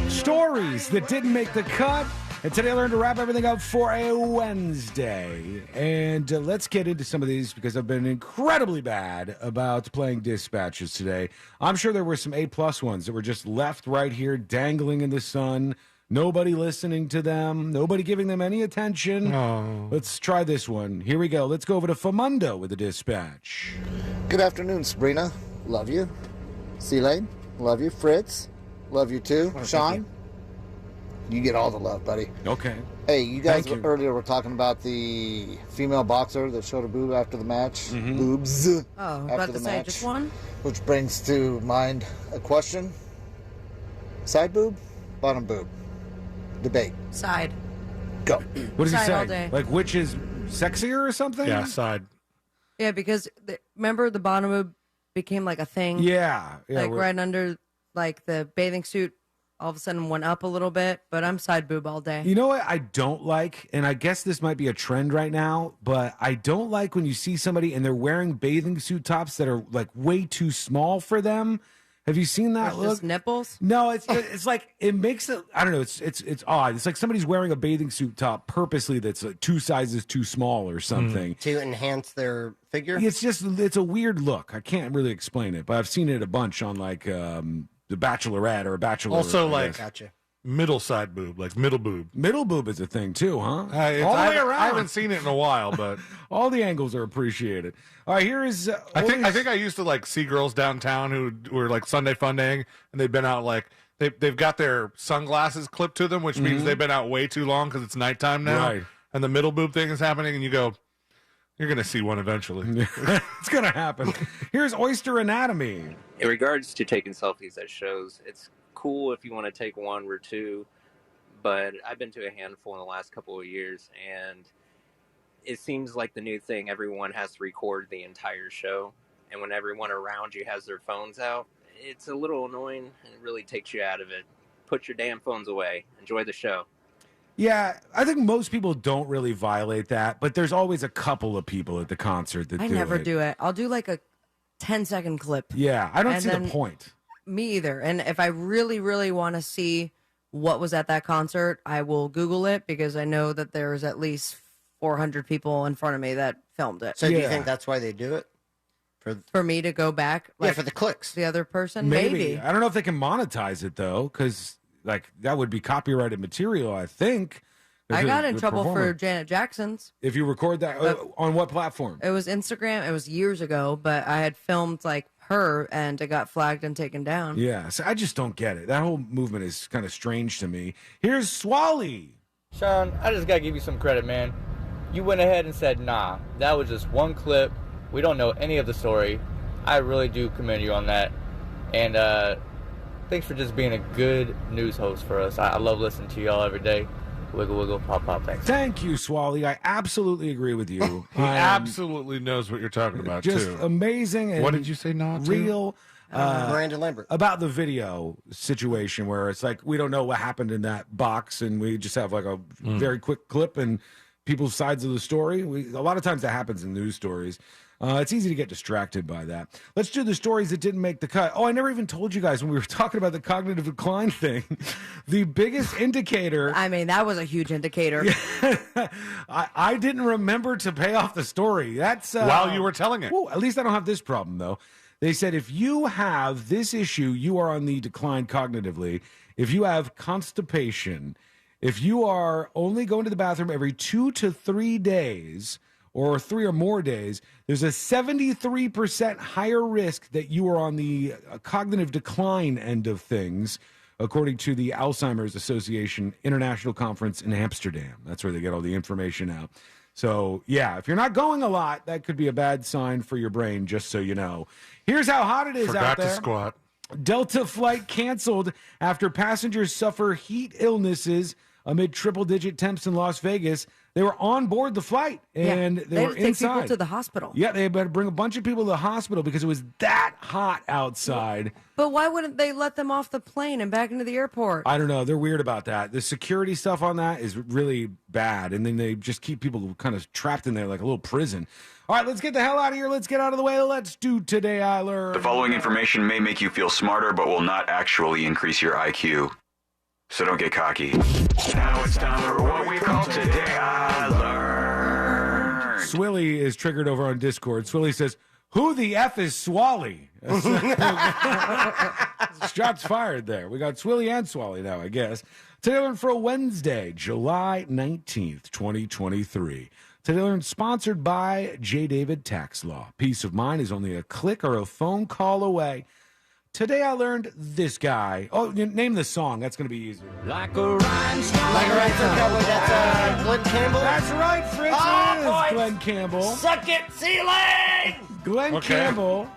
Stories that didn't make the cut. And today I learned to wrap everything up for a Wednesday. And let's get into some of these because I've been incredibly bad about playing dispatches today. I'm sure there were some A-plus ones that were just left right here dangling in the sun. Nobody listening to them. Nobody giving them any attention. Oh. Let's try this one. Here we go. Let's go over to Famundo with a dispatch. Good afternoon, Sabrina. Love you. C-Lane. Love you. Fritz. Love you too. Sean. You get all the love, buddy. Okay. Hey, you guys earlier were talking about the female boxer that showed a boob after the match. Mm-hmm. Boobs. Oh, after about the to say match. just one? Which brings to mind a question. Side boob, bottom boob. Debate. Side. Go. What does he Side all say? day. Like which is sexier or something? Yeah, side. Yeah, because remember the bottom boob became like a thing? Yeah. Like right under like the bathing suit. All of a sudden went up a little bit, but I'm side boob all day. You know what I don't like, and I guess this might be a trend right now, but I don't like when you see somebody and they're wearing bathing suit tops that are like way too small for them. Have you seen that look? Just nipples? No, it's like it makes it. I don't know. It's odd. It's like somebody's wearing a bathing suit top purposely that's like 2 sizes too small or something to enhance their figure. It's a weird look. I can't really explain it, but I've seen it a bunch on like The Bachelorette or a Bachelor. Also, like gotcha. Middle side boob, like middle boob. Middle boob is a thing too, huh? All the way around. I haven't seen it in a while, but all the angles are appreciated. All right, here is. I think I used to like see girls downtown who were like Sunday Fundaying, and they've been out like they've got their sunglasses clipped to them, which means they've been out way too long because it's nighttime now. Right. And the middle boob thing is happening, and you go, you're gonna see one eventually. It's gonna happen. Here's Oyster Anatomy. In regards to taking selfies at shows, it's cool if you want to take one or two, but I've been to a handful in the last couple of years, and it seems like the new thing. Everyone has to record the entire show, and when everyone around you has their phones out, it's a little annoying, and it really takes you out of it. Put your damn phones away. Enjoy the show. Yeah, I think most people don't really violate that, but there's always a couple of people at the concert that I never do it. I'll do like a 10-second clip. Yeah, I don't And see the then- point. Me either. And if I really, really want to see what was at that concert, I will Google it because I know that there's at least 400 people in front of me that filmed it. So do you think that's why they do it? For me to go back? Yeah, for the clicks. The other person? Maybe. I don't know if they can monetize it, though, because like that would be copyrighted material, I think. I got in The trouble performer. for Janet Jackson's. If you record that, on what platform? It was Instagram. It was years ago, but I had filmed like her and it got flagged and taken down. Yeah, so I just don't get it. That whole movement is kind of strange to me. Here's Swally. Sean, I just gotta give you some credit, man. You went ahead and said, nah, that was just one clip. We don't know any of the story. I really do commend you on that. And thanks for just being a good news host for us. I love listening to y'all every day. Wiggle, wiggle, pop, pop. Thanks. Thank you, Swally. I absolutely agree with you. He absolutely knows what you're talking about, just too. amazing. And What did you say, not to? real? Miranda Lambert. About the video situation where it's like we don't know what happened in that box, and we just have like a very quick clip and people's sides of the story. A lot of times that happens in news stories. It's easy to get distracted by that. Let's do the stories that didn't make the cut. Oh, I never even told you guys when we were talking about the cognitive decline thing. The biggest indicator. I mean, that was a huge indicator. I didn't remember to pay off the story. That's While you were telling it. At least I don't have this problem, though. They said if you have this issue, you are on the decline cognitively. If you have constipation, if you are only going to the bathroom every 2 to 3 days, or 3 or more days, there's a 73% higher risk that you are on the cognitive decline end of things, according to the Alzheimer's Association International Conference in Amsterdam. That's where they get all the information out. So, yeah, if you're not going a lot, that could be a bad sign for your brain, just so you know. Here's how hot it is out there. Forgot to squat. Delta flight canceled after passengers suffer heat illnesses amid triple-digit temps in Las Vegas. They were on board the flight, and they had were to take inside. people to the hospital. Yeah, they had to bring a bunch of people to the hospital because it was that hot outside. But why wouldn't they let them off the plane and back into the airport? I don't know. They're weird about that. The security stuff on that is really bad, and then they just keep people kind of trapped in there like a little prison. All right, let's get the hell out of here. Let's get out of the way. Let's do Today I Learned. The following information may make you feel smarter, but will not actually increase your IQ. So don't get cocky. Now it's time for what we call Today I Learned. Swilly is triggered over on Discord. Swilly says, "Who the F is Swally?" Shots fired there. We got Swilly and Swally now, I guess. Today I Learned for a Wednesday, July 19th, 2023. Today I Learned sponsored by J. David Tax Law. Peace of mind is only a click or a phone call away. Today I learned this guy. Oh, name the song. That's going to be easier. Like a rhinestone. Like a rhinestone cowboy. That's Glenn Campbell. That's right, Fritz. Oh, it is boy. Glenn Campbell. Suck it, ceiling! Glenn Campbell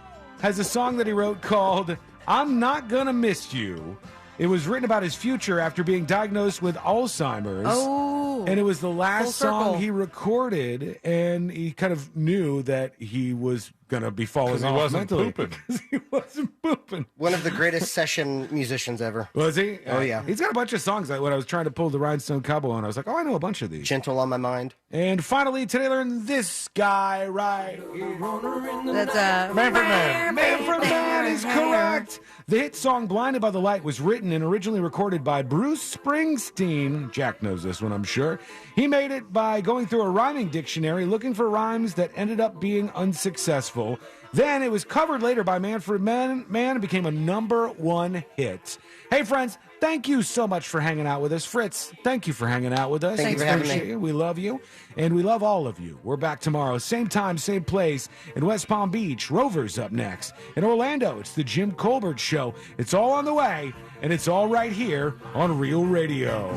has a song that he wrote called I'm Not Gonna Miss You. It was written about his future after being diagnosed with Alzheimer's. Oh. And it was the Full last circle. song he recorded, and he kind of knew that he was going to be falling 'Cause he off wasn't mentally. pooping. Because he wasn't pooping. One of the greatest session musicians ever. Was he? Oh, yeah. He's got a bunch of songs. When I was trying to pull the Rhinestone Cowboy on, I was like, oh, I know a bunch of these. Gentle on my mind. And finally, today I learned this guy right here. That's Manfred Man. Manfred Man is correct. The hit song Blinded by the Light was written and originally recorded by Bruce Springsteen. Jack knows this one, I'm sure. He made it by going through a rhyming dictionary looking for rhymes that ended up being unsuccessful. Then it was covered later by Manfred Mann and became a #1 hit. Hey, friends, thank you so much for hanging out with us. Fritz, thank you for hanging out with us. Thank you for having me. Appreciate you. We love you, and we love all of you. We're back tomorrow, same time, same place, in West Palm Beach. Rover's up next. In Orlando, it's the Jim Colbert Show. It's all on the way, and it's all right here on Real Radio.